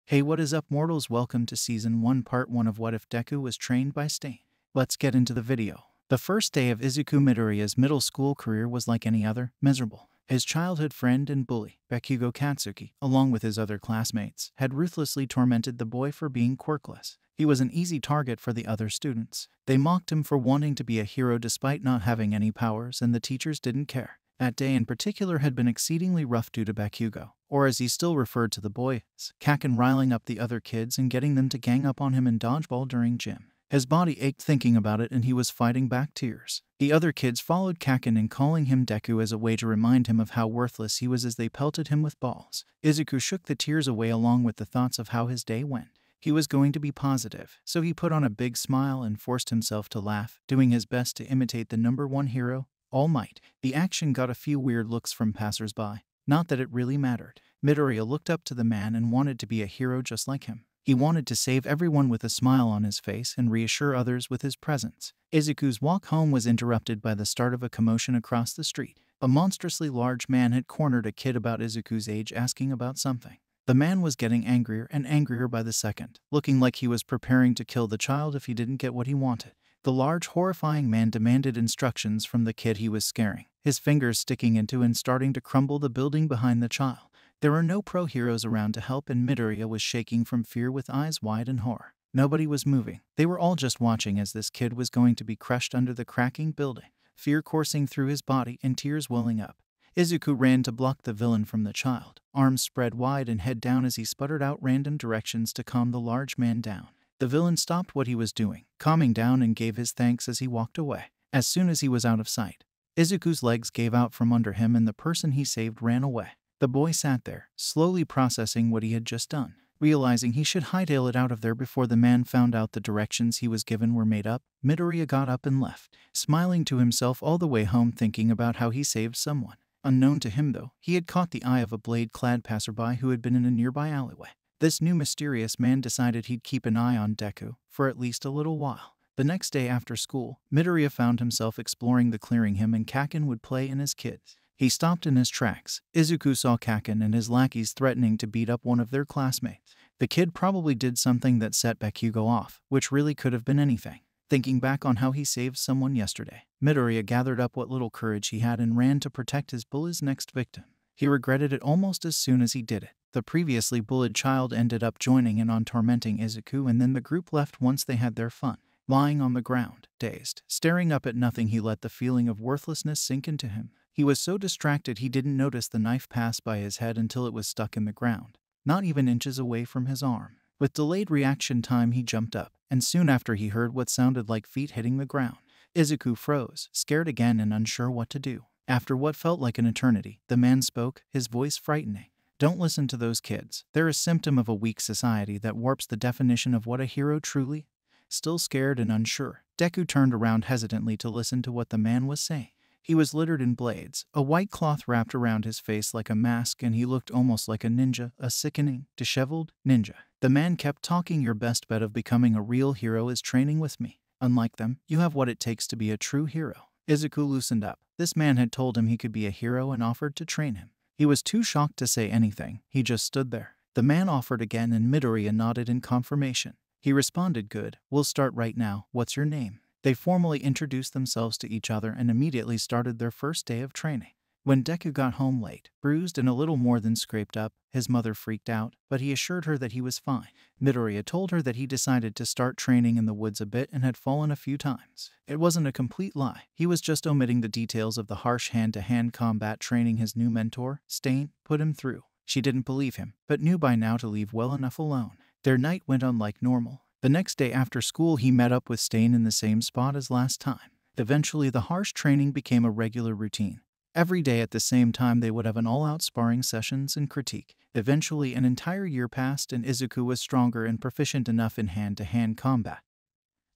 Hey, what is up, mortals? Welcome to Season 1 Part 1 of What If Deku Was Trained by Stain. Let's get into the video. The first day of Izuku Midoriya's middle school career was like any other, miserable. His childhood friend and bully, Bakugo Katsuki, along with his other classmates, had ruthlessly tormented the boy for being quirkless. He was an easy target for the other students. They mocked him for wanting to be a hero despite not having any powers, and the teachers didn't care. That day in particular had been exceedingly rough due to Bakugo, or as he still referred to the boy, Kaken, riling up the other kids and getting them to gang up on him in dodgeball during gym. His body ached thinking about it, and he was fighting back tears. The other kids followed Kaken in calling him Deku as a way to remind him of how worthless he was as they pelted him with balls. Izuku shook the tears away along with the thoughts of how his day went. He was going to be positive, so he put on a big smile and forced himself to laugh, doing his best to imitate the #1 hero, All Might. The action got a few weird looks from passers-by. Not that it really mattered. Midoriya looked up to the man and wanted to be a hero just like him. He wanted to save everyone with a smile on his face and reassure others with his presence. Izuku's walk home was interrupted by the start of a commotion across the street. A monstrously large man had cornered a kid about Izuku's age asking about something. The man was getting angrier and angrier by the second, looking like he was preparing to kill the child if he didn't get what he wanted. The large, horrifying man demanded instructions from the kid he was scaring, his fingers sticking into and starting to crumble the building behind the child. There were no pro heroes around to help, and Midoriya was shaking from fear with eyes wide in horror. Nobody was moving. They were all just watching as this kid was going to be crushed under the cracking building, fear coursing through his body and tears welling up. Izuku ran to block the villain from the child, arms spread wide and head down as he sputtered out random directions to calm the large man down. The villain stopped what he was doing, calming down, and gave his thanks as he walked away. As soon as he was out of sight, Izuku's legs gave out from under him and the person he saved ran away. The boy sat there, slowly processing what he had just done. Realizing he should hightail it out of there before the man found out the directions he was given were made up, Midoriya got up and left, smiling to himself all the way home, thinking about how he saved someone. Unknown to him, though, he had caught the eye of a blade-clad passerby who had been in a nearby alleyway. This new mysterious man decided he'd keep an eye on Deku for at least a little while. The next day after school, Midoriya found himself exploring the clearing him and Kaken would play in his kids. He stopped in his tracks. Izuku saw Kaken and his lackeys threatening to beat up one of their classmates. The kid probably did something that set Bakugo off, which really could have been anything. Thinking back on how he saved someone yesterday, Midoriya gathered up what little courage he had and ran to protect his bully's next victim. He regretted it almost as soon as he did it. The previously bullied child ended up joining in on tormenting Izuku, and then the group left once they had their fun. Lying on the ground, dazed, staring up at nothing, he let the feeling of worthlessness sink into him. He was so distracted he didn't notice the knife pass by his head until it was stuck in the ground, not even inches away from his arm. With delayed reaction time, he jumped up, and soon after he heard what sounded like feet hitting the ground. Izuku froze, scared again and unsure what to do. After what felt like an eternity, the man spoke, his voice frightening. Don't listen to those kids. They're a symptom of a weak society that warps the definition of what a hero truly. Still scared and unsure, Deku turned around hesitantly to listen to what the man was saying. He was littered in blades, a white cloth wrapped around his face like a mask, and he looked almost like a ninja, a sickening, disheveled ninja. The man kept talking. Your best bet of becoming a real hero is training with me. Unlike them, you have what it takes to be a true hero. Izuku loosened up. This man had told him he could be a hero and offered to train him. He was too shocked to say anything. He just stood there. The man offered again, and Midoriya nodded in confirmation. He responded, "Good, we'll start right now. What's your name?" They formally introduced themselves to each other and immediately started their first day of training. When Deku got home late, bruised and a little more than scraped up, his mother freaked out, but he assured her that he was fine. Midoriya told her that he decided to start training in the woods a bit and had fallen a few times. It wasn't a complete lie. He was just omitting the details of the harsh hand-to-hand combat training his new mentor, Stain, put him through. She didn't believe him, but knew by now to leave well enough alone. Their night went on like normal. The next day after school, he met up with Stain in the same spot as last time. Eventually, the harsh training became a regular routine. Every day at the same time, they would have an all-out sparring sessions and critique. Eventually, an entire year passed, and Izuku was stronger and proficient enough in hand-to-hand combat,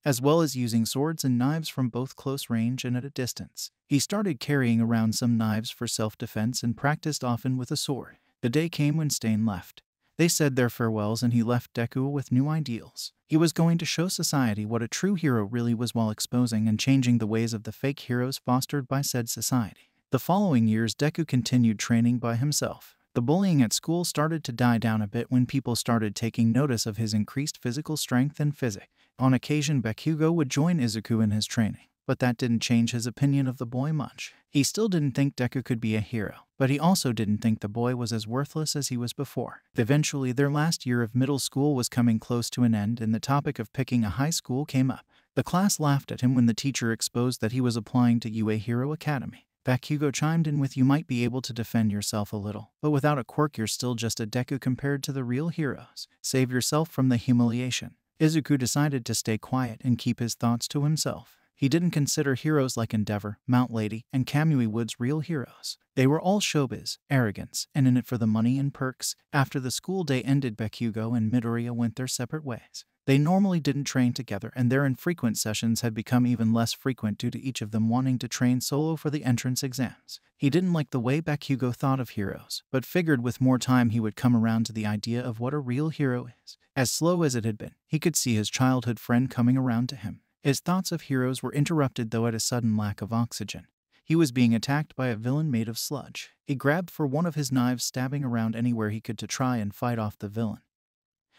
as well as using swords and knives from both close range and at a distance. He started carrying around some knives for self-defense and practiced often with a sword. The day came when Stain left. They said their farewells, and he left Deku with new ideals. He was going to show society what a true hero really was while exposing and changing the ways of the fake heroes fostered by said society. The following years, Deku continued training by himself. The bullying at school started to die down a bit when people started taking notice of his increased physical strength and physique. On occasion, Bakugo would join Izuku in his training, but that didn't change his opinion of the boy much. He still didn't think Deku could be a hero, but he also didn't think the boy was as worthless as he was before. Eventually, their last year of middle school was coming close to an end, and the topic of picking a high school came up. The class laughed at him when the teacher exposed that he was applying to UA Hero Academy. Bakugo chimed in with, "You might be able to defend yourself a little, but without a quirk you're still just a Deku compared to the real heroes. Save yourself from the humiliation." Izuku decided to stay quiet and keep his thoughts to himself. He didn't consider heroes like Endeavor, Mount Lady, and Kamui Woods real heroes. They were all showbiz, arrogance, and in it for the money and perks. After the school day ended, Bakugo and Midoriya went their separate ways. They normally didn't train together, and their infrequent sessions had become even less frequent due to each of them wanting to train solo for the entrance exams. He didn't like the way Bakugo thought of heroes, but figured with more time he would come around to the idea of what a real hero is. As slow as it had been, he could see his childhood friend coming around to him. His thoughts of heroes were interrupted though at a sudden lack of oxygen. He was being attacked by a villain made of sludge. He grabbed for one of his knives, stabbing around anywhere he could to try and fight off the villain.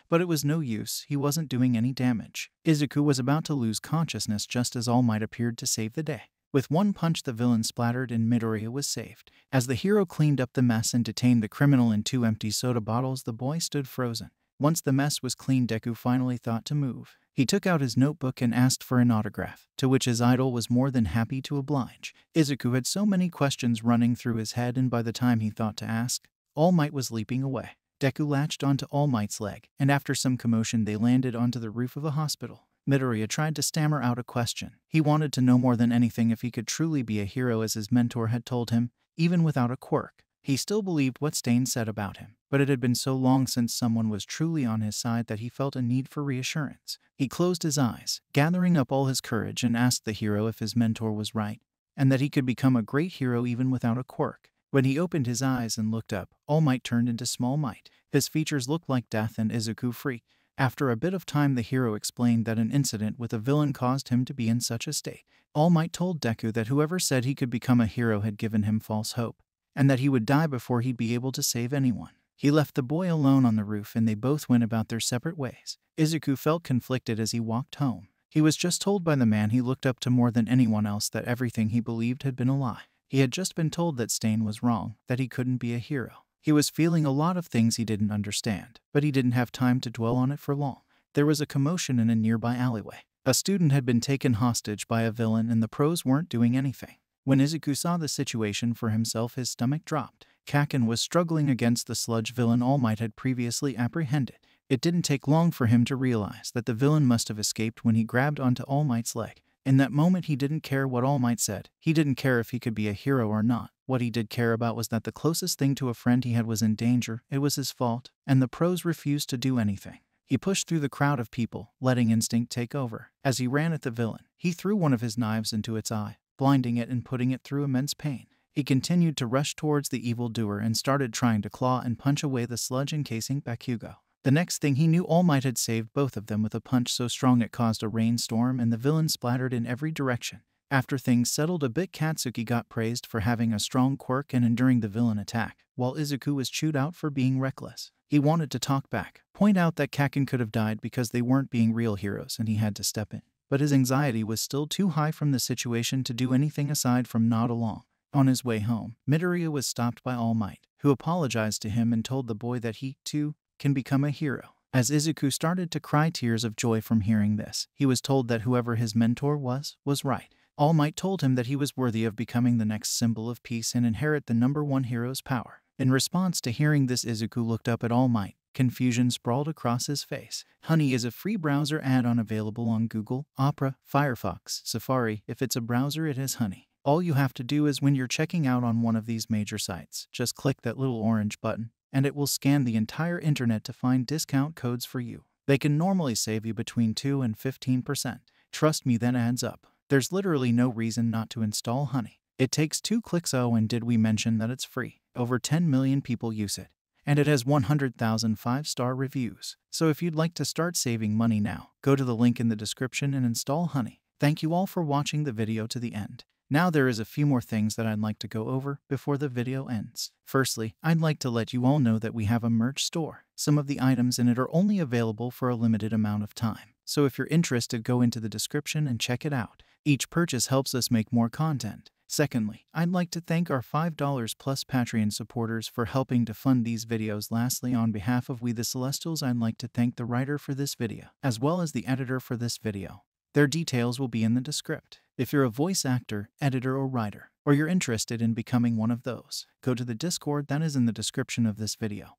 But it was no use, he wasn't doing any damage. Izuku was about to lose consciousness just as All Might appeared to save the day. With one punch the villain splattered and Midoriya was saved. As the hero cleaned up the mess and detained the criminal in 2 empty soda bottles, the boy stood frozen. Once the mess was clean, Deku finally thought to move. He took out his notebook and asked for an autograph, to which his idol was more than happy to oblige. Izuku had so many questions running through his head, and by the time he thought to ask, All Might was leaping away. Deku latched onto All Might's leg, and after some commotion they landed onto the roof of a hospital. Midoriya tried to stammer out a question. He wanted to know more than anything if he could truly be a hero as his mentor had told him, even without a quirk. He still believed what Stain said about him, but it had been so long since someone was truly on his side that he felt a need for reassurance. He closed his eyes, gathering up all his courage, and asked the hero if his mentor was right, and that he could become a great hero even without a quirk. When he opened his eyes and looked up, All Might turned into Small Might. His features looked like death, and Izuku freaked. After a bit of time, the hero explained that an incident with a villain caused him to be in such a state. All Might told Deku that whoever said he could become a hero had given him false hope, and that he would die before he'd be able to save anyone. He left the boy alone on the roof, and they both went about their separate ways. Izuku felt conflicted as he walked home. He was just told by the man he looked up to more than anyone else that everything he believed had been a lie. He had just been told that Stain was wrong, that he couldn't be a hero. He was feeling a lot of things he didn't understand, but he didn't have time to dwell on it for long. There was a commotion in a nearby alleyway. A student had been taken hostage by a villain, and the pros weren't doing anything. When Izuku saw the situation for himself, his stomach dropped. Kaken was struggling against the sludge villain All Might had previously apprehended. It didn't take long for him to realize that the villain must have escaped when he grabbed onto All Might's leg. In that moment, he didn't care what All Might said. He didn't care if he could be a hero or not. What he did care about was that the closest thing to a friend he had was in danger. It was his fault, and the pros refused to do anything. He pushed through the crowd of people, letting instinct take over. As he ran at the villain, he threw one of his knives into its eye, blinding it and putting it through immense pain. He continued to rush towards the evildoer and started trying to claw and punch away the sludge encasing Bakugo. The next thing he knew, All Might had saved both of them with a punch so strong it caused a rainstorm, and the villain splattered in every direction. After things settled a bit, Katsuki got praised for having a strong quirk and enduring the villain attack, while Izuku was chewed out for being reckless. He wanted to talk back, point out that Kaken could have died because they weren't being real heroes and he had to step in. But his anxiety was still too high from the situation to do anything aside from nod along. On his way home, Midoriya was stopped by All Might, who apologized to him and told the boy that he, too, can become a hero. As Izuku started to cry tears of joy from hearing this, he was told that whoever his mentor was right. All Might told him that he was worthy of becoming the next symbol of peace and inherit the #1 hero's power. In response to hearing this, Izuku looked up at All Might. Confusion sprawled across his face. Honey is a free browser add-on available on Google, Opera, Firefox, Safari. If it's a browser, it is Honey. All you have to do is, when you're checking out on one of these major sites, just click that little orange button, and it will scan the entire internet to find discount codes for you. They can normally save you between 2 and 15%. Trust me, that adds up. There's literally no reason not to install Honey. It takes 2 clicks. Oh, and did we mention that it's free? Over 10 million people use it, and it has 100,000 5-star reviews. So if you'd like to start saving money now, go to the link in the description and install Honey. Thank you all for watching the video to the end. Now there is a few more things that I'd like to go over before the video ends. Firstly, I'd like to let you all know that we have a merch store. Some of the items in it are only available for a limited amount of time. So if you're interested, go into the description and check it out. Each purchase helps us make more content. Secondly, I'd like to thank our $5 plus Patreon supporters for helping to fund these videos. Lastly, on behalf of We the Celestials, I'd like to thank the writer for this video, as well as the editor for this video. Their details will be in the description. If you're a voice actor, editor, or writer, or you're interested in becoming one of those, go to the Discord that is in the description of this video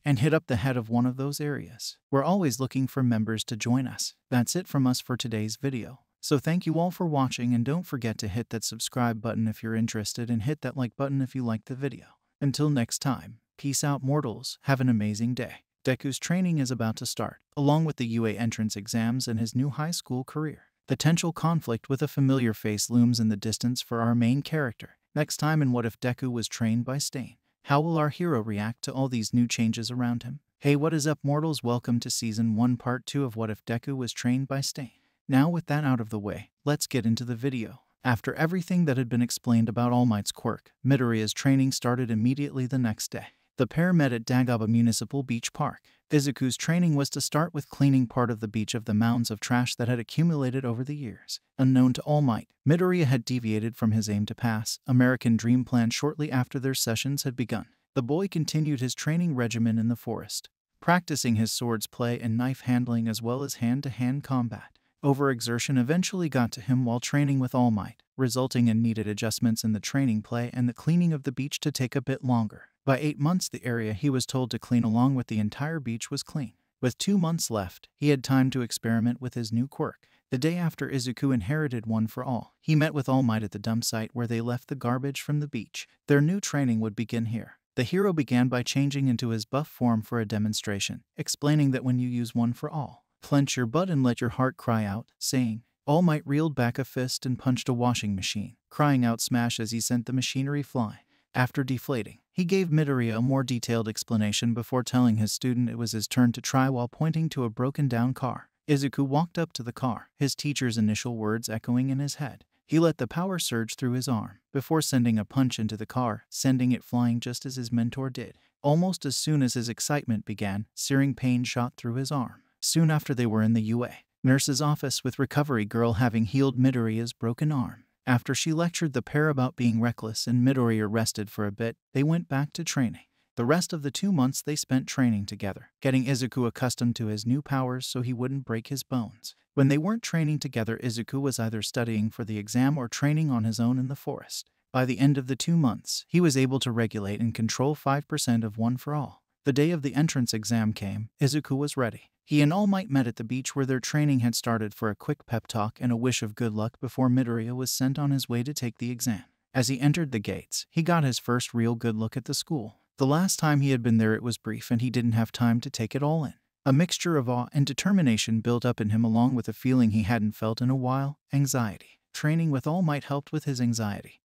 and hit up the head of one of those areas. We're always looking for members to join us. That's it from us for today's video. So thank you all for watching, and don't forget to hit that subscribe button if you're interested, and hit that like button if you liked the video. Until next time, peace out mortals, have an amazing day. Deku's training is about to start, along with the UA entrance exams and his new high school career. The potential conflict with a familiar face looms in the distance for our main character. Next time in What If Deku Was Trained by Stain? How will our hero react to all these new changes around him? Hey, what is up mortals, welcome to Season 1 Part 2 of What If Deku Was Trained by Stain. Now with that out of the way, let's get into the video. After everything that had been explained about All Might's quirk, Midoriya's training started immediately the next day. The pair met at Adobe Municipal Beach Park. Izuku's training was to start with cleaning part of the beach of the mounds of trash that had accumulated over the years. Unknown to All Might, Midoriya had deviated from his aim to pass American Dream plan shortly after their sessions had begun. The boy continued his training regimen in the forest, practicing his swords play and knife handling as well as hand-to-hand combat. Overexertion eventually got to him while training with All Might, resulting in needed adjustments in the training play and the cleaning of the beach to take a bit longer. By 8 months, the area he was told to clean along with the entire beach was clean. With 2 months left, he had time to experiment with his new quirk. The day after Izuku inherited One for All, he met with All Might at the dump site where they left the garbage from the beach. Their new training would begin here. The hero began by changing into his buff form for a demonstration, explaining that when you use One for All, clench your butt and let your heart cry out, saying, All Might reeled back a fist and punched a washing machine, crying out smash as he sent the machinery flying. After deflating, he gave Midoriya a more detailed explanation before telling his student it was his turn to try while pointing to a broken-down car. Izuku walked up to the car, his teacher's initial words echoing in his head. He let the power surge through his arm, before sending a punch into the car, sending it flying just as his mentor did. Almost as soon as his excitement began, searing pain shot through his arm. Soon after, they were in the UA nurse's office with Recovery Girl having healed Midoriya's broken arm. After she lectured the pair about being reckless and Midoriya rested for a bit, they went back to training. The rest of the 2 months they spent training together, getting Izuku accustomed to his new powers so he wouldn't break his bones. When they weren't training together, Izuku was either studying for the exam or training on his own in the forest. By the end of the 2 months, he was able to regulate and control 5% of One for All. The day of the entrance exam came. Izuku was ready. He and All Might met at the beach where their training had started for a quick pep talk and a wish of good luck before Midoriya was sent on his way to take the exam. As he entered the gates, he got his first real good look at the school. The last time he had been there, it was brief and he didn't have time to take it all in. A mixture of awe and determination built up in him, along with a feeling he hadn't felt in a while, anxiety. Training with All Might helped with his anxiety.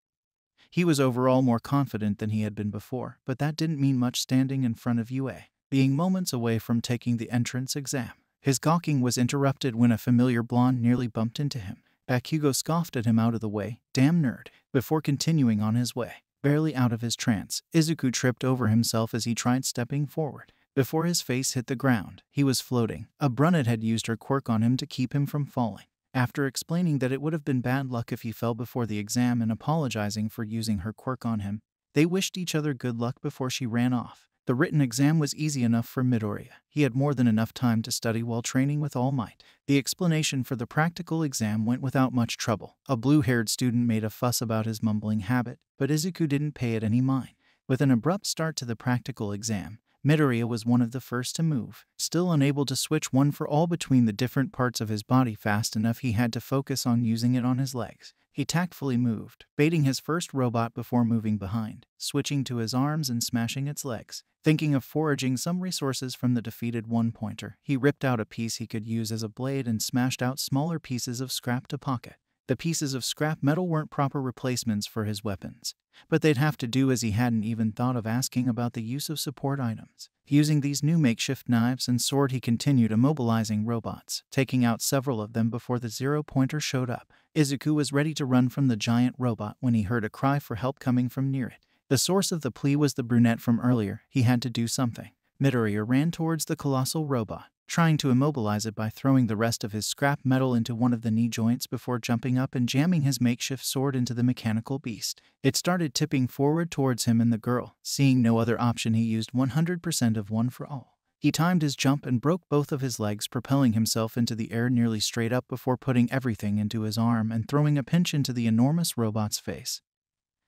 He was overall more confident than he had been before, but that didn't mean much standing in front of UA, being moments away from taking the entrance exam. His gawking was interrupted when a familiar blonde nearly bumped into him. Bakugo scoffed at him out of the way, "Damn nerd," before continuing on his way. Barely out of his trance, Izuku tripped over himself as he tried stepping forward. Before his face hit the ground, he was floating. A brunette had used her quirk on him to keep him from falling. After explaining that it would have been bad luck if he fell before the exam and apologizing for using her quirk on him, they wished each other good luck before she ran off. The written exam was easy enough for Midoriya. He had more than enough time to study while training with All Might. The explanation for the practical exam went without much trouble. A blue-haired student made a fuss about his mumbling habit, but Izuku didn't pay it any mind. With an abrupt start to the practical exam, Midoriya was one of the first to move. Still unable to switch One for All between the different parts of his body fast enough, he had to focus on using it on his legs. He tactfully moved, baiting his first robot before moving behind, switching to his arms and smashing its legs. Thinking of foraging some resources from the defeated one-pointer, he ripped out a piece he could use as a blade and smashed out smaller pieces of scrap to pocket. The pieces of scrap metal weren't proper replacements for his weapons, but they'd have to do, as he hadn't even thought of asking about the use of support items. Using these new makeshift knives and sword, he continued immobilizing robots, taking out several of them before the zero-pointer showed up. Izuku was ready to run from the giant robot when he heard a cry for help coming from near it. The source of the plea was the brunette from earlier. He had to do something. Midoriya ran towards the colossal robot, trying to immobilize it by throwing the rest of his scrap metal into one of the knee joints before jumping up and jamming his makeshift sword into the mechanical beast. It started tipping forward towards him and the girl. Seeing no other option, he used 100% of One for All. He timed his jump and broke both of his legs, propelling himself into the air nearly straight up before putting everything into his arm and throwing a pinch into the enormous robot's face,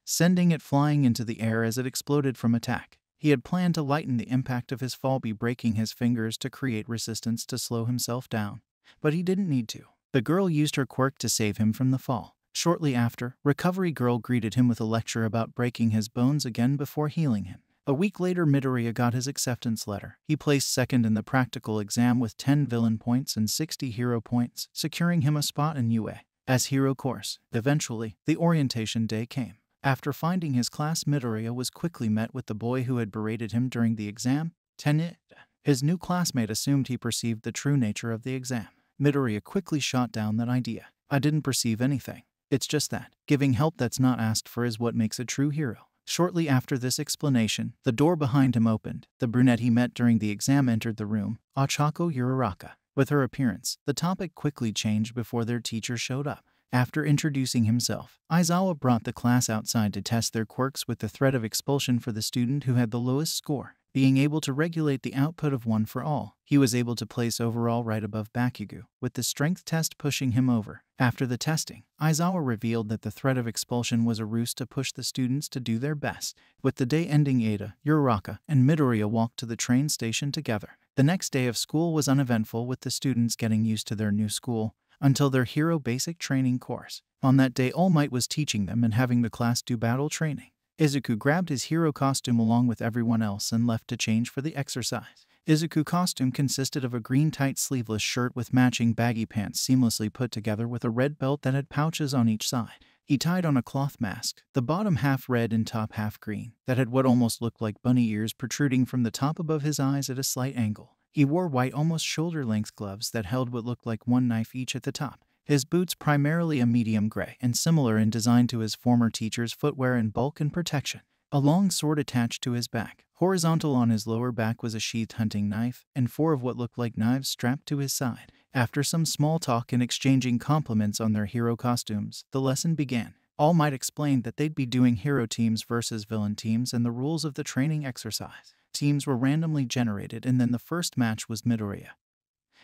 sending it flying into the air as it exploded from attack. He had planned to lighten the impact of his fall by breaking his fingers to create resistance to slow himself down, but he didn't need to. The girl used her quirk to save him from the fall. Shortly after, Recovery Girl greeted him with a lecture about breaking his bones again before healing him. A week later, Midoriya got his acceptance letter. He placed second in the practical exam with 10 villain points and 60 hero points, securing him a spot in UA as hero course. Eventually, the orientation day came. After finding his class, Midoriya was quickly met with the boy who had berated him during the exam, Tenit. His new classmate assumed he perceived the true nature of the exam. Midoriya quickly shot down that idea. "I didn't perceive anything. It's just that giving help that's not asked for is what makes a true hero." Shortly after this explanation, the door behind him opened. The brunette he met during the exam entered the room, Ochako Uraraka. With her appearance, the topic quickly changed before their teacher showed up. After introducing himself, Aizawa brought the class outside to test their quirks with the threat of expulsion for the student who had the lowest score. Being able to regulate the output of One for All, he was able to place overall right above Bakugo, with the strength test pushing him over. After the testing, Aizawa revealed that the threat of expulsion was a ruse to push the students to do their best. With the day ending, Ada, Uraraka, and Midoriya walked to the train station together. The next day of school was uneventful, with the students getting used to their new school until their hero basic training course. On that day, All Might was teaching them and having the class do battle training. Izuku grabbed his hero costume along with everyone else and left to change for the exercise. Izuku's costume consisted of a green tight sleeveless shirt with matching baggy pants seamlessly put together with a red belt that had pouches on each side. He tied on a cloth mask, the bottom half red and top half green, that had what almost looked like bunny ears protruding from the top above his eyes at a slight angle. He wore white, almost shoulder-length gloves that held what looked like one knife each at the top. His boots, primarily a medium gray and similar in design to his former teacher's footwear in bulk and protection. A long sword attached to his back. Horizontal on his lower back was a sheathed hunting knife, and 4 of what looked like knives strapped to his side. After some small talk and exchanging compliments on their hero costumes, the lesson began. All Might explained that they'd be doing hero teams versus villain teams and the rules of the training exercise. Teams were randomly generated, and then the first match was Midoriya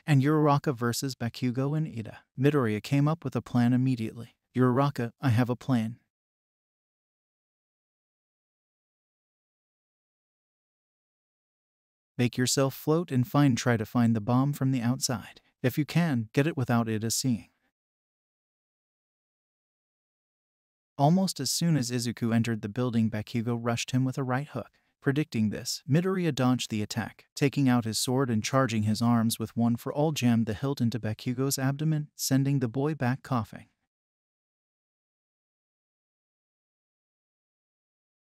and Uraraka versus Bakugo and Ida. Midoriya came up with a plan immediately. "Uraraka, I have a plan. Make yourself float and try to find the bomb from the outside. If you can, get it without Ida seeing." Almost as soon as Izuku entered the building, Bakugo rushed him with a right hook. Predicting this, Midoriya dodged the attack, taking out his sword and charging his arms with One for All, jammed the hilt into Bakugo's abdomen, sending the boy back coughing.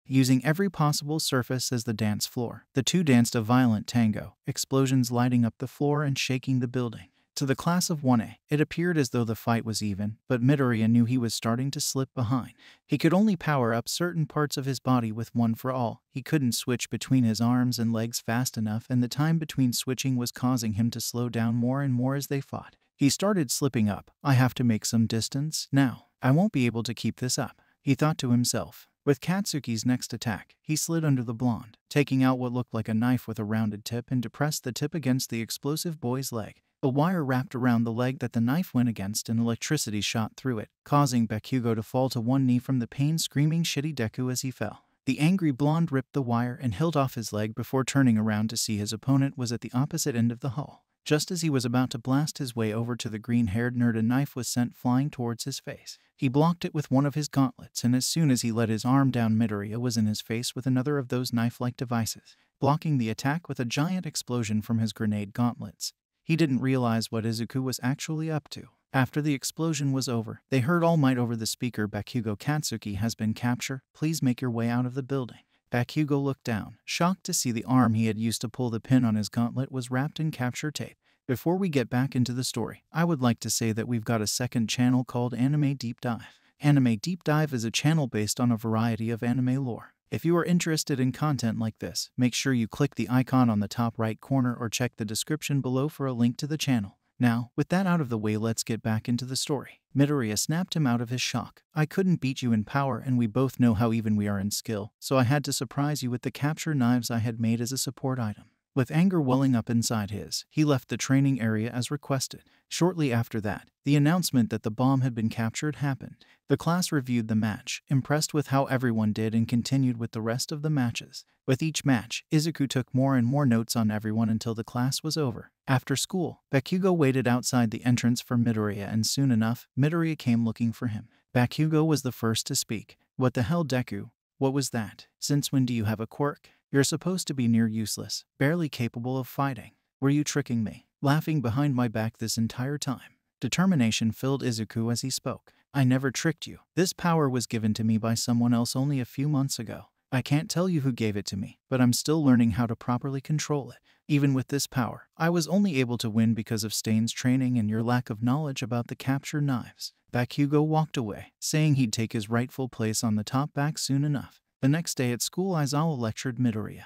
Using every possible surface as the dance floor, the two danced a violent tango, explosions lighting up the floor and shaking the building. To the class of 1A, it appeared as though the fight was even, but Midoriya knew he was starting to slip behind. He could only power up certain parts of his body with One for All. He couldn't switch between his arms and legs fast enough, and the time between switching was causing him to slow down more and more as they fought. He started slipping up. "I have to make some distance now. I won't be able to keep this up," he thought to himself. With Katsuki's next attack, he slid under the blonde, taking out what looked like a knife with a rounded tip, and depressed the tip against the explosive boy's leg. A wire wrapped around the leg that the knife went against, and electricity shot through it, causing Bakugo to fall to one knee from the pain, screaming "Shitty Deku" as he fell. The angry blonde ripped the wire and held off his leg before turning around to see his opponent was at the opposite end of the hall. Just as he was about to blast his way over to the green-haired nerd, a knife was sent flying towards his face. He blocked it with one of his gauntlets, and as soon as he let his arm down, Midoriya was in his face with another of those knife-like devices, blocking the attack with a giant explosion from his grenade gauntlets. He didn't realize what Izuku was actually up to. After the explosion was over, they heard All Might over the speaker, "Bakugo Katsuki has been captured. Please make your way out of the building." Bakugo looked down, shocked to see the arm he had used to pull the pin on his gauntlet was wrapped in capture tape. Before we get back into the story, I would like to say that we've got a second channel called Anime Deep Dive. Anime Deep Dive is a channel based on a variety of anime lore. If you are interested in content like this, make sure you click the icon on the top right corner or check the description below for a link to the channel. Now, with that out of the way, let's get back into the story. Midoriya snapped him out of his shock. "I couldn't beat you in power, and we both know how even we are in skill, so I had to surprise you with the capture knives I had made as a support item." With anger welling up inside he left the training area as requested. Shortly after that, the announcement that the bomb had been captured happened. The class reviewed the match, impressed with how everyone did, and continued with the rest of the matches. With each match, Izuku took more and more notes on everyone until the class was over. After school, Bakugo waited outside the entrance for Midoriya, and soon enough, Midoriya came looking for him. Bakugo was the first to speak. "What the hell, Deku? What was that? Since when do you have a quirk? You're supposed to be near useless, barely capable of fighting. Were you tricking me? Laughing behind my back this entire time?" Determination filled Izuku as he spoke. "I never tricked you. This power was given to me by someone else only a few months ago. I can't tell you who gave it to me, but I'm still learning how to properly control it. Even with this power, I was only able to win because of Stain's training and your lack of knowledge about the capture knives." Bakugo walked away, saying he'd take his rightful place on the top back soon enough. The next day at school, Aizawa lectured Midoriya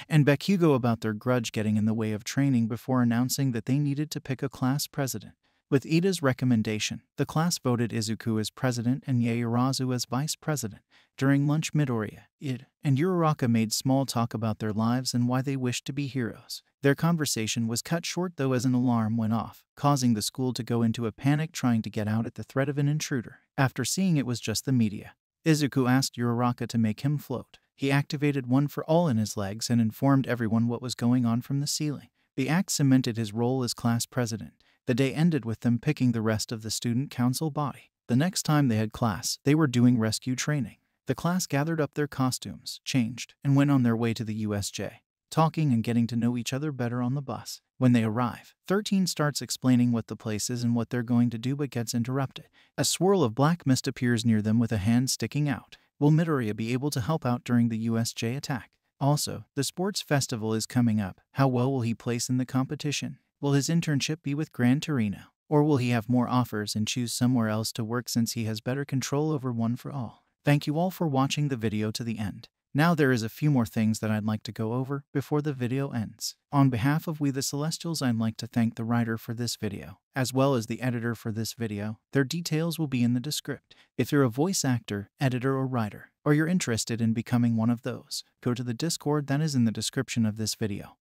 and Bakugo about their grudge getting in the way of training before announcing that they needed to pick a class president. With Ida's recommendation, the class voted Izuku as president and Yaoyorozu as vice president. During lunch, Midoriya, Ida, and Uraraka made small talk about their lives and why they wished to be heroes. Their conversation was cut short though as an alarm went off, causing the school to go into a panic trying to get out at the threat of an intruder. After seeing it was just the media, Izuku asked Uraraka to make him float. He activated one for all in his legs and informed everyone what was going on from the ceiling. The act cemented his role as class president. The day ended with them picking the rest of the student council body. The next time they had class, they were doing rescue training. The class gathered up their costumes, changed, and went on their way to the USJ, talking and getting to know each other better on the bus. When they arrive, 13 starts explaining what the place is and what they're going to do but gets interrupted. A swirl of black mist appears near them with a hand sticking out. Will Midoriya be able to help out during the USJ attack? Also, the sports festival is coming up. How well will he place in the competition? Will his internship be with Gran Torino? Or will he have more offers and choose somewhere else to work since he has better control over One for All? Thank you all for watching the video to the end. Now there is a few more things that I'd like to go over before the video ends. On behalf of We the Celestials, I'd like to thank the writer for this video, as well as the editor for this video. Their details will be in the description. If you're a voice actor, editor, or writer, or you're interested in becoming one of those, go to the Discord that is in the description of this video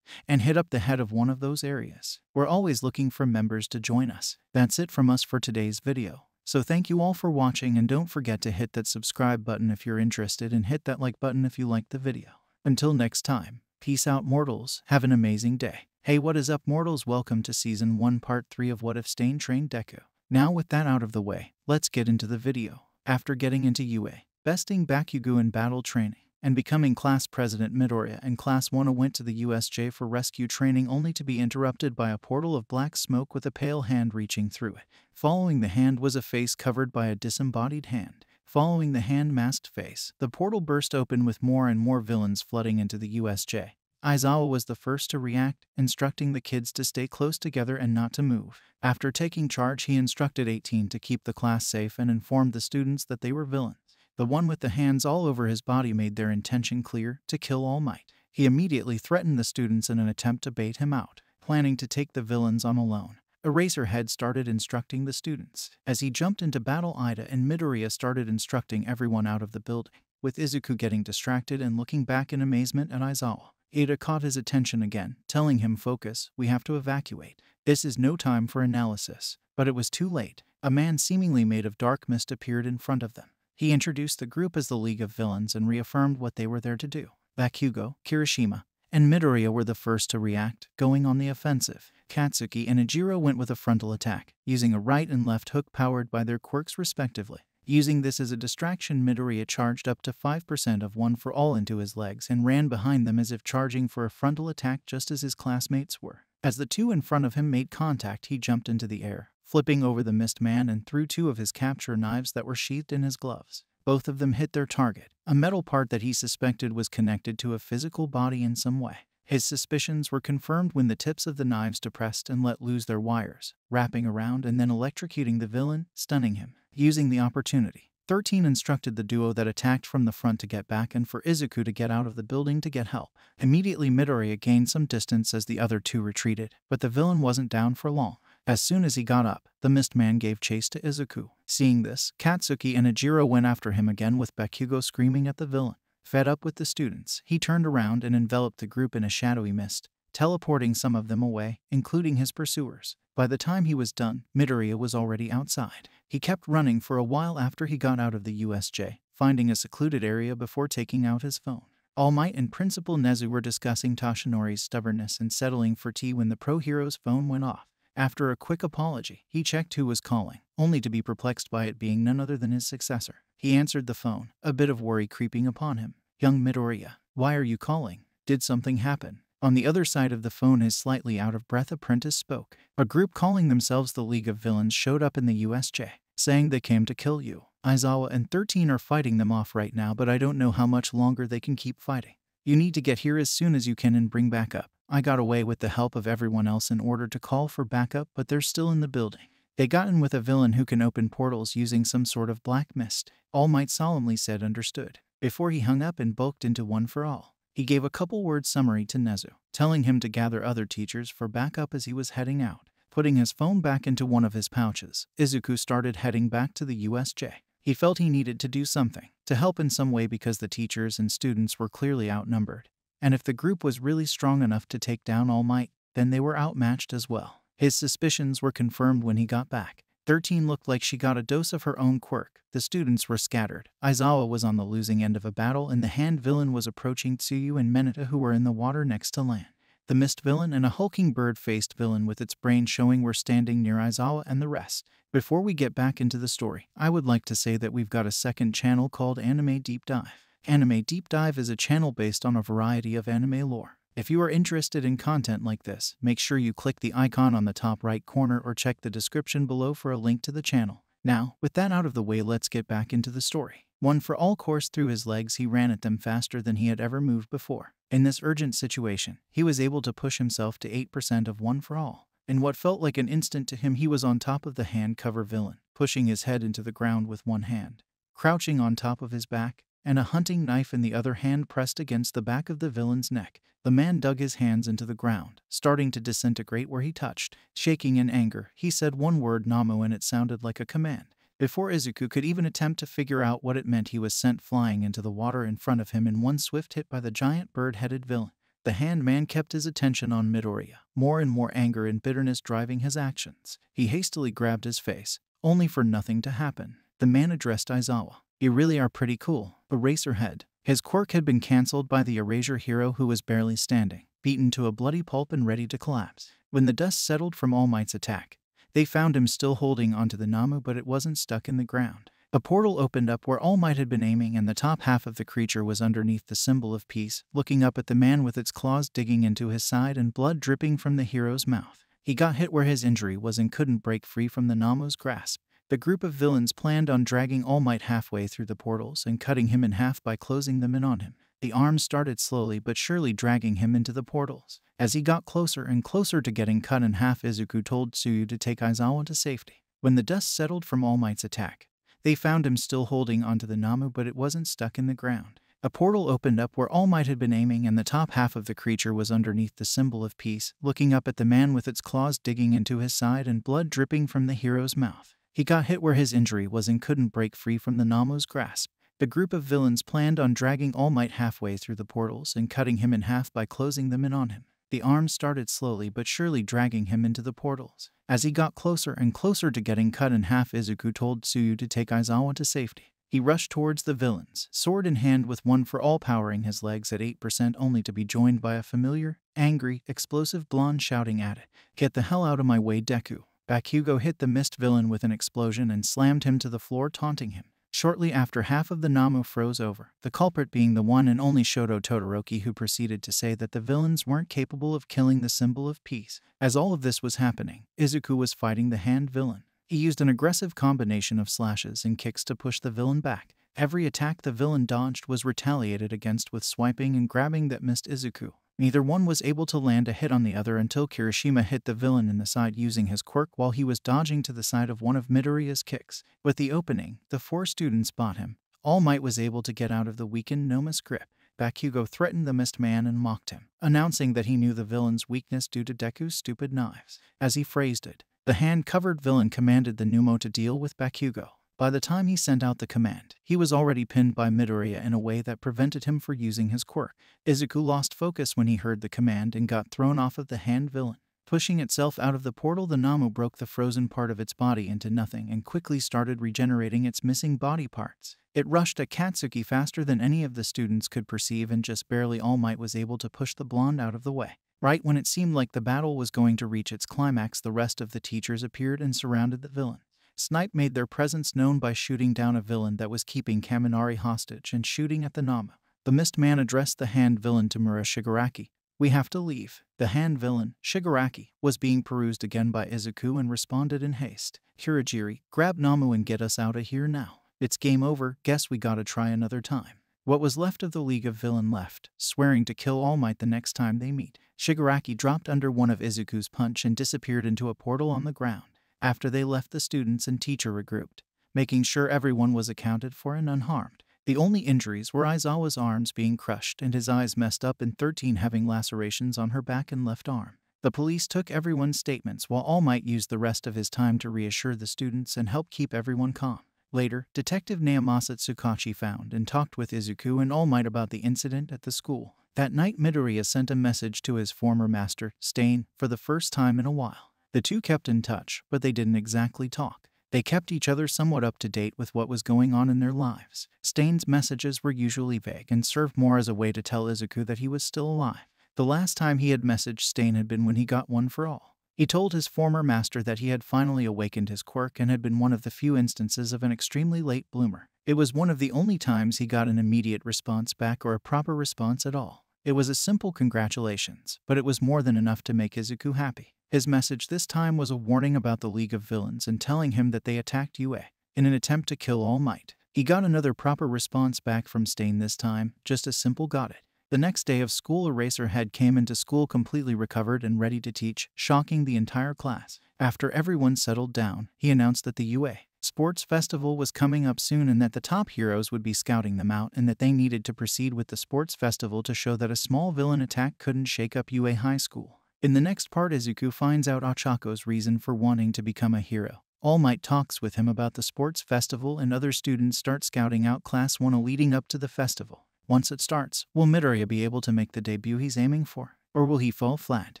and hit up the head of one of those areas. We're always looking for members to join us. That's it from us for today's video. So thank you all for watching, and don't forget to hit that subscribe button if you're interested, and hit that like button if you liked the video. Until next time, peace out, mortals. Have an amazing day. Hey, what is up, mortals? Welcome to Season 1 Part 3 of What If Stain trained Deku. Now with that out of the way, let's get into the video. After getting into UA, besting Bakugo in battle training, and becoming class president, Midoriya and Class 1 went to the USJ for rescue training, only to be interrupted by a portal of black smoke with a pale hand reaching through it. Following the hand was a face covered by a disembodied hand. Following the hand-masked face, the portal burst open with more and more villains flooding into the USJ. Aizawa was the first to react, instructing the kids to stay close together and not to move. After taking charge, he instructed 18 to keep the class safe and informed the students that they were villains. The one with the hands all over his body made their intention clear: to kill All Might. He immediately threatened the students in an attempt to bait him out, planning to take the villains on alone. Eraserhead started instructing the students. As he jumped into battle, Ida and Midoriya started instructing everyone out of the building, with Izuku getting distracted and looking back in amazement at Aizawa. Ida caught his attention again, telling him, "Focus, we have to evacuate. This is no time for analysis." But it was too late. A man seemingly made of dark mist appeared in front of them. He introduced the group as the League of Villains and reaffirmed what they were there to do. Bakugo, Kirishima, and Midoriya were the first to react, going on the offensive. Katsuki and Ijiro went with a frontal attack, using a right and left hook powered by their quirks respectively. Using this as a distraction, Midoriya charged up to 5% of One for All into his legs and ran behind them as if charging for a frontal attack, just as his classmates were. As the two in front of him made contact, he jumped into the air, flipping over the mist man and threw two of his capture knives that were sheathed in his gloves. Both of them hit their target, a metal part that he suspected was connected to a physical body in some way. His suspicions were confirmed when the tips of the knives depressed and let loose their wires, wrapping around and then electrocuting the villain, stunning him. Using the opportunity, 13 instructed the duo that attacked from the front to get back and for Izuku to get out of the building to get help. Immediately Midoriya gained some distance as the other two retreated, but the villain wasn't down for long. As soon as he got up, the Mist Man gave chase to Izuku. Seeing this, Katsuki and Ejiro went after him again with Bakugo screaming at the villain. Fed up with the students, he turned around and enveloped the group in a shadowy mist, teleporting some of them away, including his pursuers. By the time he was done, Midoriya was already outside. He kept running for a while after he got out of the USJ, finding a secluded area before taking out his phone. All Might and Principal Nezu were discussing Toshinori's stubbornness and settling for tea when the pro hero's phone went off. After a quick apology, he checked who was calling, only to be perplexed by it being none other than his successor. He answered the phone, a bit of worry creeping upon him. "Young Midoriya, why are you calling? Did something happen?" On the other side of the phone, his slightly out-of-breath apprentice spoke. A group calling themselves the League of Villains showed up in the USJ, saying they came to kill you. Aizawa and 13 are fighting them off right now, but I don't know how much longer they can keep fighting. You need to get here as soon as you can and bring backup. I got away with the help of everyone else in order to call for backup, but they're still in the building. They got in with a villain who can open portals using some sort of black mist. All Might solemnly said understood, before he hung up and bulked into One for All. He gave a couple-word summary to Nezu, telling him to gather other teachers for backup as he was heading out. Putting his phone back into one of his pouches, Izuku started heading back to the USJ. He felt he needed to do something, to help in some way because the teachers and students were clearly outnumbered. And if the group was really strong enough to take down All Might, then they were outmatched as well. His suspicions were confirmed when he got back. 13 looked like she got a dose of her own quirk. The students were scattered. Aizawa was on the losing end of a battle, and the hand villain was approaching Tsuyu and Menata, who were in the water next to land. The mist villain and a hulking bird-faced villain with its brain showing were standing near Aizawa and the rest. Before we get back into the story, I would like to say that we've got a second channel called Anime Deep Dive. Anime Deep Dive is a channel based on a variety of anime lore. If you are interested in content like this, make sure you click the icon on the top right corner or check the description below for a link to the channel. Now, with that out of the way, let's get back into the story. One for All coursed through his legs. He ran at them faster than he had ever moved before. In this urgent situation, he was able to push himself to 8% of One for All. In what felt like an instant to him, he was on top of the hand cover villain, pushing his head into the ground with one hand, crouching on top of his back, and a hunting knife in the other hand pressed against the back of the villain's neck. The man dug his hands into the ground, starting to disintegrate where he touched. Shaking in anger, he said one word, Namu, and it sounded like a command. Before Izuku could even attempt to figure out what it meant, he was sent flying into the water in front of him in one swift hit by the giant bird-headed villain. The hand man kept his attention on Midoriya, more and more anger and bitterness driving his actions. He hastily grabbed his face, only for nothing to happen. The man addressed Aizawa. "You really are pretty cool, Eraserhead." His quirk had been cancelled by the Erasure hero, who was barely standing, beaten to a bloody pulp and ready to collapse. When the dust settled from All Might's attack, they found him still holding onto the Namu, but it wasn't stuck in the ground. A portal opened up where All Might had been aiming, and the top half of the creature was underneath the symbol of peace, looking up at the man with its claws digging into his side and blood dripping from the hero's mouth. He got hit where his injury was and couldn't break free from the Namu's grasp. The group of villains planned on dragging All Might halfway through the portals and cutting him in half by closing them in on him. The arms started slowly but surely dragging him into the portals. As he got closer and closer to getting cut in half, Izuku told Tsuyu to take Aizawa to safety. When the dust settled from All Might's attack, they found him still holding onto the Namu, but it wasn't stuck in the ground. A portal opened up where All Might had been aiming, and the top half of the creature was underneath the symbol of peace, looking up at the man with its claws digging into his side and blood dripping from the hero's mouth. He got hit where his injury was and couldn't break free from the Namu's grasp. The group of villains planned on dragging All Might halfway through the portals and cutting him in half by closing them in on him. The arms started slowly but surely dragging him into the portals. As he got closer and closer to getting cut in half, Izuku told Tsuyu to take Aizawa to safety. He rushed towards the villains, sword in hand, with One for All powering his legs at 8%, only to be joined by a familiar, angry, explosive blonde shouting at it, "Get the hell out of my way, Deku." Bakugo hit the mist villain with an explosion and slammed him to the floor, taunting him. Shortly after, half of the Namu froze over, the culprit being the one and only Shoto Todoroki, who proceeded to say that the villains weren't capable of killing the symbol of peace. As all of this was happening, Izuku was fighting the hand villain. He used an aggressive combination of slashes and kicks to push the villain back. Every attack the villain dodged was retaliated against with swiping and grabbing that missed Izuku. Neither one was able to land a hit on the other until Kirishima hit the villain in the side using his quirk while he was dodging to the side of one of Midoriya's kicks. With the opening, the 4 students bought him. All Might was able to get out of the weakened Noma's grip. Bakugo threatened the Mist Man and mocked him, announcing that he knew the villain's weakness due to Deku's stupid knives. As he phrased it, the hand-covered villain commanded the Numo to deal with Bakugo. By the time he sent out the command, he was already pinned by Midoriya in a way that prevented him from using his quirk. Izuku lost focus when he heard the command and got thrown off of the hand villain. Pushing itself out of the portal, the Namu broke the frozen part of its body into nothing and quickly started regenerating its missing body parts. It rushed at Katsuki faster than any of the students could perceive, and just barely All Might was able to push the blonde out of the way. Right when it seemed like the battle was going to reach its climax, the rest of the teachers appeared and surrounded the villain. Snipe made their presence known by shooting down a villain that was keeping Kaminari hostage and shooting at the Namu. The Mist Man addressed the hand villain Tamura Shigaraki. "We have to leave." The hand villain, Shigaraki, was being perused again by Izuku and responded in haste. "Kurogiri, grab Namu and get us out of here now. It's game over, guess we gotta try another time." What was left of the League of Villain left, swearing to kill All Might the next time they meet. Shigaraki dropped under one of Izuku's punch and disappeared into a portal on the ground. After they left, the students and teacher regrouped, making sure everyone was accounted for and unharmed. The only injuries were Aizawa's arms being crushed and his eyes messed up, and 13 having lacerations on her back and left arm. The police took everyone's statements while All Might used the rest of his time to reassure the students and help keep everyone calm. Later, Detective Naomasa Tsukachi found and talked with Izuku and All Might about the incident at the school. That night, Midoriya sent a message to his former master, Stain, for the first time in a while. The two kept in touch, but they didn't exactly talk. They kept each other somewhat up to date with what was going on in their lives. Stain's messages were usually vague and served more as a way to tell Izuku that he was still alive. The last time he had messaged Stain had been when he got One for All. He told his former master that he had finally awakened his quirk and had been one of the few instances of an extremely late bloomer. It was one of the only times he got an immediate response back or a proper response at all. It was a simple congratulations, but it was more than enough to make Izuku happy. His message this time was a warning about the League of Villains and telling him that they attacked UA in an attempt to kill All Might. He got another proper response back from Stain this time, just a simple got it. The next day of school, Eraserhead came into school completely recovered and ready to teach, shocking the entire class. After everyone settled down, he announced that the UA Sports Festival was coming up soon and that the top heroes would be scouting them out and that they needed to proceed with the sports festival to show that a small villain attack couldn't shake up UA High School. In the next part, Izuku finds out Ochako's reason for wanting to become a hero. All Might talks with him about the sports festival and other students start scouting out Class 1 leading up to the festival. Once it starts, will Midoriya be able to make the debut he's aiming for? Or will he fall flat?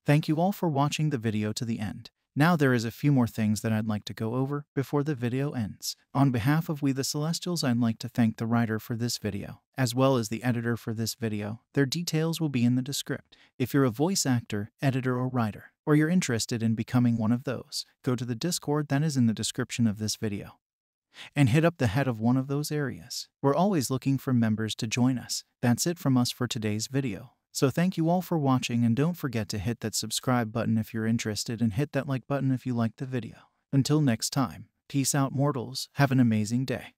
Thank you all for watching the video to the end. Now there is a few more things that I'd like to go over before the video ends. On behalf of We The Celestials, I'd like to thank the writer for this video, as well as the editor for this video. Their details will be in the description. If you're a voice actor, editor, or writer, or you're interested in becoming one of those, go to the Discord that is in the description of this video and hit up the head of one of those areas. We're always looking for members to join us. That's it from us for today's video. So thank you all for watching, and don't forget to hit that subscribe button if you're interested and hit that like button if you liked the video. Until next time, peace out mortals, have an amazing day.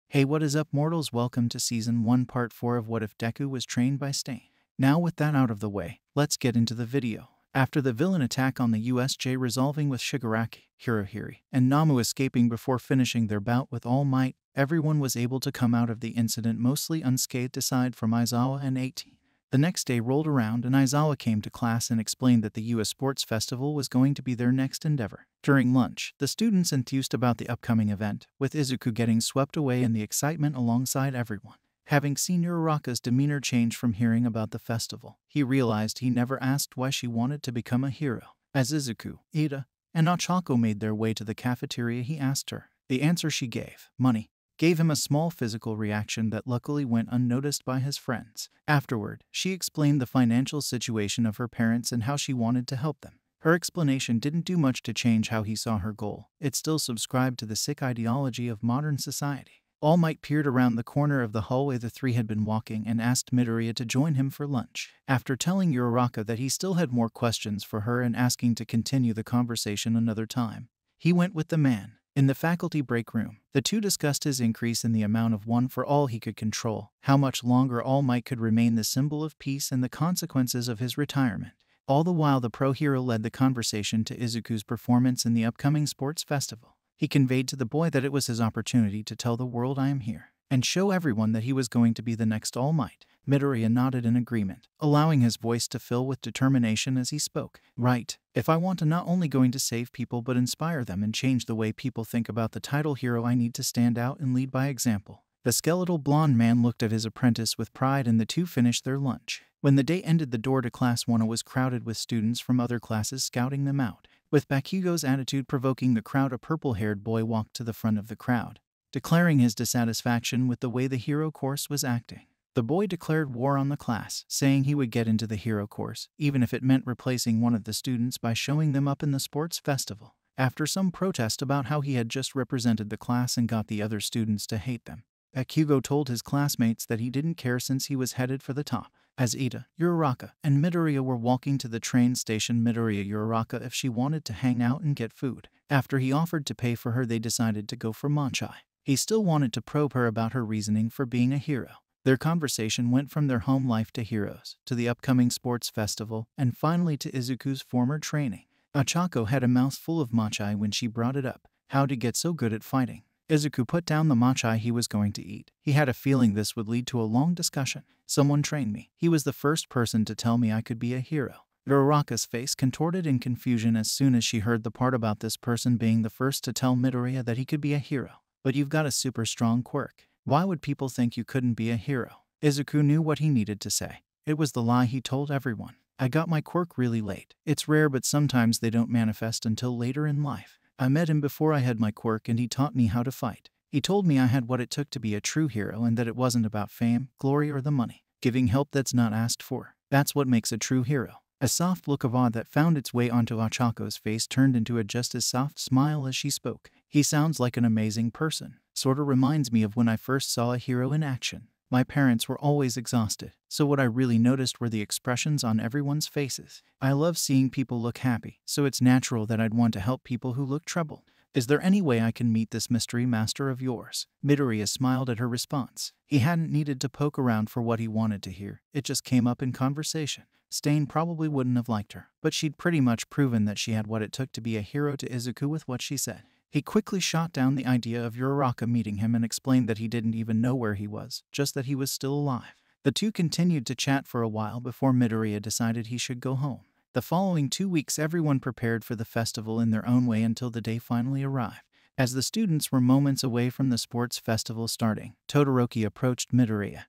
Hey, what is up mortals, welcome to Season 1 Part 4 of What If Deku Was Trained by Stain. Now with that out of the way, let's get into the video. After the villain attack on the USJ resolving with Shigaraki, Hirohiri, and Namu escaping before finishing their bout with All Might, everyone was able to come out of the incident mostly unscathed aside from Aizawa and 18. The next day rolled around and Aizawa came to class and explained that the US Sports Festival was going to be their next endeavor. During lunch, the students enthused about the upcoming event, with Izuku getting swept away in the excitement alongside everyone. Having seen Uraraka's demeanor change from hearing about the festival, he realized he never asked why she wanted to become a hero. As Izuku, Ida, and Ochako made their way to the cafeteria, he asked her. The answer she gave, money, gave him a small physical reaction that luckily went unnoticed by his friends. Afterward, she explained the financial situation of her parents and how she wanted to help them. Her explanation didn't do much to change how he saw her goal. It still subscribed to the sick ideology of modern society. All Might peered around the corner of the hallway the three had been walking and asked Midoriya to join him for lunch. After telling Uraraka that he still had more questions for her and asking to continue the conversation another time, he went with the man. In the faculty break room, the two discussed his increase in the amount of one for all he could control, how much longer All Might could remain the symbol of peace, and the consequences of his retirement. All the while, the pro hero led the conversation to Izuku's performance in the upcoming sports festival. He conveyed to the boy that it was his opportunity to tell the world "I am here," and show everyone that he was going to be the next All Might. Midoriya nodded in agreement, allowing his voice to fill with determination as he spoke. Right. If I want to not only going to save people but inspire them and change the way people think about the title hero, I need to stand out and lead by example. The skeletal blonde man looked at his apprentice with pride, and the two finished their lunch. When the day ended, the door to Class 1 was crowded with students from other classes scouting them out. With Bakugo's attitude provoking the crowd, a purple-haired boy walked to the front of the crowd, declaring his dissatisfaction with the way the hero course was acting. The boy declared war on the class, saying he would get into the hero course, even if it meant replacing one of the students by showing them up in the sports festival. After some protest about how he had just represented the class and got the other students to hate them, Bakugo told his classmates that he didn't care since he was headed for the top. As Ida, Uraraka, and Midoriya were walking to the train station, Midoriya asked Uraraka if she wanted to hang out and get food. After he offered to pay for her, they decided to go for matcha. He still wanted to probe her about her reasoning for being a hero. Their conversation went from their home life to heroes, to the upcoming sports festival, and finally to Izuku's former training. Achako had a mouthful of matcha when she brought it up. How to get so good at fighting? Izuku put down the matcha he was going to eat. He had a feeling this would lead to a long discussion. Someone trained me. He was the first person to tell me I could be a hero. Uraraka's face contorted in confusion as soon as she heard the part about this person being the first to tell Midoriya that he could be a hero. But you've got a super strong quirk. Why would people think you couldn't be a hero? Izuku knew what he needed to say. It was the lie he told everyone. I got my quirk really late. It's rare, but sometimes they don't manifest until later in life. I met him before I had my quirk, and he taught me how to fight. He told me I had what it took to be a true hero, and that it wasn't about fame, glory, or the money. Giving help that's not asked for. That's what makes a true hero. A soft look of awe that found its way onto Achako's face turned into a just as soft smile as she spoke. He sounds like an amazing person. Sorta reminds me of when I first saw a hero in action. My parents were always exhausted, so what I really noticed were the expressions on everyone's faces. I love seeing people look happy, so it's natural that I'd want to help people who look troubled. Is there any way I can meet this mystery master of yours? Midoriya smiled at her response. He hadn't needed to poke around for what he wanted to hear. It just came up in conversation. Stain probably wouldn't have liked her, but she'd pretty much proven that she had what it took to be a hero to Izuku with what she said. He quickly shot down the idea of Uraraka meeting him and explained that he didn't even know where he was, just that he was still alive. The two continued to chat for a while before Midoriya decided he should go home. The following 2 weeks, everyone prepared for the festival in their own way until the day finally arrived. As the students were moments away from the sports festival starting, Todoroki approached Midoriya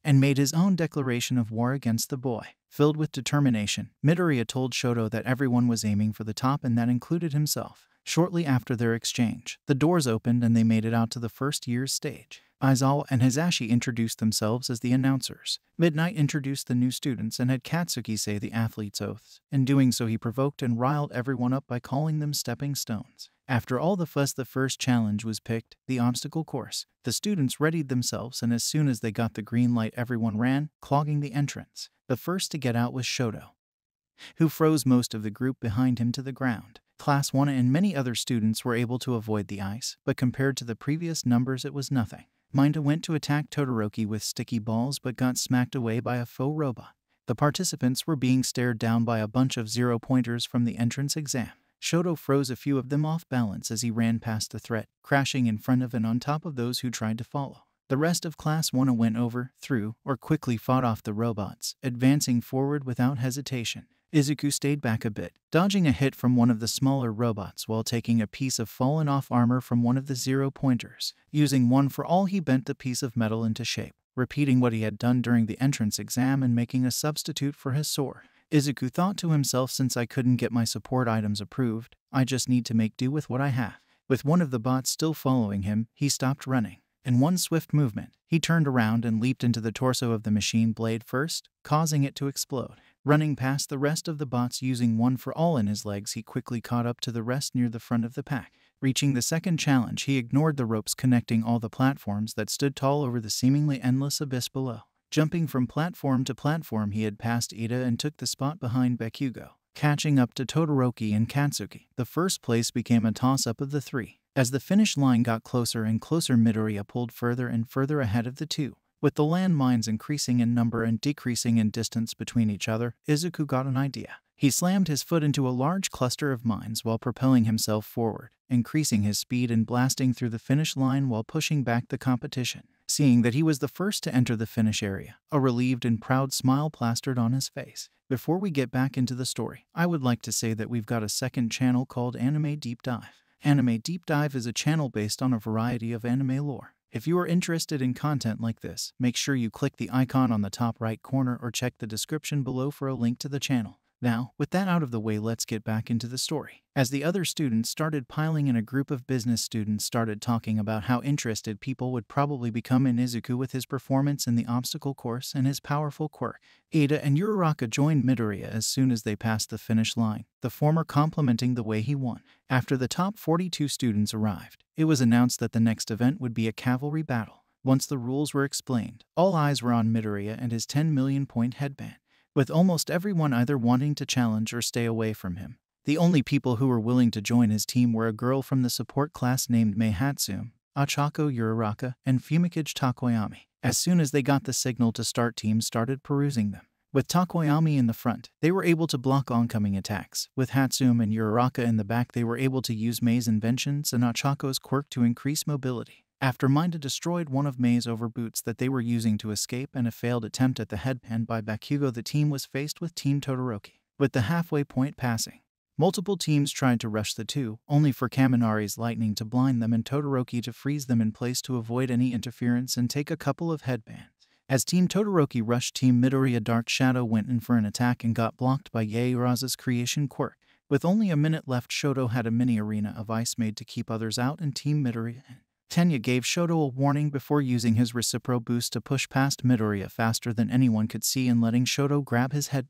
and made his own declaration of war against the boy. Filled with determination, Midoriya told Shoto that everyone was aiming for the top, and that included himself. Shortly after their exchange, the doors opened and they made it out to the first year's stage. Aizawa and Hisashi introduced themselves as the announcers. Midnight introduced the new students and had Katsuki say the athletes' oaths. In doing so, he provoked and riled everyone up by calling them stepping stones. After all the fuss, the first challenge was picked, the obstacle course. The students readied themselves, and as soon as they got the green light, everyone ran, clogging the entrance. The first to get out was Shoto, who froze most of the group behind him to the ground. Class 1 and many other students were able to avoid the ice, but compared to the previous numbers, it was nothing. Minda went to attack Todoroki with sticky balls but got smacked away by a faux robot. The participants were being stared down by a bunch of zero-pointers from the entrance exam. Shoto froze a few of them off balance as he ran past the threat, crashing in front of and on top of those who tried to follow. The rest of Class 1 went over, through, or quickly fought off the robots, advancing forward without hesitation. Izuku stayed back a bit, dodging a hit from one of the smaller robots while taking a piece of fallen-off armor from one of the zero-pointers. Using one for all, he bent the piece of metal into shape, repeating what he had done during the entrance exam and making a substitute for his sword. Izuku thought to himself, since I couldn't get my support items approved, I just need to make do with what I have. With one of the bots still following him, he stopped running. In one swift movement, he turned around and leaped into the torso of the machine blade first, causing it to explode. Running past the rest of the bots using one for all in his legs, he quickly caught up to the rest near the front of the pack. Reaching the second challenge, he ignored the ropes connecting all the platforms that stood tall over the seemingly endless abyss below. Jumping from platform to platform, he had passed Ida and took the spot behind Bakugo. Catching up to Todoroki and Katsuki, the first place became a toss-up of the three. As the finish line got closer and closer, Midoriya pulled further and further ahead of the two. With the landmines increasing in number and decreasing in distance between each other, Izuku got an idea. He slammed his foot into a large cluster of mines while propelling himself forward, increasing his speed and blasting through the finish line while pushing back the competition. Seeing that he was the first to enter the finish area, a relieved and proud smile plastered on his face. Before we get back into the story, I would like to say that we've got a second channel called Anime Deep Dive. Anime Deep Dive is a channel based on a variety of anime lore. If you are interested in content like this, make sure you click the icon on the top right corner or check the description below for a link to the channel. Now, with that out of the way, let's get back into the story. As the other students started piling in, a group of business students started talking about how interested people would probably become in Izuku with his performance in the obstacle course and his powerful quirk. Ida and Uraraka joined Midoriya as soon as they passed the finish line, the former complimenting the way he won. After the top 42 students arrived, it was announced that the next event would be a cavalry battle. Once the rules were explained, all eyes were on Midoriya and his 10 million point headband, with almost everyone either wanting to challenge or stay away from him. The only people who were willing to join his team were a girl from the support class named Mei Hatsume, Ochako Uraraka, and Fumikage Takoyami. As soon as they got the signal to start, teams started perusing them. With Takoyami in the front, they were able to block oncoming attacks. With Hatsume and Uraraka in the back, they were able to use Mei's inventions and Ochako's quirk to increase mobility. After Minda destroyed one of Mei's overboots that they were using to escape and a failed attempt at the headband by Bakugo, the team was faced with Team Todoroki. With the halfway point passing, multiple teams tried to rush the two, only for Kaminari's lightning to blind them and Todoroki to freeze them in place to avoid any interference and take a couple of headbands. As Team Todoroki rushed, Team Midoriya Dark Shadow went in for an attack and got blocked by Yaoyorozu's creation quirk. With only a minute left, Shoto had a mini arena of ice made to keep others out, and Team Midoriya Tenya gave Shoto a warning before using his Recipro boost to push past Midoriya faster than anyone could see and letting Shoto grab his head.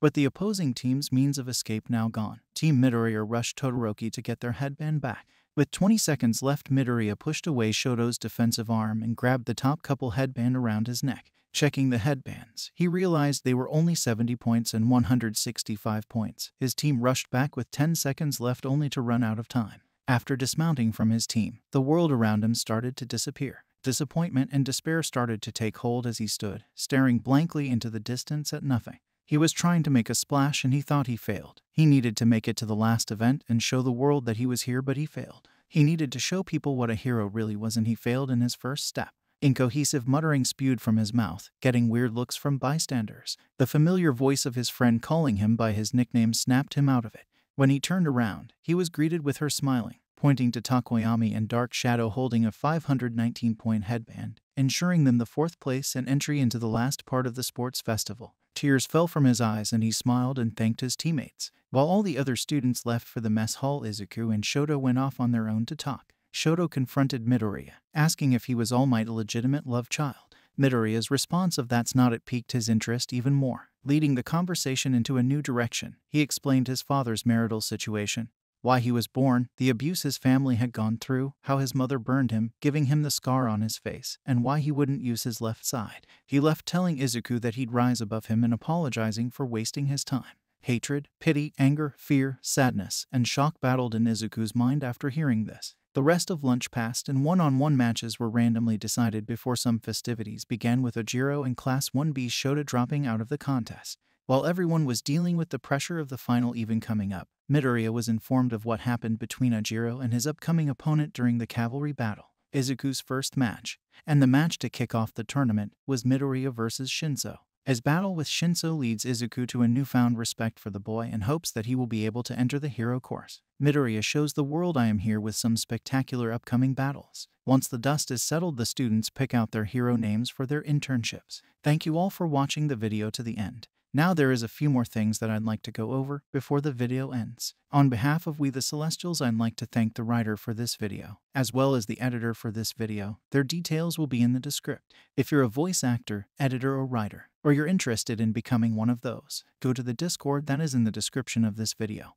With the opposing team's means of escape now gone, Team Midoriya rushed Todoroki to get their headband back. With 20 seconds left, Midoriya pushed away Shoto's defensive arm and grabbed the top couple headband around his neck. Checking the headbands, he realized they were only 70 points and 165 points. His team rushed back with 10 seconds left, only to run out of time. After dismounting from his team, the world around him started to disappear. Disappointment and despair started to take hold as he stood, staring blankly into the distance at nothing. He was trying to make a splash and he thought he failed. He needed to make it to the last event and show the world that he was here, but he failed. He needed to show people what a hero really was, and he failed in his first step. Incohesive muttering spewed from his mouth, getting weird looks from bystanders. The familiar voice of his friend calling him by his nickname snapped him out of it. When he turned around, he was greeted with her smiling, pointing to Takoyami and Dark Shadow holding a 519-point headband, ensuring them the fourth place and entry into the last part of the sports festival. Tears fell from his eyes and he smiled and thanked his teammates. While all the other students left for the mess hall, Izuku and Shoto went off on their own to talk. Shoto confronted Midoriya, asking if he was All Might a legitimate love child. Midoriya's response of "that's not it" piqued his interest even more. Leading the conversation into a new direction, he explained his father's marital situation, why he was born, the abuse his family had gone through, how his mother burned him, giving him the scar on his face, and why he wouldn't use his left side. He left telling Izuku that he'd rise above him and apologizing for wasting his time. Hatred, pity, anger, fear, sadness, and shock battled in Izuku's mind after hearing this. The rest of lunch passed and one-on-one matches were randomly decided before some festivities began, with Ojiro and Class 1B Shota dropping out of the contest. While everyone was dealing with the pressure of the final even coming up, Midoriya was informed of what happened between Ojiro and his upcoming opponent during the cavalry battle, Izuku's first match, and the match to kick off the tournament was Midoriya versus Shinso. His battle with Shinso leads Izuku to a newfound respect for the boy and hopes that he will be able to enter the hero course. Midoriya shows the world "I am here" with some spectacular upcoming battles. Once the dust is settled, the students pick out their hero names for their internships. Thank you all for watching the video to the end. Now there is a few more things that I'd like to go over before the video ends. On behalf of We the Celestials, I'd like to thank the writer for this video, as well as the editor for this video. Their details will be in the description. If you're a voice actor, editor, or writer, or you're interested in becoming one of those, go to the Discord that is in the description of this video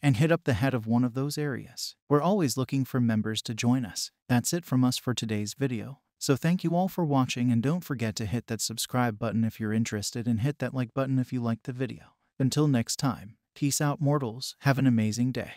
and hit up the head of one of those areas. We're always looking for members to join us. That's it from us for today's video. So thank you all for watching, and don't forget to hit that subscribe button if you're interested, and hit that like button if you liked the video. Until next time, peace out mortals, have an amazing day.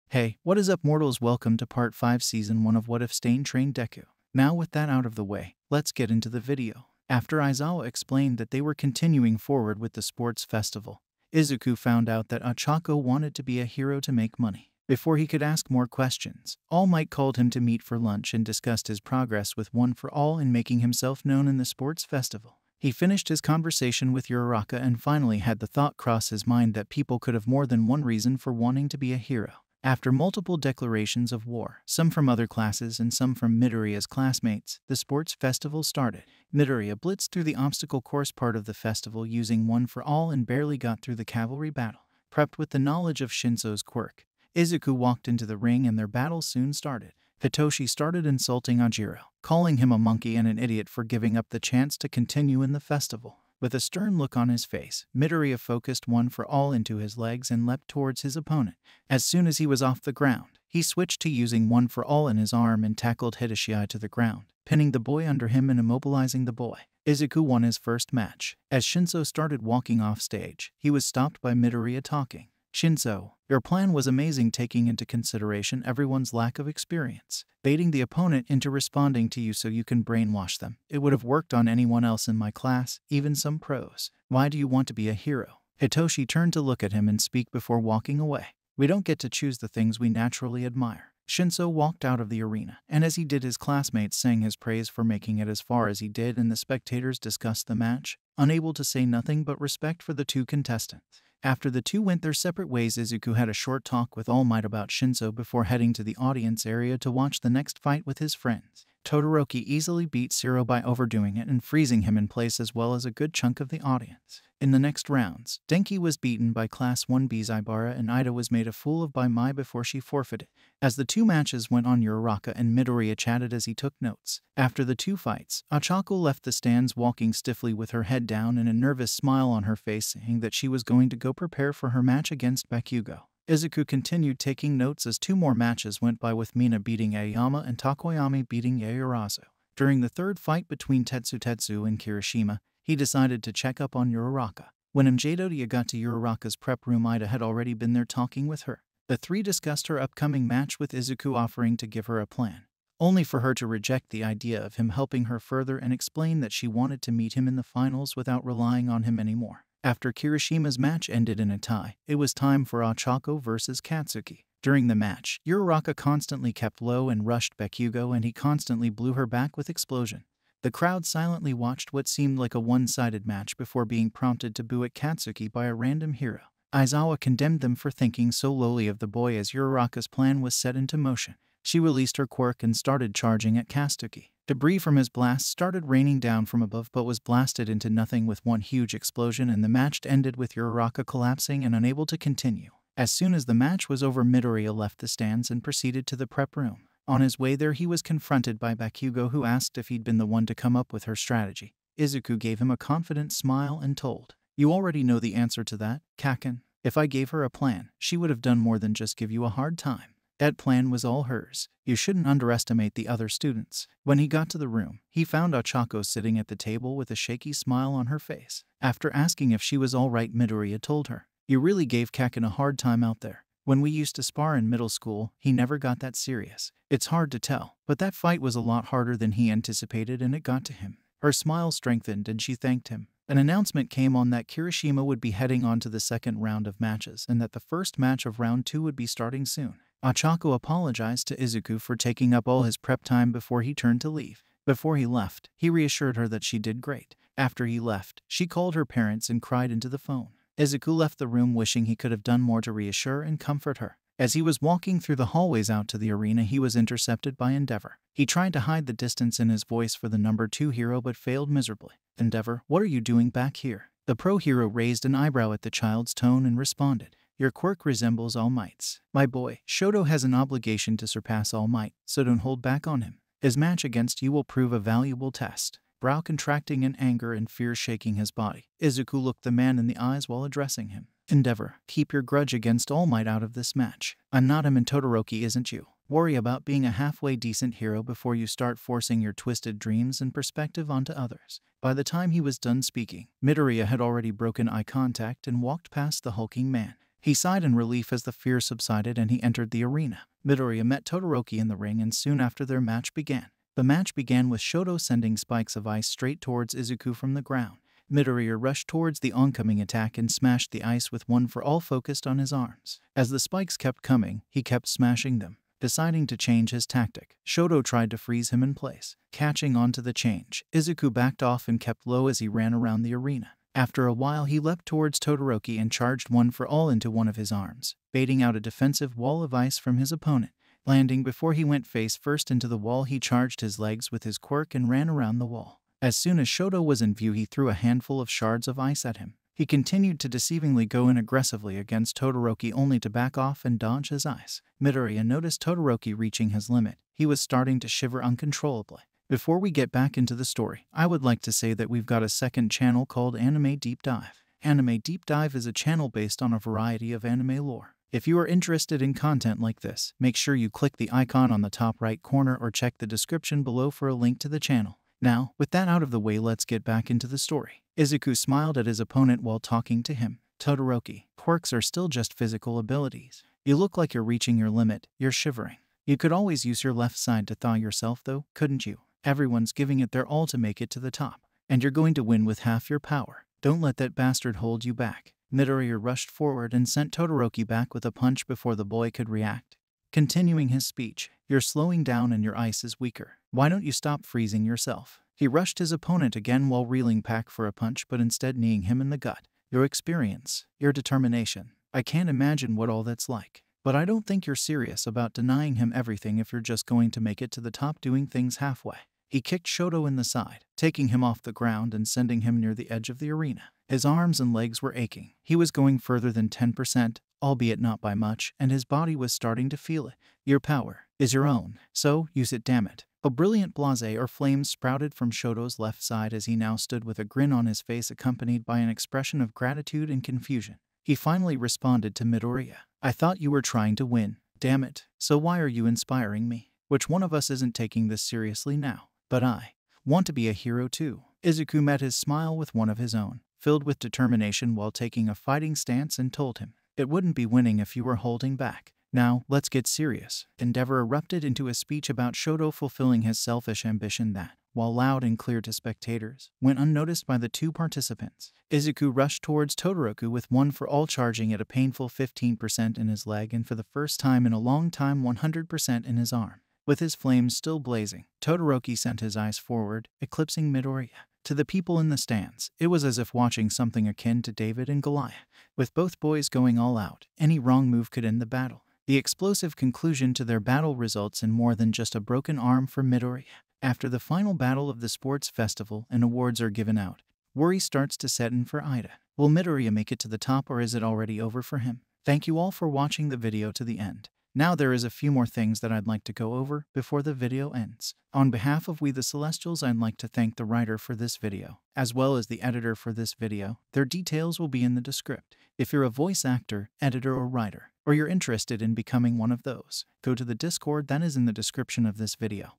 Hey, what is up mortals? Welcome to part 5 season 1 of What If Stain Trained Deku. Now with that out of the way, let's get into the video. After Aizawa explained that they were continuing forward with the sports festival, Izuku found out that Ochako wanted to be a hero to make money. Before he could ask more questions, All Might called him to meet for lunch and discussed his progress with One for All in making himself known in the sports festival. He finished his conversation with Uraraka and finally had the thought cross his mind that people could have more than one reason for wanting to be a hero. After multiple declarations of war, some from other classes and some from Midoriya's classmates, the sports festival started. Midoriya blitzed through the obstacle course part of the festival using One for All and barely got through the cavalry battle. Prepped with the knowledge of Shinso's quirk, Izuku walked into the ring and their battle soon started. Hitoshi started insulting Ajiro, calling him a monkey and an idiot for giving up the chance to continue in the festival. With a stern look on his face, Midoriya focused One for All into his legs and leapt towards his opponent. As soon as he was off the ground, he switched to using One for All in his arm and tackled Hitoshi to the ground, pinning the boy under him and immobilizing the boy. Izuku won his first match. As Shinso started walking off stage, he was stopped by Midoriya talking. Shinso, your plan was amazing, taking into consideration everyone's lack of experience, baiting the opponent into responding to you so you can brainwash them. It would have worked on anyone else in my class, even some pros. Why do you want to be a hero? Hitoshi turned to look at him and speak before walking away. We don't get to choose the things we naturally admire. Shinso walked out of the arena, and as he did, his classmates sang his praise for making it as far as he did, and the spectators discussed the match, unable to say nothing but respect for the two contestants. After the two went their separate ways, Izuku had a short talk with All Might about Shinso before heading to the audience area to watch the next fight with his friends. Todoroki easily beat Zero by overdoing it and freezing him in place, as well as a good chunk of the audience. In the next rounds, Denki was beaten by Class 1B's Ibara, and Ida was made a fool of by Mai before she forfeited. As the two matches went on, Uraraka and Midoriya chatted as he took notes. After the two fights, Ochako left the stands walking stiffly with her head down and a nervous smile on her face, saying that she was going to go prepare for her match against Bakugo. Izuku continued taking notes as two more matches went by, with Mina beating Aoyama and Takoyami beating Yaoyorozu. During the third fight between Tetsu and Kirishima, he decided to check up on Uraraka. When Midoriya got to Uraraka's prep room, Ida had already been there talking with her. The three discussed her upcoming match, with Izuku offering to give her a plan, only for her to reject the idea of him helping her further and explain that she wanted to meet him in the finals without relying on him anymore. After Kirishima's match ended in a tie, it was time for Ochako versus Katsuki. During the match, Uraraka constantly kept low and rushed Bakugo, and he constantly blew her back with explosion. The crowd silently watched what seemed like a one-sided match before being prompted to boo at Katsuki by a random hero. Aizawa condemned them for thinking so lowly of the boy as Uraraka's plan was set into motion. She released her quirk and started charging at Katsuki. Debris from his blast started raining down from above but was blasted into nothing with one huge explosion, and the match ended with Uraraka collapsing and unable to continue. As soon as the match was over, Midoriya left the stands and proceeded to the prep room. On his way there, he was confronted by Bakugo, who asked if he'd been the one to come up with her strategy. Izuku gave him a confident smile and told, "You already know the answer to that, Kaken. If I gave her a plan, she would have done more than just give you a hard time. That plan was all hers. You shouldn't underestimate the other students." When he got to the room, he found Ochako sitting at the table with a shaky smile on her face. After asking if she was all right, Midoriya told her, "You really gave Kaken a hard time out there. When we used to spar in middle school, he never got that serious. It's hard to tell, but that fight was a lot harder than he anticipated, and it got to him." Her smile strengthened and she thanked him. An announcement came on that Kirishima would be heading on to the second round of matches, and that the first match of round 2 would be starting soon. Ochako apologized to Izuku for taking up all his prep time before he turned to leave. Before he left, he reassured her that she did great. After he left, she called her parents and cried into the phone. Izuku left the room wishing he could have done more to reassure and comfort her. As he was walking through the hallways out to the arena, he was intercepted by Endeavor. He tried to hide the distance in his voice for the number 2 hero but failed miserably. Endeavor, what are you doing back here? The pro hero raised an eyebrow at the child's tone and responded, your quirk resembles All Might's. My boy, Shoto has an obligation to surpass All Might, so don't hold back on him. His match against you will prove a valuable test. Brow contracting in anger and fear shaking his body, Izuku looked the man in the eyes while addressing him. Endeavor, keep your grudge against All Might out of this match. I'm not him and Todoroki isn't you. Worry about being a halfway decent hero before you start forcing your twisted dreams and perspective onto others. By the time he was done speaking, Midoriya had already broken eye contact and walked past the hulking man. He sighed in relief as the fear subsided and he entered the arena. Midoriya met Todoroki in the ring and soon after their match began. The match began with Shoto sending spikes of ice straight towards Izuku from the ground. Midoriya rushed towards the oncoming attack and smashed the ice with one for all focused on his arms. As the spikes kept coming, he kept smashing them. Deciding to change his tactic, Shoto tried to freeze him in place. Catching on to the change, Izuku backed off and kept low as he ran around the arena. After a while he leapt towards Todoroki and charged one for all into one of his arms, baiting out a defensive wall of ice from his opponent. Landing before he went face first into the wall, he charged his legs with his quirk and ran around the wall. As soon as Shoto was in view, he threw a handful of shards of ice at him. He continued to deceivingly go in aggressively against Todoroki only to back off and dodge his ice. Midoriya noticed Todoroki reaching his limit. He was starting to shiver uncontrollably. Before we get back into the story, I would like to say that we've got a second channel called Anime Deep Dive. Anime Deep Dive is a channel based on a variety of anime lore. If you are interested in content like this, make sure you click the icon on the top right corner or check the description below for a link to the channel. Now, with that out of the way, let's get back into the story. Izuku smiled at his opponent while talking to him. Todoroki, quirks are still just physical abilities. You look like you're reaching your limit, you're shivering. You could always use your left side to thaw yourself though, couldn't you? Everyone's giving it their all to make it to the top. And you're going to win with half your power. Don't let that bastard hold you back. Midoriya rushed forward and sent Todoroki back with a punch before the boy could react. Continuing his speech, you're slowing down and your ice is weaker. Why don't you stop freezing yourself? He rushed his opponent again while reeling back for a punch but instead kneeing him in the gut. Your experience, your determination. I can't imagine what all that's like. But I don't think you're serious about denying him everything if you're just going to make it to the top doing things halfway. He kicked Shoto in the side, taking him off the ground and sending him near the edge of the arena. His arms and legs were aching. He was going further than 10%, albeit not by much, and his body was starting to feel it. Your power is your own, so use it, damn it. A brilliant blase or flame sprouted from Shoto's left side as he now stood with a grin on his face accompanied by an expression of gratitude and confusion. He finally responded to Midoriya. I thought you were trying to win. Damn it. So why are you inspiring me? Which one of us isn't taking this seriously now? But I want to be a hero too. Izuku met his smile with one of his own, filled with determination while taking a fighting stance, and told him, it wouldn't be winning if you were holding back. Now, let's get serious. Endeavor erupted into a speech about Shoto fulfilling his selfish ambition that, while loud and clear to spectators, went unnoticed by the two participants. Izuku rushed towards Todoroki with one for all, charging at a painful 15% in his leg and for the first time in a long time 100% in his arm. With his flames still blazing, Todoroki sent his eyes forward, eclipsing Midoriya. To the people in the stands, it was as if watching something akin to David and Goliath. With both boys going all out, any wrong move could end the battle. The explosive conclusion to their battle results in more than just a broken arm for Midoriya. After the final battle of the sports festival and awards are given out, worry starts to set in for Ida. Will Midoriya make it to the top, or is it already over for him? Thank you all for watching the video to the end. Now there is a few more things that I'd like to go over before the video ends. On behalf of We The Celestials, I'd like to thank the writer for this video, as well as the editor for this video. Their details will be in the description. If you're a voice actor, editor, or writer, or you're interested in becoming one of those, go to the Discord that is in the description of this video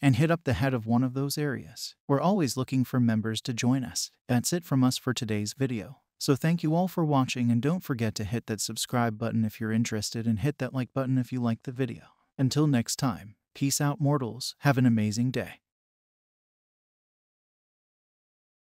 and hit up the head of one of those areas. We're always looking for members to join us. That's it from us for today's video. So thank you all for watching, and don't forget to hit that subscribe button if you're interested, and hit that like button if you liked the video. Until next time, peace out mortals, have an amazing day.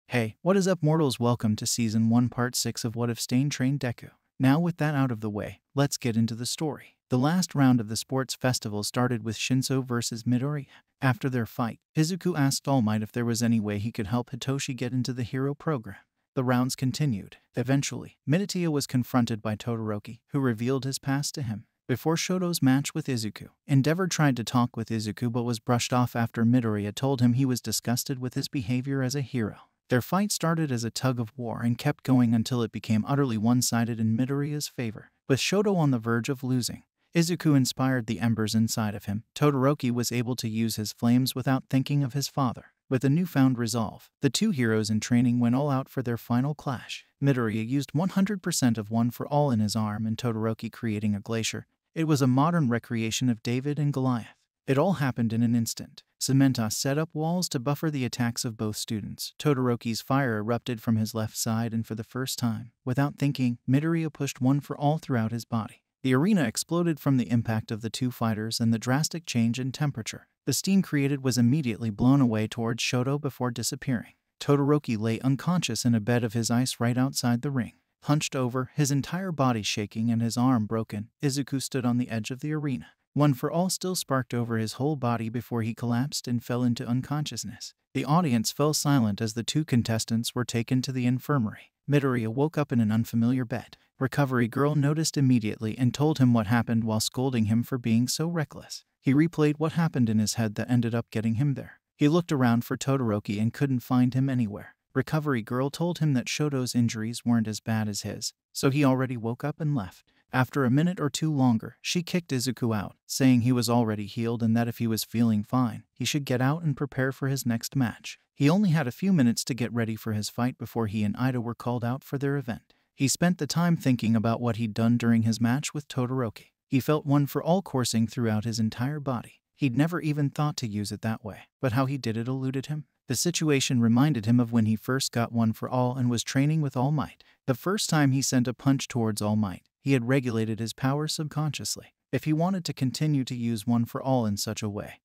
Hey, what is up mortals? Welcome to Season 1 Part 6 of What If Stain trained Deku. Now with that out of the way, let's get into the story. The last round of the sports festival started with Shinso versus Midoriya. After their fight, Izuku asked All Might if there was any way he could help Hitoshi get into the hero program. The rounds continued. Eventually, Midoriya was confronted by Todoroki, who revealed his past to him. Before Shoto's match with Izuku, Endeavor tried to talk with Izuku but was brushed off after Midoriya told him he was disgusted with his behavior as a hero. Their fight started as a tug of war and kept going until it became utterly one-sided in Midoriya's favor. With Shoto on the verge of losing, Izuku inspired the embers inside of him. Todoroki was able to use his flames without thinking of his father. With a newfound resolve, the two heroes in training went all out for their final clash. Midoriya used 100% of One for All in his arm and Todoroki creating a glacier. It was a modern recreation of David and Goliath. It all happened in an instant. Cementa set up walls to buffer the attacks of both students. Todoroki's fire erupted from his left side, and for the first time, without thinking, Midoriya pushed One for All throughout his body. The arena exploded from the impact of the two fighters and the drastic change in temperature. The steam created was immediately blown away towards Shoto before disappearing. Todoroki lay unconscious in a bed of his ice right outside the ring. Hunched over, his entire body shaking and his arm broken, Izuku stood on the edge of the arena. One for All still sparked over his whole body before he collapsed and fell into unconsciousness. The audience fell silent as the two contestants were taken to the infirmary. Midoriya woke up in an unfamiliar bed. Recovery Girl noticed immediately and told him what happened while scolding him for being so reckless. He replayed what happened in his head that ended up getting him there. He looked around for Todoroki and couldn't find him anywhere. Recovery Girl told him that Shoto's injuries weren't as bad as his, so he already woke up and left. After a minute or two longer, she kicked Izuku out, saying he was already healed and that if he was feeling fine, he should get out and prepare for his next match. He only had a few minutes to get ready for his fight before he and Ida were called out for their event. He spent the time thinking about what he'd done during his match with Todoroki. He felt One for All coursing throughout his entire body. He'd never even thought to use it that way, but how he did it eluded him. The situation reminded him of when he first got One for All and was training with All Might. The first time he sent a punch towards All Might, he had regulated his power subconsciously. If he wanted to continue to use One for All in such a way,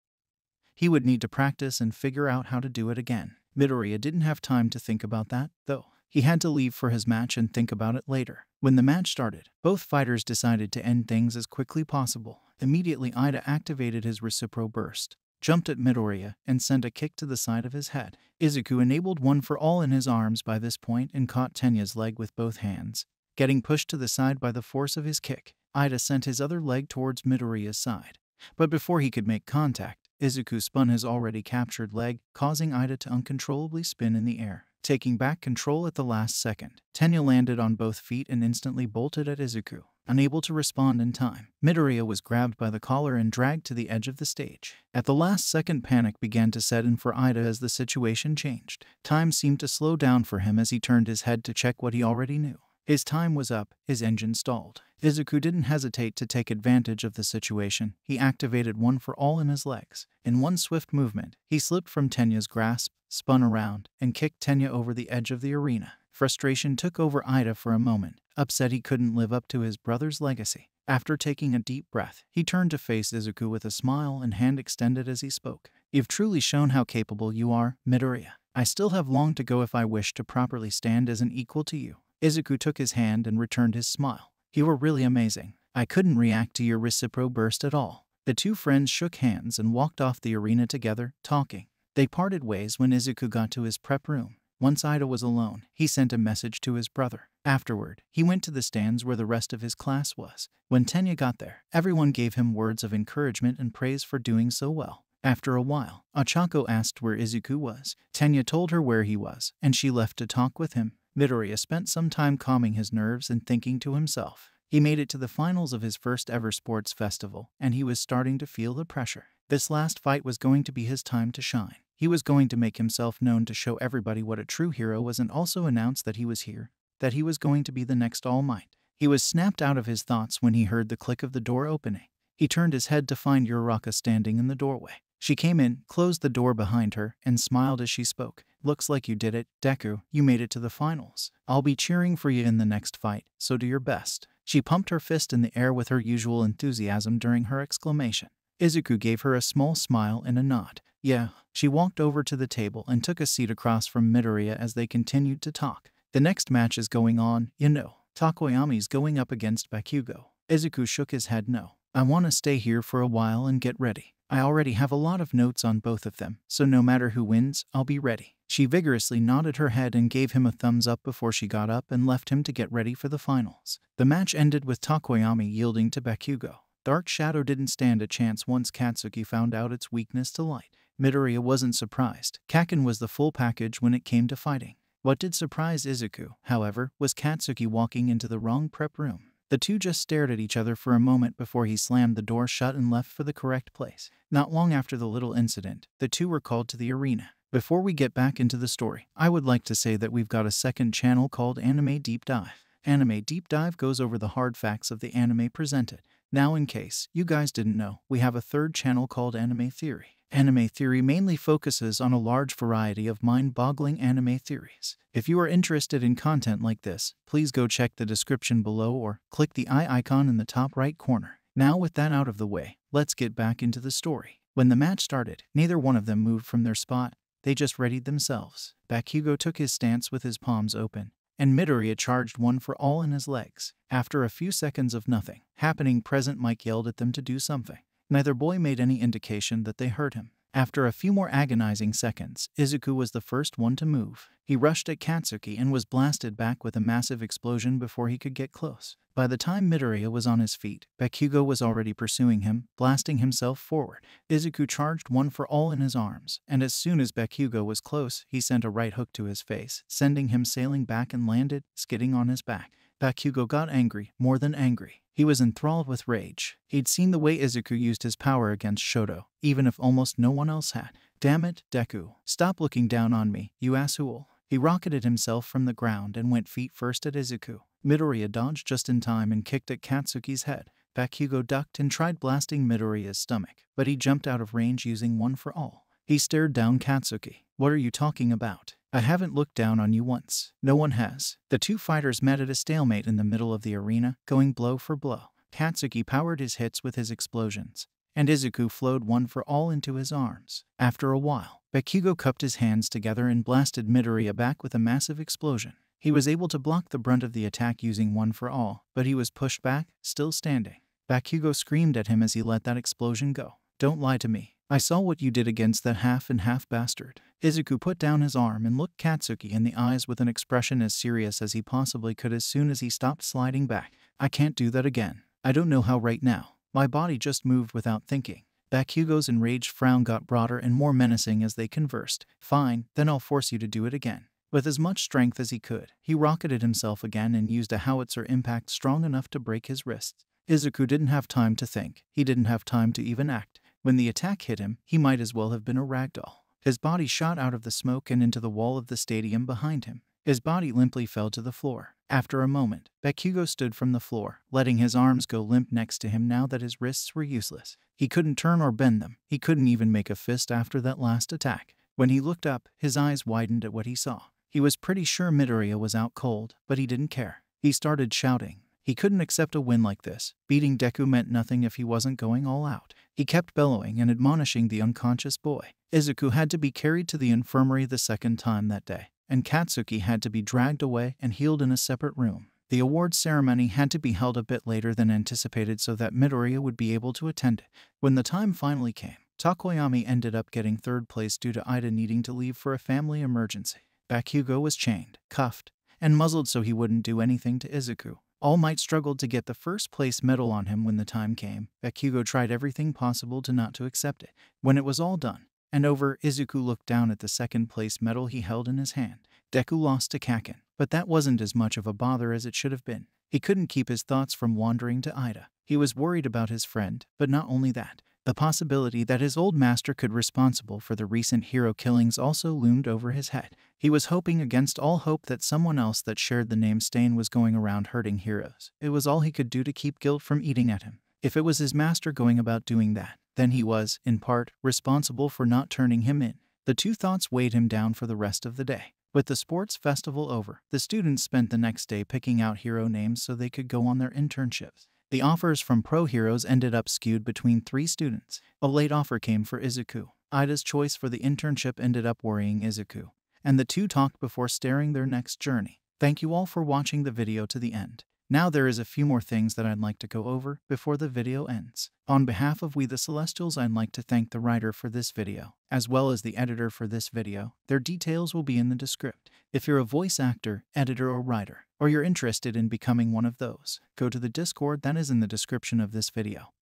he would need to practice and figure out how to do it again. Midoriya didn't have time to think about that, though. He had to leave for his match and think about it later. When the match started, both fighters decided to end things as quickly possible. Immediately, Ida activated his Recipro Burst, jumped at Midoriya, and sent a kick to the side of his head. Izuku enabled One for All in his arms by this point and caught Tenya's leg with both hands, getting pushed to the side by the force of his kick. Ida sent his other leg towards Midoriya's side, but before he could make contact, Izuku spun his already captured leg, causing Ida to uncontrollably spin in the air. Taking back control at the last second, Tenya landed on both feet and instantly bolted at Izuku. Unable to respond in time, Midoriya was grabbed by the collar and dragged to the edge of the stage. At the last second, panic began to set in for Ida as the situation changed. Time seemed to slow down for him as he turned his head to check what he already knew. His time was up, his engine stalled. Izuku didn't hesitate to take advantage of the situation. He activated One for All in his legs. In one swift movement, he slipped from Tenya's grasp, spun around, and kicked Tenya over the edge of the arena. Frustration took over Ida for a moment, upset he couldn't live up to his brother's legacy. After taking a deep breath, he turned to face Izuku with a smile and hand extended as he spoke. "You've truly shown how capable you are, Midoriya. I still have long to go if I wish to properly stand as an equal to you." Izuku took his hand and returned his smile. "You were really amazing. I couldn't react to your Recipro Burst at all." The two friends shook hands and walked off the arena together, talking. They parted ways when Izuku got to his prep room. Once Ida was alone, he sent a message to his brother. Afterward, he went to the stands where the rest of his class was. When Tenya got there, everyone gave him words of encouragement and praise for doing so well. After a while, Ochako asked where Izuku was. Tenya told her where he was, and she left to talk with him. Midoriya spent some time calming his nerves and thinking to himself. He made it to the finals of his first ever sports festival, and he was starting to feel the pressure. This last fight was going to be his time to shine. He was going to make himself known to show everybody what a true hero was and also announce that he was here, that he was going to be the next All Might. He was snapped out of his thoughts when he heard the click of the door opening. He turned his head to find Uraraka standing in the doorway. She came in, closed the door behind her, and smiled as she spoke. "Looks like you did it, Deku. You made it to the finals. I'll be cheering for you in the next fight, so do your best." She pumped her fist in the air with her usual enthusiasm during her exclamation. Izuku gave her a small smile and a nod. "Yeah." She walked over to the table and took a seat across from Midoriya as they continued to talk. "The next match is going on, you know. Takoyami's going up against Bakugo." Izuku shook his head no. "I want to stay here for a while and get ready. I already have a lot of notes on both of them, so no matter who wins, I'll be ready." She vigorously nodded her head and gave him a thumbs up before she got up and left him to get ready for the finals. The match ended with Takoyami yielding to Bakugo. Dark Shadow didn't stand a chance once Katsuki found out its weakness to light. Midoriya wasn't surprised. Kaken was the full package when it came to fighting. What did surprise Izuku, however, was Katsuki walking into the wrong prep room. The two just stared at each other for a moment before he slammed the door shut and left for the correct place. Not long after the little incident, the two were called to the arena. Before we get back into the story, I would like to say that we've got a second channel called Anime Deep Dive. Anime Deep Dive goes over the hard facts of the anime presented. Now, in case you guys didn't know, we have a third channel called Anime Theory. Anime Theory mainly focuses on a large variety of mind-boggling anime theories. If you are interested in content like this, please go check the description below or click the eye icon in the top right corner. Now, with that out of the way, let's get back into the story. When the match started, neither one of them moved from their spot. They just readied themselves. Bakugo took his stance with his palms open, and Midoriya charged one for all in his legs. After a few seconds of nothing happening, Present Mike yelled at them to do something. Neither boy made any indication that they heard him. After a few more agonizing seconds, Izuku was the first one to move. He rushed at Katsuki and was blasted back with a massive explosion before he could get close. By the time Midoriya was on his feet, Bakugo was already pursuing him, blasting himself forward. Izuku charged one for all in his arms, and as soon as Bakugo was close, he sent a right hook to his face, sending him sailing back and landed, skidding on his back. Bakugo got angry, more than angry. He was enthralled with rage. He'd seen the way Izuku used his power against Shoto, even if almost no one else had. Damn it, Deku. Stop looking down on me, you asshole. He rocketed himself from the ground and went feet first at Izuku. Midoriya dodged just in time and kicked at Katsuki's head. Bakugo ducked and tried blasting Midoriya's stomach, but he jumped out of range using one for all. He stared down Katsuki. What are you talking about? I haven't looked down on you once. No one has. The two fighters met at a stalemate in the middle of the arena, going blow for blow. Katsuki powered his hits with his explosions, and Izuku flowed one for all into his arms. After a while, Bakugo cupped his hands together and blasted Midoriya back with a massive explosion. He was able to block the brunt of the attack using one for all, but he was pushed back, still standing. Bakugo screamed at him as he let that explosion go. Don't lie to me. I saw what you did against that half-and-half bastard. Izuku put down his arm and looked Katsuki in the eyes with an expression as serious as he possibly could as soon as he stopped sliding back. I can't do that again. I don't know how right now. My body just moved without thinking. Bakugo's enraged frown got broader and more menacing as they conversed. Fine, then I'll force you to do it again. With as much strength as he could, he rocketed himself again and used a howitzer impact strong enough to break his wrists. Izuku didn't have time to think. He didn't have time to even act. When the attack hit him, he might as well have been a ragdoll. His body shot out of the smoke and into the wall of the stadium behind him. His body limply fell to the floor. After a moment, Bakugo stood from the floor, letting his arms go limp next to him now that his wrists were useless. He couldn't turn or bend them. He couldn't even make a fist after that last attack. When he looked up, his eyes widened at what he saw. He was pretty sure Midoriya was out cold, but he didn't care. He started shouting. He couldn't accept a win like this. Beating Deku meant nothing if he wasn't going all out. He kept bellowing and admonishing the unconscious boy. Izuku had to be carried to the infirmary the second time that day, and Katsuki had to be dragged away and healed in a separate room. The award ceremony had to be held a bit later than anticipated so that Midoriya would be able to attend it. When the time finally came, Tokoyami ended up getting third place due to Ida needing to leave for a family emergency. Bakugo was chained, cuffed, and muzzled so he wouldn't do anything to Izuku. All Might struggled to get the first place medal on him when the time came. Bakugo tried everything possible to not to accept it. When it was all done and over, Izuku looked down at the second place medal he held in his hand. Deku lost to Kaken, but that wasn't as much of a bother as it should have been. He couldn't keep his thoughts from wandering to Ida. He was worried about his friend, but not only that. The possibility that his old master could be responsible for the recent hero killings also loomed over his head. He was hoping against all hope that someone else that shared the name Stain was going around hurting heroes. It was all he could do to keep guilt from eating at him. If it was his master going about doing that, then he was, in part, responsible for not turning him in. The two thoughts weighed him down for the rest of the day. With the sports festival over, the students spent the next day picking out hero names so they could go on their internships. The offers from pro heroes ended up skewed between 3 students. A late offer came for Izuku. Ida's choice for the internship ended up worrying Izuku, and the two talked before starting their next journey. Thank you all for watching the video to the end. Now there is a few more things that I'd like to go over before the video ends. On behalf of We the Celestials, I'd like to thank the writer for this video, as well as the editor for this video. Their details will be in the description. If you're a voice actor, editor, or writer, or you're interested in becoming one of those, go to the Discord that is in the description of this video.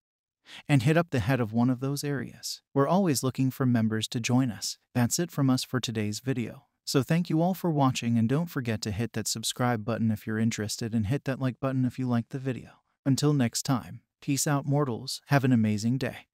and hit up the head of one of those areas. We're always looking for members to join us. That's it from us for today's video. So thank you all for watching, and don't forget to hit that subscribe button if you're interested, and hit that like button if you liked the video. Until next time, peace out mortals, have an amazing day.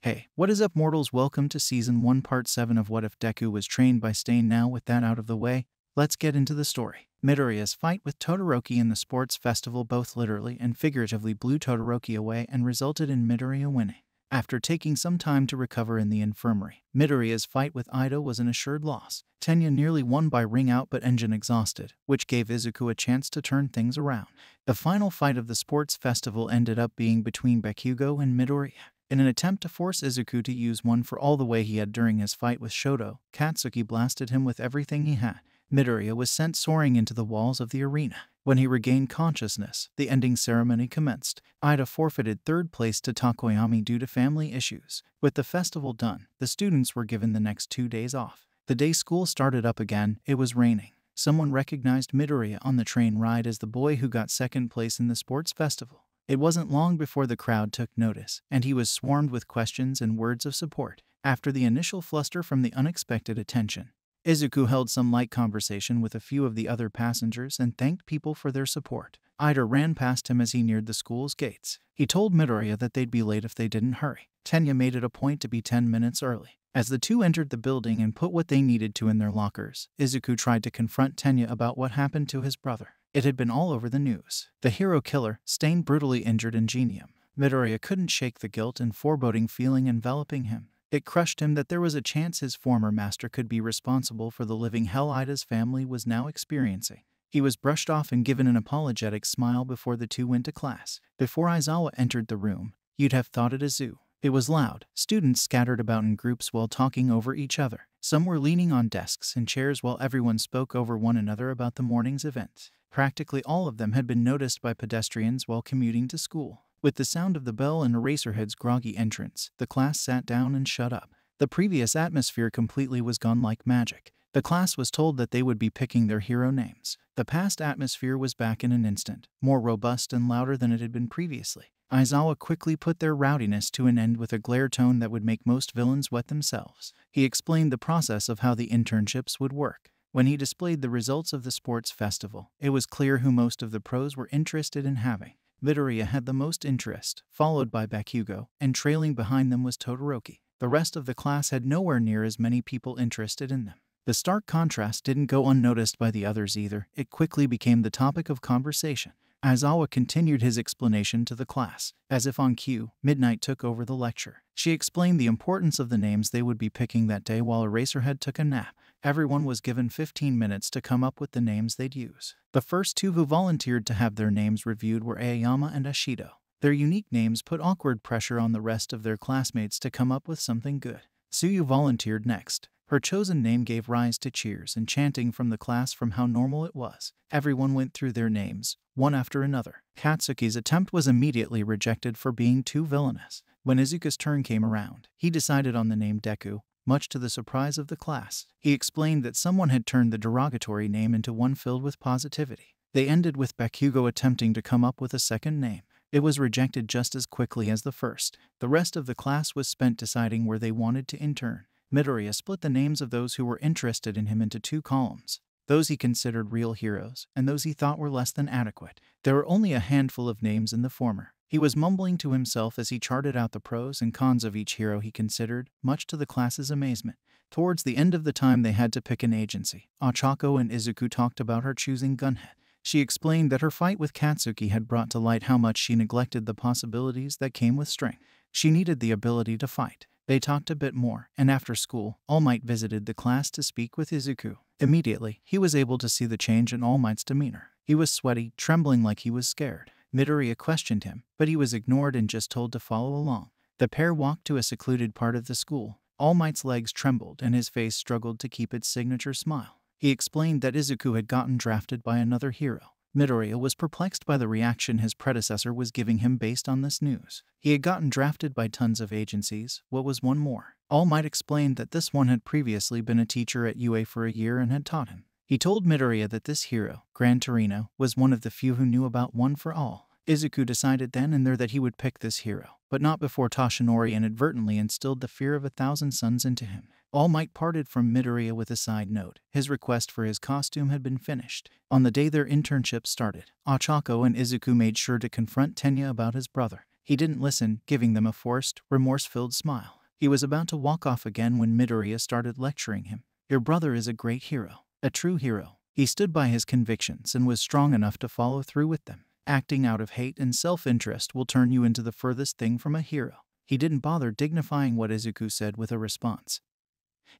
Hey, what is up mortals? Welcome to Season 1 Part 7 of What If Deku Was Trained by Stain. Now with that out of the way, let's get into the story. Midoriya's fight with Todoroki in the sports festival both literally and figuratively blew Todoroki away and resulted in Midoriya winning. After taking some time to recover in the infirmary, Midoriya's fight with Ido was an assured loss. Tenya nearly won by ring out but engine exhausted, which gave Izuku a chance to turn things around. The final fight of the sports festival ended up being between Bakugo and Midoriya. In an attempt to force Izuku to use one for all the way he had during his fight with Shoto, Katsuki blasted him with everything he had. Midoriya was sent soaring into the walls of the arena. When he regained consciousness, the ending ceremony commenced. Ida forfeited third place to Takoyami due to family issues. With the festival done, the students were given the next 2 days off. The day school started up again, it was raining. Someone recognized Midoriya on the train ride as the boy who got second place in the sports festival. It wasn't long before the crowd took notice, and he was swarmed with questions and words of support. After the initial fluster from the unexpected attention, Izuku held some light conversation with a few of the other passengers and thanked people for their support. Ida ran past him as he neared the school's gates. He told Midoriya that they'd be late if they didn't hurry. Tenya made it a point to be 10 minutes early. As the two entered the building and put what they needed to in their lockers, Izuku tried to confront Tenya about what happened to his brother. It had been all over the news. The hero killer, Stain, brutally injured Ingenium. Midoriya couldn't shake the guilt and foreboding feeling enveloping him. It crushed him that there was a chance his former master could be responsible for the living hell Ida's family was now experiencing. He was brushed off and given an apologetic smile before the two went to class. Before Aizawa entered the room, you'd have thought it a zoo. It was loud. Students scattered about in groups while talking over each other. Some were leaning on desks and chairs while everyone spoke over one another about the morning's events. Practically all of them had been noticed by pedestrians while commuting to school. With the sound of the bell and Eraserhead's groggy entrance, the class sat down and shut up. The previous atmosphere completely was gone like magic. The class was told that they would be picking their hero names. The past atmosphere was back in an instant, more robust and louder than it had been previously. Aizawa quickly put their rowdiness to an end with a glare tone that would make most villains wet themselves. He explained the process of how the internships would work. When he displayed the results of the sports festival, it was clear who most of the pros were interested in having. Midoriya had the most interest, followed by Bakugo, and trailing behind them was Todoroki. The rest of the class had nowhere near as many people interested in them. The stark contrast didn't go unnoticed by the others either. It quickly became the topic of conversation. Aizawa continued his explanation to the class. As if on cue, Midnight took over the lecture. She explained the importance of the names they would be picking that day while Eraserhead took a nap. Everyone was given 15 minutes to come up with the names they'd use. The first two who volunteered to have their names reviewed were Aoyama and Ashido. Their unique names put awkward pressure on the rest of their classmates to come up with something good. Tsuyu volunteered next. Her chosen name gave rise to cheers and chanting from the class from how normal it was. Everyone went through their names, one after another. Katsuki's attempt was immediately rejected for being too villainous. When Izuku's turn came around, he decided on the name Deku, much to the surprise of the class. He explained that someone had turned the derogatory name into one filled with positivity. They ended with Bakugo attempting to come up with a second name. It was rejected just as quickly as the first. The rest of the class was spent deciding where they wanted to intern. Midoriya split the names of those who were interested in him into 2 columns. Those he considered real heroes, and those he thought were less than adequate. There were only a handful of names in the former. He was mumbling to himself as he charted out the pros and cons of each hero he considered, much to the class's amazement. Towards the end of the time they had to pick an agency. Ochako and Izuku talked about her choosing Gunhead. She explained that her fight with Katsuki had brought to light how much she neglected the possibilities that came with strength. She needed the ability to fight. They talked a bit more, and after school, All Might visited the class to speak with Izuku. Immediately, he was able to see the change in All Might's demeanor. He was sweaty, trembling like he was scared. Midoriya questioned him, but he was ignored and just told to follow along. The pair walked to a secluded part of the school. All Might's legs trembled and his face struggled to keep its signature smile. He explained that Izuku had gotten drafted by another hero. Midoriya was perplexed by the reaction his predecessor was giving him based on this news. He had gotten drafted by tons of agencies. What was one more? All Might explained that this one had previously been a teacher at UA for a year and had taught him. He told Midoriya that this hero, Gran Torino, was one of the few who knew about One for All. Izuku decided then and there that he would pick this hero, but not before Toshinori inadvertently instilled the fear of 1,000 suns into him. All Might parted from Midoriya with a side note. His request for his costume had been finished. On the day their internship started, Ochako and Izuku made sure to confront Tenya about his brother. He didn't listen, giving them a forced, remorse-filled smile. He was about to walk off again when Midoriya started lecturing him. Your brother is a great hero, a true hero. He stood by his convictions and was strong enough to follow through with them. Acting out of hate and self-interest will turn you into the furthest thing from a hero. He didn't bother dignifying what Izuku said with a response.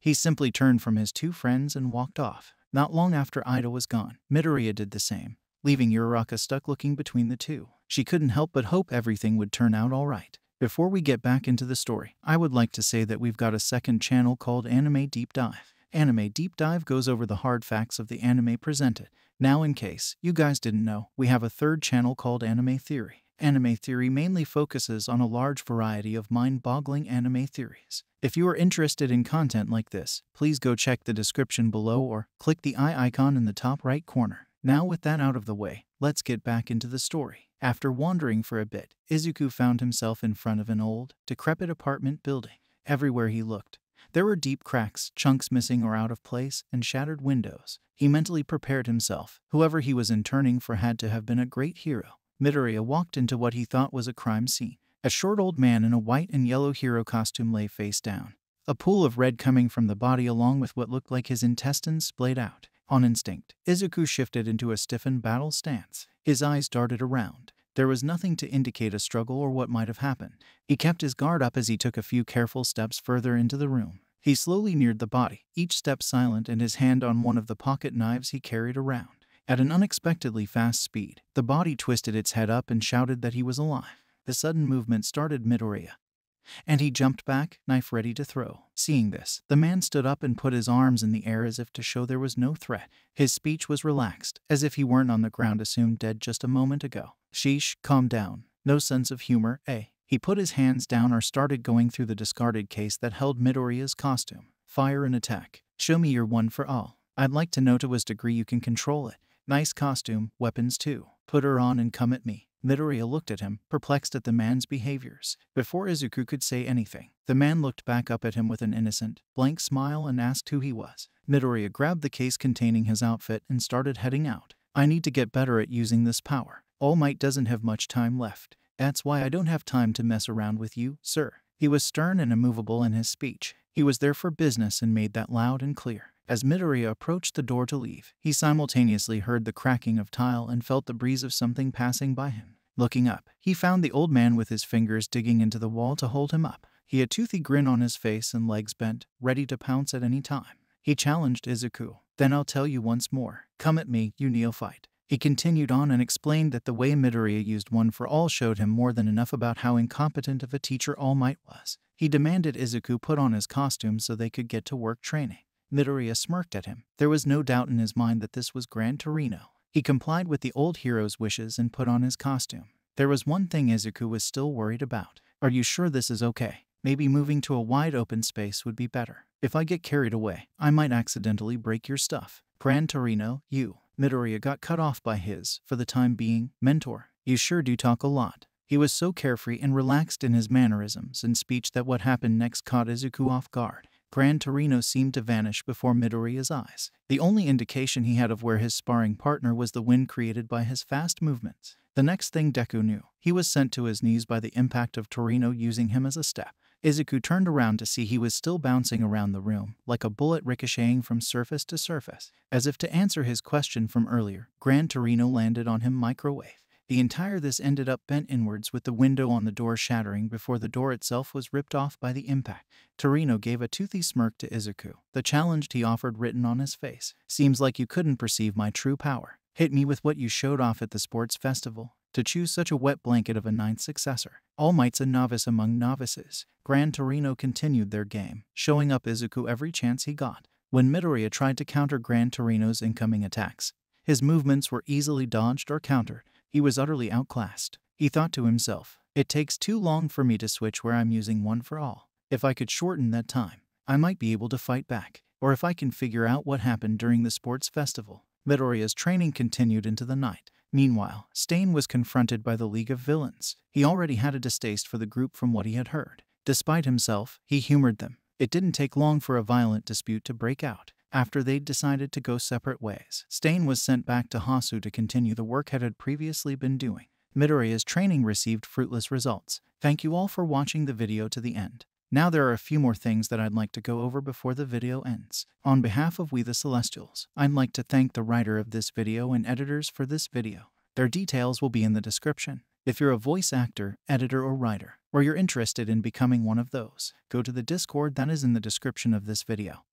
He simply turned from his two friends and walked off. Not long after Ida was gone, Midoriya did the same, leaving Uraraka stuck looking between the two. She couldn't help but hope everything would turn out all right. Before we get back into the story, I would like to say that we've got a second channel called Anime Deep Dive. Anime Deep Dive goes over the hard facts of the anime presented. Now, in case you guys didn't know, we have a third channel called Anime Theory. Anime Theory mainly focuses on a large variety of mind-boggling anime theories. If you are interested in content like this, please go check the description below or click the eye icon in the top right corner. Now with that out of the way, let's get back into the story. After wandering for a bit, Izuku found himself in front of an old, decrepit apartment building. Everywhere he looked, there were deep cracks, chunks missing or out of place, and shattered windows. He mentally prepared himself. Whoever he was interning for had to have been a great hero. Midoriya walked into what he thought was a crime scene. A short old man in a white and yellow hero costume lay face down. A pool of red coming from the body along with what looked like his intestines splayed out. On instinct, Izuku shifted into a stiffened battle stance. His eyes darted around. There was nothing to indicate a struggle or what might have happened. He kept his guard up as he took a few careful steps further into the room. He slowly neared the body, each step silent and his hand on one of the pocket knives he carried around. At an unexpectedly fast speed, the body twisted its head up and shouted that he was alive. The sudden movement startled Midoriya, and he jumped back, knife ready to throw. Seeing this, the man stood up and put his arms in the air as if to show there was no threat. His speech was relaxed, as if he weren't on the ground assumed dead just a moment ago. Sheesh, calm down. No sense of humor, eh? He put his hands down or started going through the discarded case that held Midoriya's costume. Fire and attack. Show me your one for all. I'd like to know to what degree you can control it. Nice costume, weapons too. Put her on and come at me. Midoriya looked at him, perplexed at the man's behaviors. Before Izuku could say anything, the man looked back up at him with an innocent, blank smile and asked who he was. Midoriya grabbed the case containing his outfit and started heading out. I need to get better at using this power. All Might doesn't have much time left. That's why I don't have time to mess around with you, sir. He was stern and immovable in his speech. He was there for business and made that loud and clear. As Midoriya approached the door to leave, he simultaneously heard the cracking of tile and felt the breeze of something passing by him. Looking up, he found the old man with his fingers digging into the wall to hold him up. He had a toothy grin on his face and legs bent, ready to pounce at any time. He challenged Izuku. Then I'll tell you once more. Come at me, you neophyte. He continued on and explained that the way Midoriya used one for all showed him more than enough about how incompetent of a teacher All Might was. He demanded Izuku put on his costume so they could get to work training. Midoriya smirked at him. There was no doubt in his mind that this was Gran Torino. He complied with the old hero's wishes and put on his costume. There was one thing Izuku was still worried about. Are you sure this is okay? Maybe moving to a wide open space would be better. If I get carried away, I might accidentally break your stuff. Gran Torino, you. Midoriya got cut off by his, for the time being, mentor. You sure do talk a lot. He was so carefree and relaxed in his mannerisms and speech that what happened next caught Izuku off guard. Gran Torino seemed to vanish before Midoriya's eyes. The only indication he had of where his sparring partner was the wind created by his fast movements. The next thing Deku knew, he was sent to his knees by the impact of Torino using him as a step. Izuku turned around to see he was still bouncing around the room, like a bullet ricocheting from surface to surface. As if to answer his question from earlier, Gran Torino landed on him microwave. The entire this ended up bent inwards with the window on the door shattering before the door itself was ripped off by the impact. Torino gave a toothy smirk to Izuku, the challenge he offered written on his face. Seems like you couldn't perceive my true power. Hit me with what you showed off at the sports festival. To choose such a wet blanket of a ninth successor. All Might's a novice among novices. Gran Torino continued their game, showing up Izuku every chance he got. When Midoriya tried to counter Gran Torino's incoming attacks, his movements were easily dodged or countered. He was utterly outclassed. He thought to himself, it takes too long for me to switch where I'm using one for all. If I could shorten that time, I might be able to fight back. Or if I can figure out what happened during the sports festival. Midoriya's training continued into the night. Meanwhile, Stain was confronted by the League of Villains. He already had a distaste for the group from what he had heard. Despite himself, he humored them. It didn't take long for a violent dispute to break out. After they'd decided to go separate ways, Stain was sent back to Hasu to continue the work it had previously been doing. Midoriya's training received fruitless results. Thank you all for watching the video to the end. Now there are a few more things that I'd like to go over before the video ends. On behalf of We the Celestials, I'd like to thank the writer of this video and editors for this video. Their details will be in the description. If you're a voice actor, editor, or writer, or you're interested in becoming one of those, go to the Discord that is in the description of this video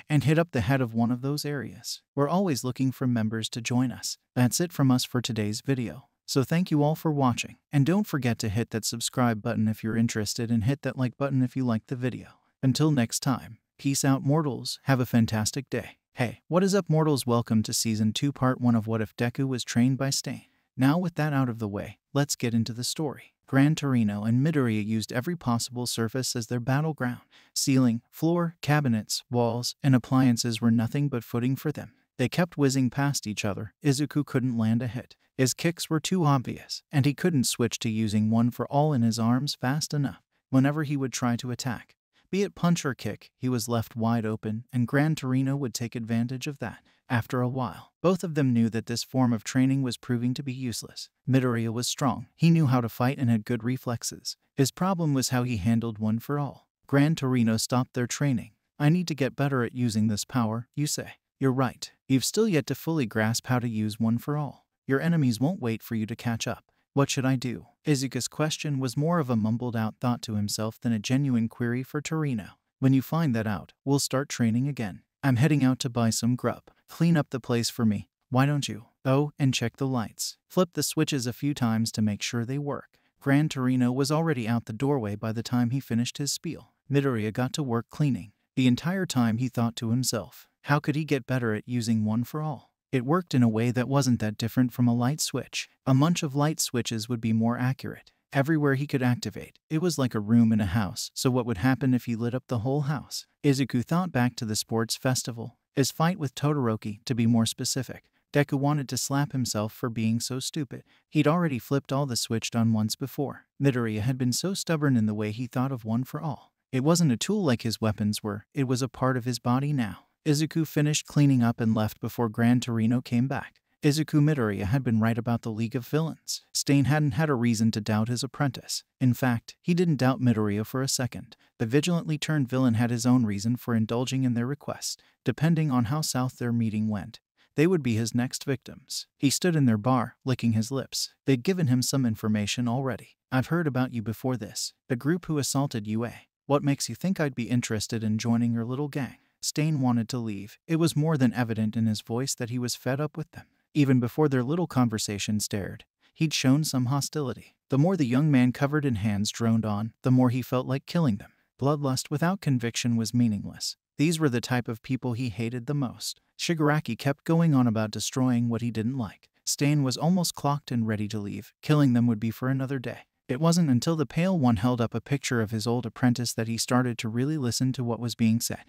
and hit up the head of one of those areas. We're always looking for members to join us. That's it from us for today's video. So thank you all for watching, and don't forget to hit that subscribe button if you're interested and hit that like button if you liked the video. Until next time, peace out mortals, have a fantastic day. Hey, what is up mortals, welcome to Season 2 Part 1 of What If Deku Was Trained by Stain. Now with that out of the way, let's get into the story. Gran Torino and Midoriya used every possible surface as their battleground. Ceiling, floor, cabinets, walls, and appliances were nothing but footing for them. They kept whizzing past each other. Izuku couldn't land a hit. His kicks were too obvious, and he couldn't switch to using one for all in his arms fast enough. Whenever he would try to attack, be it punch or kick, he was left wide open, and Gran Torino would take advantage of that. After a while, both of them knew that this form of training was proving to be useless. Midoriya was strong. He knew how to fight and had good reflexes. His problem was how he handled one for all. Gran Torino stopped their training. I need to get better at using this power, you say. You're right. You've still yet to fully grasp how to use one for all. Your enemies won't wait for you to catch up. What should I do? Izuku's question was more of a mumbled-out thought to himself than a genuine query for Torino. When you find that out, we'll start training again. I'm heading out to buy some grub. Clean up the place for me. Why don't you? Oh, and check the lights. Flip the switches a few times to make sure they work. Gran Torino was already out the doorway by the time he finished his spiel. Midoriya got to work cleaning. The entire time he thought to himself, how could he get better at using one for all? It worked in a way that wasn't that different from a light switch. A bunch of light switches would be more accurate. Everywhere he could activate, it was like a room in a house, so what would happen if he lit up the whole house? Izuku thought back to the sports festival. His fight with Todoroki, to be more specific. Deku wanted to slap himself for being so stupid. He'd already flipped all the switched on once before. Midoriya had been so stubborn in the way he thought of one for all. It wasn't a tool like his weapons were, it was a part of his body now. Izuku finished cleaning up and left before Gran Torino came back. Izuku Midoriya had been right about the League of Villains. Stain hadn't had a reason to doubt his apprentice. In fact, he didn't doubt Midoriya for a second. The vigilantly turned villain had his own reason for indulging in their request. Depending on how south their meeting went, they would be his next victims. He stood in their bar, licking his lips. They'd given him some information already. I've heard about you before this. The group who assaulted UA. What makes you think I'd be interested in joining your little gang? Stain wanted to leave. It was more than evident in his voice that he was fed up with them. Even before their little conversation started, he'd shown some hostility. The more the young man covered in hands droned on, the more he felt like killing them. Bloodlust without conviction was meaningless. These were the type of people he hated the most. Shigaraki kept going on about destroying what he didn't like. Stain was almost clocked and ready to leave. Killing them would be for another day. It wasn't until the Pale One held up a picture of his old apprentice that he started to really listen to what was being said.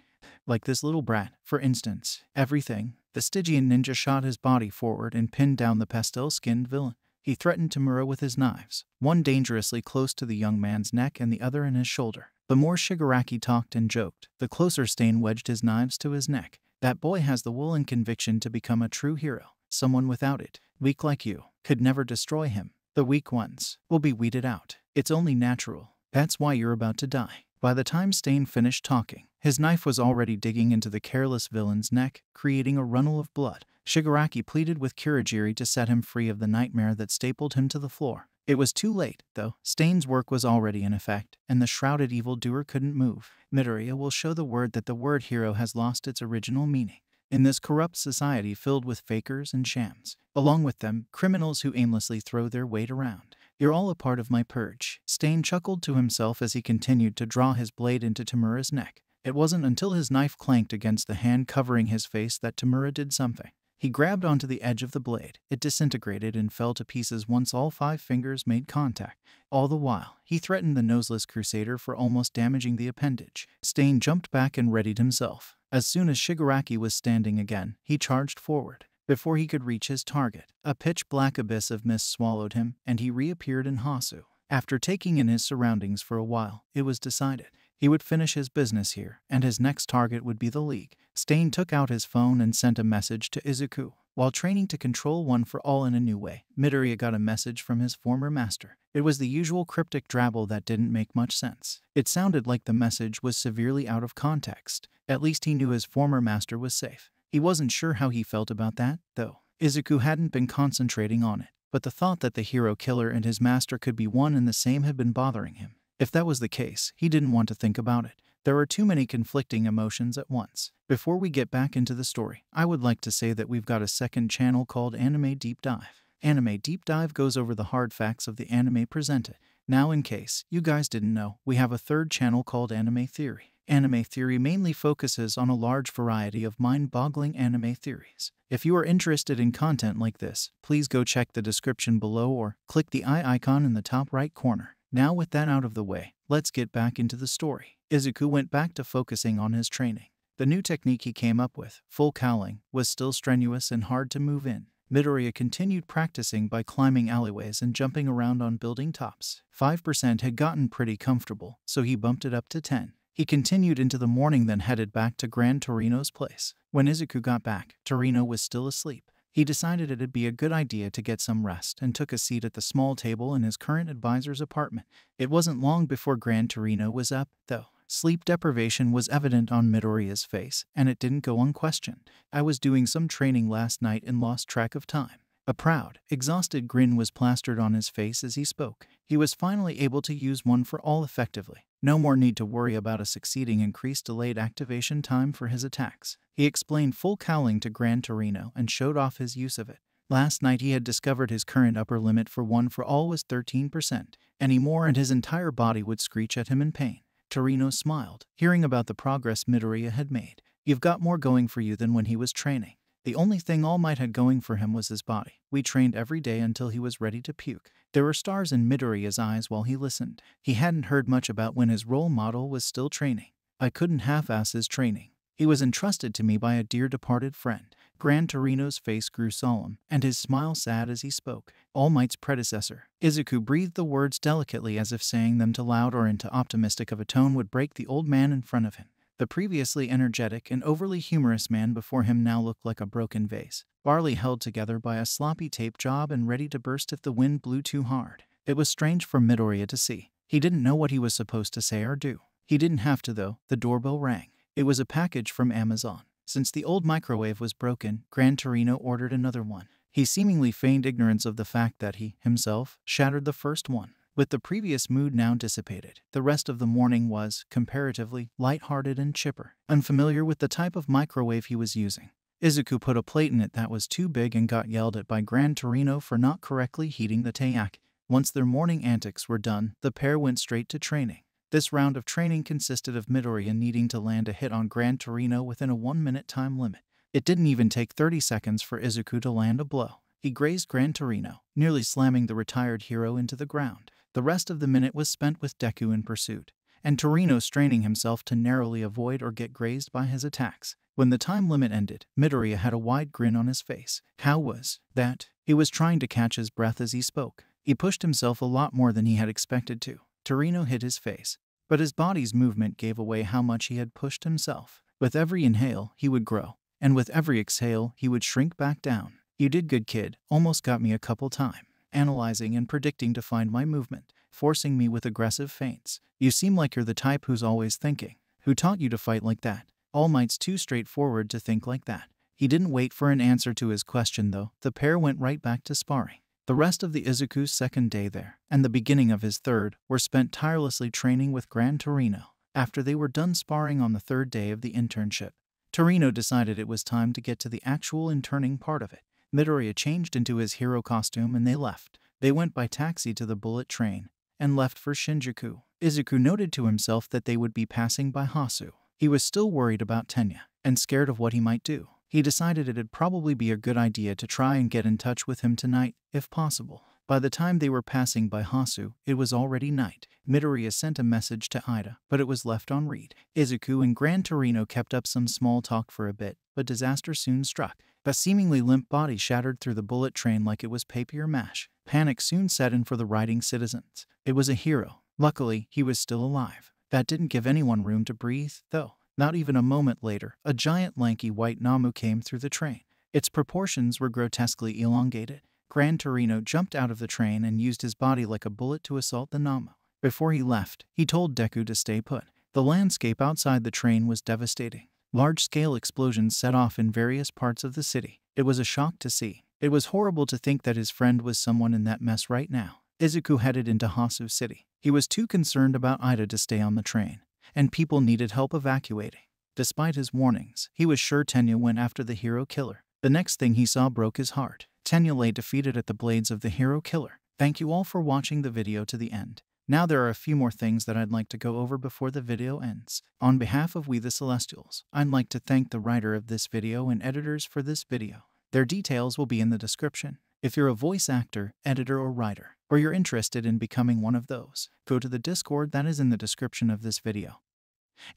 Like this little brat, for instance. Everything. The Stygian ninja shot his body forward and pinned down the pastel-skinned villain. He threatened Tamura with his knives, one dangerously close to the young man's neck and the other in his shoulder. The more Shigaraki talked and joked, the closer Stain wedged his knives to his neck. That boy has the will and conviction to become a true hero. Someone without it, weak like you, could never destroy him. The weak ones will be weeded out. It's only natural. That's why you're about to die. By the time Stain finished talking, his knife was already digging into the careless villain's neck, creating a runnel of blood. Shigaraki pleaded with Kurogiri to set him free of the nightmare that stapled him to the floor. It was too late, though. Stain's work was already in effect, and the shrouded evildoer couldn't move. Midoriya will show the word that the word hero has lost its original meaning. In this corrupt society filled with fakers and shams, along with them, criminals who aimlessly throw their weight around. You're all a part of my purge. Stain chuckled to himself as he continued to draw his blade into Tamura's neck. It wasn't until his knife clanked against the hand covering his face that Tamura did something. He grabbed onto the edge of the blade. It disintegrated and fell to pieces once all 5 fingers made contact. All the while, he threatened the noseless crusader for almost damaging the appendage. Stain jumped back and readied himself. As soon as Shigaraki was standing again, he charged forward. Before he could reach his target, a pitch-black abyss of mist swallowed him, and he reappeared in Hasu. After taking in his surroundings for a while, it was decided he would finish his business here, and his next target would be the League. Stain took out his phone and sent a message to Izuku. While training to control One for All in a new way, Midoriya got a message from his former master. It was the usual cryptic drabble that didn't make much sense. It sounded like the message was severely out of context. At least he knew his former master was safe. He wasn't sure how he felt about that, though. Izuku hadn't been concentrating on it, but the thought that the hero killer and his master could be one and the same had been bothering him. If that was the case, he didn't want to think about it. There were too many conflicting emotions at once. Before we get back into the story, I would like to say that we've got a second channel called Anime Deep Dive. Anime Deep Dive goes over the hard facts of the anime presented. Now, in case you guys didn't know, we have a third channel called Anime Theory. Anime Theory mainly focuses on a large variety of mind-boggling anime theories. If you are interested in content like this, please go check the description below or click the eye icon in the top right corner. Now with that out of the way, let's get back into the story. Izuku went back to focusing on his training. The new technique he came up with, full cowling, was still strenuous and hard to move in. Midoriya continued practicing by climbing alleyways and jumping around on building tops. 5% had gotten pretty comfortable, so he bumped it up to 10. He continued into the morning, then headed back to Gran Torino's place. When Izuku got back, Torino was still asleep. He decided it'd be a good idea to get some rest and took a seat at the small table in his current advisor's apartment. It wasn't long before Gran Torino was up, though. Sleep deprivation was evident on Midoriya's face, and it didn't go unquestioned. I was doing some training last night and lost track of time. A proud, exhausted grin was plastered on his face as he spoke. He was finally able to use One for All effectively. No more need to worry about a succeeding increased delayed activation time for his attacks. He explained full cowling to Gran Torino and showed off his use of it. Last night he had discovered his current upper limit for One for All was 13%. Any more and his entire body would screech at him in pain. Torino smiled, hearing about the progress Midoriya had made. You've got more going for you than when he was training. The only thing All Might had going for him was his body. We trained every day until he was ready to puke. There were stars in Midoriya's eyes while he listened. He hadn't heard much about when his role model was still training. I couldn't half-ass his training. He was entrusted to me by a dear departed friend. Gran Torino's face grew solemn, and his smile sad as he spoke. All Might's predecessor. Izuku breathed the words delicately as if saying them too loud or into optimistic of a tone would break the old man in front of him. The previously energetic and overly humorous man before him now looked like a broken vase, barely held together by a sloppy tape job and ready to burst if the wind blew too hard. It was strange for Midoriya to see. He didn't know what he was supposed to say or do. He didn't have to though. The doorbell rang. It was a package from Amazon. Since the old microwave was broken, Gran Torino ordered another one. He seemingly feigned ignorance of the fact that he, himself, shattered the first one. With the previous mood now dissipated, the rest of the morning was, comparatively, light-hearted and chipper. Unfamiliar with the type of microwave he was using, Izuku put a plate in it that was too big and got yelled at by Gran Torino for not correctly heating the taiyaki. Once their morning antics were done, the pair went straight to training. This round of training consisted of Midoriya needing to land a hit on Gran Torino within a 1-minute time limit. It didn't even take 30 seconds for Izuku to land a blow. He grazed Gran Torino, nearly slamming the retired hero into the ground. The rest of the minute was spent with Deku in pursuit, and Torino straining himself to narrowly avoid or get grazed by his attacks. When the time limit ended, Midoriya had a wide grin on his face. How was that? He was trying to catch his breath as he spoke. He pushed himself a lot more than he had expected to. Torino hid his face, but his body's movement gave away how much he had pushed himself. With every inhale, he would grow, and with every exhale, he would shrink back down. You did good, kid. Almost got me a couple times. Analyzing and predicting to find my movement, forcing me with aggressive feints. You seem like you're the type who's always thinking. Who taught you to fight like that? All Might's too straightforward to think like that. He didn't wait for an answer to his question though. The pair went right back to sparring. The rest of the Izuku's second day there, and the beginning of his third, were spent tirelessly training with Gran Torino. After they were done sparring on the third day of the internship, Torino decided it was time to get to the actual interning part of it. Midoriya changed into his hero costume and they left. They went by taxi to the bullet train and left for Shinjuku. Izuku noted to himself that they would be passing by Hasu. He was still worried about Tenya and scared of what he might do. He decided it'd probably be a good idea to try and get in touch with him tonight, if possible. By the time they were passing by Hasu, it was already night. Midoriya sent a message to Ida, but it was left on read. Izuku and Gran Torino kept up some small talk for a bit, but disaster soon struck. A seemingly limp body shattered through the bullet train like it was papier mâche. Panic soon set in for the riding citizens. It was a hero. Luckily, he was still alive. That didn't give anyone room to breathe, though. Not even a moment later, a giant lanky white Namu came through the train. Its proportions were grotesquely elongated. Gran Torino jumped out of the train and used his body like a bullet to assault the Namu. Before he left, he told Deku to stay put. The landscape outside the train was devastating. Large-scale explosions set off in various parts of the city. It was a shock to see. It was horrible to think that his friend was someone in that mess right now. Izuku headed into Hasu City. He was too concerned about Ida to stay on the train, and people needed help evacuating. Despite his warnings, he was sure Tenya went after the hero killer. The next thing he saw broke his heart. Tenya lay defeated at the blades of the hero killer. Thank you all for watching the video to the end. Now there are a few more things that I'd like to go over before the video ends. On behalf of We The Celestials, I'd like to thank the writer of this video and editors for this video. Their details will be in the description. If you're a voice actor, editor, or writer, or you're interested in becoming one of those, go to the Discord that is in the description of this video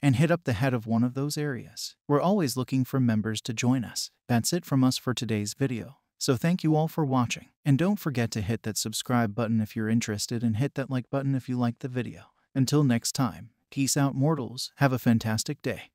and hit up the head of one of those areas. We're always looking for members to join us. That's it from us for today's video. So thank you all for watching, and don't forget to hit that subscribe button if you're interested and hit that like button if you liked the video. Until next time, peace out mortals, have a fantastic day.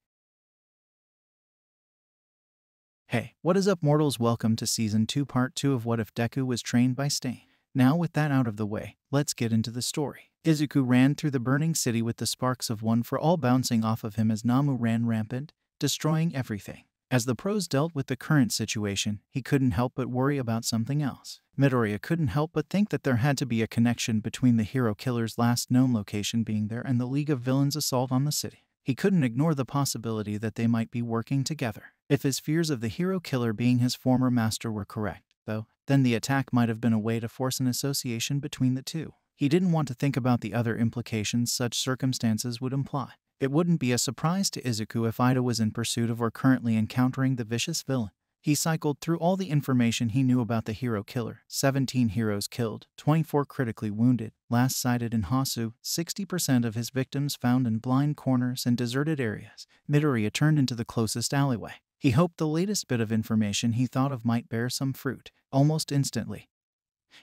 Hey, what is up mortals? Welcome to Season 2 Part 2 of What If Deku Was Trained by Stain. Now with that out of the way, let's get into the story. Izuku ran through the burning city with the sparks of one for all bouncing off of him as Namu ran rampant, destroying everything. As the pros dealt with the current situation, he couldn't help but worry about something else. Midoriya couldn't help but think that there had to be a connection between the hero killer's last known location being there and the League of Villains' assault on the city. He couldn't ignore the possibility that they might be working together. If his fears of the hero killer being his former master were correct, though, then the attack might have been a way to force an association between the two. He didn't want to think about the other implications such circumstances would imply. It wouldn't be a surprise to Izuku if Ida was in pursuit of or currently encountering the vicious villain. He cycled through all the information he knew about the hero killer. 17 heroes killed, 24 critically wounded, last sighted in Hasu, 60% of his victims found in blind corners and deserted areas. Midoriya turned into the closest alleyway. He hoped the latest bit of information he thought of might bear some fruit. Almost instantly,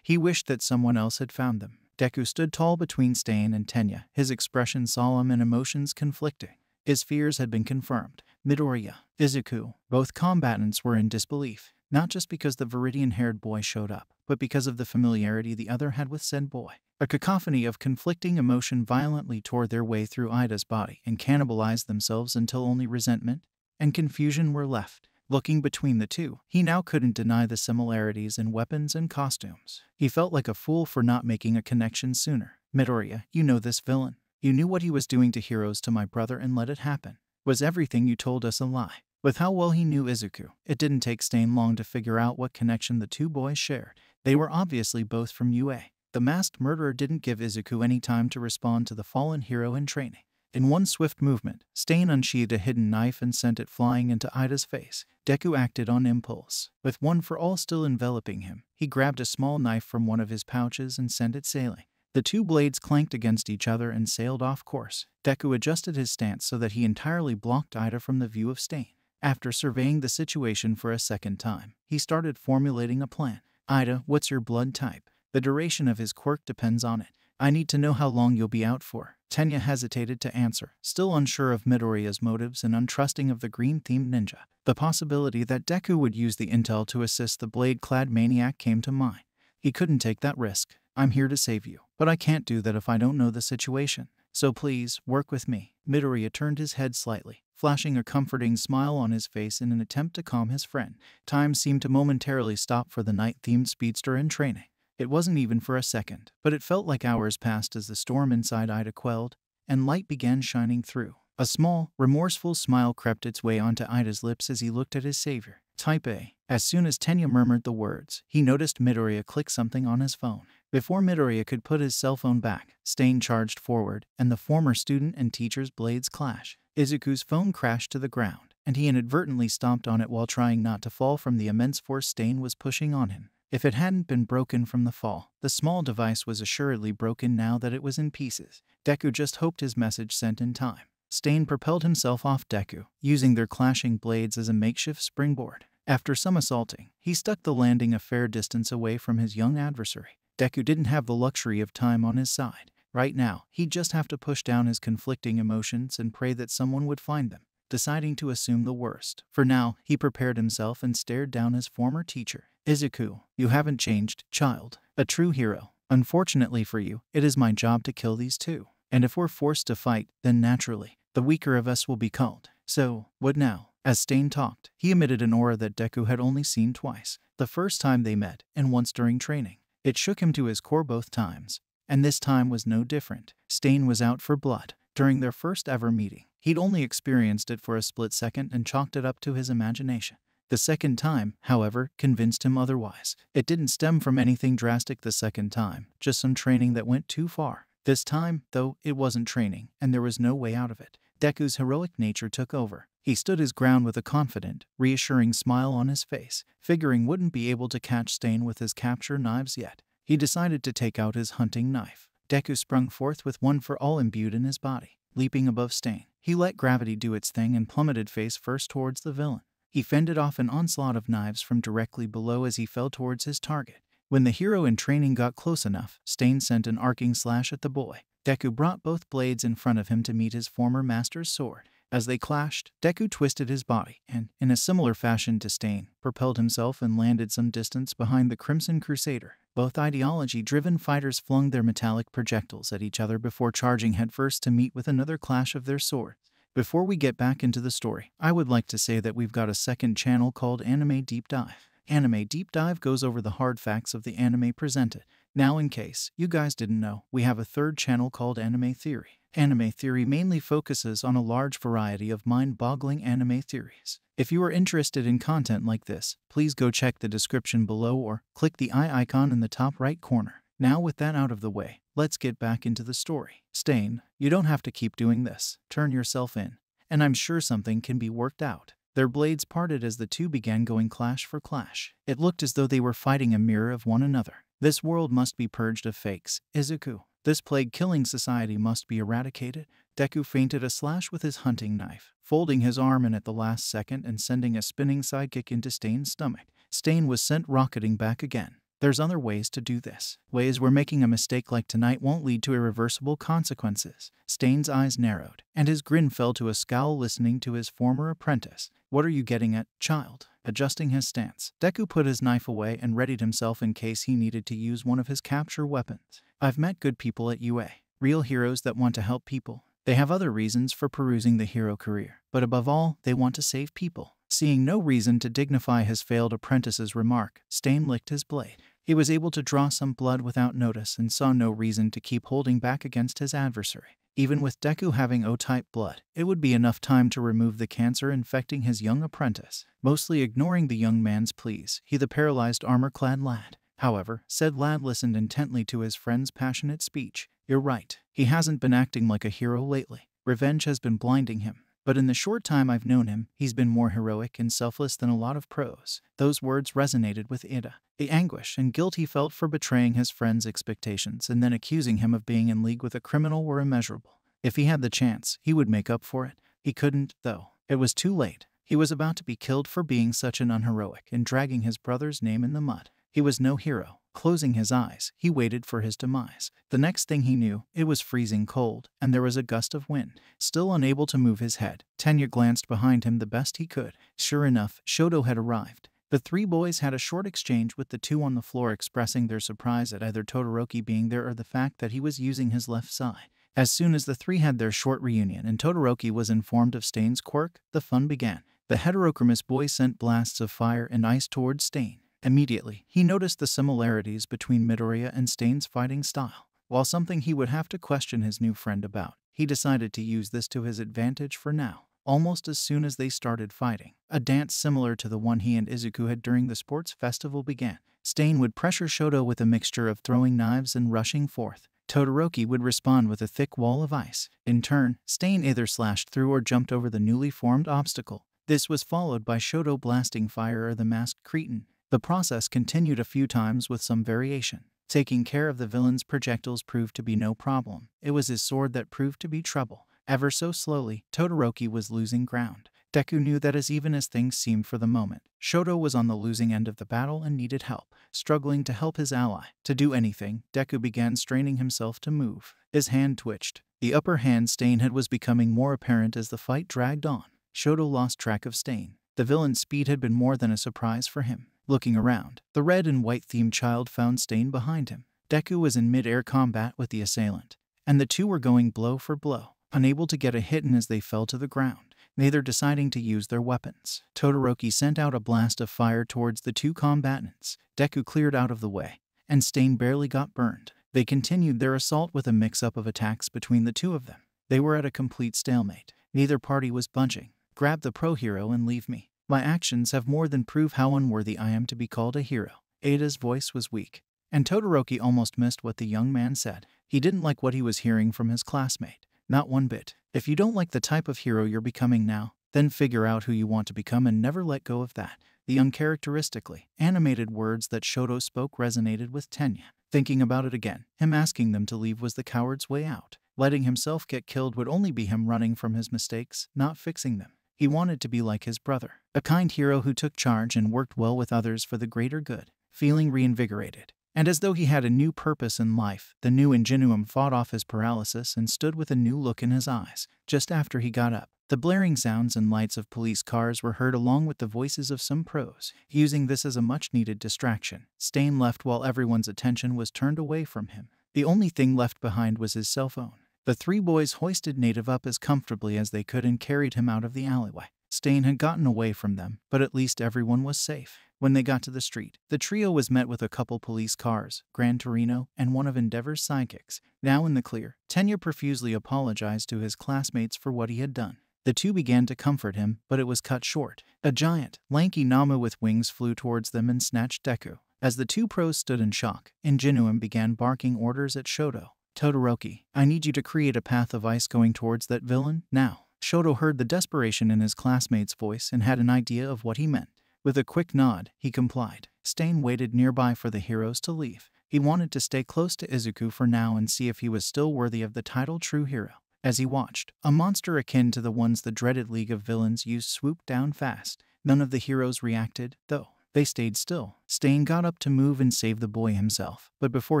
he wished that someone else had found them. Deku stood tall between Stain and Tenya, his expression solemn and emotions conflicting. His fears had been confirmed. Midoriya, Izuku, both combatants were in disbelief, not just because the Viridian-haired boy showed up, but because of the familiarity the other had with said boy. A cacophony of conflicting emotion violently tore their way through Ida's body and cannibalized themselves until only resentment and confusion were left. Looking between the two, he now couldn't deny the similarities in weapons and costumes. He felt like a fool for not making a connection sooner. Midoriya, you know this villain. You knew what he was doing to heroes to my brother and let it happen. Was everything you told us a lie? With how well he knew Izuku, it didn't take Stain long to figure out what connection the two boys shared. They were obviously both from UA. The masked murderer didn't give Izuku any time to respond to the fallen hero in training. In one swift movement, Stain unsheathed a hidden knife and sent it flying into Ida's face. Deku acted on impulse. With one for all still enveloping him, he grabbed a small knife from one of his pouches and sent it sailing. The two blades clanked against each other and sailed off course. Deku adjusted his stance so that he entirely blocked Ida from the view of Stain. After surveying the situation for a second time, he started formulating a plan. Ida, what's your blood type? The duration of his quirk depends on it. I need to know how long you'll be out for. Tenya hesitated to answer, still unsure of Midoriya's motives and untrusting of the green-themed ninja. The possibility that Deku would use the intel to assist the blade-clad maniac came to mind. He couldn't take that risk. I'm here to save you, but I can't do that if I don't know the situation. So please, work with me. Midoriya turned his head slightly, flashing a comforting smile on his face in an attempt to calm his friend. Time seemed to momentarily stop for the night-themed speedster in training. It wasn't even for a second, but it felt like hours passed as the storm inside Ida quelled, and light began shining through. A small, remorseful smile crept its way onto Ida's lips as he looked at his savior. Type A. As soon as Tenya murmured the words, he noticed Midoriya click something on his phone. Before Midoriya could put his cell phone back, Stain charged forward, and the former student and teacher's blades clash. Izuku's phone crashed to the ground, and he inadvertently stomped on it while trying not to fall from the immense force Stain was pushing on him. If it hadn't been broken from the fall, the small device was assuredly broken now that it was in pieces. Deku just hoped his message sent in time. Stain propelled himself off Deku, using their clashing blades as a makeshift springboard. After some assaulting, he stuck the landing a fair distance away from his young adversary. Deku didn't have the luxury of time on his side. Right now, he'd just have to push down his conflicting emotions and pray that someone would find them. Deciding to assume the worst. For now, he prepared himself and stared down his former teacher. Izuku, you haven't changed, child. A true hero. Unfortunately for you, it is my job to kill these two. And if we're forced to fight, then naturally, the weaker of us will be called. So, what now? As Stain talked, he emitted an aura that Deku had only seen twice. The first time they met, and once during training. It shook him to his core both times. And this time was no different. Stain was out for blood. During their first ever meeting, he'd only experienced it for a split second and chalked it up to his imagination. The second time, however, convinced him otherwise. It didn't stem from anything drastic the second time, just some training that went too far. This time, though, it wasn't training, and there was no way out of it. Deku's heroic nature took over. He stood his ground with a confident, reassuring smile on his face, figuring wouldn't be able to catch Stain with his capture knives yet. He decided to take out his hunting knife. Deku sprung forth with one for all imbued in his body. Leaping above Stain, he let gravity do its thing and plummeted face first towards the villain. He fended off an onslaught of knives from directly below as he fell towards his target. When the hero in training got close enough, Stain sent an arcing slash at the boy. Deku brought both blades in front of him to meet his former master's sword. As they clashed, Deku twisted his body and, in a similar fashion to Stain, propelled himself and landed some distance behind the Crimson Crusader. Both ideology-driven fighters flung their metallic projectiles at each other before charging headfirst to meet with another clash of their swords. Before we get back into the story, I would like to say that we've got a second channel called Anime Deep Dive. Anime Deep Dive goes over the hard facts of the anime presented. Now, in case you guys didn't know, we have a third channel called Anime Theory. Anime Theory mainly focuses on a large variety of mind-boggling anime theories. If you are interested in content like this, please go check the description below or click the eye icon in the top right corner. Now with that out of the way, let's get back into the story. Stain, you don't have to keep doing this. Turn yourself in, and I'm sure something can be worked out. Their blades parted as the two began going clash for clash. It looked as though they were fighting a mirror of one another. This world must be purged of fakes, Izuku. This plague-killing society must be eradicated. Deku feinted a slash with his hunting knife, folding his arm in at the last second and sending a spinning sidekick into Stain's stomach. Stain was sent rocketing back again. There's other ways to do this. Ways where making a mistake like tonight won't lead to irreversible consequences. Stain's eyes narrowed, and his grin fell to a scowl listening to his former apprentice. What are you getting at, child? Adjusting his stance, Deku put his knife away and readied himself in case he needed to use one of his capture weapons. I've met good people at UA. Real heroes that want to help people. They have other reasons for perusing the hero career, but above all, they want to save people. Seeing no reason to dignify his failed apprentice's remark, Stain licked his blade. He was able to draw some blood without notice and saw no reason to keep holding back against his adversary. Even with Deku having O-type blood, it would be enough time to remove the cancer infecting his young apprentice. Mostly ignoring the young man's pleas, the paralyzed armor-clad lad. However, said lad listened intently to his friend's passionate speech. You're right. He hasn't been acting like a hero lately. Revenge has been blinding him. But in the short time I've known him, he's been more heroic and selfless than a lot of pros. Those words resonated with Ida. The anguish and guilt he felt for betraying his friend's expectations and then accusing him of being in league with a criminal were immeasurable. If he had the chance, he would make up for it. He couldn't, though. It was too late. He was about to be killed for being such an unheroic and dragging his brother's name in the mud. He was no hero. Closing his eyes, he waited for his demise. The next thing he knew, it was freezing cold, and there was a gust of wind. Still unable to move his head, Tenya glanced behind him the best he could. Sure enough, Shoto had arrived. The three boys had a short exchange with the two on the floor expressing their surprise at either Todoroki being there or the fact that he was using his left side. As soon as the three had their short reunion and Todoroki was informed of Stain's quirk, the fun began. The heterochromis boy sent blasts of fire and ice towards Stain. Immediately, he noticed the similarities between Midoriya and Stain's fighting style. While something he would have to question his new friend about, he decided to use this to his advantage for now. Almost as soon as they started fighting, a dance similar to the one he and Izuku had during the sports festival began. Stain would pressure Shoto with a mixture of throwing knives and rushing forth. Todoroki would respond with a thick wall of ice. In turn, Stain either slashed through or jumped over the newly formed obstacle. This was followed by Shoto blasting fire or the masked cretin. The process continued a few times with some variation. Taking care of the villain's projectiles proved to be no problem. It was his sword that proved to be trouble. Ever so slowly, Todoroki was losing ground. Deku knew that even as things seemed for the moment, Shoto was on the losing end of the battle and needed help. Struggling to help his ally to do anything, Deku began straining himself to move. His hand twitched. The upper hand Stain had was becoming more apparent as the fight dragged on. Shoto lost track of Stain. The villain's speed had been more than a surprise for him. Looking around, the red and white themed child found Stain behind him. Deku was in mid-air combat with the assailant, and the two were going blow for blow, unable to get a hit in as they fell to the ground, neither deciding to use their weapons. Todoroki sent out a blast of fire towards the two combatants. Deku cleared out of the way, and Stain barely got burned. They continued their assault with a mix-up of attacks between the two of them. They were at a complete stalemate. Neither party was budging. Grab the pro hero and leave me. My actions have more than proved how unworthy I am to be called a hero. Ada's voice was weak, and Todoroki almost missed what the young man said. He didn't like what he was hearing from his classmate. Not one bit. If you don't like the type of hero you're becoming now, then figure out who you want to become and never let go of that. The uncharacteristically animated words that Shoto spoke resonated with Tenya. Thinking about it again, him asking them to leave was the coward's way out. Letting himself get killed would only be him running from his mistakes, not fixing them. He wanted to be like his brother, a kind hero who took charge and worked well with others for the greater good. Feeling reinvigorated, and as though he had a new purpose in life, the new Ingenuum fought off his paralysis and stood with a new look in his eyes. Just after he got up, the blaring sounds and lights of police cars were heard along with the voices of some pros. Using this as a much-needed distraction, Stain left while everyone's attention was turned away from him. The only thing left behind was his cell phone. The three boys hoisted Native up as comfortably as they could and carried him out of the alleyway. Stain had gotten away from them, but at least everyone was safe. When they got to the street, the trio was met with a couple police cars, Gran Torino, and one of Endeavor's sidekicks. Now in the clear, Tenya profusely apologized to his classmates for what he had done. The two began to comfort him, but it was cut short. A giant, lanky Namu with wings flew towards them and snatched Deku. As the two pros stood in shock, Ingenuum began barking orders at Shoto. Todoroki, I need you to create a path of ice going towards that villain, now. Shoto heard the desperation in his classmate's voice and had an idea of what he meant. With a quick nod, he complied. Stain waited nearby for the heroes to leave. He wanted to stay close to Izuku for now and see if he was still worthy of the title True Hero. As he watched, a monster akin to the ones the dreaded League of Villains used swooped down fast. None of the heroes reacted, though. They stayed still. Stain got up to move and save the boy himself, but before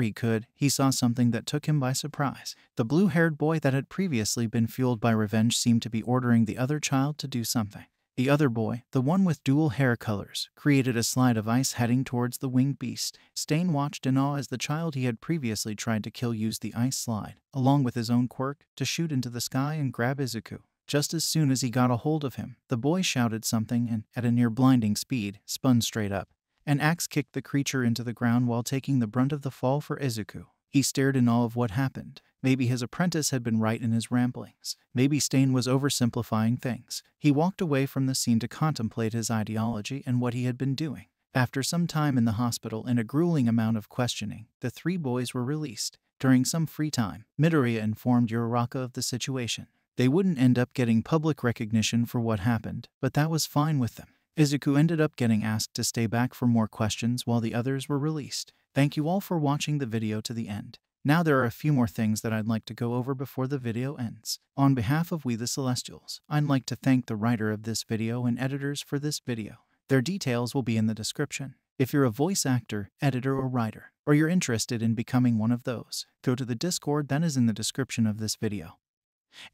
he could, he saw something that took him by surprise. The blue-haired boy that had previously been fueled by revenge seemed to be ordering the other child to do something. The other boy, the one with dual hair colors, created a slide of ice heading towards the winged beast. Stain watched in awe as the child he had previously tried to kill used the ice slide, along with his own quirk, to shoot into the sky and grab Izuku. Just as soon as he got a hold of him, the boy shouted something and, at a near-blinding speed, spun straight up. An axe kicked the creature into the ground while taking the brunt of the fall for Izuku. He stared in awe of what happened. Maybe his apprentice had been right in his ramblings. Maybe Stain was oversimplifying things. He walked away from the scene to contemplate his ideology and what he had been doing. After some time in the hospital and a grueling amount of questioning, the three boys were released. During some free time, Midoriya informed Uraraka of the situation. They wouldn't end up getting public recognition for what happened, but that was fine with them. Izuku ended up getting asked to stay back for more questions while the others were released. Thank you all for watching the video to the end. Now there are a few more things that I'd like to go over before the video ends. On behalf of We The Celestials, I'd like to thank the writer of this video and editors for this video. Their details will be in the description. If you're a voice actor, editor, or writer, or you're interested in becoming one of those, go to the Discord that is in the description of this video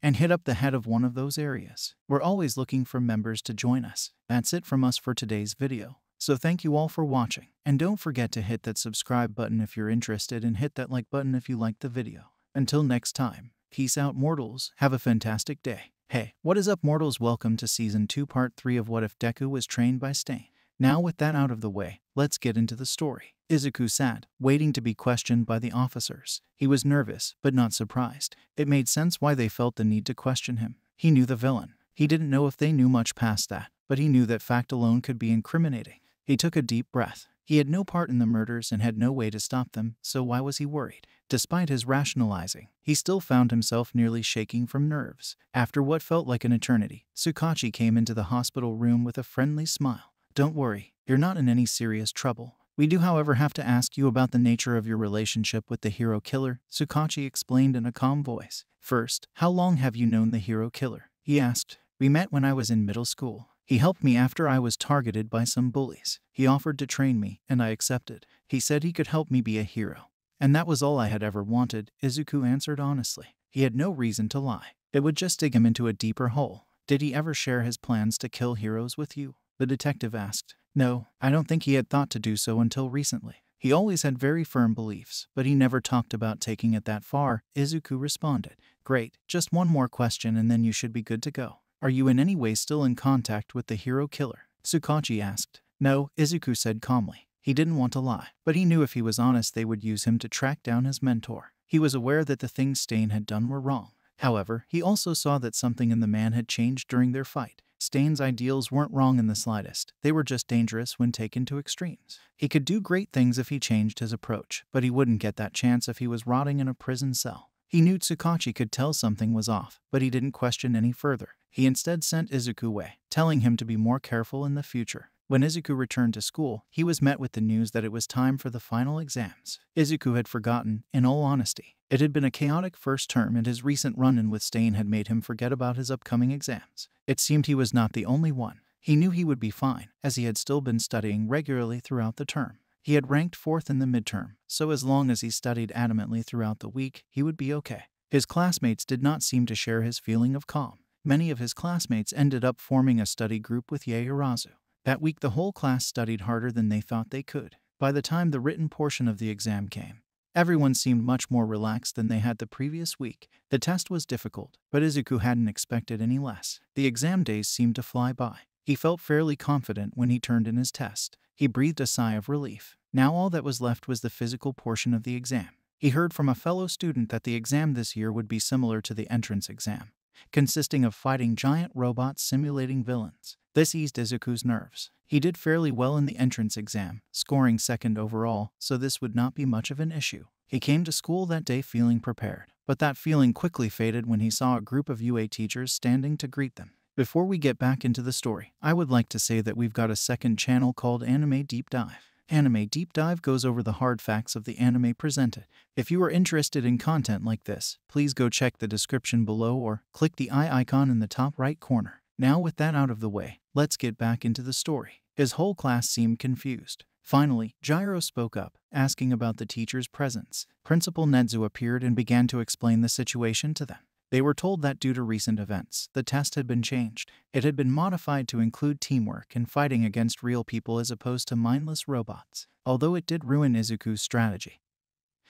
and hit up the head of one of those areas. We're always looking for members to join us. That's it from us for today's video. So thank you all for watching, and don't forget to hit that subscribe button if you're interested and hit that like button if you liked the video. Until next time, peace out mortals, have a fantastic day. Hey, what is up mortals, welcome to Season 2 Part 3 of What If Deku Was Trained by Stain. Now with that out of the way, let's get into the story. Izuku sat, waiting to be questioned by the officers. He was nervous, but not surprised. It made sense why they felt the need to question him. He knew the villain. He didn't know if they knew much past that, but he knew that fact alone could be incriminating. He took a deep breath. He had no part in the murders and had no way to stop them, so why was he worried? Despite his rationalizing, he still found himself nearly shaking from nerves. After what felt like an eternity, Tsukachi came into the hospital room with a friendly smile. Don't worry, you're not in any serious trouble. We do, however, have to ask you about the nature of your relationship with the hero killer, Tsukachi explained in a calm voice. First, how long have you known the hero killer? He asked. We met when I was in middle school. He helped me after I was targeted by some bullies. He offered to train me, and I accepted. He said he could help me be a hero. And that was all I had ever wanted, Izuku answered honestly. He had no reason to lie. It would just dig him into a deeper hole. Did he ever share his plans to kill heroes with you? The detective asked. No, I don't think he had thought to do so until recently. He always had very firm beliefs, but he never talked about taking it that far, Izuku responded. Great, just one more question and then you should be good to go. Are you in any way still in contact with the hero killer? Tsukachi asked. No, Izuku said calmly. He didn't want to lie, but he knew if he was honest they would use him to track down his mentor. He was aware that the things Stain had done were wrong. However, he also saw that something in the man had changed during their fight. Stain's ideals weren't wrong in the slightest. They were just dangerous when taken to extremes. He could do great things if he changed his approach, but he wouldn't get that chance if he was rotting in a prison cell. He knew Tsukachi could tell something was off, but he didn't question any further. He instead sent Izuku away, telling him to be more careful in the future. When Izuku returned to school, he was met with the news that it was time for the final exams. Izuku had forgotten, in all honesty. It had been a chaotic first term and his recent run-in with Stain had made him forget about his upcoming exams. It seemed he was not the only one. He knew he would be fine, as he had still been studying regularly throughout the term. He had ranked 4th in the midterm, so as long as he studied adamantly throughout the week, he would be okay. His classmates did not seem to share his feeling of calm. Many of his classmates ended up forming a study group with Yaoyorozu. That week the whole class studied harder than they thought they could. By the time the written portion of the exam came, everyone seemed much more relaxed than they had the previous week. The test was difficult, but Izuku hadn't expected any less. The exam days seemed to fly by. He felt fairly confident when he turned in his test. He breathed a sigh of relief. Now all that was left was the physical portion of the exam. He heard from a fellow student that the exam this year would be similar to the entrance exam, consisting of fighting giant robots simulating villains. This eased Izuku's nerves. He did fairly well in the entrance exam, scoring 2nd overall, so this would not be much of an issue. He came to school that day feeling prepared, but that feeling quickly faded when he saw a group of UA teachers standing to greet them. Before we get back into the story, I would like to say that we've got a second channel called Anime Deep Dive. Anime Deep Dive goes over the hard facts of the anime presented. If you are interested in content like this, please go check the description below or click the eye icon in the top right corner. Now with that out of the way, let's get back into the story. His whole class seemed confused. Finally, Gyro spoke up, asking about the teacher's presence. Principal Nedzu appeared and began to explain the situation to them. They were told that due to recent events, the test had been changed. It had been modified to include teamwork and fighting against real people as opposed to mindless robots. Although it did ruin Izuku's strategy,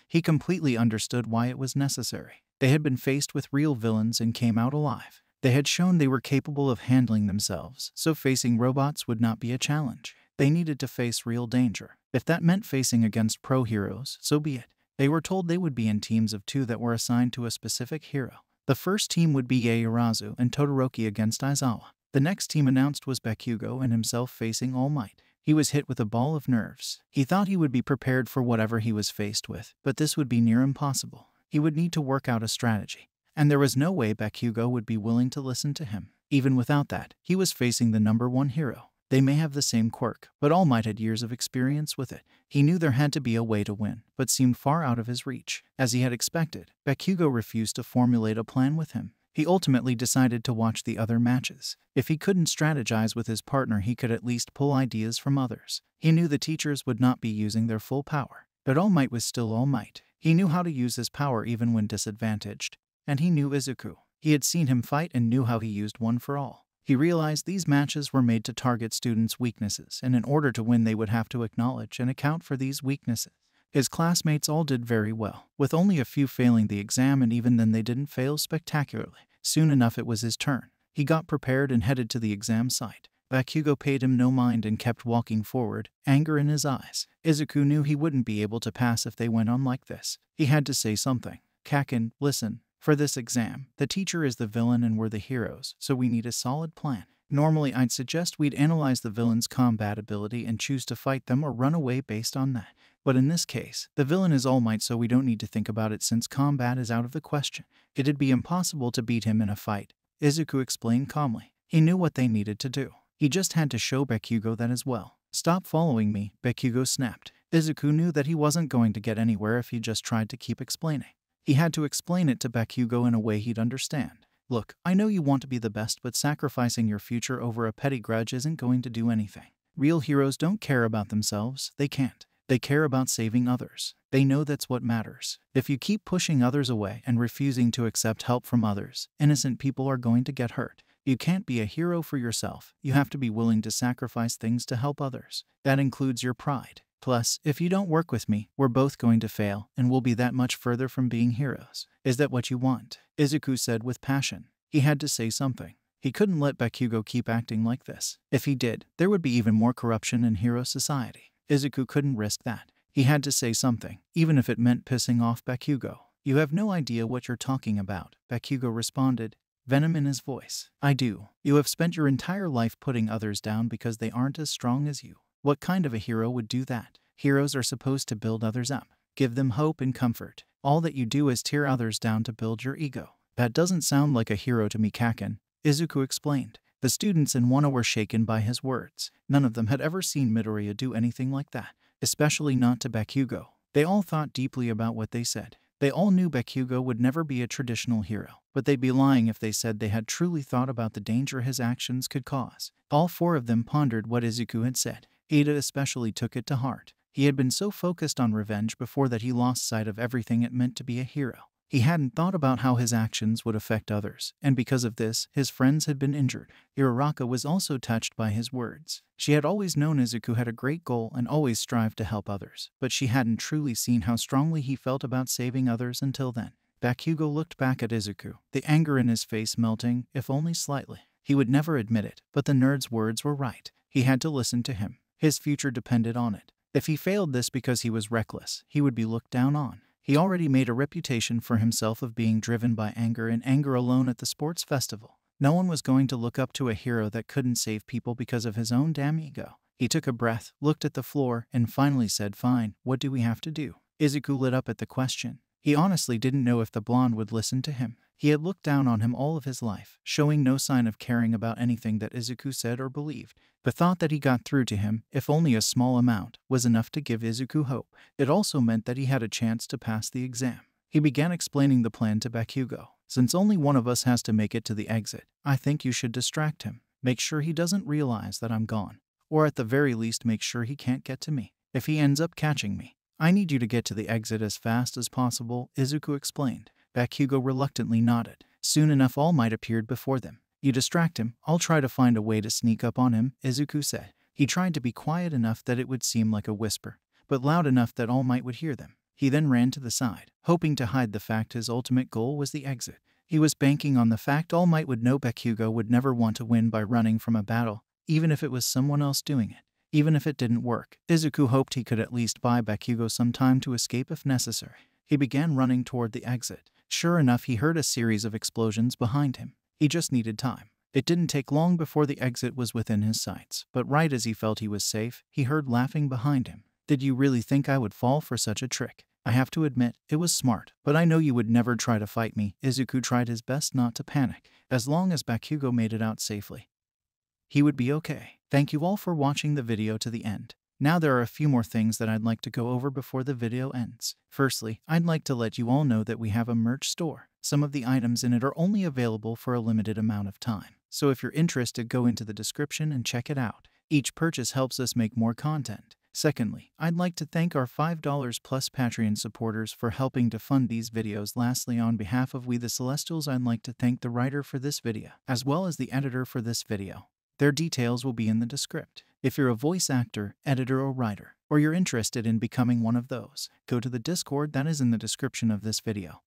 he completely understood why it was necessary. They had been faced with real villains and came out alive. They had shown they were capable of handling themselves, so facing robots would not be a challenge. They needed to face real danger. If that meant facing against pro heroes, so be it. They were told they would be in teams of 2 that were assigned to a specific hero. The first team would be Yaoyorozu and Todoroki against Aizawa. The next team announced was Bakugo and himself facing All Might. He was hit with a ball of nerves. He thought he would be prepared for whatever he was faced with, but this would be near impossible. He would need to work out a strategy. And there was no way Bakugo would be willing to listen to him. Even without that, he was facing the #1 hero. They may have the same quirk, but All Might had years of experience with it. He knew there had to be a way to win, but seemed far out of his reach. As he had expected, Bakugo refused to formulate a plan with him. He ultimately decided to watch the other matches. If he couldn't strategize with his partner, he could at least pull ideas from others. He knew the teachers would not be using their full power, but All Might was still All Might. He knew how to use his power even when disadvantaged. And he knew Izuku. He had seen him fight and knew how he used One for All. He realized these matches were made to target students' weaknesses, and in order to win they would have to acknowledge and account for these weaknesses. His classmates all did very well, with only a few failing the exam, and even then they didn't fail spectacularly. Soon enough it was his turn. He got prepared and headed to the exam site. Bakugo paid him no mind and kept walking forward, anger in his eyes. Izuku knew he wouldn't be able to pass if they went on like this. He had to say something. Kaken, listen. For this exam, the teacher is the villain and we're the heroes, so we need a solid plan. Normally I'd suggest we'd analyze the villain's combat ability and choose to fight them or run away based on that. But in this case, the villain is All Might, so we don't need to think about it since combat is out of the question. It'd be impossible to beat him in a fight, Izuku explained calmly. He knew what they needed to do. He just had to show Bakugo that as well. Stop following me, Bakugo snapped. Izuku knew that he wasn't going to get anywhere if he just tried to keep explaining. He had to explain it to Bakugo in a way he'd understand. Look, I know you want to be the best, but sacrificing your future over a petty grudge isn't going to do anything. Real heroes don't care about themselves, they can't. They care about saving others. They know that's what matters. If you keep pushing others away and refusing to accept help from others, innocent people are going to get hurt. You can't be a hero for yourself. You have to be willing to sacrifice things to help others. That includes your pride. Plus, if you don't work with me, we're both going to fail, and we'll be that much further from being heroes. Is that what you want? Izuku said with passion. He had to say something. He couldn't let Bakugo keep acting like this. If he did, there would be even more corruption in hero society. Izuku couldn't risk that. He had to say something, even if it meant pissing off Bakugo. You have no idea what you're talking about, Bakugo responded, venom in his voice. I do. You have spent your entire life putting others down because they aren't as strong as you. What kind of a hero would do that? Heroes are supposed to build others up, give them hope and comfort. All that you do is tear others down to build your ego. That doesn't sound like a hero to me, Kaken, Izuku explained. The students in Wano were shaken by his words. None of them had ever seen Midoriya do anything like that, especially not to Bakugo. They all thought deeply about what they said. They all knew Bakugo would never be a traditional hero, but they'd be lying if they said they had truly thought about the danger his actions could cause. All four of them pondered what Izuku had said. Ida especially took it to heart. He had been so focused on revenge before that he lost sight of everything it meant to be a hero. He hadn't thought about how his actions would affect others, and because of this, his friends had been injured. Uraraka was also touched by his words. She had always known Izuku had a great goal and always strived to help others, but she hadn't truly seen how strongly he felt about saving others until then. Bakugo looked back at Izuku, the anger in his face melting, if only slightly. He would never admit it, but the nerd's words were right. He had to listen to him. His future depended on it. If he failed this because he was reckless, he would be looked down on. He already made a reputation for himself of being driven by anger and anger alone at the sports festival. No one was going to look up to a hero that couldn't save people because of his own damn ego. He took a breath, looked at the floor, and finally said, "Fine, what do we have to do?" Izuku lit up at the question. He honestly didn't know if the blonde would listen to him. He had looked down on him all of his life, showing no sign of caring about anything that Izuku said or believed. The thought that he got through to him, if only a small amount, was enough to give Izuku hope. It also meant that he had a chance to pass the exam. He began explaining the plan to Bakugo. Since only one of us has to make it to the exit, I think you should distract him. Make sure he doesn't realize that I'm gone. Or at the very least make sure he can't get to me. If he ends up catching me, I need you to get to the exit as fast as possible, Izuku explained. Bakugo reluctantly nodded. Soon enough All Might appeared before them. You distract him, I'll try to find a way to sneak up on him, Izuku said. He tried to be quiet enough that it would seem like a whisper, but loud enough that All Might would hear them. He then ran to the side, hoping to hide the fact his ultimate goal was the exit. He was banking on the fact All Might would know Bakugo would never want to win by running from a battle, even if it was someone else doing it. Even if it didn't work, Izuku hoped he could at least buy Bakugo some time to escape if necessary. He began running toward the exit. Sure enough, he heard a series of explosions behind him. He just needed time. It didn't take long before the exit was within his sights, but right as he felt he was safe, he heard laughing behind him. Did you really think I would fall for such a trick? I have to admit, it was smart, but I know you would never try to fight me. Izuku tried his best not to panic. As long as Bakugo made it out safely, he would be okay. Thank you all for watching the video to the end. Now there are a few more things that I'd like to go over before the video ends. Firstly, I'd like to let you all know that we have a merch store. Some of the items in it are only available for a limited amount of time. So if you're interested, go into the description and check it out. Each purchase helps us make more content. Secondly, I'd like to thank our $5 plus Patreon supporters for helping to fund these videos. Lastly, on behalf of We The Celestials, I'd like to thank the writer for this video, as well as the editor for this video. Their details will be in the description. If you're a voice actor, editor, or writer, or you're interested in becoming one of those, go to the Discord that is in the description of this video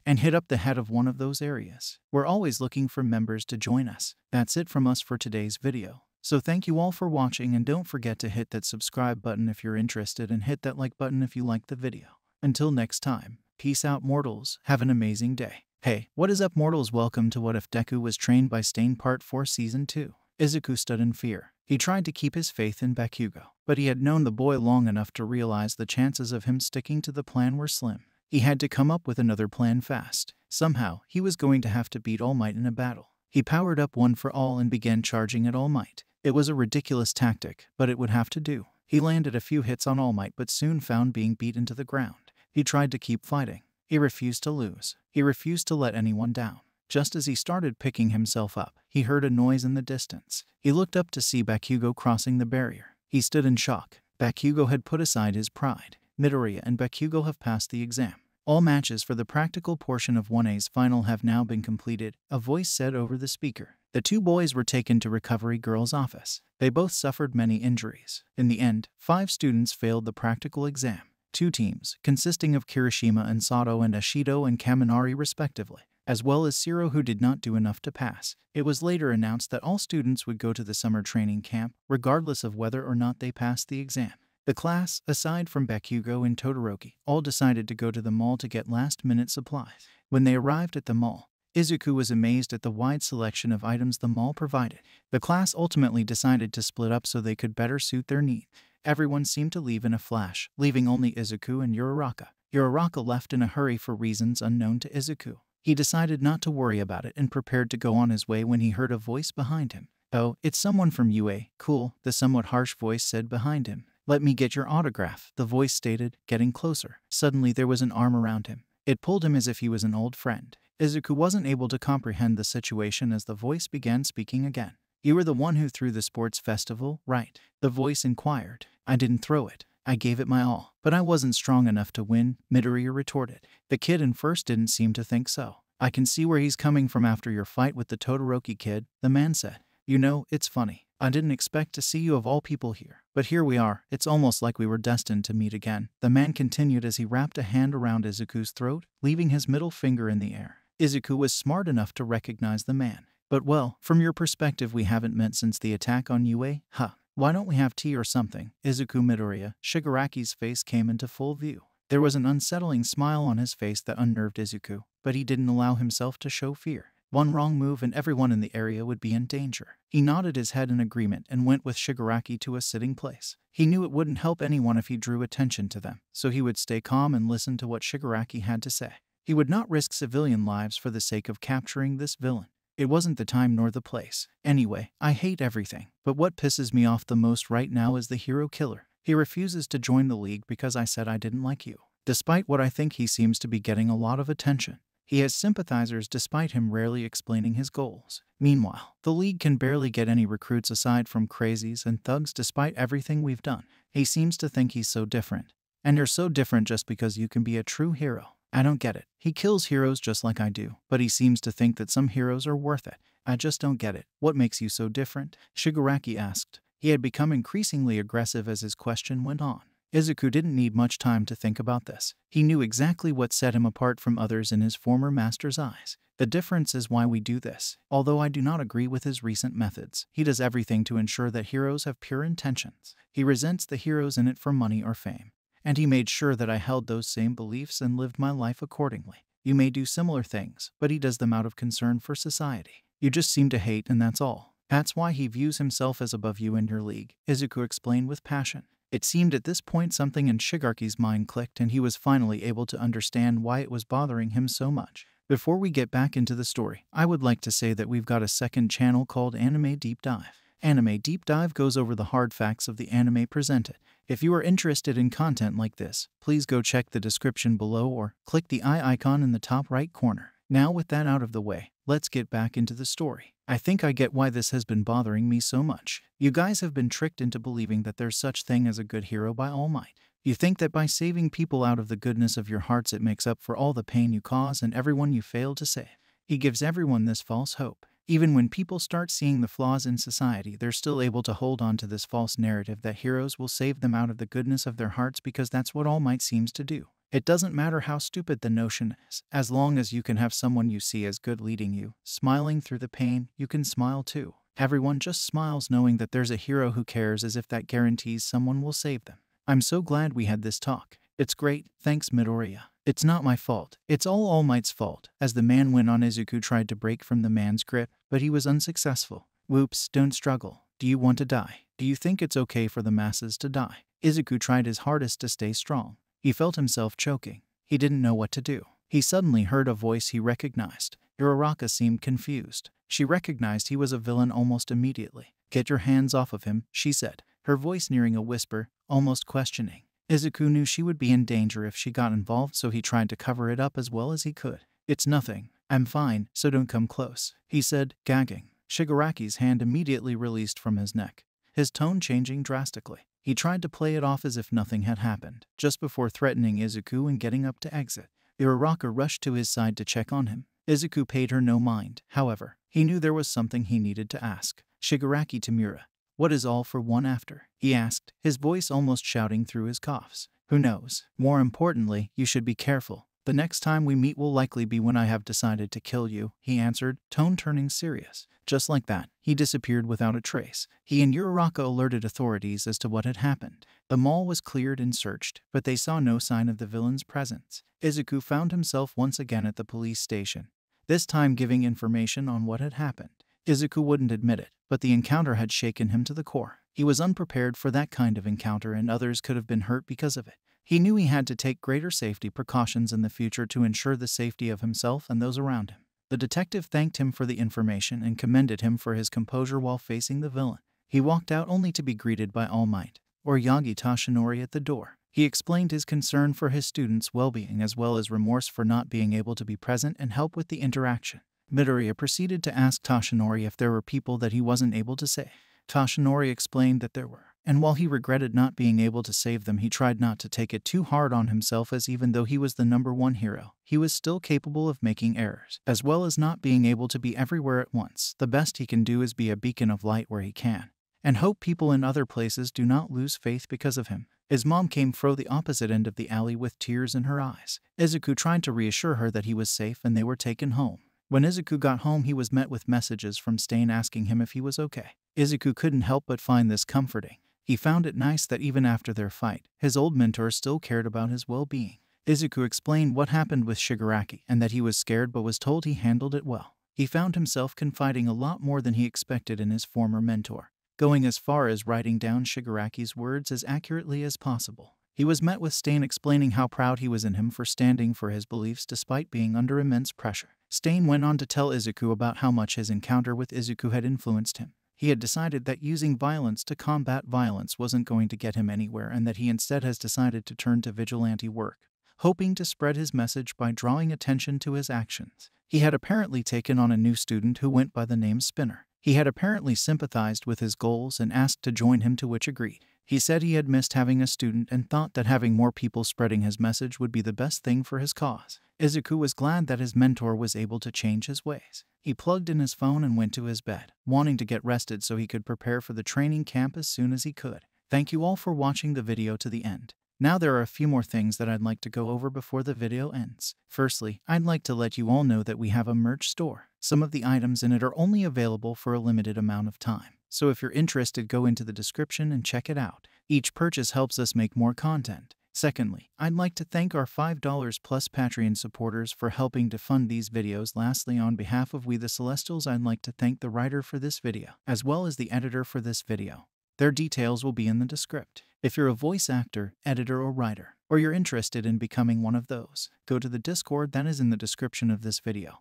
and hit up the head of one of those areas. We're always looking for members to join us. That's it from us for today's video. So thank you all for watching, and don't forget to hit that subscribe button if you're interested, and hit that like button if you liked the video. Until next time, peace out mortals, have an amazing day. Hey, what is up mortals, welcome to What If Deku Was Trained by Stain Part 4 Season 2. Izuku stood in fear. He tried to keep his faith in Bakugo, but he had known the boy long enough to realize the chances of him sticking to the plan were slim. He had to come up with another plan fast. Somehow, he was going to have to beat All Might in a battle. He powered up One for All and began charging at All Might. It was a ridiculous tactic, but it would have to do. He landed a few hits on All Might but soon found being beaten to the ground. He tried to keep fighting. He refused to lose. He refused to let anyone down. Just as he started picking himself up, he heard a noise in the distance. He looked up to see Bakugo crossing the barrier. He stood in shock. Bakugo had put aside his pride. Midoriya and Bakugo have passed the exam. All matches for the practical portion of 1A's final have now been completed, a voice said over the speaker. The two boys were taken to Recovery Girl's office. They both suffered many injuries. In the end, 5 students failed the practical exam. 2 teams, consisting of Kirishima and Sato and Ashido and Kaminari respectively, as well as Zero, who did not do enough to pass. It was later announced that all students would go to the summer training camp, regardless of whether or not they passed the exam. The class, aside from Bakugo and Todoroki, all decided to go to the mall to get last-minute supplies. When they arrived at the mall, Izuku was amazed at the wide selection of items the mall provided. The class ultimately decided to split up so they could better suit their needs. Everyone seemed to leave in a flash, leaving only Izuku and Uraraka. Uraraka left in a hurry for reasons unknown to Izuku. He decided not to worry about it and prepared to go on his way when he heard a voice behind him. "Oh, it's someone from UA, cool," the somewhat harsh voice said behind him. "Let me get your autograph," the voice stated, getting closer. Suddenly there was an arm around him. It pulled him as if he was an old friend. Izuku wasn't able to comprehend the situation as the voice began speaking again. "You were the one who threw the sports festival, right?" the voice inquired. "I didn't throw it. I gave it my all. But I wasn't strong enough to win," Midoriya retorted. The kid in first didn't seem to think so. "I can see where he's coming from after your fight with the Todoroki kid," the man said. "You know, it's funny. I didn't expect to see you of all people here. But here we are. It's almost like we were destined to meet again," the man continued as he wrapped a hand around Izuku's throat, leaving his middle finger in the air. Izuku was smart enough to recognize the man. "But well, from your perspective we haven't met since the attack on UA, huh? Why don't we have tea or something?" Izuku Midoriya, Shigaraki's face came into full view. There was an unsettling smile on his face that unnerved Izuku, but he didn't allow himself to show fear. One wrong move and everyone in the area would be in danger. He nodded his head in agreement and went with Shigaraki to a sitting place. He knew it wouldn't help anyone if he drew attention to them, so he would stay calm and listen to what Shigaraki had to say. He would not risk civilian lives for the sake of capturing this villain. It wasn't the time nor the place. Anyway, I hate everything, but what pisses me off the most right now is the hero killer. He refuses to join the league because I said I didn't like you. Despite what I think he seems to be getting a lot of attention. He has sympathizers despite him rarely explaining his goals. Meanwhile, the league can barely get any recruits aside from crazies and thugs despite everything we've done. He seems to think he's so different. And you're so different just because you can be a true hero. I don't get it. He kills heroes just like I do, but he seems to think that some heroes are worth it. I just don't get it. What makes you so different? Shigaraki asked. He had become increasingly aggressive as his question went on. Izuku didn't need much time to think about this. He knew exactly what set him apart from others in his former master's eyes. The difference is why we do this. Although I do not agree with his recent methods, he does everything to ensure that heroes have pure intentions. He resents the heroes in it for money or fame. And he made sure that I held those same beliefs and lived my life accordingly. You may do similar things, but he does them out of concern for society. You just seem to hate and that's all. That's why he views himself as above you in your league, Izuku explained with passion. It seemed at this point something in Shigarki's mind clicked and he was finally able to understand why it was bothering him so much. Before we get back into the story, I would like to say that we've got a second channel called Anime Deep Dive. Anime Deep Dive goes over the hard facts of the anime presented. If you are interested in content like this, please go check the description below or click the eye icon in the top right corner. Now with that out of the way, let's get back into the story. I think I get why this has been bothering me so much. You guys have been tricked into believing that there's such thing as a good hero by All Might. You think that by saving people out of the goodness of your hearts it makes up for all the pain you cause and everyone you fail to save. He gives everyone this false hope. Even when people start seeing the flaws in society, they're still able to hold on to this false narrative that heroes will save them out of the goodness of their hearts because that's what All Might seems to do. It doesn't matter how stupid the notion is. As long as you can have someone you see as good leading you, smiling through the pain, you can smile too. Everyone just smiles knowing that there's a hero who cares as if that guarantees someone will save them. I'm so glad we had this talk. It's great, thanks Midoriya. It's not my fault. It's All Might's fault. As the man went on, Izuku tried to break from the man's grip, but he was unsuccessful. Whoops, don't struggle. Do you want to die? Do you think it's okay for the masses to die? Izuku tried his hardest to stay strong. He felt himself choking. He didn't know what to do. He suddenly heard a voice he recognized. Uraraka seemed confused. She recognized he was a villain almost immediately. "Get your hands off of him," she said, her voice nearing a whisper, almost questioning. Izuku knew she would be in danger if she got involved, so he tried to cover it up as well as he could. "It's nothing. I'm fine, so don't come close," he said, gagging. Shigaraki's hand immediately released from his neck, his tone changing drastically. He tried to play it off as if nothing had happened, just before threatening Izuku and getting up to exit. Uraraka rushed to his side to check on him. Izuku paid her no mind, however. He knew there was something he needed to ask. "Shigaraki Tamura, what is all for one after?" he asked, his voice almost shouting through his coughs. "Who knows? More importantly, you should be careful. The next time we meet will likely be when I have decided to kill you," he answered, tone turning serious. Just like that, he disappeared without a trace. He and Uraraka alerted authorities as to what had happened. The mall was cleared and searched, but they saw no sign of the villain's presence. Izuku found himself once again at the police station, this time giving information on what had happened. Izuku wouldn't admit it, but the encounter had shaken him to the core. He was unprepared for that kind of encounter, and others could have been hurt because of it. He knew he had to take greater safety precautions in the future to ensure the safety of himself and those around him. The detective thanked him for the information and commended him for his composure while facing the villain. He walked out only to be greeted by All Might, or Yagi Tashinori, at the door. He explained his concern for his students' well-being as well as remorse for not being able to be present and help with the interaction. Midoriya proceeded to ask Tashinori if there were people that he wasn't able to save. Tashinori explained that there were, and while he regretted not being able to save them, he tried not to take it too hard on himself, as even though he was the #1 hero, he was still capable of making errors, as well as not being able to be everywhere at once. The best he can do is be a beacon of light where he can, and hope people in other places do not lose faith because of him. His mom came from the opposite end of the alley with tears in her eyes. Izuku tried to reassure her that he was safe and they were taken home. When Izuku got home, he was met with messages from Stain asking him if he was okay. Izuku couldn't help but find this comforting. He found it nice that even after their fight, his old mentor still cared about his well-being. Izuku explained what happened with Shigaraki and that he was scared but was told he handled it well. He found himself confiding a lot more than he expected in his former mentor, going as far as writing down Shigaraki's words as accurately as possible. He was met with Stain explaining how proud he was in him for standing for his beliefs despite being under immense pressure. Stain went on to tell Izuku about how much his encounter with Izuku had influenced him. He had decided that using violence to combat violence wasn't going to get him anywhere, and that he instead has decided to turn to vigilante work, hoping to spread his message by drawing attention to his actions. He had apparently taken on a new student who went by the name Spinner. He had apparently sympathized with his goals and asked to join him, to which agreed. He said he had missed having a student and thought that having more people spreading his message would be the best thing for his cause. Izuku was glad that his mentor was able to change his ways. He plugged in his phone and went to his bed, wanting to get rested so he could prepare for the training camp as soon as he could. Thank you all for watching the video to the end. Now there are a few more things that I'd like to go over before the video ends. Firstly, I'd like to let you all know that we have a merch store. Some of the items in it are only available for a limited amount of time, so if you're interested, go into the description and check it out. Each purchase helps us make more content. Secondly, I'd like to thank our $5 plus Patreon supporters for helping to fund these videos. Lastly, on behalf of We The Celestials, I'd like to thank the writer for this video, as well as the editor for this video. Their details will be in the description. If you're a voice actor, editor, or writer, or you're interested in becoming one of those, go to the Discord that is in the description of this video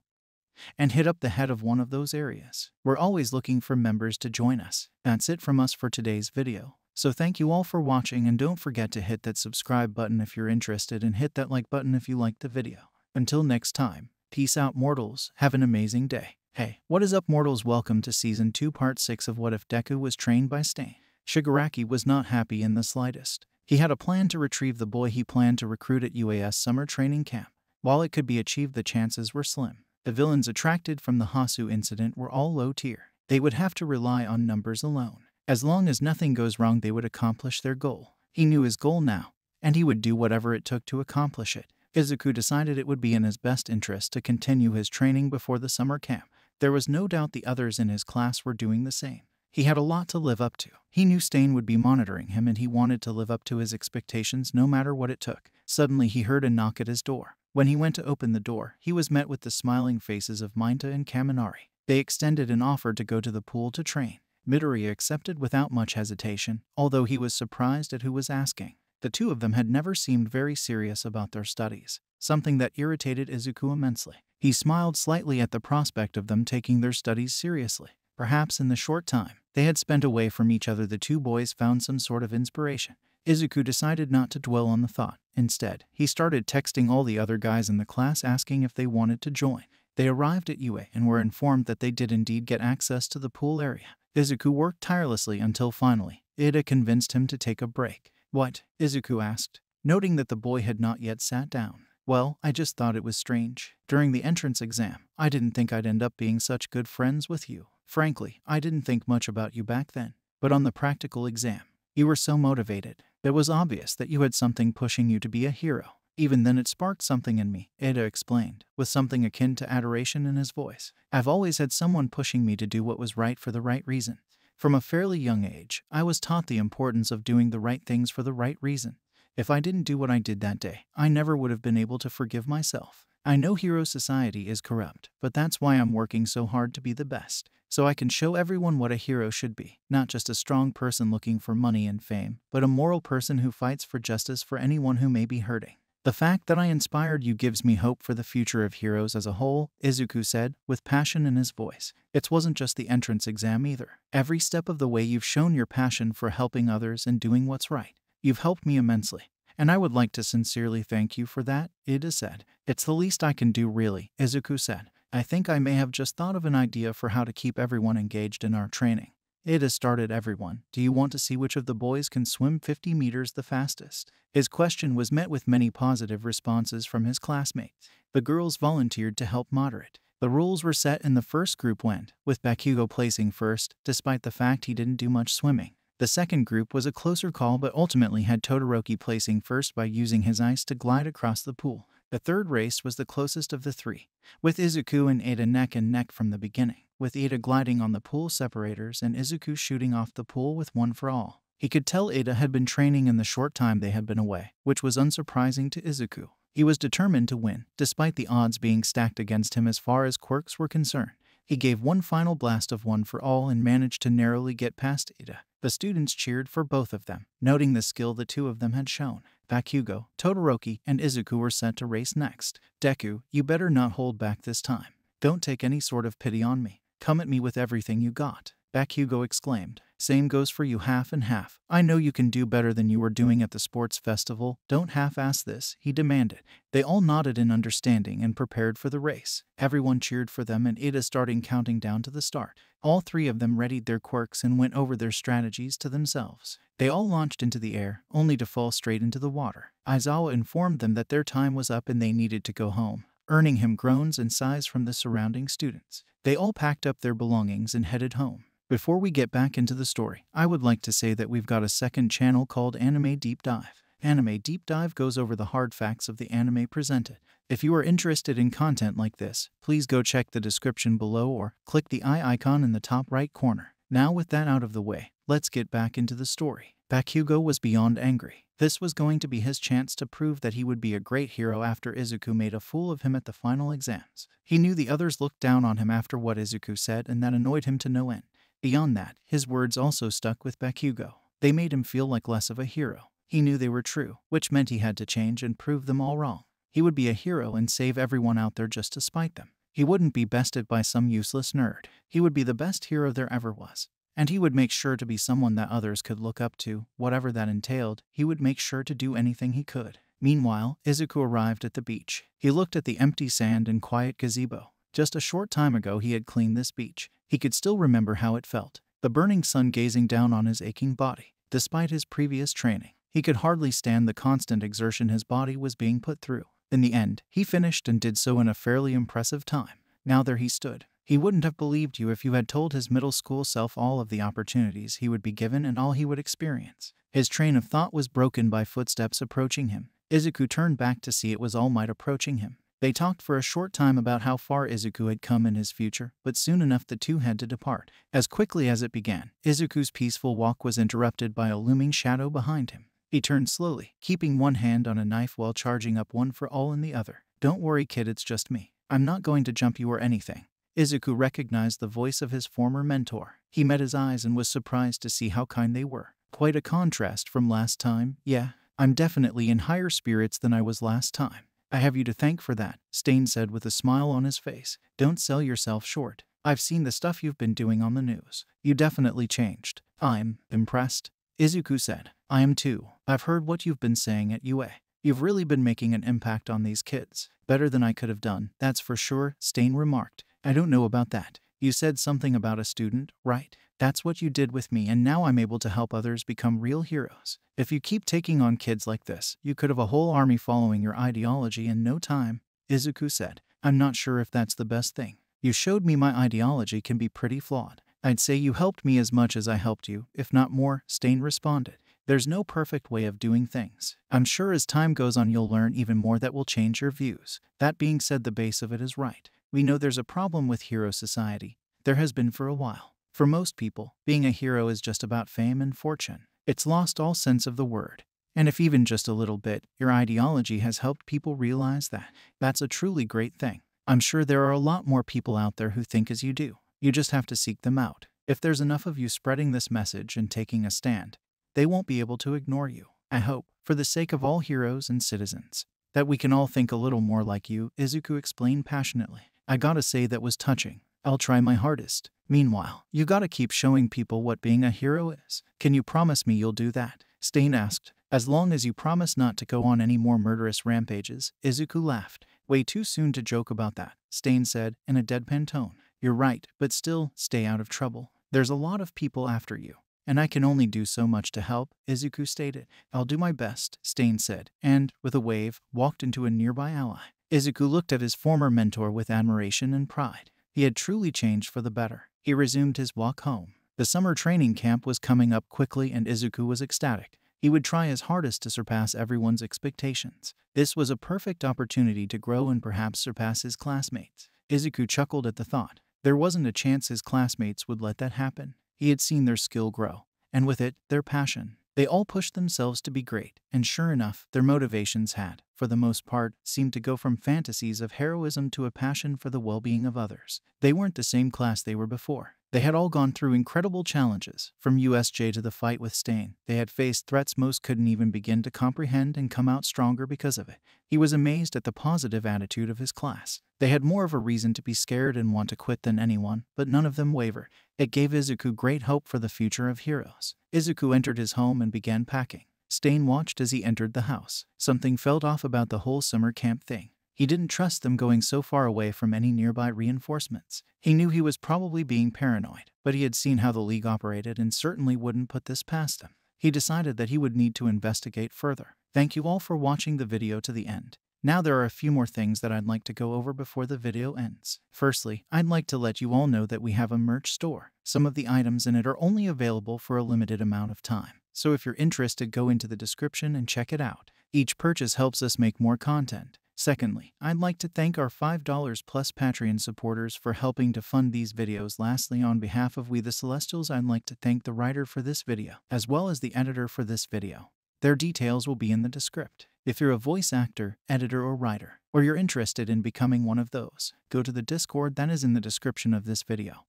and hit up the head of one of those areas. We're always looking for members to join us. That's it from us for today's video. So thank you all for watching, and don't forget to hit that subscribe button if you're interested, and hit that like button if you liked the video. Until next time, peace out, mortals. Have an amazing day. Hey, what is up, mortals? Welcome to Season 2 Part 6 of What If Deku Was Trained by Stain. Shigaraki was not happy in the slightest. He had a plan to retrieve the boy he planned to recruit at UAS summer training camp. While it could be achieved, the chances were slim. The villains attracted from the Hasu incident were all low tier. They would have to rely on numbers alone. As long as nothing goes wrong, they would accomplish their goal. He knew his goal now, and he would do whatever it took to accomplish it. Izuku decided it would be in his best interest to continue his training before the summer camp. There was no doubt the others in his class were doing the same. He had a lot to live up to. He knew Stain would be monitoring him, and he wanted to live up to his expectations no matter what it took. Suddenly he heard a knock at his door. When he went to open the door, he was met with the smiling faces of Mainta and Kaminari. They extended an offer to go to the pool to train. Midoriya accepted without much hesitation, although he was surprised at who was asking. The two of them had never seemed very serious about their studies, something that irritated Izuku immensely. He smiled slightly at the prospect of them taking their studies seriously. Perhaps in the short time they had spent away from each other, the two boys found some sort of inspiration. Izuku decided not to dwell on the thought. Instead, he started texting all the other guys in the class asking if they wanted to join. They arrived at UA and were informed that they did indeed get access to the pool area. Izuku worked tirelessly until finally, Ida convinced him to take a break. "What?" Izuku asked, noting that the boy had not yet sat down. "Well, I just thought it was strange. During the entrance exam, I didn't think I'd end up being such good friends with you. Frankly, I didn't think much about you back then. But on the practical exam, you were so motivated. It was obvious that you had something pushing you to be a hero. Even then it sparked something in me," Ada explained, with something akin to adoration in his voice. "I've always had someone pushing me to do what was right for the right reason. From a fairly young age, I was taught the importance of doing the right things for the right reason. If I didn't do what I did that day, I never would have been able to forgive myself. I know hero society is corrupt, but that's why I'm working so hard to be the best. So I can show everyone what a hero should be, not just a strong person looking for money and fame, but a moral person who fights for justice for anyone who may be hurting. The fact that I inspired you gives me hope for the future of heroes as a whole," Izuku said, with passion in his voice. "It wasn't just the entrance exam either. Every step of the way you've shown your passion for helping others and doing what's right. You've helped me immensely, and I would like to sincerely thank you for that," Ida said. "It's the least I can do, really," Izuku said. "I think I may have just thought of an idea for how to keep everyone engaged in our training." Ida started. "Everyone, do you want to see which of the boys can swim 50 meters the fastest?" His question was met with many positive responses from his classmates. The girls volunteered to help moderate. The rules were set and the first group went, with Bakugo placing first, despite the fact he didn't do much swimming. The second group was a closer call but ultimately had Todoroki placing first by using his ice to glide across the pool. The third race was the closest of the three, with Izuku and Ada neck and neck from the beginning, with Ada gliding on the pool separators and Izuku shooting off the pool with one for all. He could tell Ada had been training in the short time they had been away, which was unsurprising to Izuku. He was determined to win, despite the odds being stacked against him as far as quirks were concerned. He gave one final blast of one for all and managed to narrowly get past Ada. The students cheered for both of them, noting the skill the two of them had shown. Bakugo, Todoroki, and Izuku were set to race next. "Deku, you better not hold back this time. Don't take any sort of pity on me. Come at me with everything you got," Bakugo exclaimed. "Same goes for you, half and half. I know you can do better than you were doing at the sports festival. Don't half-ass this," he demanded. They all nodded in understanding and prepared for the race. Everyone cheered for them and Ada started counting down to the start. All three of them readied their quirks and went over their strategies to themselves. They all launched into the air, only to fall straight into the water. Aizawa informed them that their time was up and they needed to go home, earning him groans and sighs from the surrounding students. They all packed up their belongings and headed home. Before we get back into the story, I would like to say that we've got a second channel called Anime Deep Dive. Anime Deep Dive goes over the hard facts of the anime presented. If you are interested in content like this, please go check the description below or click the eye icon in the top right corner. Now with that out of the way, let's get back into the story. Bakugo was beyond angry. This was going to be his chance to prove that he would be a great hero after Izuku made a fool of him at the final exams. He knew the others looked down on him after what Izuku said and that annoyed him to no end. Beyond that, his words also stuck with Bakugo. They made him feel like less of a hero. He knew they were true, which meant he had to change and prove them all wrong. He would be a hero and save everyone out there just to spite them. He wouldn't be bested by some useless nerd. He would be the best hero there ever was. And he would make sure to be someone that others could look up to, whatever that entailed. He would make sure to do anything he could. Meanwhile, Izuku arrived at the beach. He looked at the empty sand and quiet gazebo. Just a short time ago he had cleaned this beach. He could still remember how it felt. The burning sun gazing down on his aching body. Despite his previous training, he could hardly stand the constant exertion his body was being put through. In the end, he finished and did so in a fairly impressive time. Now there he stood. He wouldn't have believed you if you had told his middle school self all of the opportunities he would be given and all he would experience. His train of thought was broken by footsteps approaching him. Izuku turned back to see it was All Might approaching him. They talked for a short time about how far Izuku had come in his future, but soon enough the two had to depart. As quickly as it began, Izuku's peaceful walk was interrupted by a looming shadow behind him. He turned slowly, keeping one hand on a knife while charging up one for all in the other. "Don't worry, kid, it's just me. I'm not going to jump you or anything." Izuku recognized the voice of his former mentor. He met his eyes and was surprised to see how kind they were. Quite a contrast from last time. "Yeah, I'm definitely in higher spirits than I was last time. I have you to thank for that," Stain said with a smile on his face. "Don't sell yourself short. I've seen the stuff you've been doing on the news. You definitely changed. I'm impressed. Izuku said. I am too. I've heard what you've been saying at UA. You've really been making an impact on these kids. Better than I could have done, that's for sure, Stain remarked. I don't know about that. You said something about a student, right? That's what you did with me, and now I'm able to help others become real heroes. If you keep taking on kids like this, you could have a whole army following your ideology in no time, Izuku said. I'm not sure if that's the best thing. You showed me my ideology can be pretty flawed. I'd say you helped me as much as I helped you, if not more, Stain responded. There's no perfect way of doing things. I'm sure as time goes on you'll learn even more that will change your views. That being said, the base of it is right. We know there's a problem with hero society. There has been for a while. For most people, being a hero is just about fame and fortune. It's lost all sense of the word. And if even just a little bit, your ideology has helped people realize that. That's a truly great thing. I'm sure there are a lot more people out there who think as you do. You just have to seek them out. If there's enough of you spreading this message and taking a stand, they won't be able to ignore you. I hope, for the sake of all heroes and citizens, that we can all think a little more like you, Izuku explained passionately. I gotta say that was touching. I'll try my hardest. Meanwhile, you gotta keep showing people what being a hero is. Can you promise me you'll do that? Stain asked. As long as you promise not to go on any more murderous rampages, Izuku laughed. Way too soon to joke about that, Stain said in a deadpan tone. You're right, but still, stay out of trouble. There's a lot of people after you, and I can only do so much to help, Izuku stated. I'll do my best, Stain said, and, with a wave, walked into a nearby ally. Izuku looked at his former mentor with admiration and pride. He had truly changed for the better. He resumed his walk home. The summer training camp was coming up quickly and Izuku was ecstatic. He would try his hardest to surpass everyone's expectations. This was a perfect opportunity to grow and perhaps surpass his classmates. Izuku chuckled at the thought. There wasn't a chance his classmates would let that happen. He had seen their skill grow, and with it, their passion. They all pushed themselves to be great, and sure enough, their motivations had, for the most part, seemed to go from fantasies of heroism to a passion for the well-being of others. They weren't the same class they were before. They had all gone through incredible challenges, from USJ to the fight with Stain. They had faced threats most couldn't even begin to comprehend and come out stronger because of it. He was amazed at the positive attitude of his class. They had more of a reason to be scared and want to quit than anyone, but none of them wavered. It gave Izuku great hope for the future of heroes. Izuku entered his home and began packing. Stain watched as he entered the house. Something felt off about the whole summer camp thing. He didn't trust them going so far away from any nearby reinforcements. He knew he was probably being paranoid, but he had seen how the League operated and certainly wouldn't put this past him. He decided that he would need to investigate further. Thank you all for watching the video to the end. Now there are a few more things that I'd like to go over before the video ends. Firstly, I'd like to let you all know that we have a merch store. Some of the items in it are only available for a limited amount of time. So if you're interested, go into the description and check it out. Each purchase helps us make more content. Secondly, I'd like to thank our $5 plus Patreon supporters for helping to fund these videos. Lastly, on behalf of We The Celestials, I'd like to thank the writer for this video, as well as the editor for this video. Their details will be in the description. If you're a voice actor, editor, or writer, or you're interested in becoming one of those, go to the Discord that is in the description of this video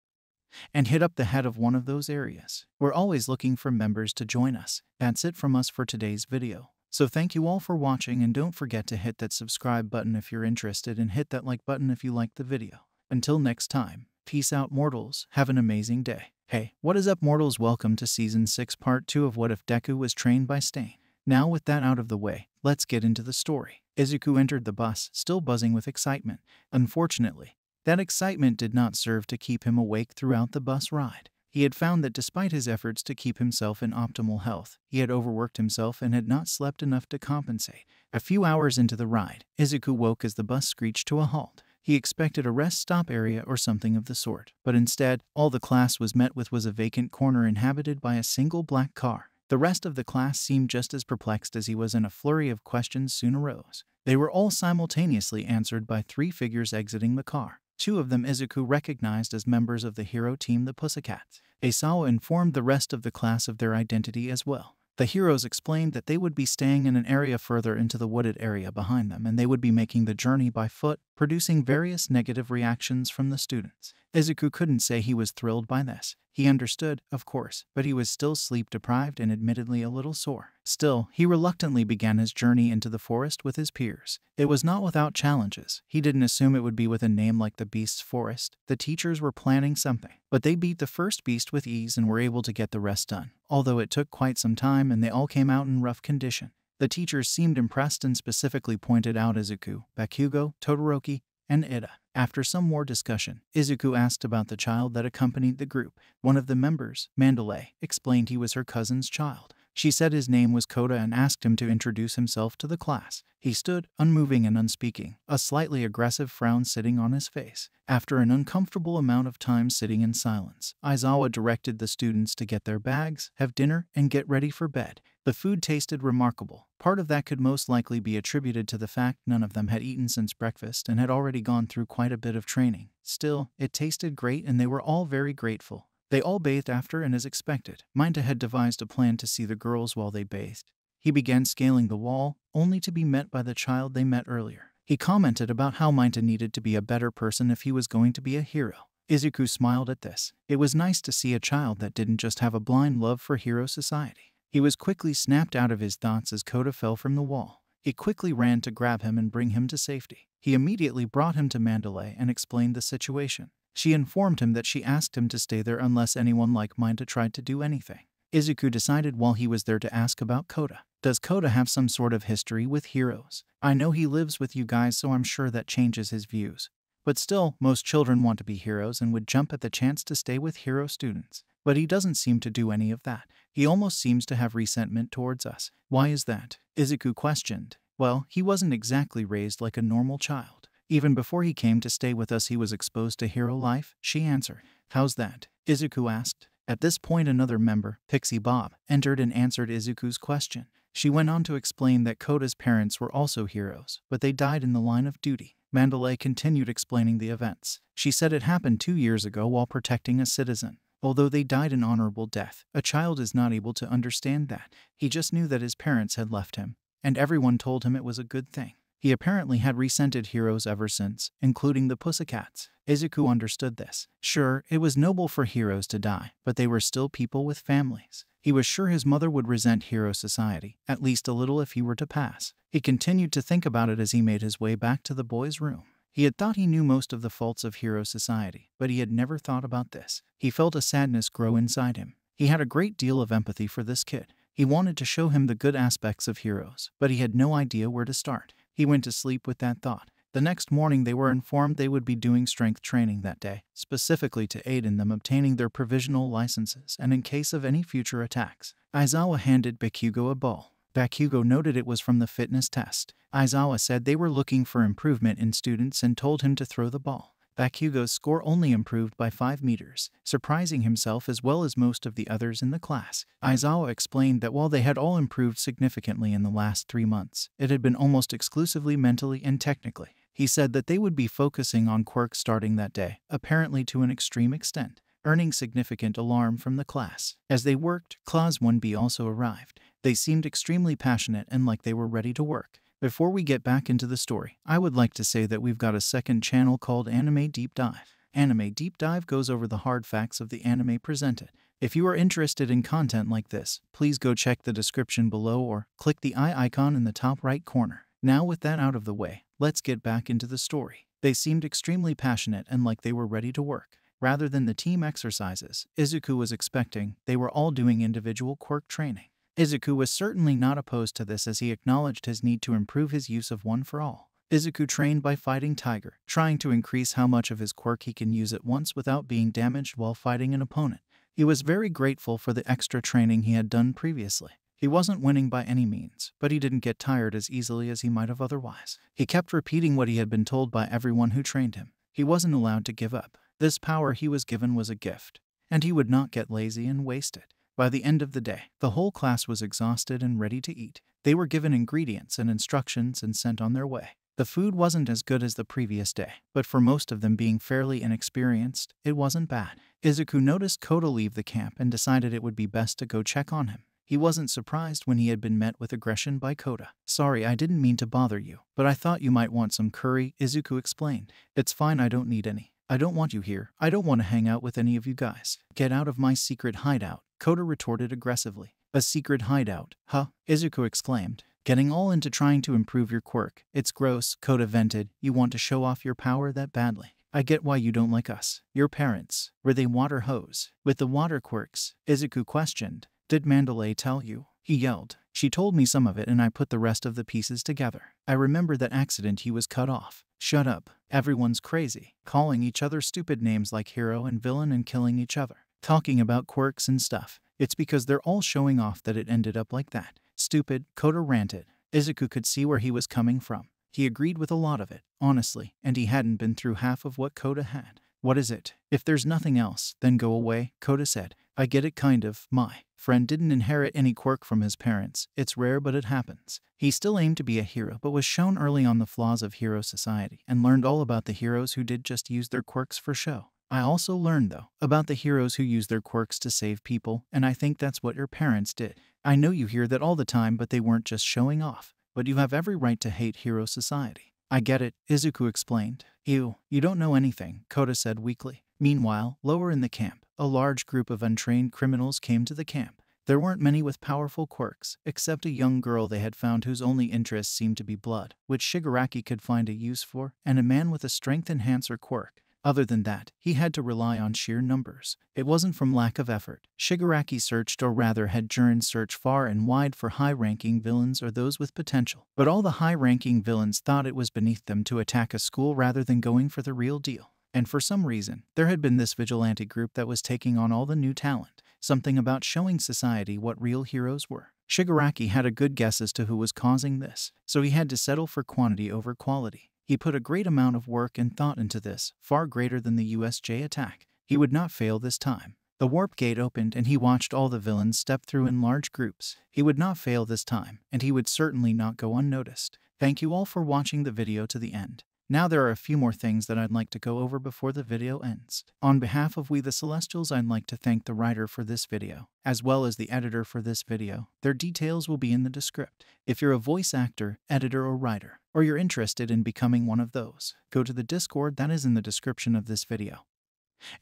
and hit up the head of one of those areas. We're always looking for members to join us. That's it from us for today's video. So thank you all for watching, and don't forget to hit that subscribe button if you're interested, and hit that like button if you liked the video. Until next time, peace out, mortals. Have an amazing day. Hey, what is up, mortals? Welcome to Season 6 Part 2 of What If Deku Was Trained by Stain. Now with that out of the way, let's get into the story. Izuku entered the bus, still buzzing with excitement. Unfortunately, that excitement did not serve to keep him awake throughout the bus ride. He had found that despite his efforts to keep himself in optimal health, he had overworked himself and had not slept enough to compensate. A few hours into the ride, Izuku woke as the bus screeched to a halt. He expected a rest stop area or something of the sort, but instead, all the class was met with was a vacant corner inhabited by a single black car. The rest of the class seemed just as perplexed as he was, and a flurry of questions soon arose. They were all simultaneously answered by three figures exiting the car. Two of them Izuku recognized as members of the hero team, the Pussycats. Asawa informed the rest of the class of their identity as well. The heroes explained that they would be staying in an area further into the wooded area behind them, and they would be making the journey by foot, producing various negative reactions from the students. Izuku couldn't say he was thrilled by this. He understood, of course, but he was still sleep-deprived and admittedly a little sore. Still, he reluctantly began his journey into the forest with his peers. It was not without challenges. He didn't assume it would be with a name like the Beast's Forest. The teachers were planning something, but they beat the first beast with ease and were able to get the rest done, although it took quite some time and they all came out in rough condition. The teachers seemed impressed and specifically pointed out Izuku, Bakugo, Todoroki, and Ida. After some more discussion, Izuku asked about the child that accompanied the group. One of the members, Mandalay, explained he was her cousin's child. She said his name was Koda and asked him to introduce himself to the class. He stood, unmoving and unspeaking, a slightly aggressive frown sitting on his face. After an uncomfortable amount of time sitting in silence, Aizawa directed the students to get their bags, have dinner, and get ready for bed. The food tasted remarkable. Part of that could most likely be attributed to the fact none of them had eaten since breakfast and had already gone through quite a bit of training. Still, it tasted great and they were all very grateful. They all bathed after, and as expected, Minta had devised a plan to see the girls while they bathed. He began scaling the wall, only to be met by the child they met earlier. He commented about how Minta needed to be a better person if he was going to be a hero. Izuku smiled at this. It was nice to see a child that didn't just have a blind love for hero society. He was quickly snapped out of his thoughts as Koda fell from the wall. He quickly ran to grab him and bring him to safety. He immediately brought him to Mandalay and explained the situation. She informed him that she asked him to stay there unless anyone like Minta tried to do anything. Izuku decided while he was there to ask about Koda. Does Koda have some sort of history with heroes? I know he lives with you guys, so I'm sure that changes his views. But still, most children want to be heroes and would jump at the chance to stay with hero students. But he doesn't seem to do any of that. He almost seems to have resentment towards us. Why is that? Izuku questioned. Well, he wasn't exactly raised like a normal child. Even before he came to stay with us, he was exposed to hero life, she answered. How's that? Izuku asked. At this point, another member, Pixie Bob, entered and answered Izuku's question. She went on to explain that Koda's parents were also heroes, but they died in the line of duty. Mandalay continued explaining the events. She said it happened 2 years ago while protecting a citizen. Although they died an honorable death, a child is not able to understand that. He just knew that his parents had left him, and everyone told him it was a good thing. He apparently had resented heroes ever since, including the Pussycats. Izuku understood this. Sure, it was noble for heroes to die, but they were still people with families. He was sure his mother would resent hero society, at least a little if he were to pass. He continued to think about it as he made his way back to the boys' room. He had thought he knew most of the faults of hero society, but he had never thought about this. He felt a sadness grow inside him. He had a great deal of empathy for this kid. He wanted to show him the good aspects of heroes, but he had no idea where to start. He went to sleep with that thought. The next morning they were informed they would be doing strength training that day, specifically to aid in them obtaining their provisional licenses and in case of any future attacks. Aizawa handed Bakugo a ball. Bakugo noted it was from the fitness test. Aizawa said they were looking for improvement in students and told him to throw the ball. Bakugo's score only improved by 5 meters, surprising himself as well as most of the others in the class. Aizawa explained that while they had all improved significantly in the last 3 months, it had been almost exclusively mentally and technically. He said that they would be focusing on quirks starting that day, apparently to an extreme extent, earning significant alarm from the class. As they worked, Clause 1B also arrived. They seemed extremely passionate and like they were ready to work. Before we get back into the story, I would like to say that we've got a second channel called Anime Deep Dive. Anime Deep Dive goes over the hard facts of the anime presented. If you are interested in content like this, please go check the description below or click the eye icon in the top right corner. Now with that out of the way, let's get back into the story. They seemed extremely passionate and like they were ready to work. Rather than the team exercises Izuku was expecting, they were all doing individual quirk training. Izuku was certainly not opposed to this as he acknowledged his need to improve his use of One for All. Izuku trained by fighting Tiger, trying to increase how much of his quirk he can use at once without being damaged while fighting an opponent. He was very grateful for the extra training he had done previously. He wasn't winning by any means, but he didn't get tired as easily as he might have otherwise. He kept repeating what he had been told by everyone who trained him. He wasn't allowed to give up. This power he was given was a gift, and he would not get lazy and waste it. By the end of the day, the whole class was exhausted and ready to eat. They were given ingredients and instructions and sent on their way. The food wasn't as good as the previous day, but for most of them being fairly inexperienced, it wasn't bad. Izuku noticed Koda leave the camp and decided it would be best to go check on him. He wasn't surprised when he had been met with aggression by Koda. Sorry, I didn't mean to bother you, but I thought you might want some curry, Izuku explained. It's fine, I don't need any. I don't want you here. I don't want to hang out with any of you guys. Get out of my secret hideout, Kota retorted aggressively. A secret hideout, huh? Izuku exclaimed. Getting all into trying to improve your quirk. It's gross, Kota vented. You want to show off your power that badly. I get why you don't like us. Your parents, were they water hose? With the water quirks? Izuku questioned. Did Mandalay tell you? He yelled. She told me some of it and I put the rest of the pieces together. I remember that accident he was cut off. Shut up. Everyone's crazy. Calling each other stupid names like hero and villain and killing each other. Talking about quirks and stuff. It's because they're all showing off that it ended up like that. Stupid, Kota ranted. Izuku could see where he was coming from. He agreed with a lot of it, honestly, and he hadn't been through half of what Kota had. What is it? If there's nothing else, then go away, Kota said. I get it kind of. My friend didn't inherit any quirk from his parents. It's rare, but it happens. He still aimed to be a hero, but was shown early on the flaws of hero society and learned all about the heroes who did just use their quirks for show. I also learned, though, about the heroes who use their quirks to save people, and I think that's what your parents did. I know you hear that all the time, but they weren't just showing off. But you have every right to hate hero society. I get it, Izuku explained. You don't know anything, Kota said weakly. Meanwhile, lower in the camp, a large group of untrained criminals came to the camp. There weren't many with powerful quirks, except a young girl they had found whose only interest seemed to be blood, which Shigaraki could find a use for, and a man with a strength enhancer quirk. Other than that, he had to rely on sheer numbers. It wasn't from lack of effort. Shigaraki searched, or rather had Jurin search far and wide for high-ranking villains or those with potential. But all the high-ranking villains thought it was beneath them to attack a school rather than going for the real deal. And for some reason, there had been this vigilante group that was taking on all the new talent. Something about showing society what real heroes were. Shigaraki had a good guess as to who was causing this, so he had to settle for quantity over quality. He put a great amount of work and thought into this, far greater than the USJ attack. He would not fail this time. The warp gate opened and he watched all the villains step through in large groups. He would not fail this time, and he would certainly not go unnoticed. Thank you all for watching the video to the end. Now there are a few more things that I'd like to go over before the video ends. On behalf of We the Celestials, I'd like to thank the writer for this video, as well as the editor for this video. Their details will be in the description. If you're a voice actor, editor, or writer, or you're interested in becoming one of those, go to the Discord that is in the description of this video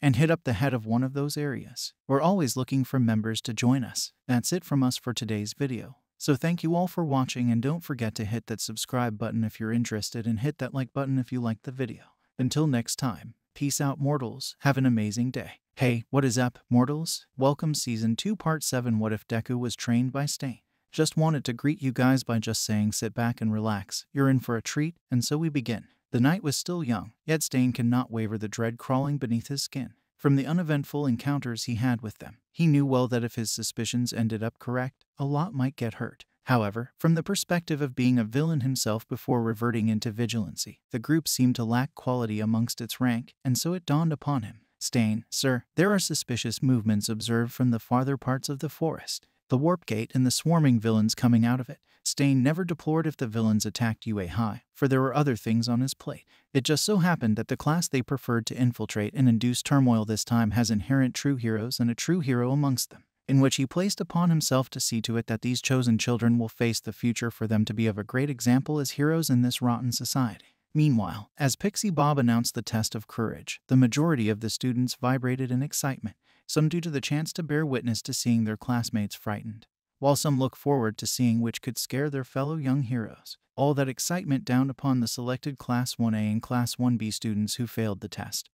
and hit up the head of one of those areas. We're always looking for members to join us. That's it from us for today's video. So thank you all for watching, and don't forget to hit that subscribe button if you're interested, and hit that like button if you liked the video. Until next time, peace out, mortals. Have an amazing day. Hey, what is up, mortals? Welcome Season 2 Part 7 What If Deku Was Trained by Stain? Just wanted to greet you guys by just saying sit back and relax. You're in for a treat, and so we begin. The night was still young, yet Stain cannot waver the dread crawling beneath his skin. From the uneventful encounters he had with them, he knew well that if his suspicions ended up correct, a lot might get hurt. However, from the perspective of being a villain himself before reverting into vigilancy, the group seemed to lack quality amongst its rank, and so it dawned upon him. Stain, sir, there are suspicious movements observed from the farther parts of the forest. The warp gate and the swarming villains coming out of it. Stain never deplored if the villains attacked UA High, for there were other things on his plate. It just so happened that the class they preferred to infiltrate and induce turmoil this time has inherent true heroes and a true hero amongst them, in which he placed upon himself to see to it that these chosen children will face the future for them to be of a great example as heroes in this rotten society. Meanwhile, as Pixie Bob announced the test of courage, the majority of the students vibrated in excitement, some due to the chance to bear witness to seeing their classmates frightened, while some look forward to seeing which could scare their fellow young heroes. All that excitement downed upon the selected Class 1A and Class 1B students who failed the test,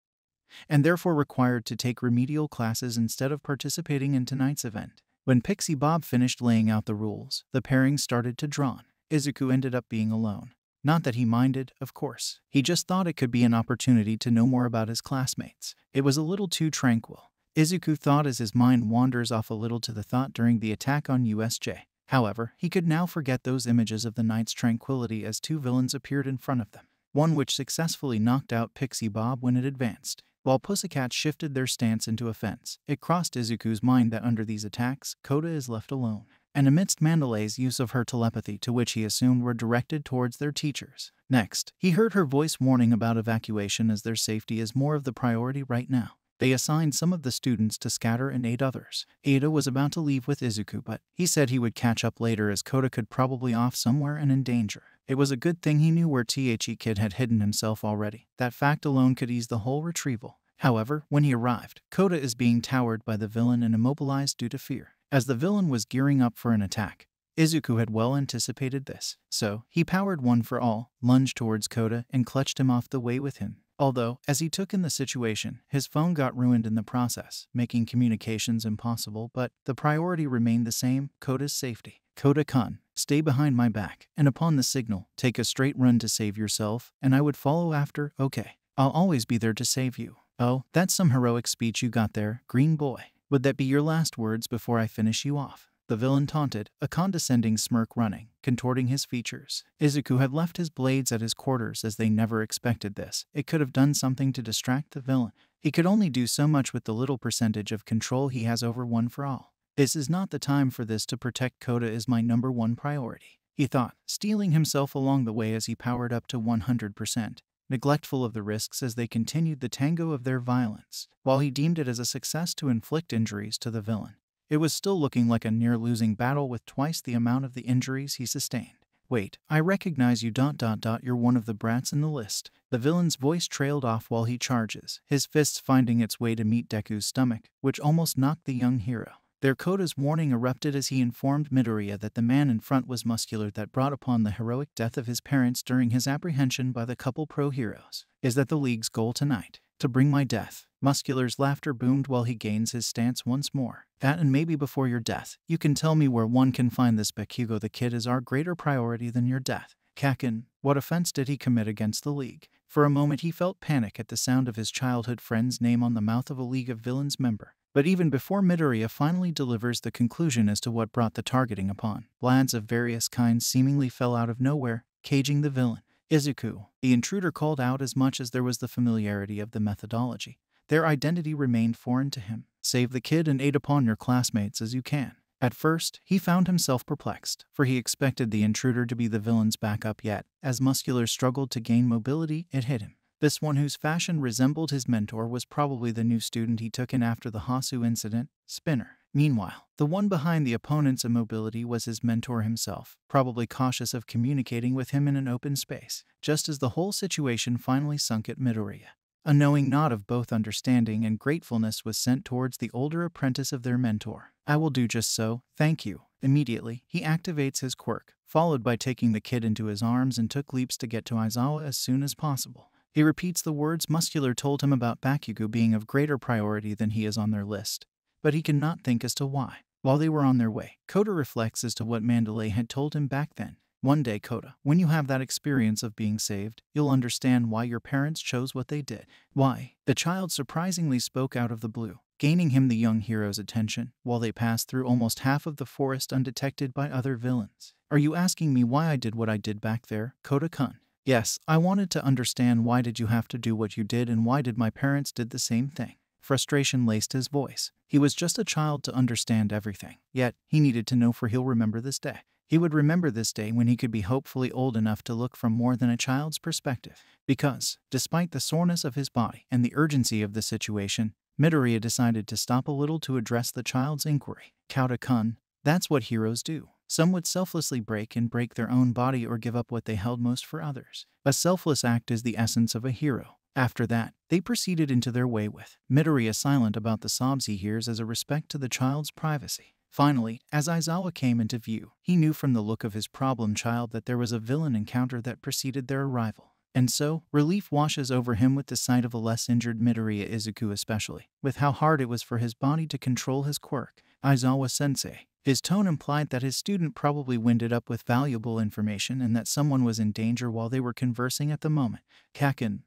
and therefore required to take remedial classes instead of participating in tonight's event. When Pixie Bob finished laying out the rules, the pairings started to draw. Izuku ended up being alone. Not that he minded, of course. He just thought it could be an opportunity to know more about his classmates. It was a little too tranquil, Izuku thought, as his mind wanders off a little to the thought during the attack on USJ. However, he could now forget those images of the night's tranquility as two villains appeared in front of them, one which successfully knocked out Pixie Bob when it advanced. While Pussycat shifted their stance into offense, it crossed Izuku's mind that under these attacks, Kota is left alone, and amidst Mandalay's use of her telepathy, to which he assumed were directed towards their teachers. Next, he heard her voice warning about evacuation, as their safety is more of the priority right now. They assigned some of the students to scatter and aid others. Ada was about to leave with Izuku, but he said he would catch up later as Kota could probably off somewhere and in danger. It was a good thing he knew where The Kid had hidden himself already. That fact alone could ease the whole retrieval. However, when he arrived, Kota is being towered by the villain and immobilized due to fear. As the villain was gearing up for an attack, Izuku had well anticipated this, so he powered one for all, lunged towards Kota, and clutched him off the way with him. Although, as he took in the situation, his phone got ruined in the process, making communications impossible, but the priority remained the same: Kota's safety. Kota-kun, stay behind my back, and upon the signal, take a straight run to save yourself, and I would follow after. Okay, I'll always be there to save you. Oh, that's some heroic speech you got there, green boy. Would that be your last words before I finish you off? The villain taunted, a condescending smirk running, contorting his features. Izuku had left his blades at his quarters as they never expected this. It could have done something to distract the villain. He could only do so much with the little percentage of control he has over One for All. This is not the time for this. To protect Kota is my #1 priority, he thought, steeling himself along the way as he powered up to 100%. Neglectful of the risks as they continued the tango of their violence. While he deemed it as a success to inflict injuries to the villain, it was still looking like a near-losing battle with twice the amount of the injuries he sustained. Wait, I recognize you ... You're one of the brats in the list. The villain's voice trailed off while he charges, his fists finding its way to meet Deku's stomach, which almost knocked the young hero. Their Kota's warning erupted as he informed Midoriya that the man in front was muscular. That brought upon the heroic death of his parents during his apprehension by the couple pro-heroes. Is that the League's goal tonight? To bring my death? Muscular's laughter boomed while he gains his stance once more. That, and maybe before your death, you can tell me where one can find this Bakugo the Kid is our greater priority than your death. Kakin, what offense did he commit against the League? For a moment he felt panic at the sound of his childhood friend's name on the mouth of a League of Villains member. But even before Midoriya finally delivers the conclusion as to what brought the targeting upon, blads of various kinds seemingly fell out of nowhere, caging the villain. Izuku, the intruder called out. As much as there was the familiarity of the methodology, their identity remained foreign to him. Save the kid and aid upon your classmates as you can. At first, he found himself perplexed, for he expected the intruder to be the villain's backup, yet, as Muscular struggled to gain mobility, it hit him. This one, whose fashion resembled his mentor, was probably the new student he took in after the Hasu incident, Spinner. Meanwhile, the one behind the opponent's immobility was his mentor himself, probably cautious of communicating with him in an open space. Just as the whole situation finally sunk at Midoriya, a knowing nod of both understanding and gratefulness was sent towards the older apprentice of their mentor. I will do just so, thank you. Immediately, he activates his quirk, followed by taking the kid into his arms and took leaps to get to Aizawa as soon as possible. He repeats the words Muscular told him about Bakugo being of greater priority than he is on their list, but he cannot think as to why. While they were on their way, Kota reflects as to what Mandalay had told him back then. One day, Kota, when you have that experience of being saved, you'll understand why your parents chose what they did. Why? The child surprisingly spoke out of the blue, gaining him the young hero's attention, while they passed through almost half of the forest undetected by other villains. Are you asking me why I did what I did back there, Kota-kun? Yes, I wanted to understand why did you have to do what you did, and why did my parents did the same thing. Frustration laced his voice. He was just a child to understand everything, yet he needed to know, for he'll remember this day. He would remember this day when he could be hopefully old enough to look from more than a child's perspective. Because, despite the soreness of his body and the urgency of the situation, Midoriya decided to stop a little to address the child's inquiry. Kota-kun, that's what heroes do. Some would selflessly break their own body or give up what they held most for others. A selfless act is the essence of a hero. After that, they proceeded into their way, with Midoriya silent about the sobs he hears as a respect to the child's privacy. Finally, as Aizawa came into view, he knew from the look of his problem child that there was a villain encounter that preceded their arrival. And so, relief washes over him with the sight of a less injured Midoriya, Izuku especially, with how hard it was for his body to control his quirk. Aizawa-sensei. His tone implied that his student probably winded up with valuable information and that someone was in danger while they were conversing at the moment. Kakin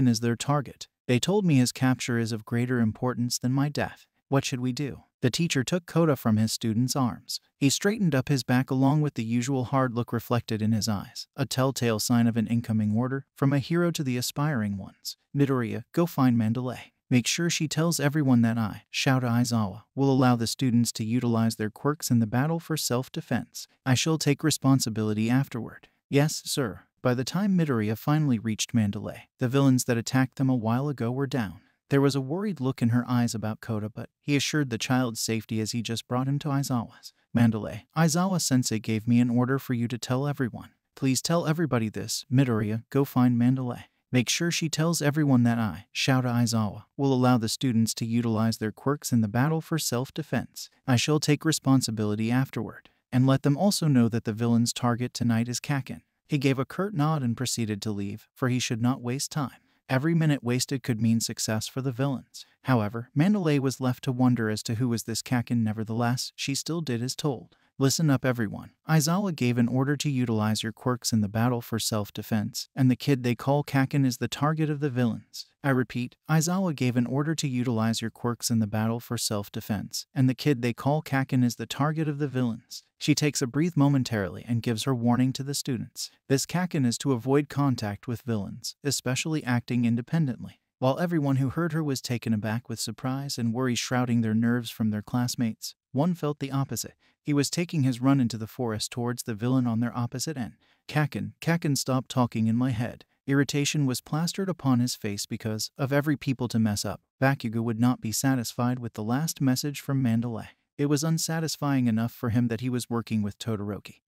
is their target. They told me his capture is of greater importance than my death. What should we do? The teacher took Kota from his student's arms. He straightened up his back along with the usual hard look reflected in his eyes, a telltale sign of an incoming order from a hero to the aspiring ones. Midoriya, go find Mandalay. Make sure she tells everyone that I, Shouta Aizawa, will allow the students to utilize their quirks in the battle for self-defense. I shall take responsibility afterward. Yes, sir. By the time Midoriya finally reached Mandalay, the villains that attacked them a while ago were down. There was a worried look in her eyes about Kota, but he assured the child's safety as he just brought him to Aizawa's. Mandalay, Aizawa-sensei gave me an order for you to tell everyone. Please tell everybody this. Midoriya, go find Mandalay. Make sure she tells everyone that I, Shouta Aizawa, will allow the students to utilize their quirks in the battle for self-defense. I shall take responsibility afterward. And let them also know that the villain's target tonight is Kakin. He gave a curt nod and proceeded to leave, for he should not waste time. Every minute wasted could mean success for the villains. However, Mandalay was left to wonder as to who was this Kakin. Nevertheless, she still did as told. Listen up everyone. Aizawa gave an order to utilize your quirks in the battle for self-defense, and the kid they call Kakin is the target of the villains. I repeat, Aizawa gave an order to utilize your quirks in the battle for self-defense, and the kid they call Kakin is the target of the villains. She takes a breath momentarily and gives her warning to the students. This Kakin is to avoid contact with villains, especially acting independently. While everyone who heard her was taken aback with surprise and worry shrouding their nerves from their classmates, one felt the opposite. He was taking his run into the forest towards the villain on their opposite end. Kakin, stop talking in my head. Irritation was plastered upon his face because, of every people to mess up, Bakugo would not be satisfied with the last message from Mandalay. It was unsatisfying enough for him that he was working with Todoroki,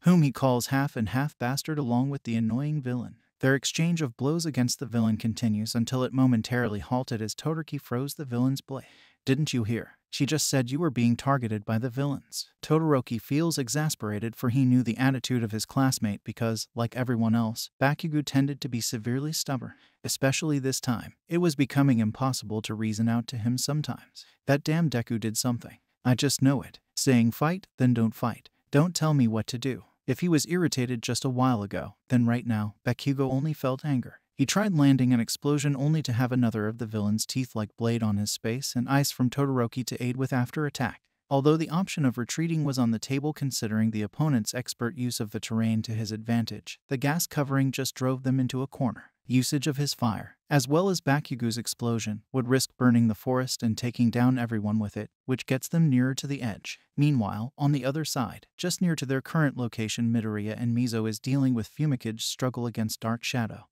whom he calls half and half bastard, along with the annoying villain. Their exchange of blows against the villain continues until it momentarily halted as Todoroki froze the villain's blade. Didn't you hear? She just said you were being targeted by the villains. Todoroki feels exasperated, for he knew the attitude of his classmate because, like everyone else, Bakugo tended to be severely stubborn. Especially this time, it was becoming impossible to reason out to him sometimes. That damn Deku did something. I just know it. Saying fight, then don't fight. Don't tell me what to do. If he was irritated just a while ago, then right now, Bakugo only felt anger. He tried landing an explosion only to have another of the villain's teeth-like blade on his space and ice from Todoroki to aid with after attack. Although the option of retreating was on the table considering the opponent's expert use of the terrain to his advantage, the gas covering just drove them into a corner. Usage of his fire, as well as Bakugo's explosion, would risk burning the forest and taking down everyone with it, which gets them nearer to the edge. Meanwhile, on the other side, just near to their current location, Midoriya and Mizo is dealing with Fumicage's struggle against Dark Shadow,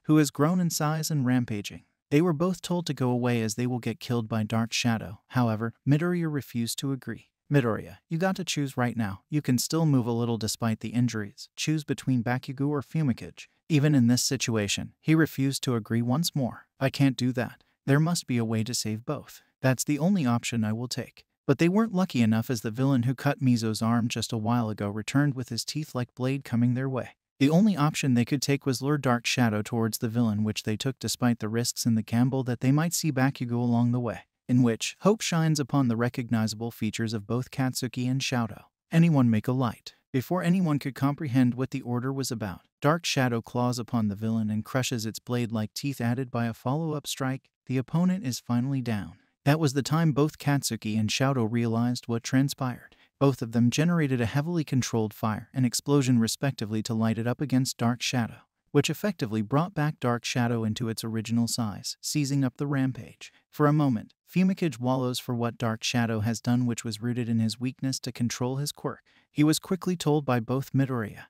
who has grown in size and rampaging. They were both told to go away as they will get killed by Dark Shadow. However, Midoriya refused to agree. Midoriya, you got to choose right now. You can still move a little despite the injuries. Choose between Bakugo or Fumicage. Even in this situation, he refused to agree once more. I can't do that. There must be a way to save both. That's the only option I will take. But they weren't lucky enough, as the villain who cut Mizo's arm just a while ago returned with his teeth-like blade coming their way. The only option they could take was lure Dark Shadow towards the villain, which they took despite the risks in the gamble that they might see Bakugo along the way, in which hope shines upon the recognizable features of both Katsuki and Shouto. Anyone make a light. Before anyone could comprehend what the order was about, Dark Shadow claws upon the villain and crushes its blade-like teeth, added by a follow-up strike. The opponent is finally down. That was the time both Katsuki and Shouto realized what transpired. Both of them generated a heavily controlled fire and explosion respectively to light it up against Dark Shadow, which effectively brought back Dark Shadow into its original size, seizing up the rampage. For a moment, Fumicage wallows for what Dark Shadow has done, which was rooted in his weakness to control his quirk. He was quickly told by both Midoriya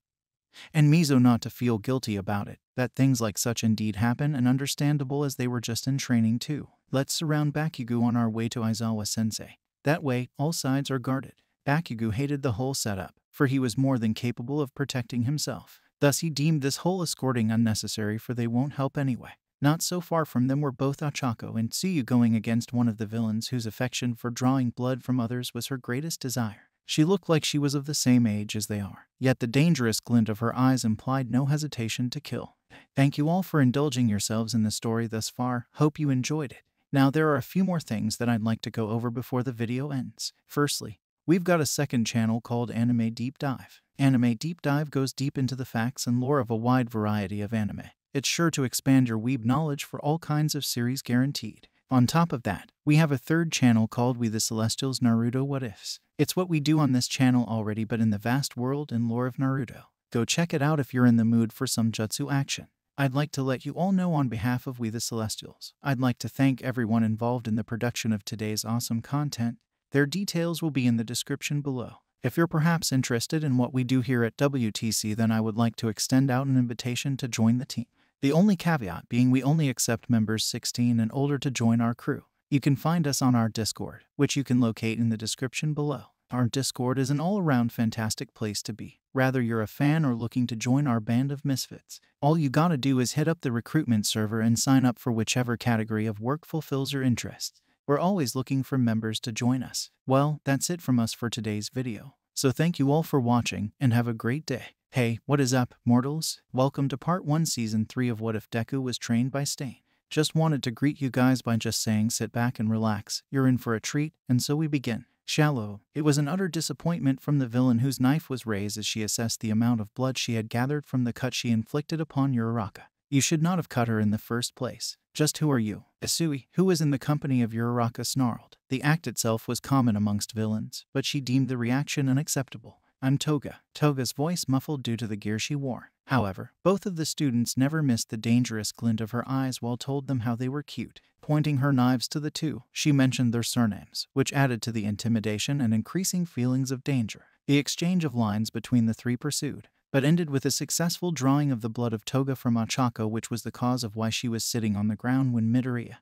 and Mizo not to feel guilty about it, that things like such indeed happen, and understandable as they were just in training too. Let's surround Bakugo on our way to Aizawa-sensei. That way, all sides are guarded. Bakugo hated the whole setup, for he was more than capable of protecting himself. Thus he deemed this whole escorting unnecessary, for they won't help anyway. Not so far from them were both Ochako and Tsuyu, going against one of the villains whose affection for drawing blood from others was her greatest desire. She looked like she was of the same age as they are, yet the dangerous glint of her eyes implied no hesitation to kill. Thank you all for indulging yourselves in the story thus far. Hope you enjoyed it. Now there are a few more things that I'd like to go over before the video ends. Firstly, we've got a second channel called Anime Deep Dive. Anime Deep Dive goes deep into the facts and lore of a wide variety of anime. It's sure to expand your weeb knowledge for all kinds of series, guaranteed. On top of that, we have a third channel called We The Celestials Naruto What Ifs. It's what we do on this channel already, but in the vast world and lore of Naruto. Go check it out if you're in the mood for some jutsu action. I'd like to let you all know on behalf of We The Celestials, I'd like to thank everyone involved in the production of today's awesome content. Their details will be in the description below. If you're perhaps interested in what we do here at WTC, then I would like to extend out an invitation to join the team. The only caveat being we only accept members 16 and older to join our crew. You can find us on our Discord, which you can locate in the description below. Our Discord is an all-around fantastic place to be. Whether you're a fan or looking to join our band of misfits, all you gotta do is hit up the recruitment server and sign up for whichever category of work fulfills your interests. We're always looking for members to join us. Well, that's it from us for today's video. So thank you all for watching and have a great day. Hey, what is up, mortals? Welcome to part 1 season 3 of What If Deku Was Trained by Stain. Just wanted to greet you guys by just saying sit back and relax, you're in for a treat, and so we begin. Shallow. It was an utter disappointment from the villain whose knife was raised as she assessed the amount of blood she had gathered from the cut she inflicted upon Uraraka. You should not have cut her in the first place. Just who are you? Isui, who was in the company of Uraraka, snarled. The act itself was common amongst villains, but she deemed the reaction unacceptable. I'm Toga. Toga's voice muffled due to the gear she wore. However, both of the students never missed the dangerous glint of her eyes while told them how they were cute. Pointing her knives to the two, she mentioned their surnames, which added to the intimidation and increasing feelings of danger. The exchange of lines between the three pursued, but ended with a successful drawing of the blood of Toga from Ochako, which was the cause of why she was sitting on the ground when Midoriya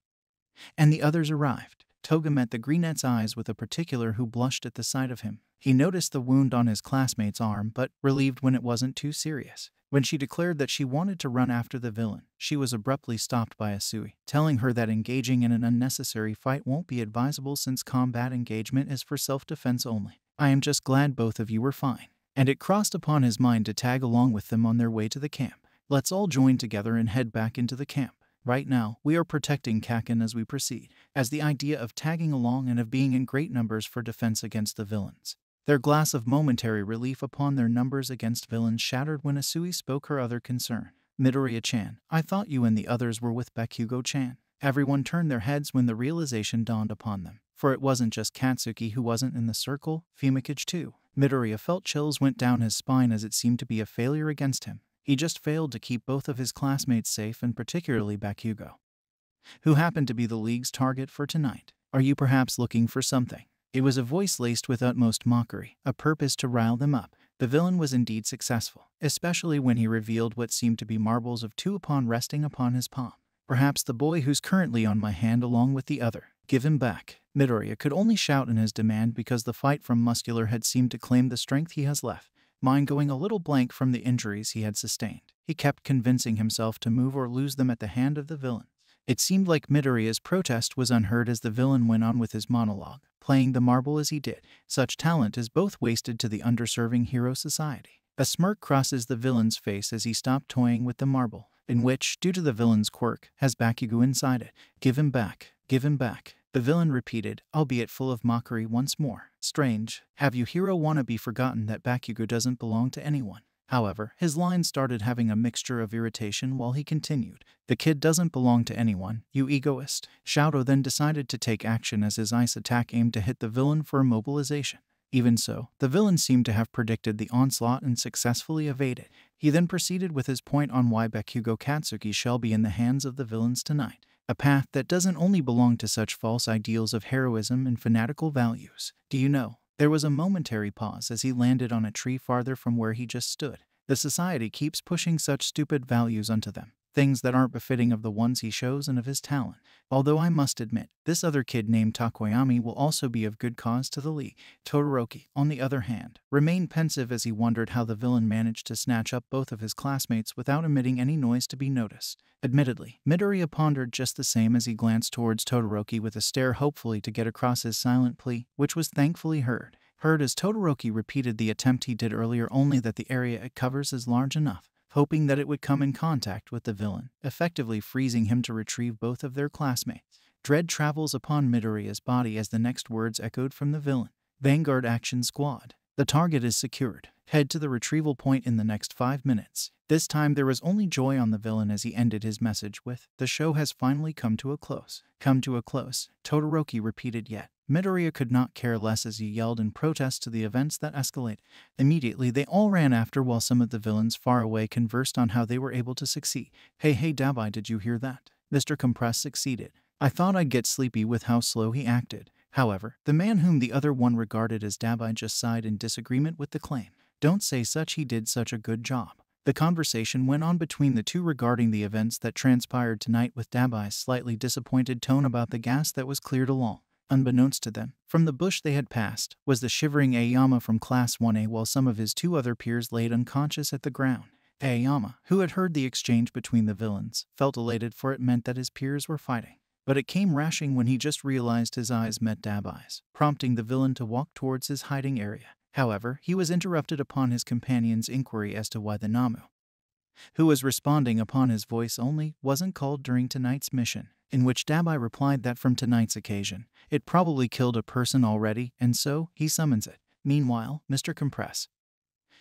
and the others arrived. Toga met the Greenette's eyes with a particular who blushed at the sight of him. He noticed the wound on his classmate's arm, but relieved when it wasn't too serious. When she declared that she wanted to run after the villain, she was abruptly stopped by Isui, telling her that engaging in an unnecessary fight won't be advisable since combat engagement is for self-defense only. I am just glad both of you were fine. And it crossed upon his mind to tag along with them on their way to the camp. Let's all join together and head back into the camp. Right now, we are protecting Kaken as we proceed, as the idea of tagging along and of being in great numbers for defense against the villains. Their glass of momentary relief upon their numbers against villains shattered when Isui spoke her other concern. Midoriya-chan, I thought you and the others were with Bakugo-chan. Everyone turned their heads when the realization dawned upon them, for it wasn't just Katsuki who wasn't in the circle, Fumikage too. Midoriya felt chills went down his spine as it seemed to be a failure against him. He just failed to keep both of his classmates safe, and particularly Bakugo, who happened to be the league's target for tonight. Are you perhaps looking for something? It was a voice laced with utmost mockery, a purpose to rile them up. The villain was indeed successful, especially when he revealed what seemed to be marbles of two upon resting upon his palm. Perhaps the boy who's currently on my hand along with the other. Give him back. Midoriya could only shout in his demand because the fight from Muscular had seemed to claim the strength he has left, mind going a little blank from the injuries he had sustained. He kept convincing himself to move or lose them at the hand of the villain. It seemed like Midoriya's protest was unheard as the villain went on with his monologue, playing the marble as he did. Such talent is both wasted to the underserving hero society. A smirk crosses the villain's face as he stopped toying with the marble, in which, due to the villain's quirk, has Bakugo inside it. Give him back. Give him back. The villain repeated, albeit full of mockery once more. Strange. Have you hero wannabe forgotten that Bakugo doesn't belong to anyone? However, his line started having a mixture of irritation while he continued. The kid doesn't belong to anyone, you egoist. Shadow then decided to take action as his ice attack aimed to hit the villain for immobilization. Even so, the villain seemed to have predicted the onslaught and successfully evaded. He then proceeded with his point on why Bakugo Katsuki shall be in the hands of the villains tonight. A path that doesn't only belong to such false ideals of heroism and fanatical values. Do you know? There was a momentary pause as he landed on a tree farther from where he just stood. The society keeps pushing such stupid values onto them, things that aren't befitting of the ones he shows and of his talent. Although I must admit, this other kid named Takoyami will also be of good cause to the league. Todoroki, on the other hand, remained pensive as he wondered how the villain managed to snatch up both of his classmates without emitting any noise to be noticed. Admittedly, Midoriya pondered just the same as he glanced towards Todoroki with a stare hopefully to get across his silent plea, which was thankfully heard. Heard as Todoroki repeated the attempt he did earlier, only that the area it covers is large enough, hoping that it would come in contact with the villain, effectively freezing him to retrieve both of their classmates. Dread travels upon Midoriya's body as the next words echoed from the villain. Vanguard Action Squad. The target is secured. Head to the retrieval point in the next 5 minutes. This time there was only joy on the villain as he ended his message with, the show has finally come to a close. Come to a close, Todoroki repeated yet. Midoriya could not care less as he yelled in protest to the events that escalate. Immediately they all ran after while some of the villains far away conversed on how they were able to succeed. Hey Dabai, did you hear that? Mr. Compress succeeded. I thought I'd get sleepy with how slow he acted. However, the man whom the other one regarded as Dabai just sighed in disagreement with the claim. Don't say such, he did such a good job. The conversation went on between the two regarding the events that transpired tonight, with Dabai's slightly disappointed tone about the gas that was cleared along. Unbeknownst to them, from the bush they had passed, was the shivering Aoyama from Class 1A, while some of his two other peers laid unconscious at the ground. Aoyama, who had heard the exchange between the villains, felt elated, for it meant that his peers were fighting. But it came rashing when he just realized his eyes met Dabai's, prompting the villain to walk towards his hiding area. However, he was interrupted upon his companion's inquiry as to why the Namu, who was responding upon his voice only, wasn't called during tonight's mission, in which Dabai replied that from tonight's occasion, it probably killed a person already, and so he summons it. Meanwhile, Mr. Compress,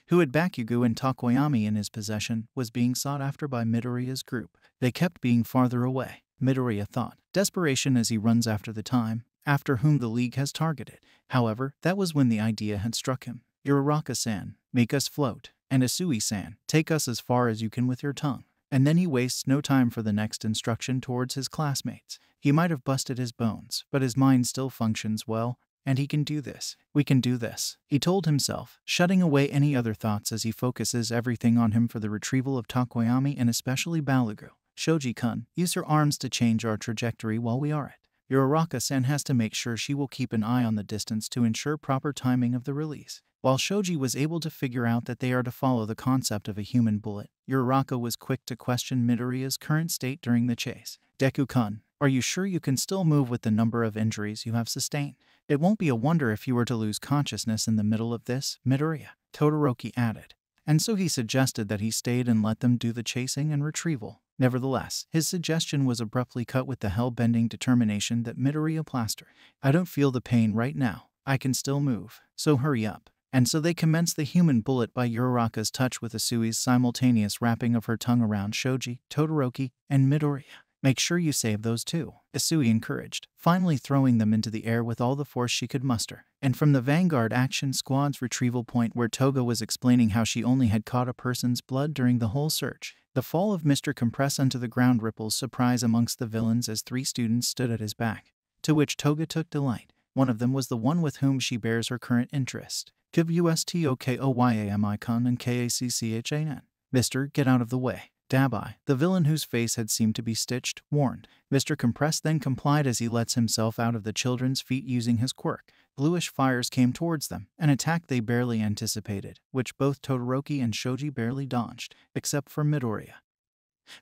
who had Bakugo and Takoyami in his possession, was being sought after by Midoriya's group. They kept being farther away, Midoriya thought, desperation as he runs after the time, after whom the League has targeted. However, that was when the idea had struck him. Uraraka-san, make us float, and Asui-san, take us as far as you can with your tongue. And then he wastes no time for the next instruction towards his classmates. He might have busted his bones, but his mind still functions well, and he can do this. We can do this, he told himself, shutting away any other thoughts as he focuses everything on him for the retrieval of Takoyami and especially Balugu. Shoji-kun, use your arms to change our trajectory while we are at. Uraraka-san has to make sure she will keep an eye on the distance to ensure proper timing of the release. While Shoji was able to figure out that they are to follow the concept of a human bullet, Uraraka was quick to question Midoriya's current state during the chase. Deku-kun, are you sure you can still move with the number of injuries you have sustained? It won't be a wonder if you were to lose consciousness in the middle of this, Midoriya, Todoroki added. And so he suggested that he stayed and let them do the chasing and retrieval. Nevertheless, his suggestion was abruptly cut with the hell-bending determination that Midoriya plastered. I don't feel the pain right now. I can still move, so hurry up. And so they commenced the human bullet by Uraraka's touch, with Asui's simultaneous wrapping of her tongue around Shoji, Todoroki, and Midoriya. Make sure you save those too, Asui encouraged, finally throwing them into the air with all the force she could muster. And from the Vanguard Action Squad's retrieval point, where Toga was explaining how she only had caught a person's blood during the whole search, the fall of Mr. Compress onto the ground ripples surprise amongst the villains as three students stood at his back, to which Toga took delight. One of them was the one with whom she bears her current interest. Kustokoyami-kun and Kacchan. Mister, get out of the way. Dabai, the villain whose face had seemed to be stitched, warned. Mr. Compress then complied as he lets himself out of the children's feet using his quirk. Bluish fires came towards them, an attack they barely anticipated, which both Todoroki and Shoji barely dodged, except for Midoriya,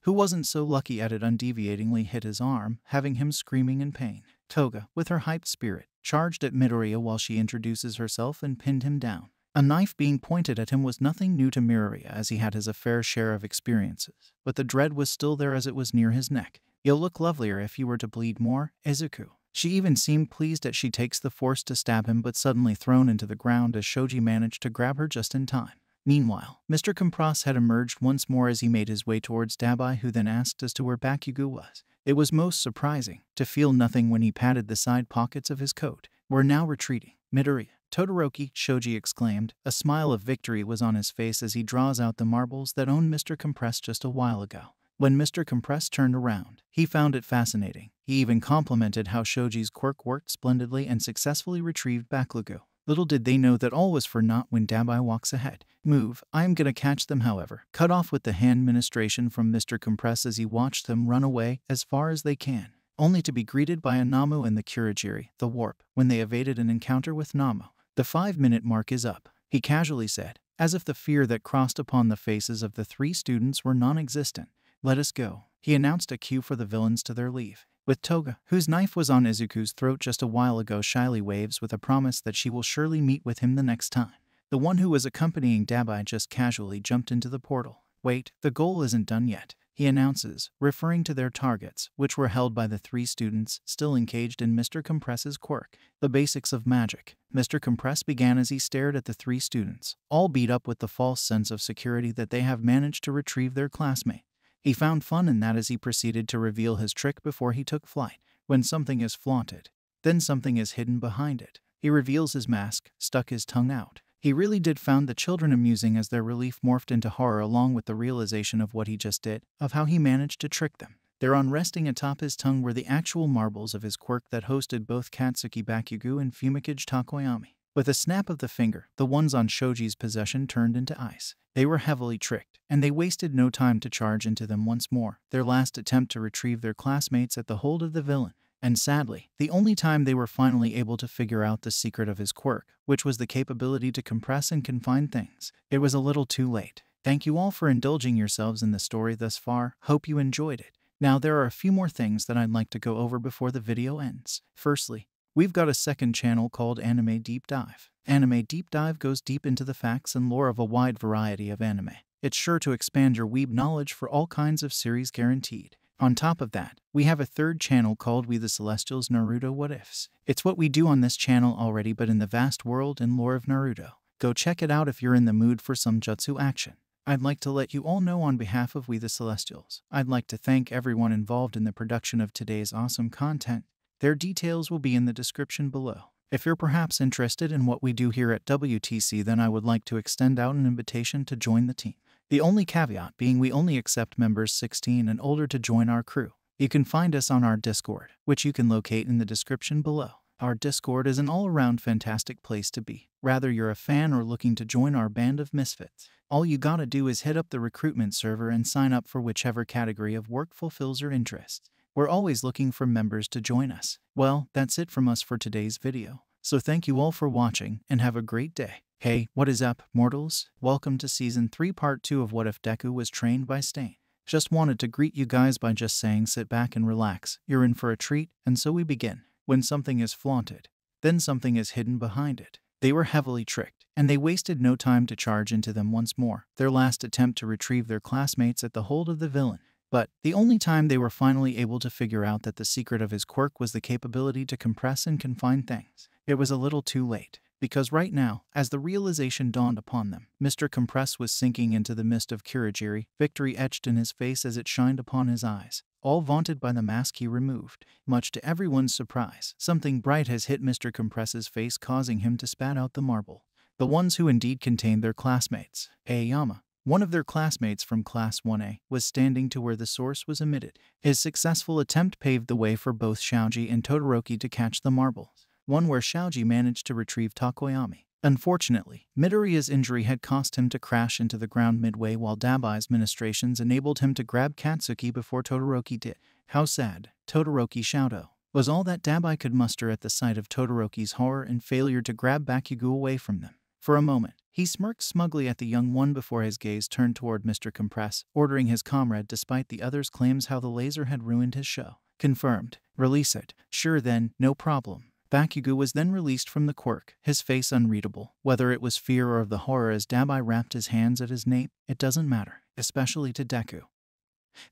who wasn't so lucky at it, undeviatingly hit his arm, having him screaming in pain. Toga, with her hyped spirit, charged at Midoriya while she introduces herself and pinned him down. A knife being pointed at him was nothing new to Midoriya, as he had his fair share of experiences, but the dread was still there as it was near his neck. You'll look lovelier if you were to bleed more, Izuku. She even seemed pleased as she takes the force to stab him, but suddenly thrown into the ground as Shoji managed to grab her just in time. Meanwhile, Mr. Compress had emerged once more as he made his way towards Dabai, who then asked as to where Bakugo was. It was most surprising to feel nothing when he patted the side pockets of his coat. We're now retreating. Midoriya, Todoroki, Shoji exclaimed. A smile of victory was on his face as he draws out the marbles that owned Mr. Compress just a while ago. When Mr. Compress turned around, he found it fascinating. He even complimented how Shoji's quirk worked splendidly and successfully retrieved Bakugo. Little did they know that all was for naught when Dabai walks ahead. Move, I am gonna catch them, however. Cut off with the hand ministration from Mr. Compress as he watched them run away as far as they can, only to be greeted by a Namu and the Kurogiri, the warp, when they evaded an encounter with Namu. The 5-minute mark is up, he casually said, as if the fear that crossed upon the faces of the three students were non-existent. Let us go. He announced a cue for the villains to their leave. With Toga, whose knife was on Izuku's throat just a while ago, shyly waves with a promise that she will surely meet with him the next time. The one who was accompanying Dabai just casually jumped into the portal. Wait, the goal isn't done yet, he announces, referring to their targets, which were held by the three students still engaged in Mr. Compress's quirk. The basics of magic. Mr. Compress began as he stared at the three students, all beat up with the false sense of security that they have managed to retrieve their classmate. He found fun in that as he proceeded to reveal his trick before he took flight. When something is flaunted, then something is hidden behind it. He reveals his mask, stuck his tongue out. He really did found the children amusing as their relief morphed into horror along with the realization of what he just did, of how he managed to trick them. There on resting atop his tongue were the actual marbles of his quirk that hosted both Katsuki Bakugo and Fumikage Takoyami. With a snap of the finger, the ones on Shoji's possession turned into ice. They were heavily tricked, and they wasted no time to charge into them once more, their last attempt to retrieve their classmates at the hold of the villain. And sadly, the only time they were finally able to figure out the secret of his quirk, which was the capability to compress and confine things. It was a little too late. Thank you all for indulging yourselves in the story thus far. Hope you enjoyed it. Now there are a few more things that I'd like to go over before the video ends. Firstly, we've got a second channel called Anime Deep Dive. Anime Deep Dive goes deep into the facts and lore of a wide variety of anime. It's sure to expand your weeb knowledge for all kinds of series guaranteed. On top of that, we have a third channel called We The Celestials Naruto What Ifs. It's what we do on this channel already but in the vast world and lore of Naruto. Go check it out if you're in the mood for some jutsu action. I'd like to let you all know on behalf of We The Celestials, I'd like to thank everyone involved in the production of today's awesome content. Their details will be in the description below. If you're perhaps interested in what we do here at WTC, then I would like to extend out an invitation to join the team. The only caveat being we only accept members 16 and older to join our crew. You can find us on our Discord, which you can locate in the description below. Our Discord is an all-around fantastic place to be. Whether you're a fan or looking to join our band of misfits, all you gotta do is hit up the recruitment server and sign up for whichever category of work fulfills your interests. We're always looking for members to join us. Well, that's it from us for today's video. So thank you all for watching and have a great day. Hey, what is up, mortals? Welcome to Season 3 Part 2 of What If Deku Was Trained by Stain. Just wanted to greet you guys by just saying sit back and relax. You're in for a treat, and so we begin. When something is flaunted, then something is hidden behind it. They were heavily tricked, and they wasted no time to charge into them once more, their last attempt to retrieve their classmates at the hold of the villain. But the only time they were finally able to figure out that the secret of his quirk was the capability to compress and confine things. It was a little too late. Because right now, as the realization dawned upon them, Mr. Compress was sinking into the mist of Kurogiri, victory etched in his face as it shined upon his eyes, all vaunted by the mask he removed. Much to everyone's surprise, something bright has hit Mr. Compress's face, causing him to spat out the marble. The ones who indeed contained their classmates. Aoyama, one of their classmates from Class 1A, was standing to where the source was emitted. His successful attempt paved the way for both Shoji and Todoroki to catch the marbles. One where Shoji managed to retrieve Tokoyami. Unfortunately, Midoriya's injury had caused him to crash into the ground midway, while Dabai's ministrations enabled him to grab Katsuki before Todoroki did. How sad, Todoroki shouted, was all that Dabai could muster at the sight of Todoroki's horror and failure to grab Bakugo away from them. For a moment, he smirked smugly at the young one before his gaze turned toward Mr. Compress, ordering his comrade despite the other's claims how the laser had ruined his show. Confirmed. Release it. Sure then, no problem. Bakugo was then released from the quirk, his face unreadable. Whether it was fear or of the horror as Dabai wrapped his hands at his nape, it doesn't matter, especially to Deku,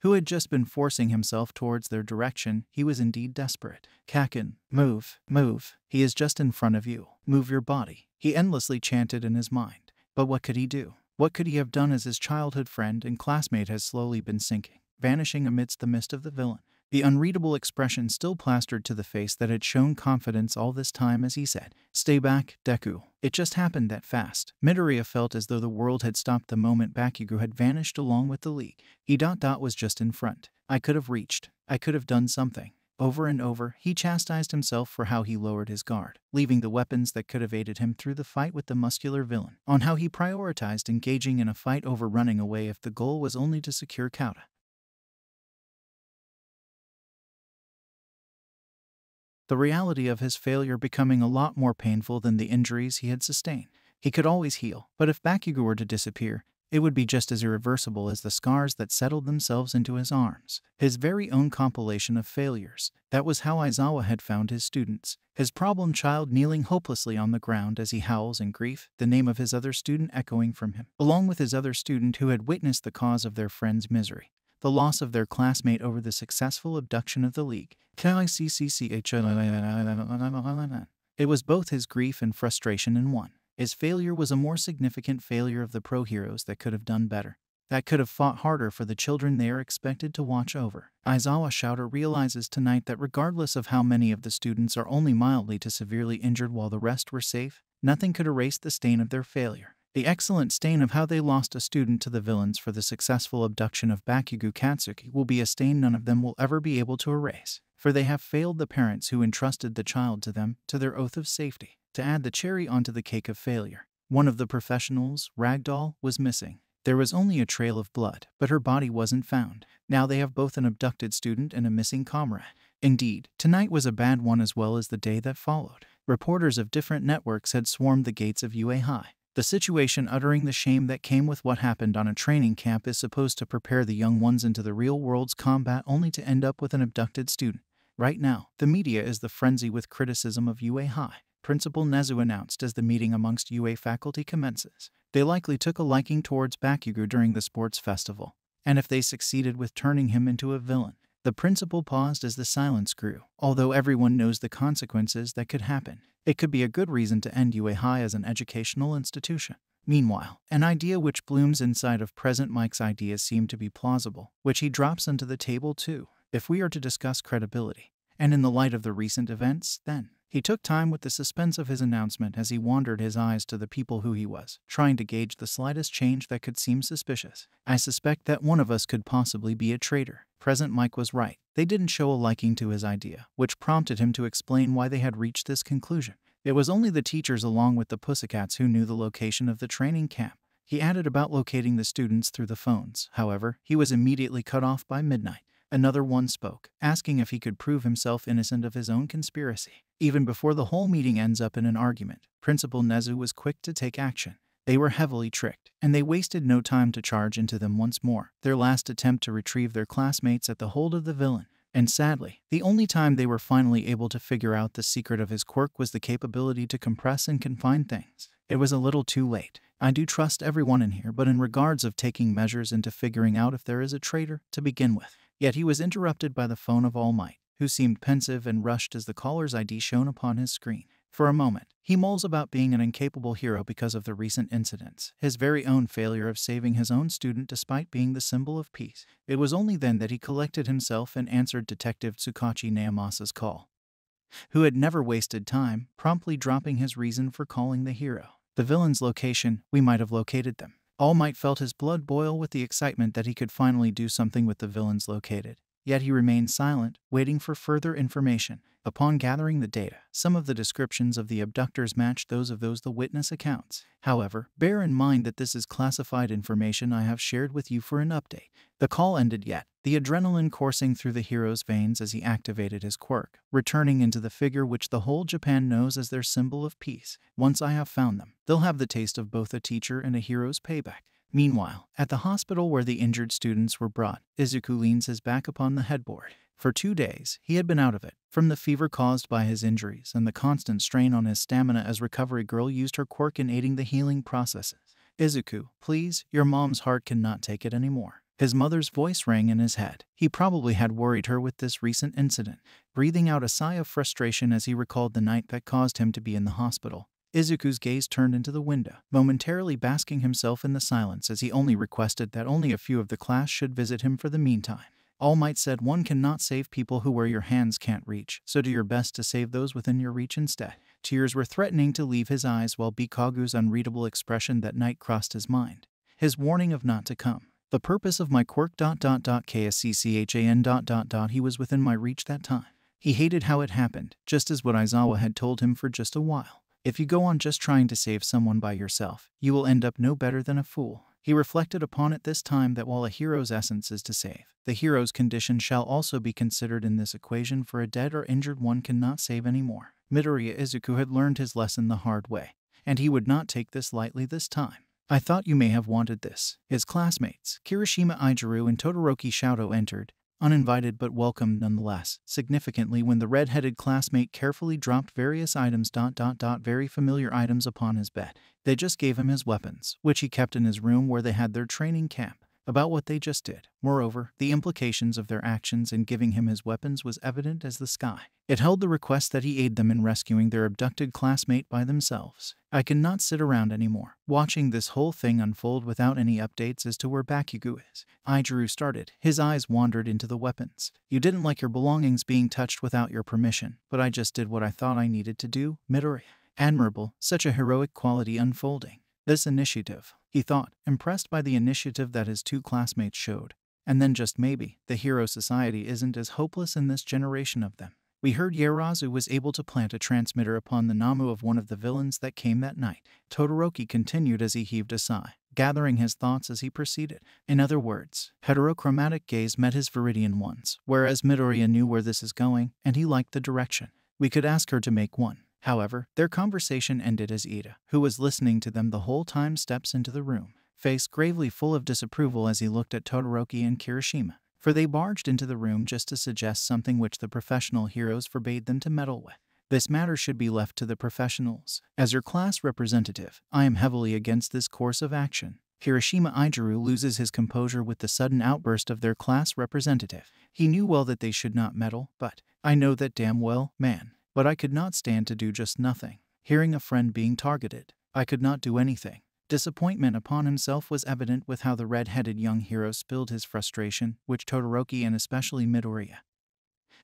who had just been forcing himself towards their direction. He was indeed desperate. Kakin, move, move. He is just in front of you. Move your body, he endlessly chanted in his mind. But what could he do? What could he have done as his childhood friend and classmate has slowly been sinking, vanishing amidst the mist of the villain? The unreadable expression still plastered to the face that had shown confidence all this time as he said, "Stay back, Deku." It just happened that fast. Midoriya felt as though the world had stopped the moment Bakugo had vanished along with the league. He was just in front. I could have reached. I could have done something. Over and over, he chastised himself for how he lowered his guard, leaving the weapons that could have aided him through the fight with the muscular villain, on how he prioritized engaging in a fight over running away if the goal was only to secure Kauta. The reality of his failure becoming a lot more painful than the injuries he had sustained. He could always heal, but if Bakugo were to disappear, it would be just as irreversible as the scars that settled themselves into his arms. His very own compilation of failures. That was how Aizawa had found his students. His problem child kneeling hopelessly on the ground as he howls in grief, the name of his other student echoing from him, along with his other student who had witnessed the cause of their friend's misery. The loss of their classmate over the successful abduction of the League. It was both his grief and frustration in one. His failure was a more significant failure of the pro heroes that could have done better, that could have fought harder for the children they are expected to watch over. Aizawa Shouter realizes tonight that regardless of how many of the students are only mildly to severely injured while the rest were safe, nothing could erase the stain of their failure. The excellent stain of how they lost a student to the villains for the successful abduction of Bakugo Katsuki will be a stain none of them will ever be able to erase, for they have failed the parents who entrusted the child to them, to their oath of safety. To add the cherry onto the cake of failure, one of the professionals, Ragdoll, was missing. There was only a trail of blood, but her body wasn't found. Now they have both an abducted student and a missing comrade. Indeed, tonight was a bad one as well as the day that followed. Reporters of different networks had swarmed the gates of UA High. The situation uttering the shame that came with what happened on a training camp is supposed to prepare the young ones into the real world's combat only to end up with an abducted student. Right now, the media is the frenzy with criticism of UA High. Principal Nezu announced as the meeting amongst UA faculty commences. They likely took a liking towards Bakugo during the sports festival, and if they succeeded with turning him into a villain. The principal paused as the silence grew. Although everyone knows the consequences that could happen, it could be a good reason to end UA High as an educational institution. Meanwhile, an idea which blooms inside of Present Mike's ideas seemed to be plausible, which he drops onto the table too. If we are to discuss credibility, and in the light of the recent events, then he took time with the suspense of his announcement as he wandered his eyes to the people who he was, trying to gauge the slightest change that could seem suspicious. I suspect that one of us could possibly be a traitor. Present Mike was right. They didn't show a liking to his idea, which prompted him to explain why they had reached this conclusion. It was only the teachers along with the Pussycats who knew the location of the training camp. He added about locating the students through the phones. However, he was immediately cut off by midnight. Another one spoke, asking if he could prove himself innocent of his own conspiracy. Even before the whole meeting ends up in an argument, Principal Nezu was quick to take action. They were heavily tricked, and they wasted no time to charge into them once more, their last attempt to retrieve their classmates at the hold of the villain. And sadly, the only time they were finally able to figure out the secret of his quirk was the capability to compress and confine things. It was a little too late. I do trust everyone in here, but in regards of taking measures into figuring out if there is a traitor to begin with. Yet he was interrupted by the phone of All Might, who seemed pensive and rushed as the caller's ID shone upon his screen. For a moment, he mulls about being an incapable hero because of the recent incidents, his very own failure of saving his own student despite being the symbol of peace. It was only then that he collected himself and answered Detective Tsukachi Naomasa's call, who had never wasted time, promptly dropping his reason for calling the hero. The villain's location, we might have located them. All Might felt his blood boil with the excitement that he could finally do something with the villains located. Yet he remained silent, waiting for further information. Upon gathering the data, some of the descriptions of the abductors matched those of the witness accounts. However, bear in mind that this is classified information I have shared with you for an update. The call ended yet, the adrenaline coursing through the hero's veins as he activated his quirk, returning into the figure which the whole Japan knows as their symbol of peace. Once I have found them, they'll have the taste of both a teacher and a hero's payback. Meanwhile, at the hospital where the injured students were brought, Izuku leans his back upon the headboard. For 2 days, he had been out of it, from the fever caused by his injuries and the constant strain on his stamina as Recovery Girl used her quirk in aiding the healing processes. Izuku, please, your mom's heart cannot take it anymore. His mother's voice rang in his head. He probably had worried her with this recent incident. Breathing out a sigh of frustration as he recalled the night that caused him to be in the hospital, Izuku's gaze turned into the window, momentarily basking himself in the silence as he only requested that only a few of the class should visit him for the meantime. All Might said one cannot save people who where your hands can't reach, so do your best to save those within your reach instead. Tears were threatening to leave his eyes while Bikagu's unreadable expression that night crossed his mind. His warning of not to come. The purpose of my quirk ... KSCCHAN ... He was within my reach that time. He hated how it happened, just as what Aizawa had told him for just a while. If you go on just trying to save someone by yourself, you will end up no better than a fool. He reflected upon it this time that while a hero's essence is to save, the hero's condition shall also be considered in this equation, for a dead or injured one cannot save anymore. Midoriya Izuku had learned his lesson the hard way, and he would not take this lightly this time. I thought you may have wanted this. His classmates, Kirishima Ijiru and Todoroki Shoto entered, uninvited but welcomed nonetheless, significantly when the red-headed classmate carefully dropped various items ... very familiar items upon his bed. They just gave him his weapons, which he kept in his room where they had their training camp. About what they just did. Moreover, the implications of their actions in giving him his weapons was evident as the sky. It held the request that he aid them in rescuing their abducted classmate by themselves. I cannot sit around anymore, watching this whole thing unfold without any updates as to where Bakugo is. Ijiru started. His eyes wandered into the weapons. You didn't like your belongings being touched without your permission, but I just did what I thought I needed to do, Midoriya. Admirable, such a heroic quality unfolding. This initiative, he thought, impressed by the initiative that his two classmates showed. And then just maybe, the hero society isn't as hopeless in this generation of them. We heard Yaorazu was able to plant a transmitter upon the Namu of one of the villains that came that night. Todoroki continued as he heaved a sigh, gathering his thoughts as he proceeded. In other words, heterochromatic gaze met his viridian ones, whereas Midoriya knew where this is going, and he liked the direction. We could ask her to make one. However, their conversation ended as Ida, who was listening to them the whole time, steps into the room, face gravely full of disapproval as he looked at Todoroki and Kirishima, for they barged into the room just to suggest something which the professional heroes forbade them to meddle with. This matter should be left to the professionals. As your class representative, I am heavily against this course of action. Kirishima Ijiru loses his composure with the sudden outburst of their class representative. He knew well that they should not meddle, but I know that damn well, man. But I could not stand to do just nothing. Hearing a friend being targeted, I could not do anything. Disappointment upon himself was evident with how the red-headed young hero spilled his frustration, which Todoroki and especially Midoriya,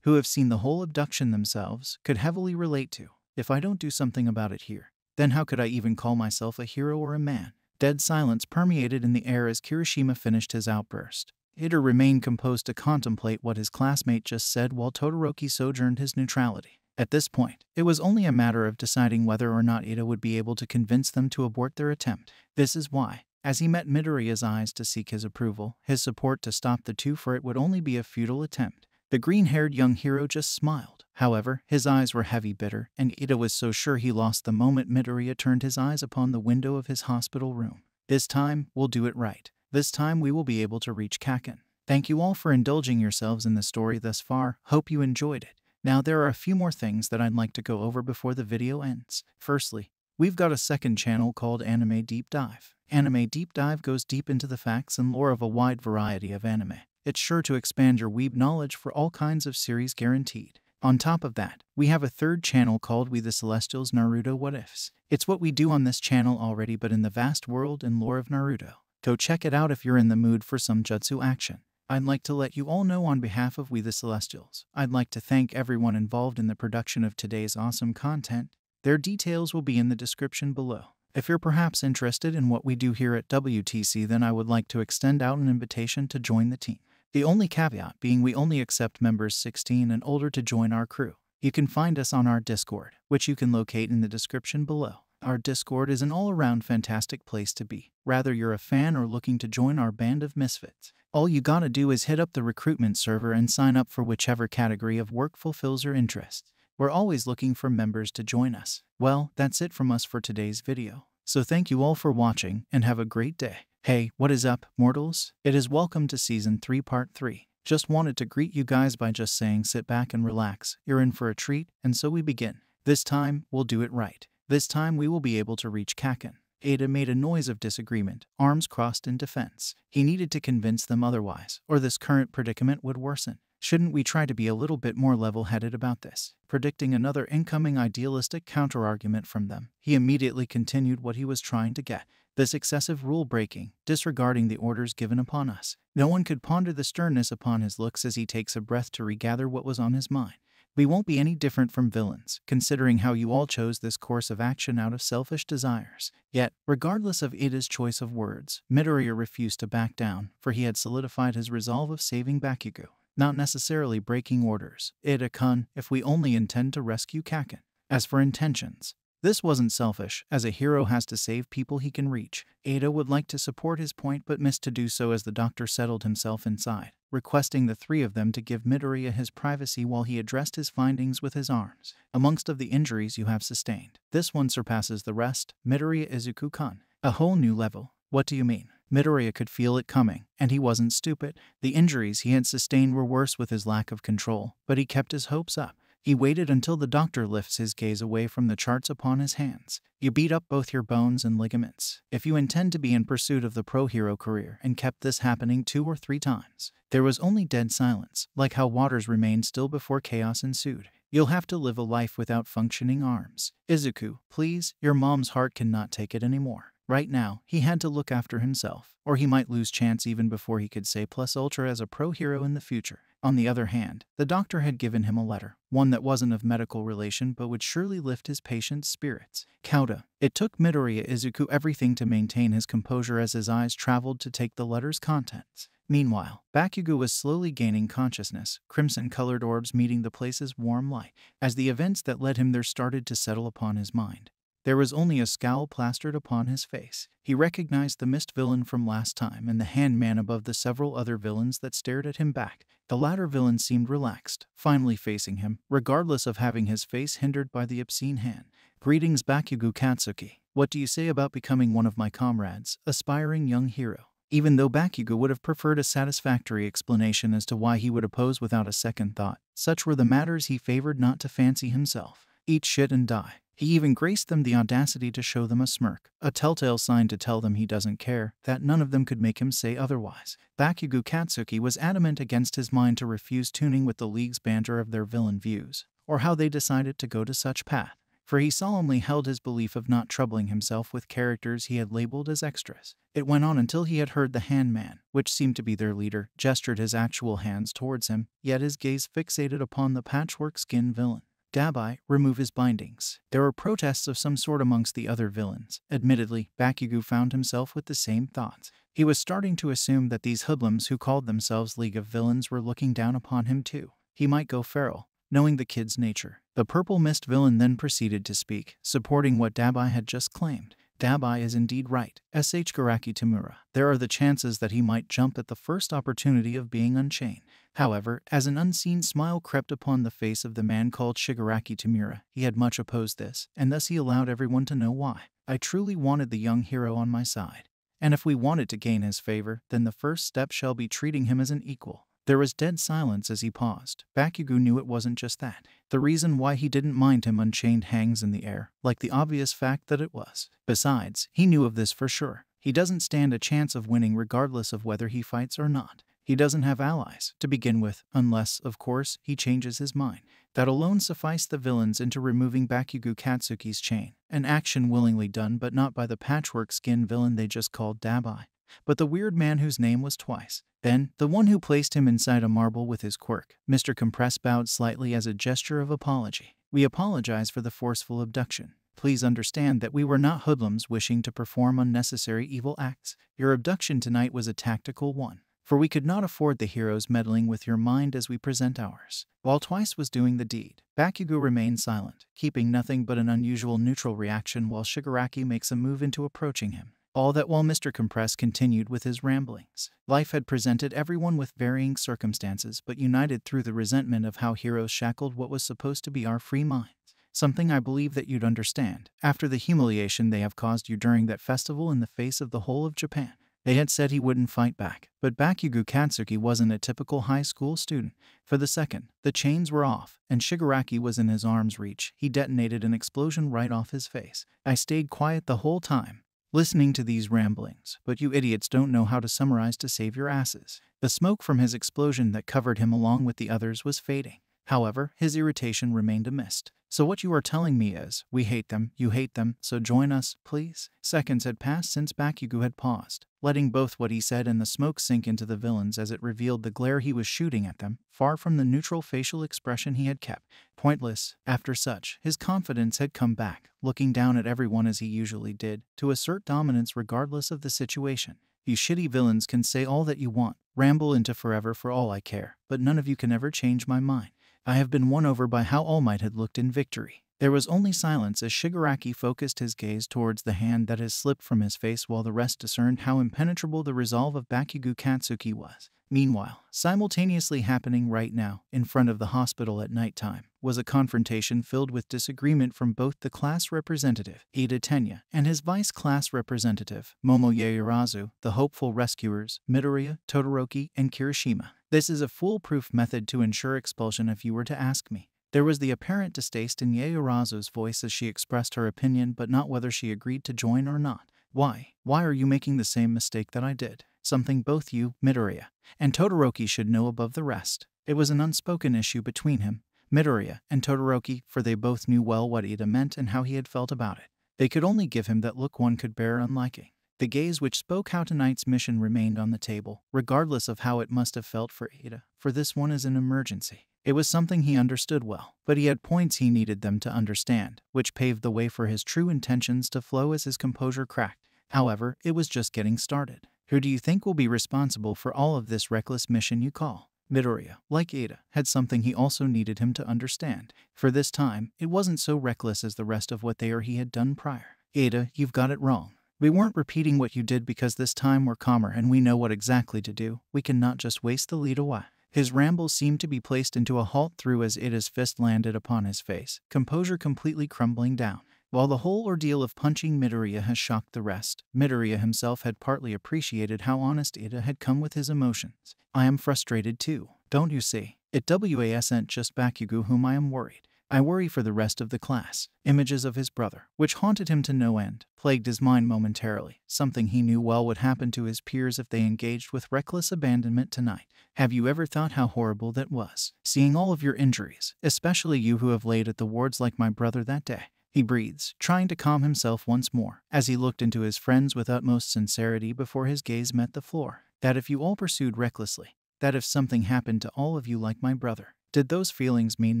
who have seen the whole abduction themselves, could heavily relate to. If I don't do something about it here, then how could I even call myself a hero or a man? Dead silence permeated in the air as Kirishima finished his outburst. Ida remained composed to contemplate what his classmate just said while Todoroki sojourned his neutrality. At this point, it was only a matter of deciding whether or not Ida would be able to convince them to abort their attempt. This is why, as he met Midoriya's eyes to seek his approval, his support to stop the two, for it would only be a futile attempt. The green-haired young hero just smiled. However, his eyes were heavy bitter, and Ida was so sure he lost the moment Midoriya turned his eyes upon the window of his hospital room. This time, we'll do it right. This time we will be able to reach Kaken. Thank you all for indulging yourselves in the story thus far. Hope you enjoyed it. Now there are a few more things that I'd like to go over before the video ends. Firstly, we've got a second channel called Anime Deep Dive. Anime Deep Dive goes deep into the facts and lore of a wide variety of anime. It's sure to expand your weeb knowledge for all kinds of series, guaranteed. On top of that, we have a third channel called We The Celestials Naruto What Ifs. It's what we do on this channel already, but in the vast world and lore of Naruto. Go check it out if you're in the mood for some jutsu action. I'd like to let you all know on behalf of We The Celestials, I'd like to thank everyone involved in the production of today's awesome content. Their details will be in the description below. If you're perhaps interested in what we do here at WTC, then I would like to extend out an invitation to join the team. The only caveat being we only accept members 16 and older to join our crew. You can find us on our Discord, which you can locate in the description below. Our Discord is an all-around fantastic place to be, whether you're a fan or looking to join our band of misfits. All you gotta do is hit up the recruitment server and sign up for whichever category of work fulfills your interests. We're always looking for members to join us. Well, that's it from us for today's video. So thank you all for watching and have a great day. Hey, what is up, mortals? It is welcome to Season 3 Part 3. Just wanted to greet you guys by just saying sit back and relax. You're in for a treat, and so we begin. This time, we'll do it right. This time we will be able to reach Kaken. Ida made a noise of disagreement, arms crossed in defense. He needed to convince them otherwise, or this current predicament would worsen. Shouldn't we try to be a little bit more level-headed about this? Predicting another incoming idealistic counter-argument from them, he immediately continued what he was trying to get. This excessive rule-breaking, disregarding the orders given upon us. No one could ponder the sternness upon his looks as he takes a breath to regather what was on his mind. We won't be any different from villains, considering how you all chose this course of action out of selfish desires. Yet, regardless of Ida's choice of words, Midoriya refused to back down, for he had solidified his resolve of saving Bakugo, not necessarily breaking orders. Ida-kun, if we only intend to rescue Kaken. As for intentions, this wasn't selfish, as a hero has to save people he can reach. Ida would like to support his point but missed to do so as the doctor settled himself inside, requesting the three of them to give Midoriya his privacy while he addressed his findings with his arms. Amongst of the injuries you have sustained, this one surpasses the rest. Midoriya Izuku-kun. A whole new level. What do you mean? Midoriya could feel it coming, and he wasn't stupid. The injuries he had sustained were worse with his lack of control, but he kept his hopes up. He waited until the doctor lifts his gaze away from the charts upon his hands. You beat up both your bones and ligaments. If you intend to be in pursuit of the pro-hero career and kept this happening 2 or 3 times, there was only dead silence, like how waters remained still before chaos ensued. You'll have to live a life without functioning arms. Izuku, please, your mom's heart cannot take it anymore. Right now, he had to look after himself, or he might lose chance even before he could say plus ultra as a pro-hero in the future. On the other hand, the doctor had given him a letter, one that wasn't of medical relation but would surely lift his patient's spirits. Kauta. It took Midoriya Izuku everything to maintain his composure as his eyes traveled to take the letter's contents. Meanwhile, Bakugo was slowly gaining consciousness, crimson-colored orbs meeting the place's warm light. As the events that led him there started to settle upon his mind, there was only a scowl plastered upon his face. He recognized the mist villain from last time and the hand-man above the several other villains that stared at him back. The latter villain seemed relaxed, finally facing him, regardless of having his face hindered by the obscene hand. "Greetings, Bakugo Katsuki. What do you say about becoming one of my comrades, aspiring young hero?" Even though Bakugo would have preferred a satisfactory explanation as to why he would oppose without a second thought, such were the matters he favored not to fancy himself. Eat shit and die. He even graced them the audacity to show them a smirk, a telltale sign to tell them he doesn't care, that none of them could make him say otherwise. Bakugo Katsuki was adamant against his mind to refuse tuning with the League's banter of their villain views, or how they decided to go to such path, for he solemnly held his belief of not troubling himself with characters he had labeled as extras. It went on until he had heard the handman, which seemed to be their leader, gestured his actual hands towards him, yet his gaze fixated upon the patchwork-skinned villain. "Dabai, remove his bindings." There were protests of some sort amongst the other villains. Admittedly, Bakugo found himself with the same thoughts. He was starting to assume that these hoodlums who called themselves League of Villains were looking down upon him too. He might go feral, knowing the kid's nature. The purple mist villain then proceeded to speak, supporting what Dabai had just claimed. "Dabai is indeed right. Shigaraki Tamura. There are the chances that he might jump at the first opportunity of being unchained." However, as an unseen smile crept upon the face of the man called Shigaraki Tamura, he had much opposed this, and thus he allowed everyone to know why. "I truly wanted the young hero on my side, and if we wanted to gain his favor, then the first step shall be treating him as an equal." There was dead silence as he paused. Bakugo knew it wasn't just that. The reason why he didn't mind him unchained hangs in the air, like the obvious fact that it was. Besides, he knew of this for sure. He doesn't stand a chance of winning regardless of whether he fights or not. He doesn't have allies, to begin with, unless, of course, he changes his mind. That alone sufficed the villains into removing Bakugo Katsuki's chain, an action willingly done but not by the patchwork-skinned villain they just called Dabai, but the weird man whose name was twice. Then, the one who placed him inside a marble with his quirk. Mr. Compress bowed slightly as a gesture of apology. "We apologize for the forceful abduction. Please understand that we were not hoodlums wishing to perform unnecessary evil acts. Your abduction tonight was a tactical one, for we could not afford the heroes meddling with your mind as we present ours." While Twice was doing the deed, Bakugo remained silent, keeping nothing but an unusual neutral reaction while Shigaraki makes a move into approaching him. All that while Mr. Compress continued with his ramblings. Life had presented everyone with varying circumstances, but united through the resentment of how heroes shackled what was supposed to be our free minds. Something I believe that you'd understand, after the humiliation they have caused you during that festival in the face of the whole of Japan. They had said he wouldn't fight back, but Bakugo Katsuki wasn't a typical high school student. For the second, the chains were off, and Shigaraki was in his arm's reach. He detonated an explosion right off his face. I stayed quiet the whole time, listening to these ramblings, but you idiots don't know how to summarize to save your asses. The smoke from his explosion that covered him along with the others was fading. However, his irritation remained a mist. "So what you are telling me is, we hate them, you hate them, so join us, please?" Seconds had passed since Bakugo had paused, letting both what he said and the smoke sink into the villains as it revealed the glare he was shooting at them, far from the neutral facial expression he had kept. Pointless. After such, his confidence had come back, looking down at everyone as he usually did, to assert dominance regardless of the situation. "You shitty villains can say all that you want, ramble into forever for all I care, but none of you can ever change my mind. I have been won over by how All Might had looked in victory." There was only silence as Shigaraki focused his gaze towards the hand that had slipped from his face while the rest discerned how impenetrable the resolve of Bakugo Katsuki was. Meanwhile, simultaneously happening right now, in front of the hospital at nighttime, was a confrontation filled with disagreement from both the class representative, Ida Tenya, and his vice-class representative, Momo Yaoyorozu, the hopeful rescuers, Midoriya, Todoroki, and Kirishima. This is a foolproof method to ensure expulsion if you were to ask me. There was the apparent distaste in Yaoyorozu's voice as she expressed her opinion but not whether she agreed to join or not. Why are you making the same mistake that I did? Something both you, Midoriya, and Todoroki should know above the rest. It was an unspoken issue between him, Midoriya, and Todoroki, for they both knew well what Ida meant and how he had felt about it. They could only give him that look one could bear unliking. The gaze which spoke how tonight's mission remained on the table, regardless of how it must have felt for Ida, for this one is an emergency. It was something he understood well, but he had points he needed them to understand, which paved the way for his true intentions to flow as his composure cracked. However, it was just getting started. Who do you think will be responsible for all of this reckless mission you call? Midoriya, like Ada, had something he also needed him to understand. For this time, it wasn't so reckless as the rest of what they or he had done prior. Ada, you've got it wrong. We weren't repeating what you did because this time we're calmer and we know what exactly to do. We cannot just waste the lead away. His ramble seemed to be placed into a halt through as Ida's fist landed upon his face, composure completely crumbling down. While the whole ordeal of punching Midoriya has shocked the rest, Midoriya himself had partly appreciated how honest Ida had come with his emotions. I am frustrated too, don't you see? It wasn't just Bakugo whom I am worried. I worry for the rest of the class. Images of his brother, which haunted him to no end, plagued his mind momentarily, something he knew well would happen to his peers if they engaged with reckless abandonment tonight. Have you ever thought how horrible that was? Seeing all of your injuries, especially you who have laid at the wards like my brother that day. He breathes, trying to calm himself once more, as he looked into his friends with utmost sincerity before his gaze met the floor. That if you all pursued recklessly, that if something happened to all of you like my brother, did those feelings mean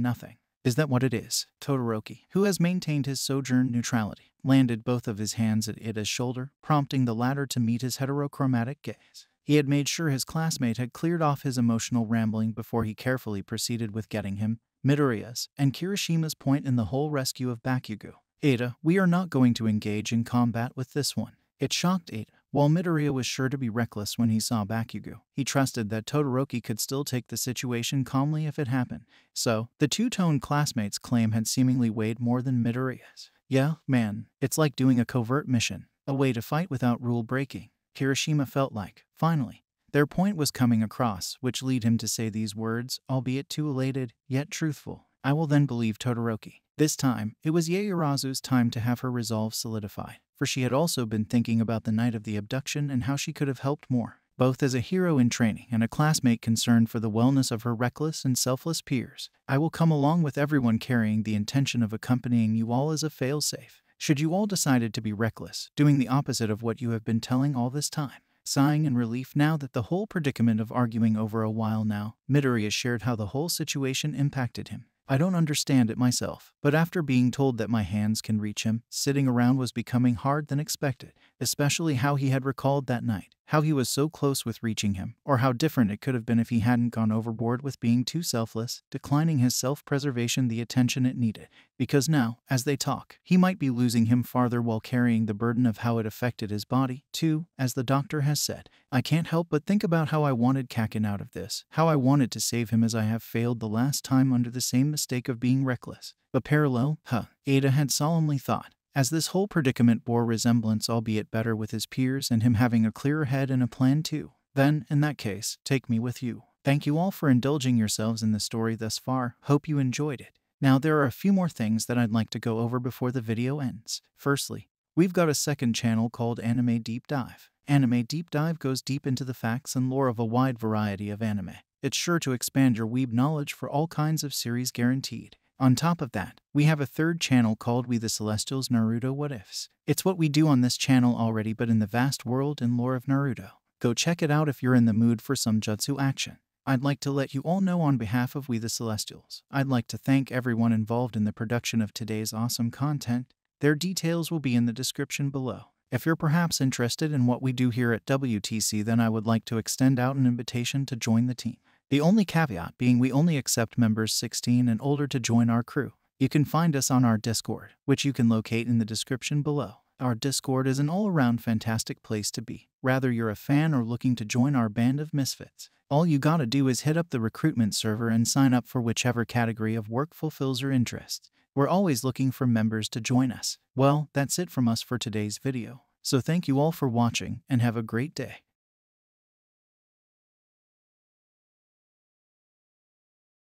nothing? Is that what it is? Todoroki, who has maintained his sojourn neutrality, landed both of his hands at Ida's shoulder, prompting the latter to meet his heterochromatic gaze. He had made sure his classmate had cleared off his emotional rambling before he carefully proceeded with getting him Midoriya's and Kirishima's point in the whole rescue of Bakugo. Ada, we are not going to engage in combat with this one. It shocked Ada. While Midoriya was sure to be reckless when he saw Bakugo, he trusted that Todoroki could still take the situation calmly if it happened. So, the two-tone classmate's claim had seemingly weighed more than Midoriya's. Yeah, man, it's like doing a covert mission, a way to fight without rule-breaking. Kirishima felt like, finally, their point was coming across, which led him to say these words, albeit too elated, yet truthful. I will then believe Todoroki. This time, it was Yaoyorozu's time to have her resolve solidified, for she had also been thinking about the night of the abduction and how she could have helped more, both as a hero in training and a classmate concerned for the wellness of her reckless and selfless peers. I will come along with everyone carrying the intention of accompanying you all as a failsafe. Should you all decided to be reckless, doing the opposite of what you have been telling all this time. Sighing in relief now that the whole predicament of arguing over a while now, Midoriya shared how the whole situation impacted him. I don't understand it myself, but after being told that my hands can reach him, sitting around was becoming hard than expected, especially how he had recalled that night, how he was so close with reaching him, or how different it could have been if he hadn't gone overboard with being too selfless, declining his self-preservation the attention it needed. Because now, as they talk, he might be losing him farther while carrying the burden of how it affected his body, too, as the doctor has said. I can't help but think about how I wanted Kakin out of this, how I wanted to save him as I have failed the last time under the same mistake of being reckless. A parallel, Ada had solemnly thought, as this whole predicament bore resemblance, albeit better, with his peers and him having a clearer head and a plan too. Then, in that case, take me with you. Thank you all for indulging yourselves in the story thus far. Hope you enjoyed it. Now there are a few more things that I'd like to go over before the video ends. Firstly, we've got a second channel called Anime Deep Dive. Anime Deep Dive goes deep into the facts and lore of a wide variety of anime. It's sure to expand your weeb knowledge for all kinds of series guaranteed. On top of that, we have a third channel called We The Celestials Naruto What Ifs. It's what we do on this channel already, but in the vast world and lore of Naruto. Go check it out if you're in the mood for some jutsu action. I'd like to let you all know on behalf of We The Celestials, I'd like to thank everyone involved in the production of today's awesome content. Their details will be in the description below. If you're perhaps interested in what we do here at WTC, then I would like to extend out an invitation to join the team. The only caveat being we only accept members 16 and older to join our crew. You can find us on our Discord, which you can locate in the description below. Our Discord is an all-around fantastic place to be, whether you're a fan or looking to join our band of misfits. All you gotta do is hit up the recruitment server and sign up for whichever category of work fulfills your interests. We're always looking for members to join us. Well, that's it from us for today's video. So thank you all for watching and have a great day.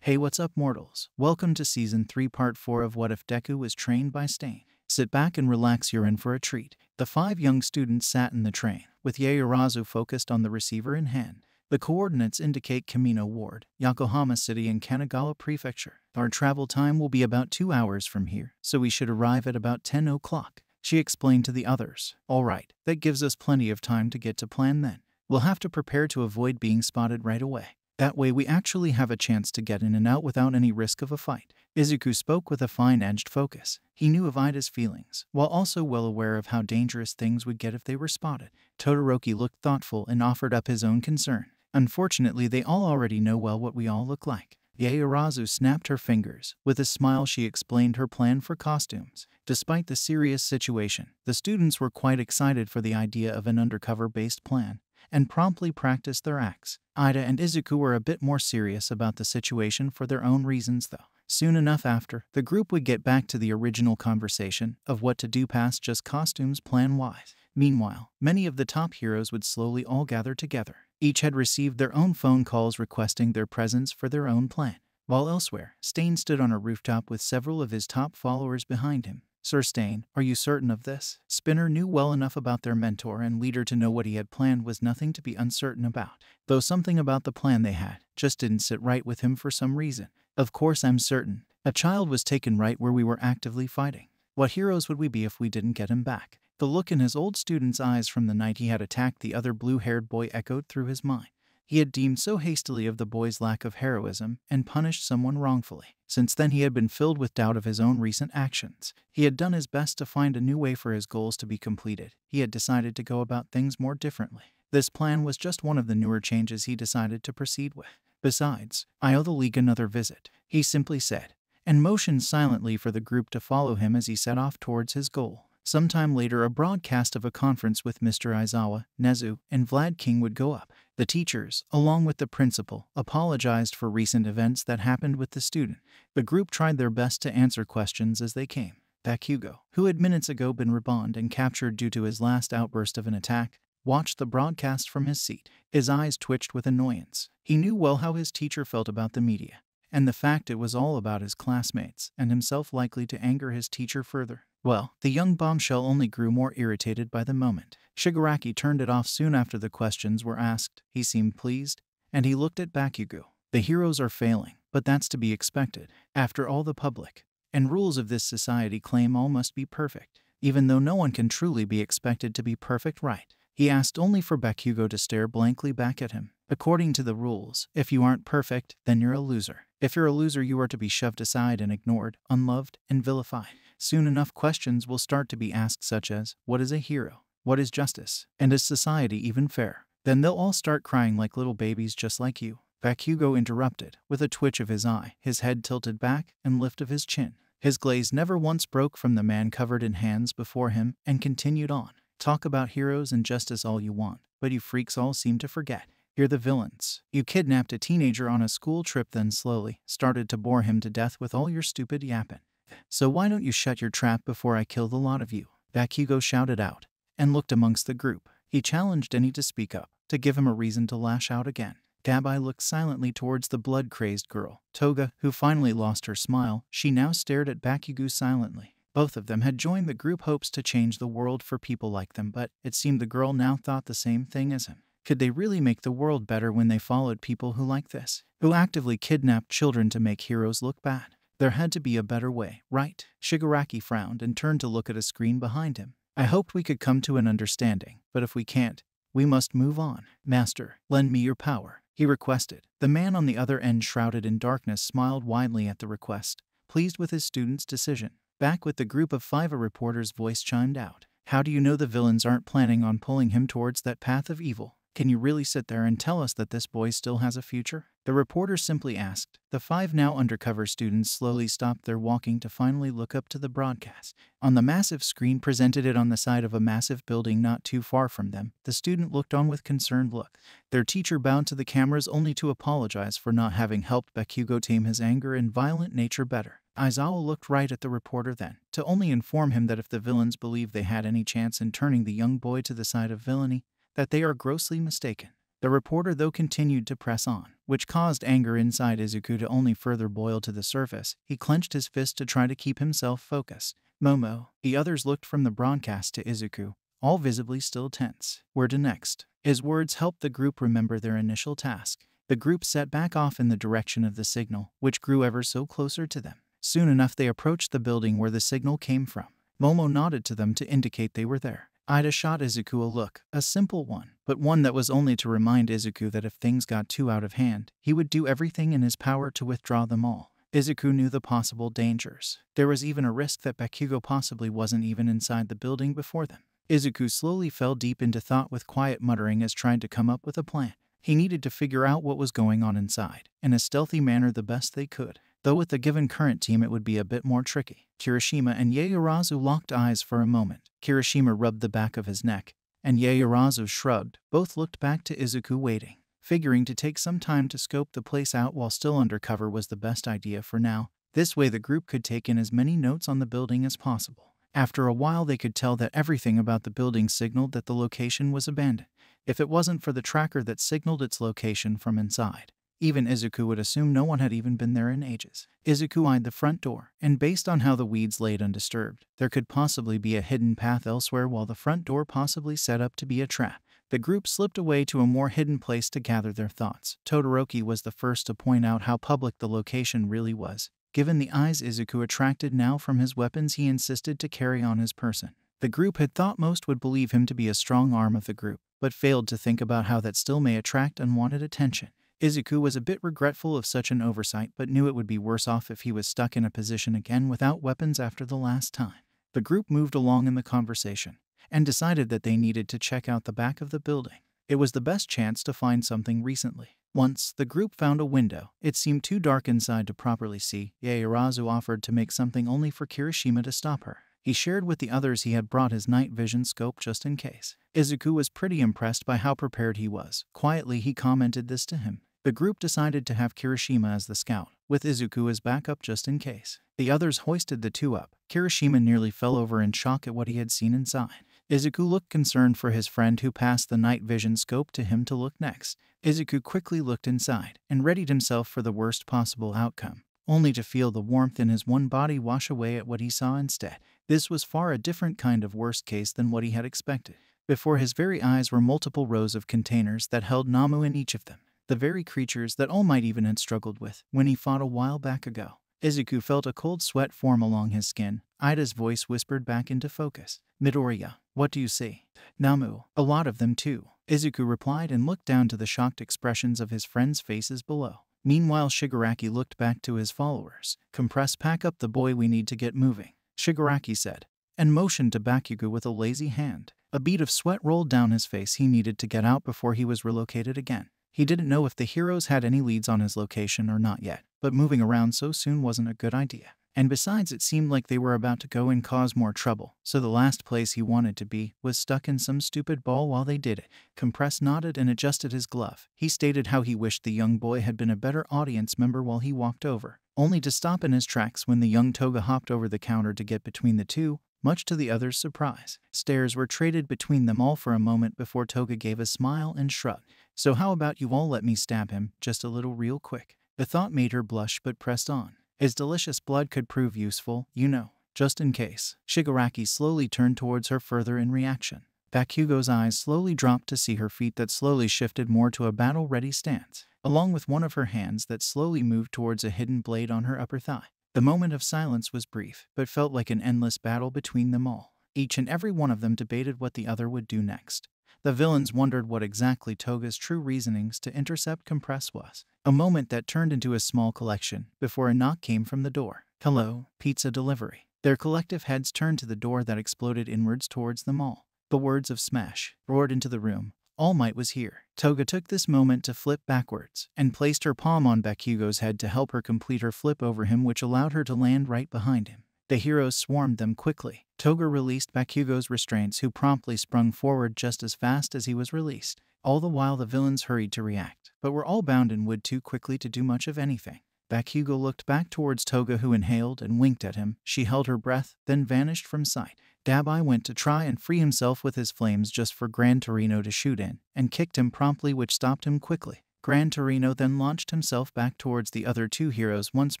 Hey, what's up, mortals? Welcome to Season 3 Part 4 of What If Deku Was Trained by Stain. Sit back and relax, you're in for a treat. The 5 young students sat in the train, with Yaoyorozu focused on the receiver in hand. The coordinates indicate Kamino Ward, Yokohama City and Kanagawa Prefecture. Our travel time will be about 2 hours from here, so we should arrive at about 10 o'clock. She explained to the others. Alright, that gives us plenty of time to get to plan then. We'll have to prepare to avoid being spotted right away. That way we actually have a chance to get in and out without any risk of a fight. Izuku spoke with a fine-edged focus. He knew of Ida's feelings, while also well aware of how dangerous things would get if they were spotted. Todoroki looked thoughtful and offered up his own concern. Unfortunately, they all already know well what we all look like. Yaoyorozu snapped her fingers. With a smile, she explained her plan for costumes. Despite the serious situation, the students were quite excited for the idea of an undercover-based plan, and promptly practiced their acts. Ida and Izuku were a bit more serious about the situation for their own reasons, though. Soon enough after, the group would get back to the original conversation of what to do past just costumes plan-wise. Meanwhile, many of the top heroes would slowly all gather together. Each had received their own phone calls requesting their presence for their own plan. While elsewhere, Stain stood on a rooftop with several of his top followers behind him. "Sir Stain, are you certain of this?" Spinner knew well enough about their mentor and leader to know what he had planned was nothing to be uncertain about, though something about the plan they had just didn't sit right with him for some reason. "Of course I'm certain. A child was taken right where we were actively fighting. What heroes would we be if we didn't get him back?" The look in his old student's eyes from the night he had attacked the other blue-haired boy echoed through his mind. He had deemed so hastily of the boy's lack of heroism and punished someone wrongfully. Since then he had been filled with doubt of his own recent actions. He had done his best to find a new way for his goals to be completed. He had decided to go about things more differently. This plan was just one of the newer changes he decided to proceed with. "Besides, I owe the League another visit," he simply said, and motioned silently for the group to follow him as he set off towards his goal. Sometime later, a broadcast of a conference with Mr. Aizawa, Nezu, and Vlad King would go up. The teachers, along with the principal, apologized for recent events that happened with the student. The group tried their best to answer questions as they came. Bakugo, who had minutes ago been reborn and captured due to his last outburst of an attack, watched the broadcast from his seat. His eyes twitched with annoyance. He knew well how his teacher felt about the media, and the fact it was all about his classmates and himself likely to anger his teacher further. Well, the young bombshell only grew more irritated by the moment. Shigaraki turned it off soon after the questions were asked. He seemed pleased, and he looked at Bakugo. "The heroes are failing, but that's to be expected. After all, the public and rules of this society claim all must be perfect, even though no one can truly be expected to be perfect, right?" He asked only for Bakugo to stare blankly back at him. "According to the rules, if you aren't perfect, then you're a loser. If you're a loser, you are to be shoved aside and ignored, unloved, and vilified. Soon enough questions will start to be asked such as, what is a hero? What is justice? And is society even fair? Then they'll all start crying like little babies just like you." Bakugo interrupted, with a twitch of his eye, his head tilted back, and lift of his chin. His glaze never once broke from the man covered in hands before him, and continued on. "Talk about heroes and justice all you want, but you freaks all seem to forget. You're the villains. You kidnapped a teenager on a school trip, then slowly started to bore him to death with all your stupid yapping. So why don't you shut your trap before I kill the lot of you?" Bakugo shouted out, and looked amongst the group. He challenged any to speak up, to give him a reason to lash out again. Dabai looked silently towards the blood-crazed girl, Toga, who finally lost her smile. She now stared at Bakugo silently. Both of them had joined the group hopes to change the world for people like them, but it seemed the girl now thought the same thing as him. Could they really make the world better when they followed people who like this, who actively kidnapped children to make heroes look bad? There had to be a better way, right? Shigaraki frowned and turned to look at a screen behind him. "I hoped we could come to an understanding, but if we can't, we must move on. Master, lend me your power," he requested. The man on the other end, shrouded in darkness, smiled widely at the request, pleased with his student's decision. Back with the group of 5, a reporter's voice chimed out. "How do you know the villains aren't planning on pulling him towards that path of evil? Can you really sit there and tell us that this boy still has a future?" The reporter simply asked. The 5 now undercover students slowly stopped their walking to finally look up to the broadcast. On the massive screen presented it on the side of a massive building not too far from them, the student looked on with concerned look. Their teacher bowed to the cameras only to apologize for not having helped Bakugo tame his anger and violent nature better. Aizawa looked right at the reporter then, to only inform him that if the villains believe they had any chance in turning the young boy to the side of villainy, that they are grossly mistaken. The reporter, though, continued to press on, which caused anger inside Izuku to only further boil to the surface. He clenched his fist to try to keep himself focused. "Momo." The others looked from the broadcast to Izuku, all visibly still tense. "Where to next?" His words helped the group remember their initial task. The group set back off in the direction of the signal, which grew ever so closer to them. Soon enough they approached the building where the signal came from. Momo nodded to them to indicate they were there. Ida shot Izuku a look, a simple one, but one that was only to remind Izuku that if things got too out of hand, he would do everything in his power to withdraw them all. Izuku knew the possible dangers. There was even a risk that Bakugo possibly wasn't even inside the building before them. Izuku slowly fell deep into thought with quiet muttering as tried to come up with a plan. He needed to figure out what was going on inside, in a stealthy manner the best they could. Though with the given current team it would be a bit more tricky. Kirishima and Yaoyorozu locked eyes for a moment. Kirishima rubbed the back of his neck, and Yaoyorozu shrugged. Both looked back to Izuku waiting. Figuring to take some time to scope the place out while still undercover was the best idea for now. This way the group could take in as many notes on the building as possible. After a while they could tell that everything about the building signaled that the location was abandoned, if it wasn't for the tracker that signaled its location from inside. Even Izuku would assume no one had even been there in ages. Izuku eyed the front door, and based on how the weeds laid undisturbed, there could possibly be a hidden path elsewhere while the front door possibly set up to be a trap. The group slipped away to a more hidden place to gather their thoughts. Todoroki was the first to point out how public the location really was. Given the eyes Izuku attracted now from his weapons, he insisted to carry on his person. The group had thought most would believe him to be a strong arm of the group, but failed to think about how that still may attract unwanted attention. Izuku was a bit regretful of such an oversight but knew it would be worse off if he was stuck in a position again without weapons after the last time. The group moved along in the conversation, and decided that they needed to check out the back of the building. It was the best chance to find something recently. Once the group found a window, it seemed too dark inside to properly see. Yaoyorozu offered to make something only for Kirishima to stop her. He shared with the others he had brought his night vision scope just in case. Izuku was pretty impressed by how prepared he was. Quietly he commented this to him. The group decided to have Kirishima as the scout, with Izuku as backup just in case. The others hoisted the two up. Kirishima nearly fell over in shock at what he had seen inside. Izuku looked concerned for his friend who passed the night vision scope to him to look next. Izuku quickly looked inside and readied himself for the worst possible outcome, only to feel the warmth in his one body wash away at what he saw instead. This was far a different kind of worst case than what he had expected. Before his very eyes were multiple rows of containers that held Namu in each of them, the very creatures that All Might even had struggled with when he fought a while back ago. Izuku felt a cold sweat form along his skin. Ida's voice whispered back into focus. Midoriya, what do you see? Namu, a lot of them too. Izuku replied and looked down to the shocked expressions of his friends' faces below. Meanwhile Shigaraki looked back to his followers. Compress, pack up the boy, we need to get moving, Shigaraki said, and motioned to Bakugo with a lazy hand. A bead of sweat rolled down his face. He needed to get out before he was relocated again. He didn't know if the heroes had any leads on his location or not yet, but moving around so soon wasn't a good idea. And besides, it seemed like they were about to go and cause more trouble, so the last place he wanted to be was stuck in some stupid ball while they did it. Compress nodded and adjusted his glove. He stated how he wished the young boy had been a better audience member while he walked over, only to stop in his tracks when the young Toga hopped over the counter to get between the two, much to the others' surprise. Stares were traded between them all for a moment before Toga gave a smile and shrugged. So how about you all let me stab him, just a little real quick? The thought made her blush but pressed on. His delicious blood could prove useful, you know, just in case. Shigaraki slowly turned towards her further in reaction. Bakugo's eyes slowly dropped to see her feet that slowly shifted more to a battle-ready stance, along with one of her hands that slowly moved towards a hidden blade on her upper thigh. The moment of silence was brief, but felt like an endless battle between them all. Each and every one of them debated what the other would do next. The villains wondered what exactly Toga's true reasonings to intercept Compress was. A moment that turned into a small collection before a knock came from the door. Hello, pizza delivery. Their collective heads turned to the door that exploded inwards towards them all. The words of smash roared into the room. All Might was here. Toga took this moment to flip backwards and placed her palm on Bakugo's head to help her complete her flip over him, which allowed her to land right behind him. The heroes swarmed them quickly. Toga released Bakugo's restraints, who promptly sprung forward just as fast as he was released. All the while the villains hurried to react, but were all bound in wood too quickly to do much of anything. Bakugo looked back towards Toga, who inhaled and winked at him. She held her breath, then vanished from sight. Dabai went to try and free himself with his flames just for Gran Torino to shoot in, and kicked him promptly, which stopped him quickly. Gran Torino then launched himself back towards the other two heroes. Once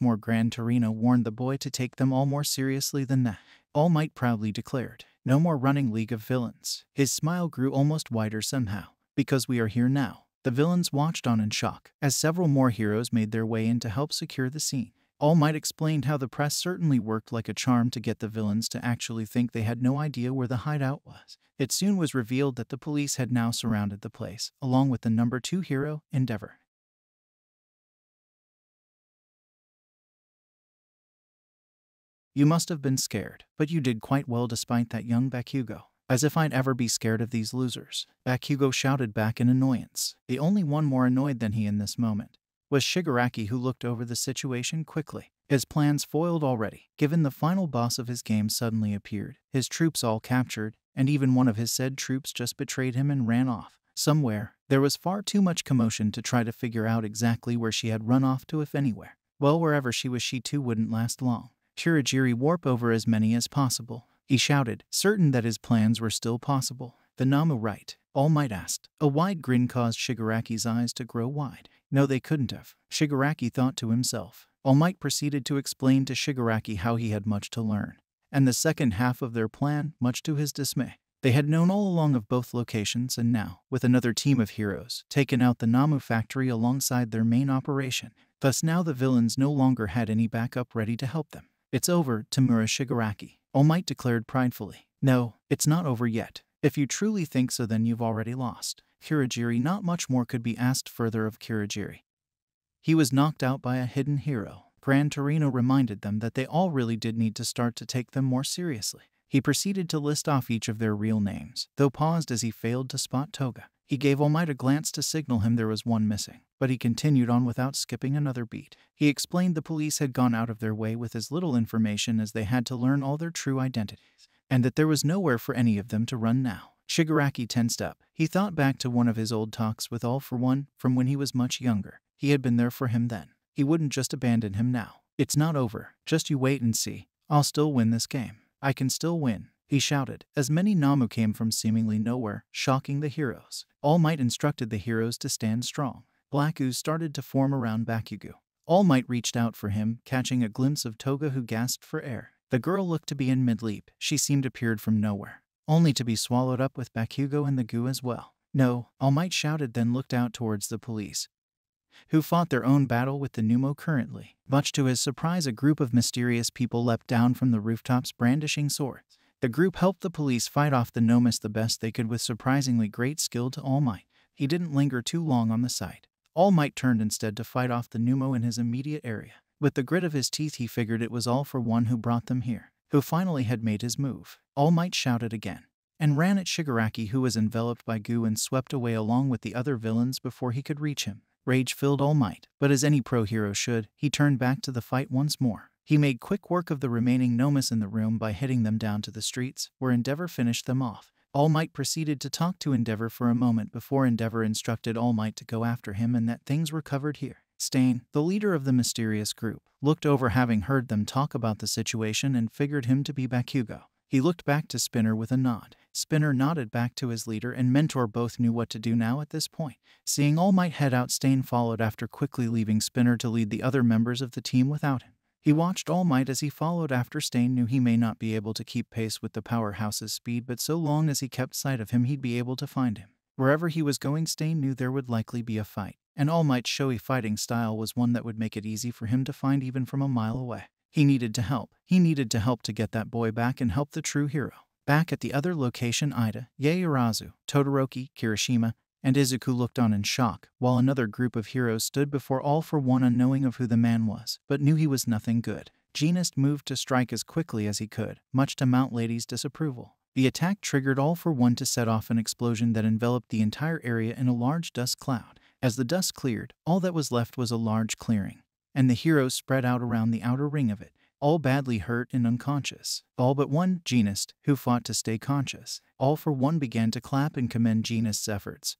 more Gran Torino warned the boy to take them all more seriously than that. All Might proudly declared, "No more running, League of Villains." His smile grew almost wider somehow. "Because we are here now." The villains watched on in shock, as several more heroes made their way in to help secure the scene. All Might explained how the press certainly worked like a charm to get the villains to actually think they had no idea where the hideout was. It soon was revealed that the police had now surrounded the place, along with the number 2 hero, Endeavor. You must have been scared, but you did quite well despite that, young Bakugo. As if I'd ever be scared of these losers, Bakugo shouted back in annoyance. The only one more annoyed than he in this moment was Shigaraki, who looked over the situation quickly. His plans foiled already, given the final boss of his game suddenly appeared, his troops all captured, and even one of his said troops just betrayed him and ran off. Somewhere, there was far too much commotion to try to figure out exactly where she had run off to, if anywhere. Well, wherever she was, she too wouldn't last long. Kurogiri, warp over as many as possible, he shouted, certain that his plans were still possible. The Namu, right? All Might asked. A wide grin caused Shigaraki's eyes to grow wide. No, they couldn't have, Shigaraki thought to himself. All Might proceeded to explain to Shigaraki how he had much to learn, and the second half of their plan, much to his dismay. They had known all along of both locations, and now, with another team of heroes, taken out the Namu factory alongside their main operation. Thus now the villains no longer had any backup ready to help them. It's over, Tamura Shigaraki, All Might declared pridefully. No, it's not over yet. If you truly think so, then you've already lost. Kurogiri, not much more could be asked further of Kurogiri. He was knocked out by a hidden hero. Gran Torino reminded them that they all really did need to start to take them more seriously. He proceeded to list off each of their real names, though paused as he failed to spot Toga. He gave All Might a glance to signal him there was one missing, but he continued on without skipping another beat. He explained the police had gone out of their way with as little information as they had to learn all their true identities, and that there was nowhere for any of them to run now. Shigaraki tensed up. He thought back to one of his old talks with All For One, from when he was much younger. He had been there for him then. He wouldn't just abandon him now. It's not over. Just you wait and see. I'll still win this game. I can still win, he shouted, as many Namu came from seemingly nowhere, shocking the heroes. All Might instructed the heroes to stand strong. Black ooze started to form around Bakugo. All Might reached out for him, catching a glimpse of Toga, who gasped for air. The girl looked to be in mid-leap. She seemed appeared from nowhere, only to be swallowed up with Bakugo and the goo as well. No, All Might shouted, then looked out towards the police, who fought their own battle with the Numo currently. Much to his surprise, a group of mysterious people leapt down from the rooftops brandishing swords. The group helped the police fight off the Nomus the best they could with surprisingly great skill to All Might. He didn't linger too long on the site. All Might turned instead to fight off the Numo in his immediate area. With the grit of his teeth, he figured it was All For One who brought them here, who finally had made his move. All Might shouted again, and ran at Shigaraki, who was enveloped by goo and swept away along with the other villains before he could reach him. Rage filled All Might, but as any pro hero should, he turned back to the fight once more. He made quick work of the remaining Nomus in the room by hitting them down to the streets, where Endeavor finished them off. All Might proceeded to talk to Endeavor for a moment before Endeavor instructed All Might to go after him and that things were covered here. Stain, the leader of the mysterious group, looked over, having heard them talk about the situation, and figured him to be Bakugo. He looked back to Spinner with a nod. Spinner nodded back to his leader and mentor. Both knew what to do now at this point. Seeing All Might head out, Stain followed after, quickly leaving Spinner to lead the other members of the team without him. He watched All Might as he followed after. Stain knew he may not be able to keep pace with the powerhouse's speed, but so long as he kept sight of him, he'd be able to find him. Wherever he was going, Stain knew there would likely be a fight, and All Might's showy fighting style was one that would make it easy for him to find even from a mile away. He needed to help. He needed to help to get that boy back and help the true hero. Back at the other location, Ida, Yaoyorozu, Todoroki, Kirishima, and Izuku looked on in shock, while another group of heroes stood before All For One, unknowing of who the man was, but knew he was nothing good. Genist moved to strike as quickly as he could, much to Mount Lady's disapproval. The attack triggered All For One to set off an explosion that enveloped the entire area in a large dust cloud. As the dust cleared, all that was left was a large clearing, and the heroes spread out around the outer ring of it, all badly hurt and unconscious. All but one, Genist, who fought to stay conscious. All For One began to clap and commend Genist's efforts,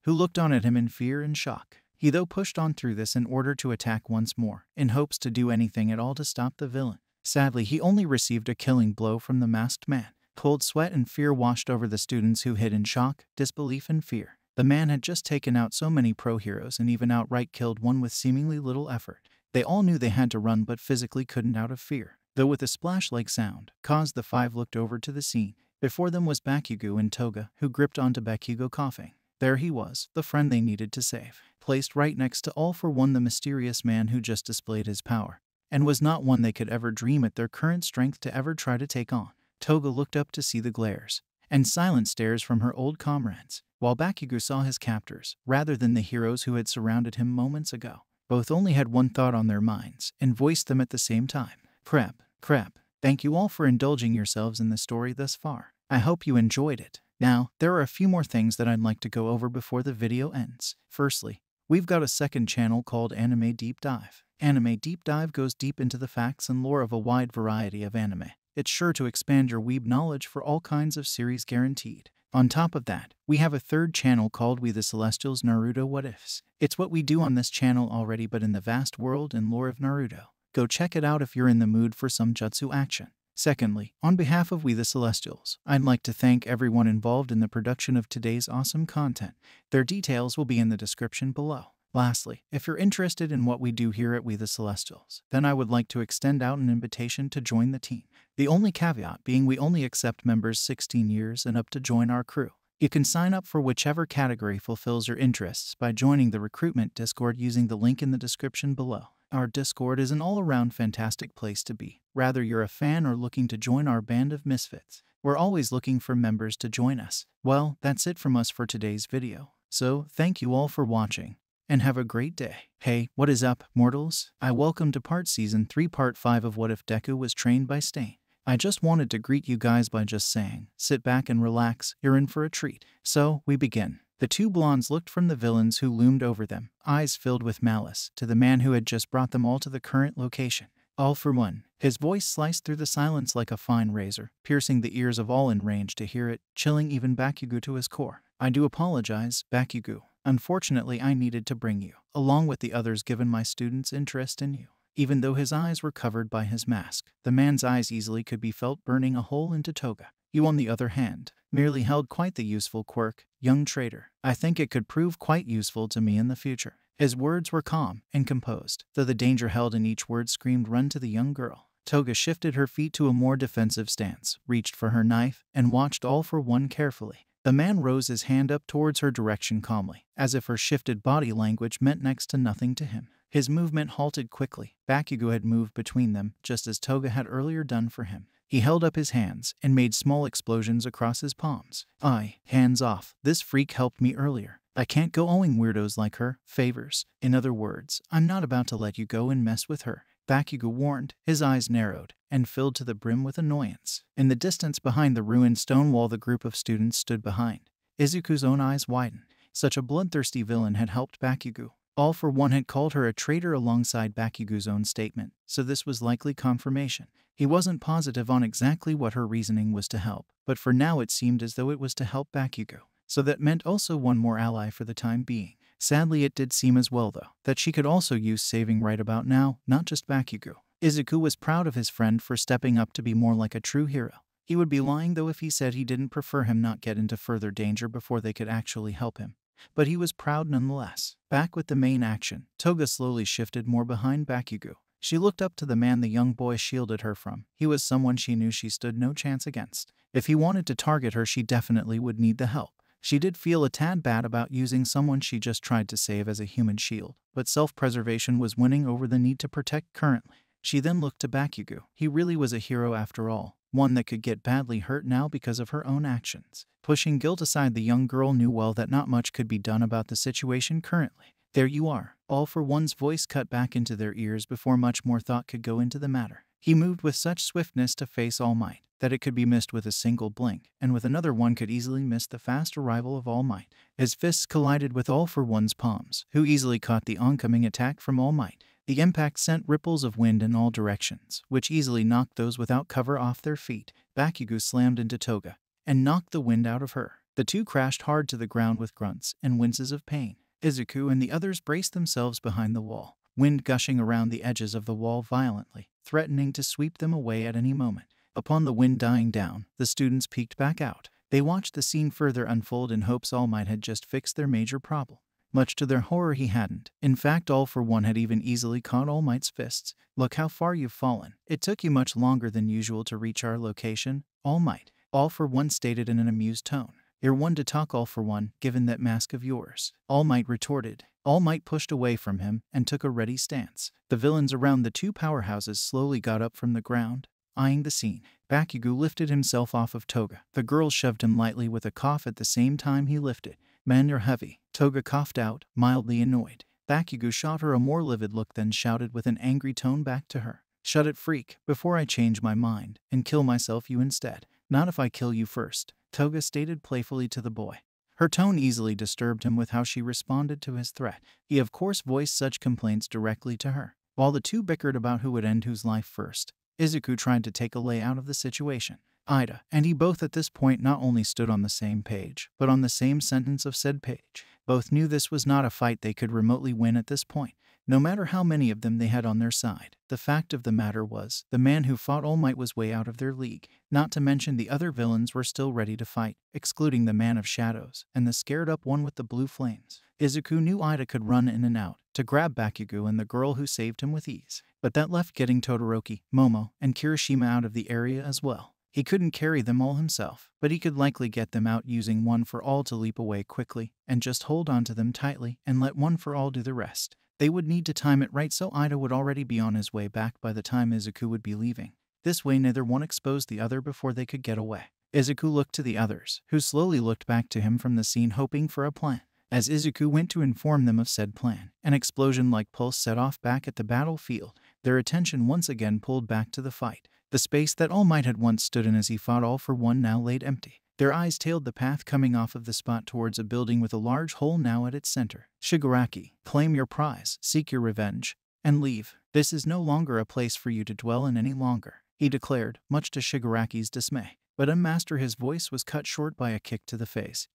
who looked on at him in fear and shock. He though pushed on through this in order to attack once more, in hopes to do anything at all to stop the villain. Sadly, he only received a killing blow from the masked man. Cold sweat and fear washed over the students, who hid in shock, disbelief, and fear. The man had just taken out so many pro heroes and even outright killed one with seemingly little effort. They all knew they had to run, but physically couldn't out of fear. Though with a splash-like sound caused, the five looked over to the scene. Before them was Bakugo and Toga, who gripped onto Bakugo, coughing. There he was, the friend they needed to save, placed right next to All For One, the mysterious man who just displayed his power, and was not one they could ever dream at their current strength to ever try to take on. Toga looked up to see the glares and silent stares from her old comrades, while Bakugo saw his captors, rather than the heroes who had surrounded him moments ago. Both only had one thought on their minds, and voiced them at the same time. Prep. Crap. Thank you all for indulging yourselves in the story thus far. I hope you enjoyed it. Now, there are a few more things that I'd like to go over before the video ends. Firstly, we've got a second channel called Anime Deep Dive. Anime Deep Dive goes deep into the facts and lore of a wide variety of anime. It's sure to expand your weeb knowledge for all kinds of series guaranteed. On top of that, we have a third channel called We The Celestials Naruto What Ifs. It's what we do on this channel already but in the vast world and lore of Naruto. Go check it out if you're in the mood for some jutsu action. Secondly, on behalf of We The Celestials, I'd like to thank everyone involved in the production of today's awesome content. Their details will be in the description below. Lastly, if you're interested in what we do here at We The Celestials, then I would like to extend out an invitation to join the team. The only caveat being we only accept members 16 years and up to join our crew. You can sign up for whichever category fulfills your interests by joining the recruitment Discord using the link in the description below. Our Discord is an all-around fantastic place to be, whether you're a fan or looking to join our band of misfits. We're always looking for members to join us. Well, that's it from us for today's video. So, thank you all for watching, and have a great day. Hey, what is up, mortals? Welcome to Season 3 Part 5 of What If Deku Was Trained by Stain. I just wanted to greet you guys by just saying, sit back and relax, you're in for a treat. So, we begin. The two blondes looked from the villains who loomed over them, eyes filled with malice, to the man who had just brought them all to the current location. All for one. His voice sliced through the silence like a fine razor, piercing the ears of all in range to hear it, chilling even Bakugo to his core. I do apologize, Bakugo. Unfortunately, I needed to bring you, along with the others given my students' interest in you. Even though his eyes were covered by his mask, the man's eyes easily could be felt burning a hole into Toga. You, on the other hand, merely held quite the useful quirk, young traitor. I think it could prove quite useful to me in the future. His words were calm and composed, though the danger held in each word screamed run to the young girl. Toga shifted her feet to a more defensive stance, reached for her knife, and watched All For One carefully. The man rose his hand up towards her direction calmly, as if her shifted body language meant next to nothing to him. His movement halted quickly. Bakugo had moved between them, just as Toga had earlier done for him. He held up his hands and made small explosions across his palms. Hands off. This freak helped me earlier. I can't go owing weirdos like her favors. In other words, I'm not about to let you go and mess with her. Bakugo warned, his eyes narrowed and filled to the brim with annoyance. In the distance behind the ruined stone wall the group of students stood behind. Izuku's own eyes widened. Such a bloodthirsty villain had helped Bakugo. All For One had called her a traitor alongside Bakugo's own statement, so this was likely confirmation. He wasn't positive on exactly what her reasoning was to help, but for now it seemed as though it was to help Bakugo. So that meant also one more ally for the time being. Sadly, it did seem as well, though, that she could also use saving right about now, not just Bakugo. Izuku was proud of his friend for stepping up to be more like a true hero. He would be lying, though, if he said he didn't prefer him not get into further danger before they could actually help him. But he was proud nonetheless. Back with the main action, Toga slowly shifted more behind Bakugo. She looked up to the man the young boy shielded her from. He was someone she knew she stood no chance against. If he wanted to target her, she definitely would need the help. She did feel a tad bad about using someone she just tried to save as a human shield, but self-preservation was winning over the need to protect currently. She then looked to Bakugo. He really was a hero after all, one that could get badly hurt now because of her own actions. Pushing guilt aside, the young girl knew well that not much could be done about the situation currently. There you are. All For One's voice cut back into their ears before much more thought could go into the matter. He moved with such swiftness to face All Might that it could be missed with a single blink, and with another one could easily miss the fast arrival of All Might. His fists collided with All For One's palms, who easily caught the oncoming attack from All Might. The impact sent ripples of wind in all directions, which easily knocked those without cover off their feet. Bakugo slammed into Toga and knocked the wind out of her. The two crashed hard to the ground with grunts and winces of pain. Izuku and the others braced themselves behind the wall, wind gushing around the edges of the wall violently, threatening to sweep them away at any moment. Upon the wind dying down, the students peeked back out. They watched the scene further unfold in hopes All Might had just fixed their major problem. Much to their horror, he hadn't. In fact, All For One had even easily caught All Might's fists. Look how far you've fallen. It took you much longer than usual to reach our location, All Might. All For One stated in an amused tone. You're one to talk, All For One, given that mask of yours. All Might retorted. All Might pushed away from him and took a ready stance. The villains around the two powerhouses slowly got up from the ground, eyeing the scene. Bakugo lifted himself off of Toga. The girl shoved him lightly with a cough at the same time he lifted. Man, you're heavy. Toga coughed out, mildly annoyed. Bakugo shot her a more livid look, then shouted with an angry tone back to her. Shut it, freak, before I change my mind and kill myself you instead. Not if I kill you first, Toga stated playfully to the boy. Her tone easily disturbed him with how she responded to his threat. He of course voiced such complaints directly to her. While the two bickered about who would end whose life first, Izuku tried to take a lay out of the situation. Ida and he both at this point not only stood on the same page, but on the same sentence of said page. Both knew this was not a fight they could remotely win at this point, no matter how many of them they had on their side. The fact of the matter was, the man who fought All Might was way out of their league, not to mention the other villains were still ready to fight, excluding the Man of Shadows and the scared up one with the blue flames. Izuku knew Ida could run in and out to grab Bakugo and the girl who saved him with ease, but that left getting Todoroki, Momo, and Kirishima out of the area as well. He couldn't carry them all himself, but he could likely get them out using One for All to leap away quickly and just hold onto them tightly and let One for All do the rest. They would need to time it right so Ida would already be on his way back by the time Izuku would be leaving. This way neither one exposed the other before they could get away. Izuku looked to the others, who slowly looked back to him from the scene hoping for a plan. As Izuku went to inform them of said plan, an explosion-like pulse set off back at the battlefield. Their attention once again pulled back to the fight. The space that All Might had once stood in as he fought All for One now laid empty. Their eyes tailed the path coming off of the spot towards a building with a large hole now at its center. Shigaraki, claim your prize, seek your revenge, and leave. This is no longer a place for you to dwell in any longer, he declared, much to Shigaraki's dismay. But Master, his voice was cut short by a kick to the face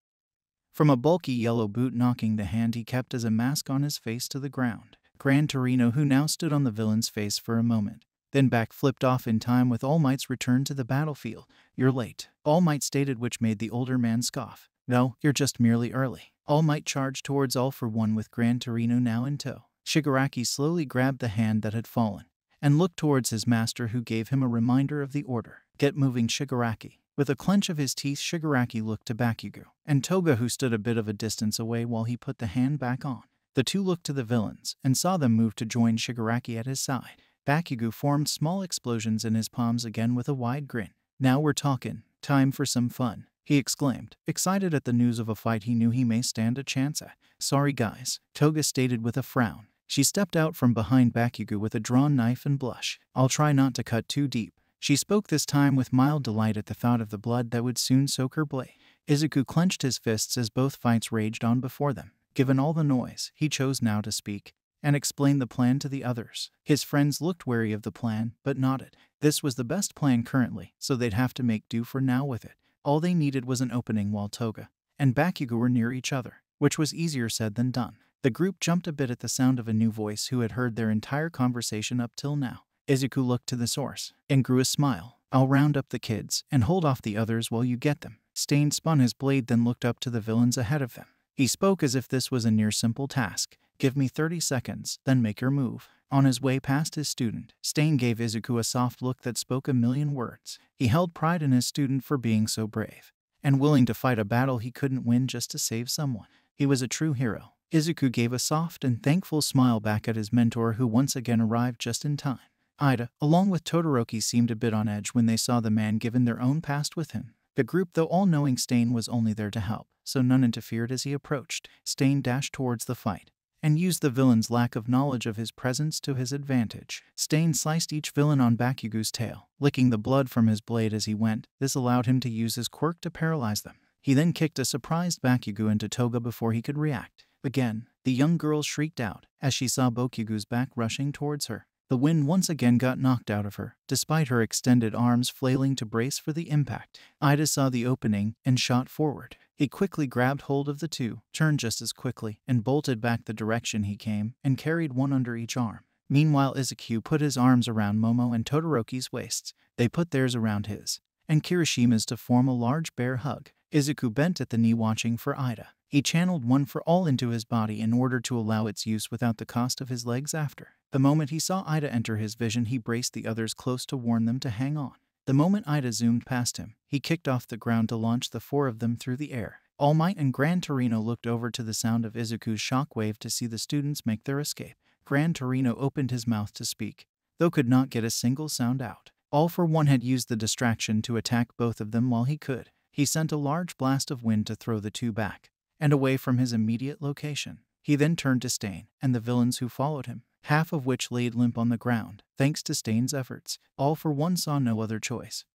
from a bulky yellow boot, knocking the hand he kept as a mask on his face to the ground. Gran Torino, who now stood on the villain's face for a moment, then back-flipped off in time with All Might's return to the battlefield. You're late, All Might stated, which made the older man scoff. No, you're just merely early. All Might charged towards All for One with Gran Torino now in tow. Shigaraki slowly grabbed the hand that had fallen and looked towards his master, who gave him a reminder of the order. Get moving, Shigaraki. With a clench of his teeth, Shigaraki looked to Bakugo and Toga, who stood a bit of a distance away while he put the hand back on. The two looked to the villains and saw them move to join Shigaraki at his side. Bakugo formed small explosions in his palms again with a wide grin. Now we're talking. Time for some fun, he exclaimed, excited at the news of a fight he knew he may stand a chance at. Sorry guys, Toga stated with a frown. She stepped out from behind Bakugo with a drawn knife and blush. I'll try not to cut too deep. She spoke this time with mild delight at the thought of the blood that would soon soak her blade. Izuku clenched his fists as both fights raged on before them. Given all the noise, he chose now to speak and explain the plan to the others. His friends looked wary of the plan, but nodded. This was the best plan currently, so they'd have to make do for now with it. All they needed was an opening while Toga and Bakugo were near each other, which was easier said than done. The group jumped a bit at the sound of a new voice who had heard their entire conversation up till now. Izuku looked to the source and grew a smile. I'll round up the kids and hold off the others while you get them. Stain spun his blade, then looked up to the villains ahead of them. He spoke as if this was a near simple task. Give me 30 seconds, then make your move. On his way past his student, Stain gave Izuku a soft look that spoke a million words. He held pride in his student for being so brave and willing to fight a battle he couldn't win just to save someone. He was a true hero. Izuku gave a soft and thankful smile back at his mentor, who once again arrived just in time. Ida, along with Todoroki, seemed a bit on edge when they saw the man, given their own past with him. The group, though all-knowing Stain was only there to help, so none interfered as he approached. Stain dashed towards the fight and used the villain's lack of knowledge of his presence to his advantage. Stain sliced each villain on Bakugo's tail, licking the blood from his blade as he went. This allowed him to use his quirk to paralyze them. He then kicked a surprised Bakugo into Toga before he could react. Again, the young girl shrieked out as she saw Bakugo's back rushing towards her. The wind once again got knocked out of her, despite her extended arms flailing to brace for the impact. Ida saw the opening and shot forward. He quickly grabbed hold of the two, turned just as quickly, and bolted back the direction he came, and carried one under each arm. Meanwhile, Izuku put his arms around Momo and Todoroki's waists. They put theirs around his and Kirishima's to form a large bear hug. Izuku bent at the knee, watching for Ida. He channeled One for All into his body in order to allow its use without the cost of his legs after. The moment he saw Ida enter his vision, he braced the others close to warn them to hang on. The moment Ida zoomed past him, he kicked off the ground to launch the four of them through the air. All Might and Gran Torino looked over to the sound of Izuku's shockwave to see the students make their escape. Gran Torino opened his mouth to speak, though could not get a single sound out. All for One had used the distraction to attack both of them while he could. He sent a large blast of wind to throw the two back and away from his immediate location. He then turned to Stain and the villains who followed him. half of which laid limp on the ground, thanks to Stain's efforts. All for One saw no other choice.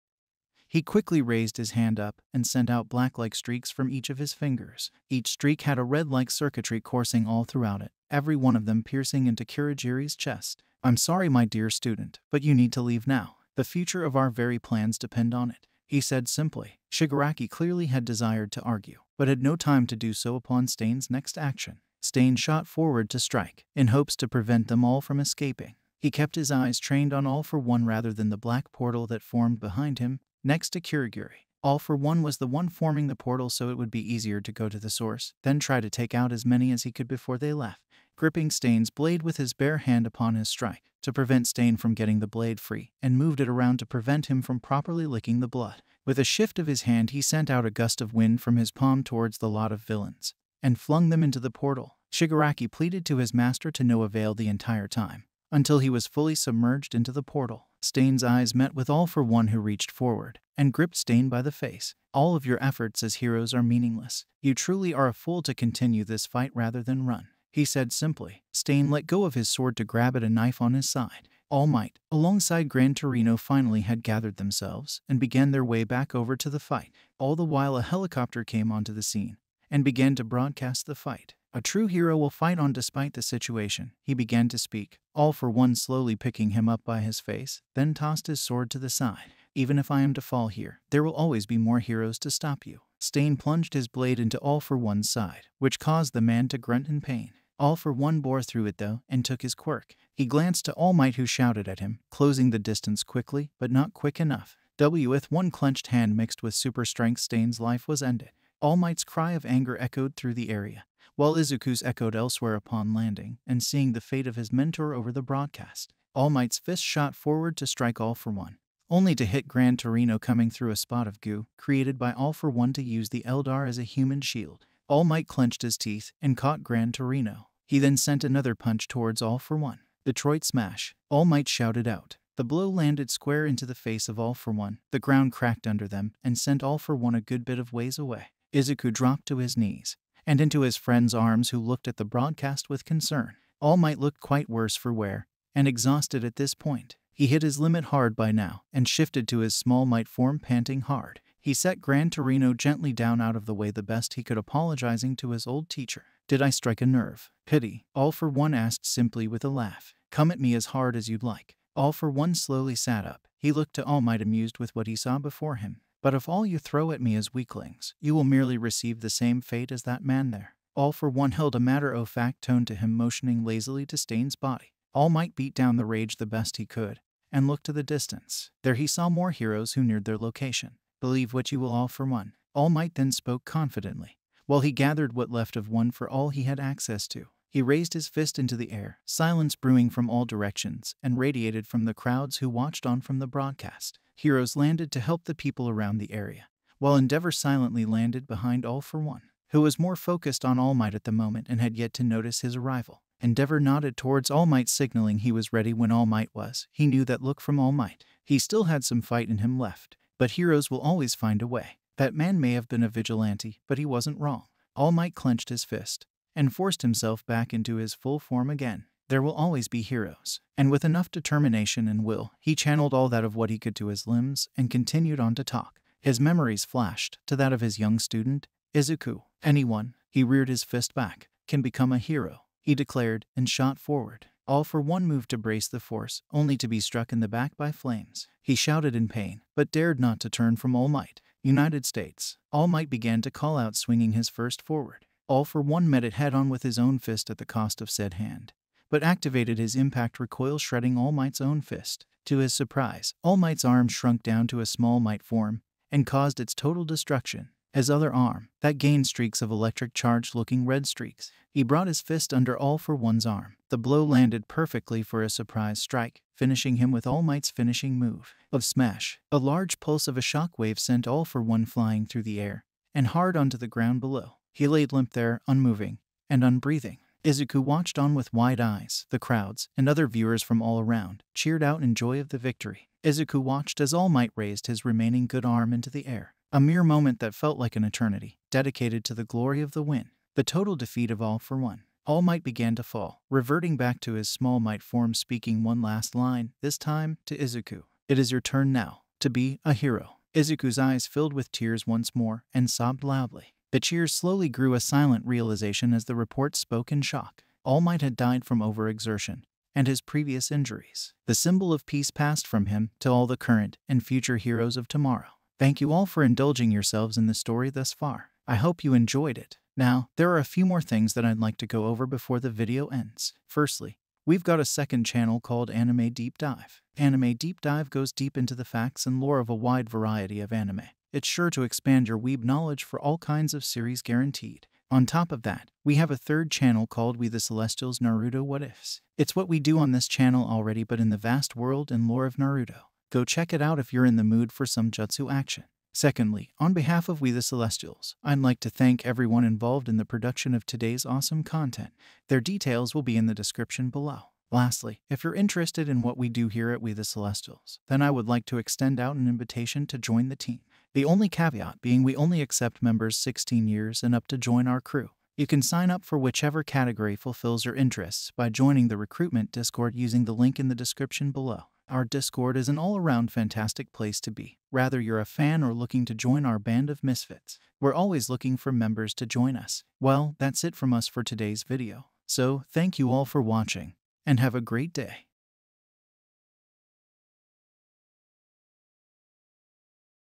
He quickly raised his hand up and sent out black-like streaks from each of his fingers. Each streak had a red-like circuitry coursing all throughout it, every one of them piercing into Kurogiri's chest. "I'm sorry, my dear student, but you need to leave now. The future of our very plans depend on it," he said simply. Shigaraki clearly had desired to argue, but had no time to do so upon Stain's next action. Stain shot forward to strike, in hopes to prevent them all from escaping. He kept his eyes trained on All for One rather than the black portal that formed behind him, next to Kurogiri. All for One was the one forming the portal, so it would be easier to go to the source, then try to take out as many as he could before they left. Gripping Stain's blade with his bare hand upon his strike, to prevent Stain from getting the blade free, and moved it around to prevent him from properly licking the blood. With a shift of his hand, he sent out a gust of wind from his palm towards the lot of villains, and flung them into the portal. Shigaraki pleaded to his master to no avail the entire time, until he was fully submerged into the portal. Stain's eyes met with All for One, who reached forward and gripped Stain by the face. "All of your efforts as heroes are meaningless. You truly are a fool to continue this fight rather than run," he said simply. Stain let go of his sword to grab at a knife on his side. All Might, alongside Gran Torino, finally had gathered themselves and began their way back over to the fight. All the while a helicopter came onto the scene and began to broadcast the fight. "A true hero will fight on despite the situation," he began to speak, All for One slowly picking him up by his face, then tossed his sword to the side. "Even if I am to fall here, there will always be more heroes to stop you." Stain plunged his blade into All for One's side, which caused the man to grunt in pain. All for One bore through it though, and took his quirk. He glanced to All Might, who shouted at him, closing the distance quickly, but not quick enough. With one clenched hand mixed with super strength, Stain's life was ended. All Might's cry of anger echoed through the area, while Izuku's echoed elsewhere upon landing and seeing the fate of his mentor over the broadcast. All Might's fist shot forward to strike All for One, only to hit Gran Torino coming through a spot of goo created by All for One to use the Eldar as a human shield. All Might clenched his teeth and caught Gran Torino. He then sent another punch towards All for One. "Detroit Smash!" All Might shouted out. The blow landed square into the face of All for One. The ground cracked under them and sent All for One a good bit of ways away. Izuku dropped to his knees and into his friend's arms, who looked at the broadcast with concern. All Might looked quite worse for wear and exhausted at this point. He hit his limit hard by now and shifted to his small Might form, panting hard. He set Gran Torino gently down out of the way the best he could, apologizing to his old teacher. "Did I strike a nerve?" "Pity," All for One asked simply with a laugh. "Come at me as hard as you'd like." All for One slowly sat up. He looked to All Might, amused with what he saw before him. "But if all you throw at me is weaklings, you will merely receive the same fate as that man there." All for One held a matter-of-fact tone to him, motioning lazily to Stain's body. All Might beat down the rage the best he could and looked to the distance. There he saw more heroes who neared their location. "Believe what you will, All for One." All Might then spoke confidently, while he gathered what left of One for All he had access to. He raised his fist into the air, silence brewing from all directions and radiated from the crowds who watched on from the broadcast. Heroes landed to help the people around the area, while Endeavor silently landed behind All for One, who was more focused on All Might at the moment and had yet to notice his arrival. Endeavor nodded towards All Might, signaling he was ready when All Might was. He knew that look from All Might. He still had some fight in him left, but heroes will always find a way. That man may have been a vigilante, but he wasn't wrong. All Might clenched his fist and forced himself back into his full form again. There will always be heroes, and with enough determination and will, he channeled all that of what he could to his limbs and continued on to talk. His memories flashed to that of his young student, Izuku. "Anyone," he reared his fist back, "can become a hero," he declared, and shot forward. All for One moved to brace the force, only to be struck in the back by flames. He shouted in pain, but dared not to turn from All Might. "United States." All Might began to call out, swinging his fist forward. All for One met it head-on with his own fist at the cost of said hand, but activated his impact recoil, shredding All Might's own fist. To his surprise, All Might's arm shrunk down to a small Might form and caused its total destruction. His other arm, that gained streaks of electric charge-looking red streaks. He brought his fist under All for One's arm. The blow landed perfectly for a surprise strike, finishing him with All Might's finishing move of Smash. A large pulse of a shockwave sent All for One flying through the air and hard onto the ground below. He laid limp there, unmoving and unbreathing. Izuku watched on with wide eyes. The crowds and other viewers from all around cheered out in joy of the victory. Izuku watched as All Might raised his remaining good arm into the air. A mere moment that felt like an eternity, dedicated to the glory of the win. The total defeat of All for One. All Might began to fall, reverting back to his small might form, speaking one last line, this time to Izuku. It is your turn now to be a hero. Izuku's eyes filled with tears once more and sobbed loudly. The cheers slowly grew a silent realization as the report spoke in shock. All Might had died from overexertion and his previous injuries. The symbol of peace passed from him to all the current and future heroes of tomorrow. Thank you all for indulging yourselves in the story thus far. I hope you enjoyed it. Now, there are a few more things that I'd like to go over before the video ends. Firstly, we've got a second channel called Anime Deep Dive. Anime Deep Dive goes deep into the facts and lore of a wide variety of anime. It's sure to expand your weeb knowledge for all kinds of series guaranteed. On top of that, we have a third channel called We The Celestials Naruto What Ifs. It's what we do on this channel already, but in the vast world and lore of Naruto. Go check it out if you're in the mood for some jutsu action. Secondly, on behalf of We The Celestials, I'd like to thank everyone involved in the production of today's awesome content. Their details will be in the description below. Lastly, if you're interested in what we do here at We The Celestials, then I would like to extend out an invitation to join the team. The only caveat being we only accept members 16 years and up to join our crew. You can sign up for whichever category fulfills your interests by joining the recruitment Discord using the link in the description below. Our Discord is an all-around fantastic place to be. Whether you're a fan or looking to join our band of misfits, we're always looking for members to join us. Well, that's it from us for today's video. So, thank you all for watching, and have a great day.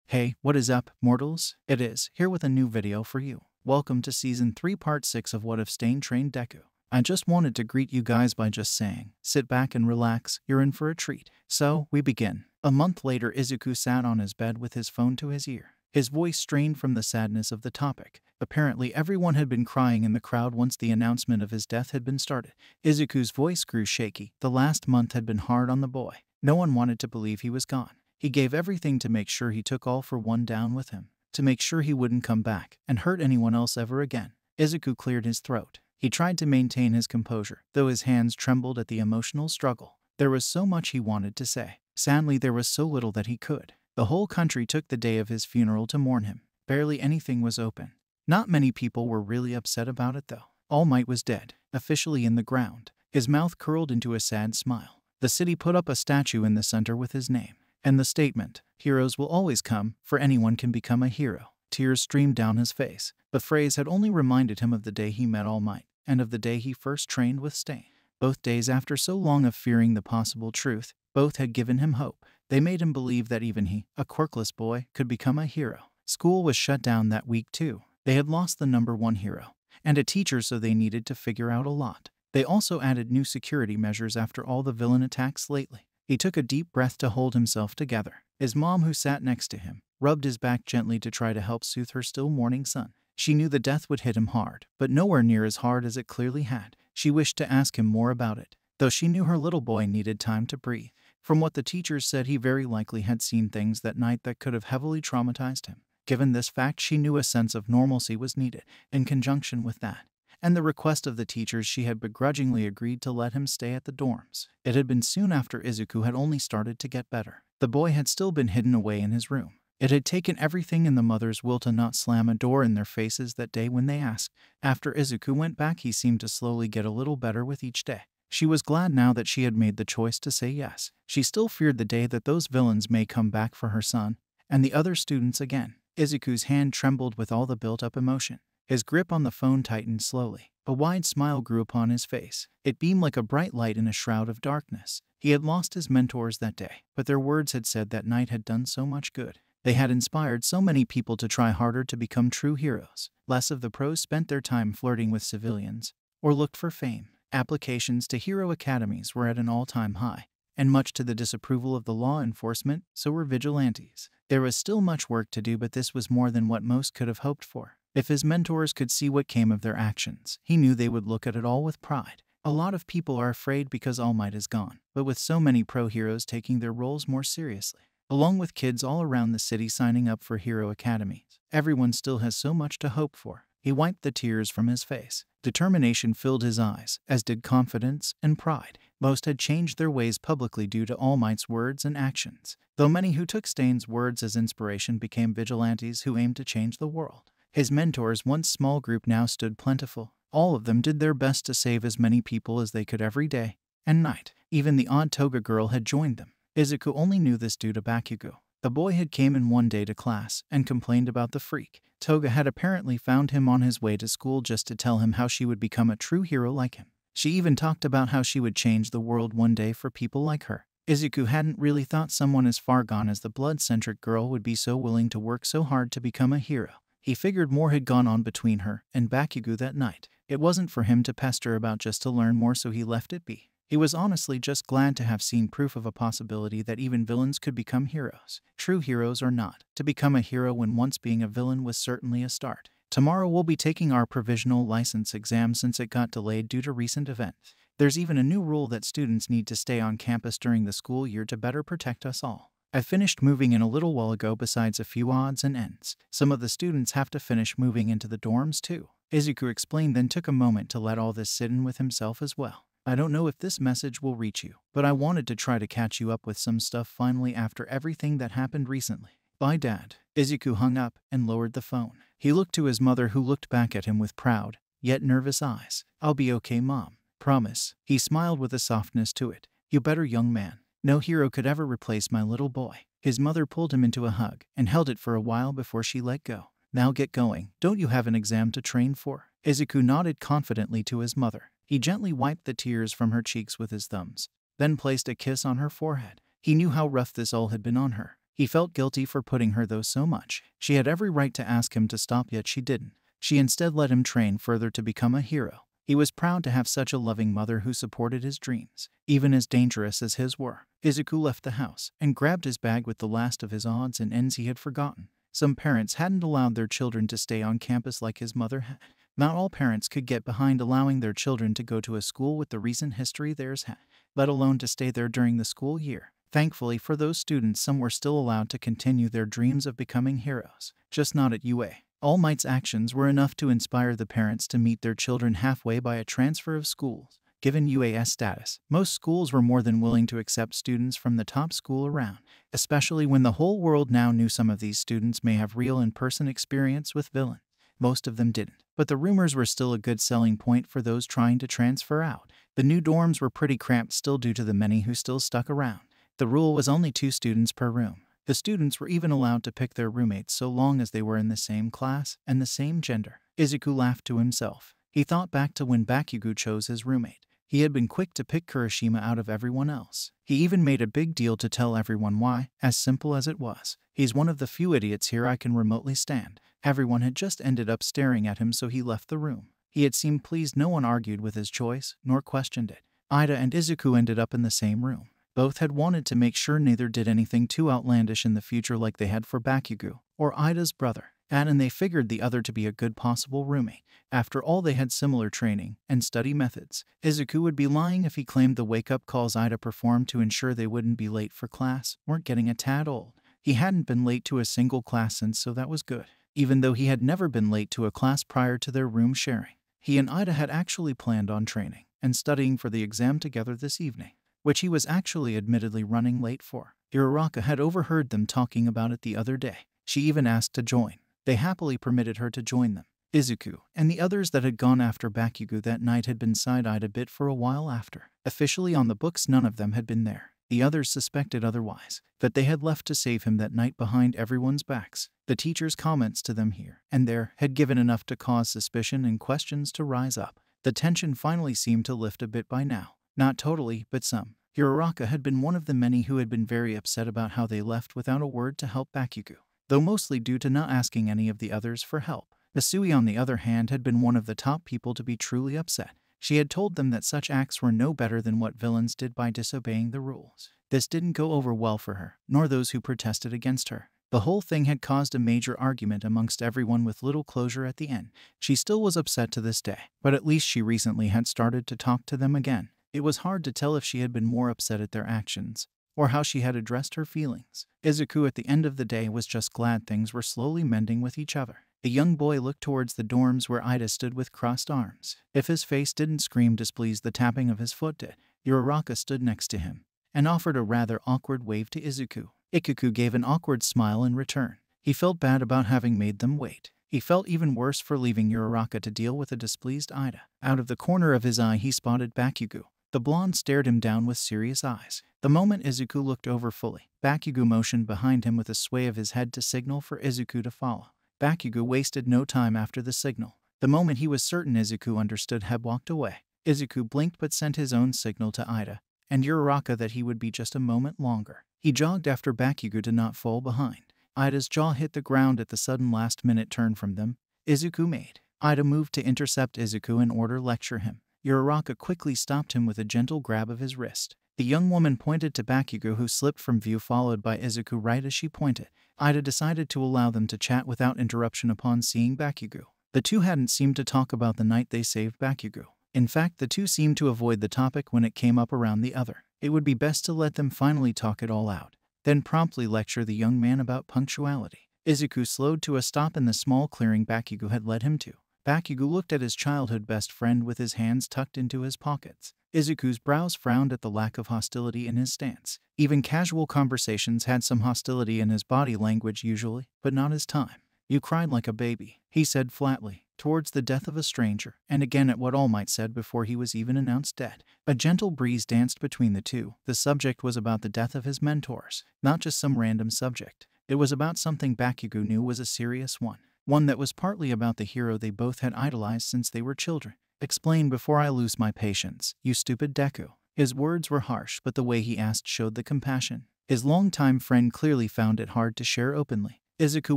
Hey, what is up, mortals? It is, here with a new video for you. Welcome to Season 3 Part 6 of What If Stain trained Deku. I just wanted to greet you guys by just saying, sit back and relax, you're in for a treat. So, we begin. A month later, Izuku sat on his bed with his phone to his ear. His voice strained from the sadness of the topic. Apparently, everyone had been crying in the crowd once the announcement of his death had been started. Izuku's voice grew shaky. The last month had been hard on the boy. No one wanted to believe he was gone. He gave everything to make sure he took all for one down with him, to make sure he wouldn't come back and hurt anyone else ever again. Izuku cleared his throat. He tried to maintain his composure, though his hands trembled at the emotional struggle. There was so much he wanted to say. Sadly, there was so little that he could. The whole country took the day of his funeral to mourn him. Barely anything was open. Not many people were really upset about it, though. All Might was dead, officially in the ground. His mouth curled into a sad smile. The city put up a statue in the center with his name, and the statement, "Heroes will always come, for anyone can become a hero." Tears streamed down his face. The phrase had only reminded him of the day he met All Might, and of the day he first trained with Stain. Both days, after so long of fearing the possible truth, both had given him hope. They made him believe that even he, a quirkless boy, could become a hero. School was shut down that week too. They had lost the #1 hero, and a teacher, so they needed to figure out a lot. They also added new security measures after all the villain attacks lately. He took a deep breath to hold himself together. His mom, who sat next to him, rubbed his back gently to try to help soothe her still mourning son. She knew the death would hit him hard, but nowhere near as hard as it clearly had. She wished to ask him more about it, though she knew her little boy needed time to breathe. From what the teachers said, he very likely had seen things that night that could have heavily traumatized him. Given this fact, she knew a sense of normalcy was needed. In conjunction with that, and the request of the teachers, she had begrudgingly agreed to let him stay at the dorms. It had been soon after Izuku had only started to get better. The boy had still been hidden away in his room. It had taken everything in the mother's will to not slam a door in their faces that day when they asked. After Izuku went back, he seemed to slowly get a little better with each day. She was glad now that she had made the choice to say yes. She still feared the day that those villains may come back for her son and the other students again. Izuku's hand trembled with all the built-up emotion. His grip on the phone tightened slowly. A wide smile grew upon his face. It beamed like a bright light in a shroud of darkness. He had lost his mentors that day, but their words had said that night had done so much good. They had inspired so many people to try harder to become true heroes. Less of the pros spent their time flirting with civilians or looked for fame. Applications to hero academies were at an all-time high, and much to the disapproval of the law enforcement, so were vigilantes. There was still much work to do, but this was more than what most could have hoped for. If his mentors could see what came of their actions, he knew they would look at it all with pride. A lot of people are afraid because All Might is gone, but with so many pro heroes taking their roles more seriously, along with kids all around the city signing up for hero academies, everyone still has so much to hope for. He wiped the tears from his face. Determination filled his eyes, as did confidence and pride. Most had changed their ways publicly due to All Might's words and actions, though many who took Stain's words as inspiration became vigilantes who aimed to change the world. His mentors' once small group now stood plentiful, All of them did their best to save as many people as they could every day and night. Even the odd toga girl had joined them. Izuku only knew this due to Bakugo. The boy had came in one day to class and complained about the freak. Toga had apparently found him on his way to school just to tell him how she would become a true hero like him. She even talked about how she would change the world one day for people like her. Izuku hadn't really thought someone as far gone as the blood-centric girl would be so willing to work so hard to become a hero. He figured more had gone on between her and Bakugo that night. It wasn't for him to pester about just to learn more, so he left it be. He was honestly just glad to have seen proof of a possibility that even villains could become heroes. True heroes or not, to become a hero when once being a villain was certainly a start. Tomorrow we'll be taking our provisional license exam since it got delayed due to recent events. There's even a new rule that students need to stay on campus during the school year to better protect us all. I finished moving in a little while ago besides a few odds and ends. Some of the students have to finish moving into the dorms too. Izuku explained, then took a moment to let all this sit in with himself as well. I don't know if this message will reach you, but I wanted to try to catch you up with some stuff finally after everything that happened recently. Bye, Dad. Izuku hung up and lowered the phone. He looked to his mother, who looked back at him with proud, yet nervous eyes. I'll be okay, Mom. Promise. He smiled with a softness to it. You better, young man. No hero could ever replace my little boy. His mother pulled him into a hug and held it for a while before she let go. Now get going. Don't you have an exam to train for? Izuku nodded confidently to his mother. He gently wiped the tears from her cheeks with his thumbs, then placed a kiss on her forehead. He knew how rough this all had been on her. He felt guilty for putting her through so much. She had every right to ask him to stop, yet she didn't. She instead let him train further to become a hero. He was proud to have such a loving mother who supported his dreams, even as dangerous as his were. Izuku left the house and grabbed his bag with the last of his odds and ends he had forgotten. Some parents hadn't allowed their children to stay on campus like his mother had. Not all parents could get behind allowing their children to go to a school with the recent history theirs had, let alone to stay there during the school year. Thankfully for those students, some were still allowed to continue their dreams of becoming heroes, just not at UA. All Might's actions were enough to inspire the parents to meet their children halfway by a transfer of schools. Given UA's status, most schools were more than willing to accept students from the top school around, especially when the whole world now knew some of these students may have real in-person experience with villains. Most of them didn't, but the rumors were still a good selling point for those trying to transfer out. The new dorms were pretty cramped still due to the many who still stuck around. The rule was only 2 students per room. The students were even allowed to pick their roommates so long as they were in the same class and the same gender. Izuku laughed to himself. He thought back to when Bakugo chose his roommate. He had been quick to pick Kurashima out of everyone else. He even made a big deal to tell everyone why, as simple as it was. He's one of the few idiots here I can remotely stand. Everyone had just ended up staring at him, so he left the room. He had seemed pleased. No one argued with his choice, nor questioned it. Ida and Izuku ended up in the same room. Both had wanted to make sure neither did anything too outlandish in the future like they had for Bakugo, or Ida's brother. And they figured the other to be a good possible roommate. After all, they had similar training and study methods. Izuku would be lying if he claimed the wake-up calls Ida performed to ensure they wouldn't be late for class weren't getting a tad old. He hadn't been late to a single class since, so that was good. Even though he had never been late to a class prior to their room sharing. He and Ida had actually planned on training and studying for the exam together this evening, which he was actually admittedly running late for. Uraraka had overheard them talking about it the other day. She even asked to join. They happily permitted her to join them. Izuku and the others that had gone after Bakugo that night had been side-eyed a bit for a while after. Officially on the books, none of them had been there. The others suspected otherwise, that they had left to save him that night behind everyone's backs. The teacher's comments to them here and there had given enough to cause suspicion and questions to rise up. The tension finally seemed to lift a bit by now. Not totally, but some. Uraraka had been one of the many who had been very upset about how they left without a word to help Bakugo, though mostly due to not asking any of the others for help. Asui, on the other hand, had been one of the top people to be truly upset. She had told them that such acts were no better than what villains did by disobeying the rules. This didn't go over well for her, nor those who protested against her. The whole thing had caused a major argument amongst everyone with little closure at the end. She still was upset to this day, but at least she recently had started to talk to them again. It was hard to tell if she had been more upset at their actions, or how she had addressed her feelings. Izuku at the end of the day was just glad things were slowly mending with each other. The young boy looked towards the dorms where Ida stood with crossed arms. If his face didn't scream displease, the tapping of his foot did. Uraraka stood next to him and offered a rather awkward wave to Izuku. Ikuku gave an awkward smile in return. He felt bad about having made them wait. He felt even worse for leaving Uraraka to deal with a displeased Ida. Out of the corner of his eye he spotted Bakugo. The blonde stared him down with serious eyes. The moment Izuku looked over fully, Bakugo motioned behind him with a sway of his head to signal for Izuku to follow. Bakugo wasted no time after the signal. The moment he was certain Izuku understood, Heb walked away. Izuku blinked but sent his own signal to Ida and Uraraka that he would be just a moment longer. He jogged after Bakugo to not fall behind. Ida's jaw hit the ground at the sudden last-minute turn from them Izuku made. Ida moved to intercept Izuku and lecture him. Uraraka quickly stopped him with a gentle grab of his wrist. The young woman pointed to Bakugo, who slipped from view, followed by Izuku right as she pointed. Ida decided to allow them to chat without interruption upon seeing Bakugo. The two hadn't seemed to talk about the night they saved Bakugo. In fact, the two seemed to avoid the topic when it came up around the other. It would be best to let them finally talk it all out, then promptly lecture the young man about punctuality. Izuku slowed to a stop in the small clearing Bakugo had led him to. Bakugo looked at his childhood best friend with his hands tucked into his pockets. Izuku's brows frowned at the lack of hostility in his stance. Even casual conversations had some hostility in his body language usually, but not his time. "You cried like a baby," he said flatly, towards the death of a stranger, and again at what All Might said before he was even announced dead. A gentle breeze danced between the two. The subject was about the death of his mentors, not just some random subject. It was about something Bakugo knew was a serious one that was partly about the hero they both had idolized since they were children. "Explain before I lose my patience, you stupid Deku." His words were harsh, but the way he asked showed the compassion. His longtime friend clearly found it hard to share openly. Izuku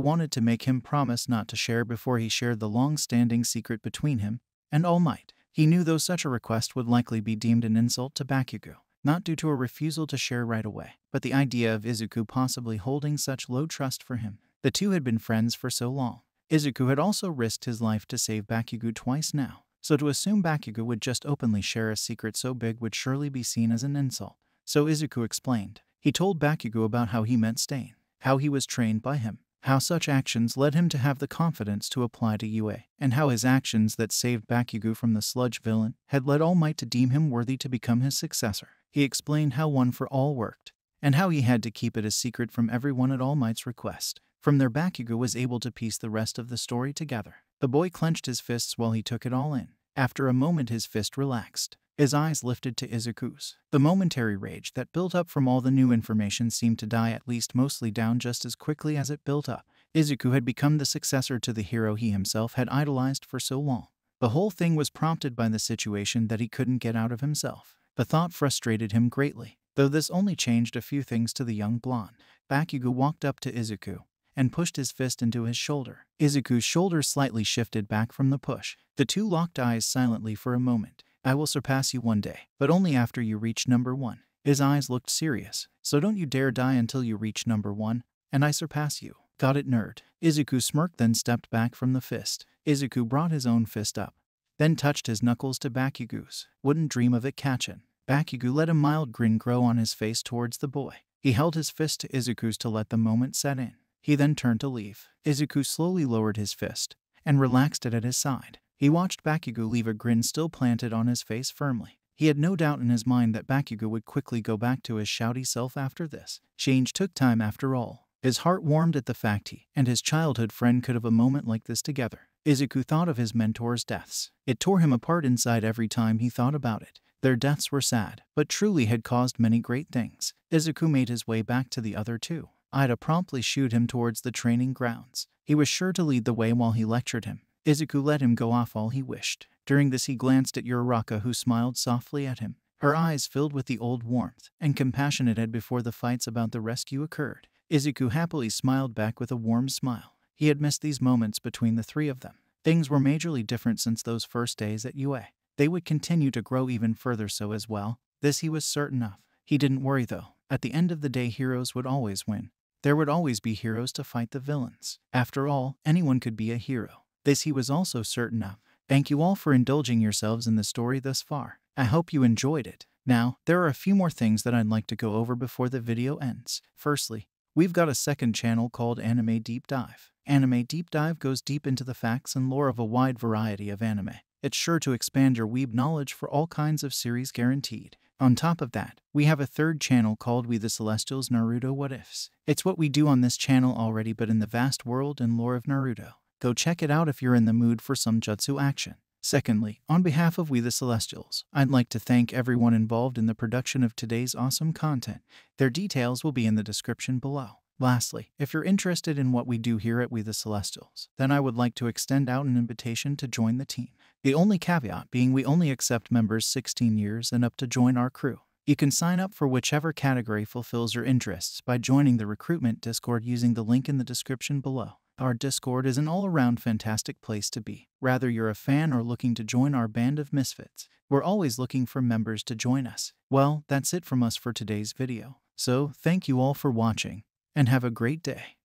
wanted to make him promise not to share before he shared the long-standing secret between him and All Might. He knew though such a request would likely be deemed an insult to Bakugo, not due to a refusal to share right away, but the idea of Izuku possibly holding such low trust for him. The two had been friends for so long. Izuku had also risked his life to save Bakugo twice now, so to assume Bakugo would just openly share a secret so big would surely be seen as an insult. So Izuku explained. He told Bakugo about how he met Stain, how he was trained by him, how such actions led him to have the confidence to apply to UA, and how his actions that saved Bakugo from the sludge villain had led All Might to deem him worthy to become his successor. He explained how One for All worked, and how he had to keep it a secret from everyone at All Might's request. From there, Bakugo was able to piece the rest of the story together. The boy clenched his fists while he took it all in. After a moment his fist relaxed. His eyes lifted to Izuku's. The momentary rage that built up from all the new information seemed to die, at least mostly down, just as quickly as it built up. Izuku had become the successor to the hero he himself had idolized for so long. The whole thing was prompted by the situation that he couldn't get out of himself. The thought frustrated him greatly, though this only changed a few things to the young blonde. Bakugo walked up to Izuku and pushed his fist into his shoulder. Izuku's shoulder slightly shifted back from the push. The two locked eyes silently for a moment. "I will surpass you one day, but only after you reach number 1. His eyes looked serious. "So don't you dare die until you reach number 1, and I surpass you. Got it, nerd?" Izuku smirked, then stepped back from the fist. Izuku brought his own fist up, then touched his knuckles to Bakugo's. "Wouldn't dream of it, catchin'." Bakugo let a mild grin grow on his face towards the boy. He held his fist to Izuku's to let the moment set in. He then turned to leave. Izuku slowly lowered his fist and relaxed it at his side. He watched Bakugo leave, a grin still planted on his face firmly. He had no doubt in his mind that Bakugo would quickly go back to his shouty self after this. Change took time after all. His heart warmed at the fact he and his childhood friend could have a moment like this together. Izuku thought of his mentors' deaths. It tore him apart inside every time he thought about it. Their deaths were sad, but truly had caused many great things. Izuku made his way back to the other two. Ida promptly shooed him towards the training grounds. He was sure to lead the way while he lectured him. Izuku let him go off all he wished. During this he glanced at Uraraka, who smiled softly at him. Her eyes filled with the old warmth and compassion it had before the fights about the rescue occurred. Izuku happily smiled back with a warm smile. He had missed these moments between the three of them. Things were majorly different since those first days at UA. They would continue to grow even further so as well. This he was certain of. He didn't worry though. At the end of the day, heroes would always win. There would always be heroes to fight the villains. After all, anyone could be a hero. This he was also certain of. Thank you all for indulging yourselves in the story thus far. I hope you enjoyed it. Now, there are a few more things that I'd like to go over before the video ends. Firstly, we've got a second channel called Anime Deep Dive. Anime Deep Dive goes deep into the facts and lore of a wide variety of anime. It's sure to expand your weeb knowledge for all kinds of series, guaranteed. On top of that, we have a third channel called We The Celestials Naruto What Ifs. It's what we do on this channel already, but in the vast world and lore of Naruto. Go check it out if you're in the mood for some jutsu action. Secondly, on behalf of We the Celestials, I'd like to thank everyone involved in the production of today's awesome content. Their details will be in the description below. Lastly, if you're interested in what we do here at We the Celestials, then I would like to extend out an invitation to join the team. The only caveat being we only accept members 16 years and up to join our crew. You can sign up for whichever category fulfills your interests by joining the recruitment Discord using the link in the description below. Our Discord is an all-around fantastic place to be. Whether you're a fan or looking to join our band of misfits, we're always looking for members to join us. Well, that's it from us for today's video. So, thank you all for watching, and have a great day.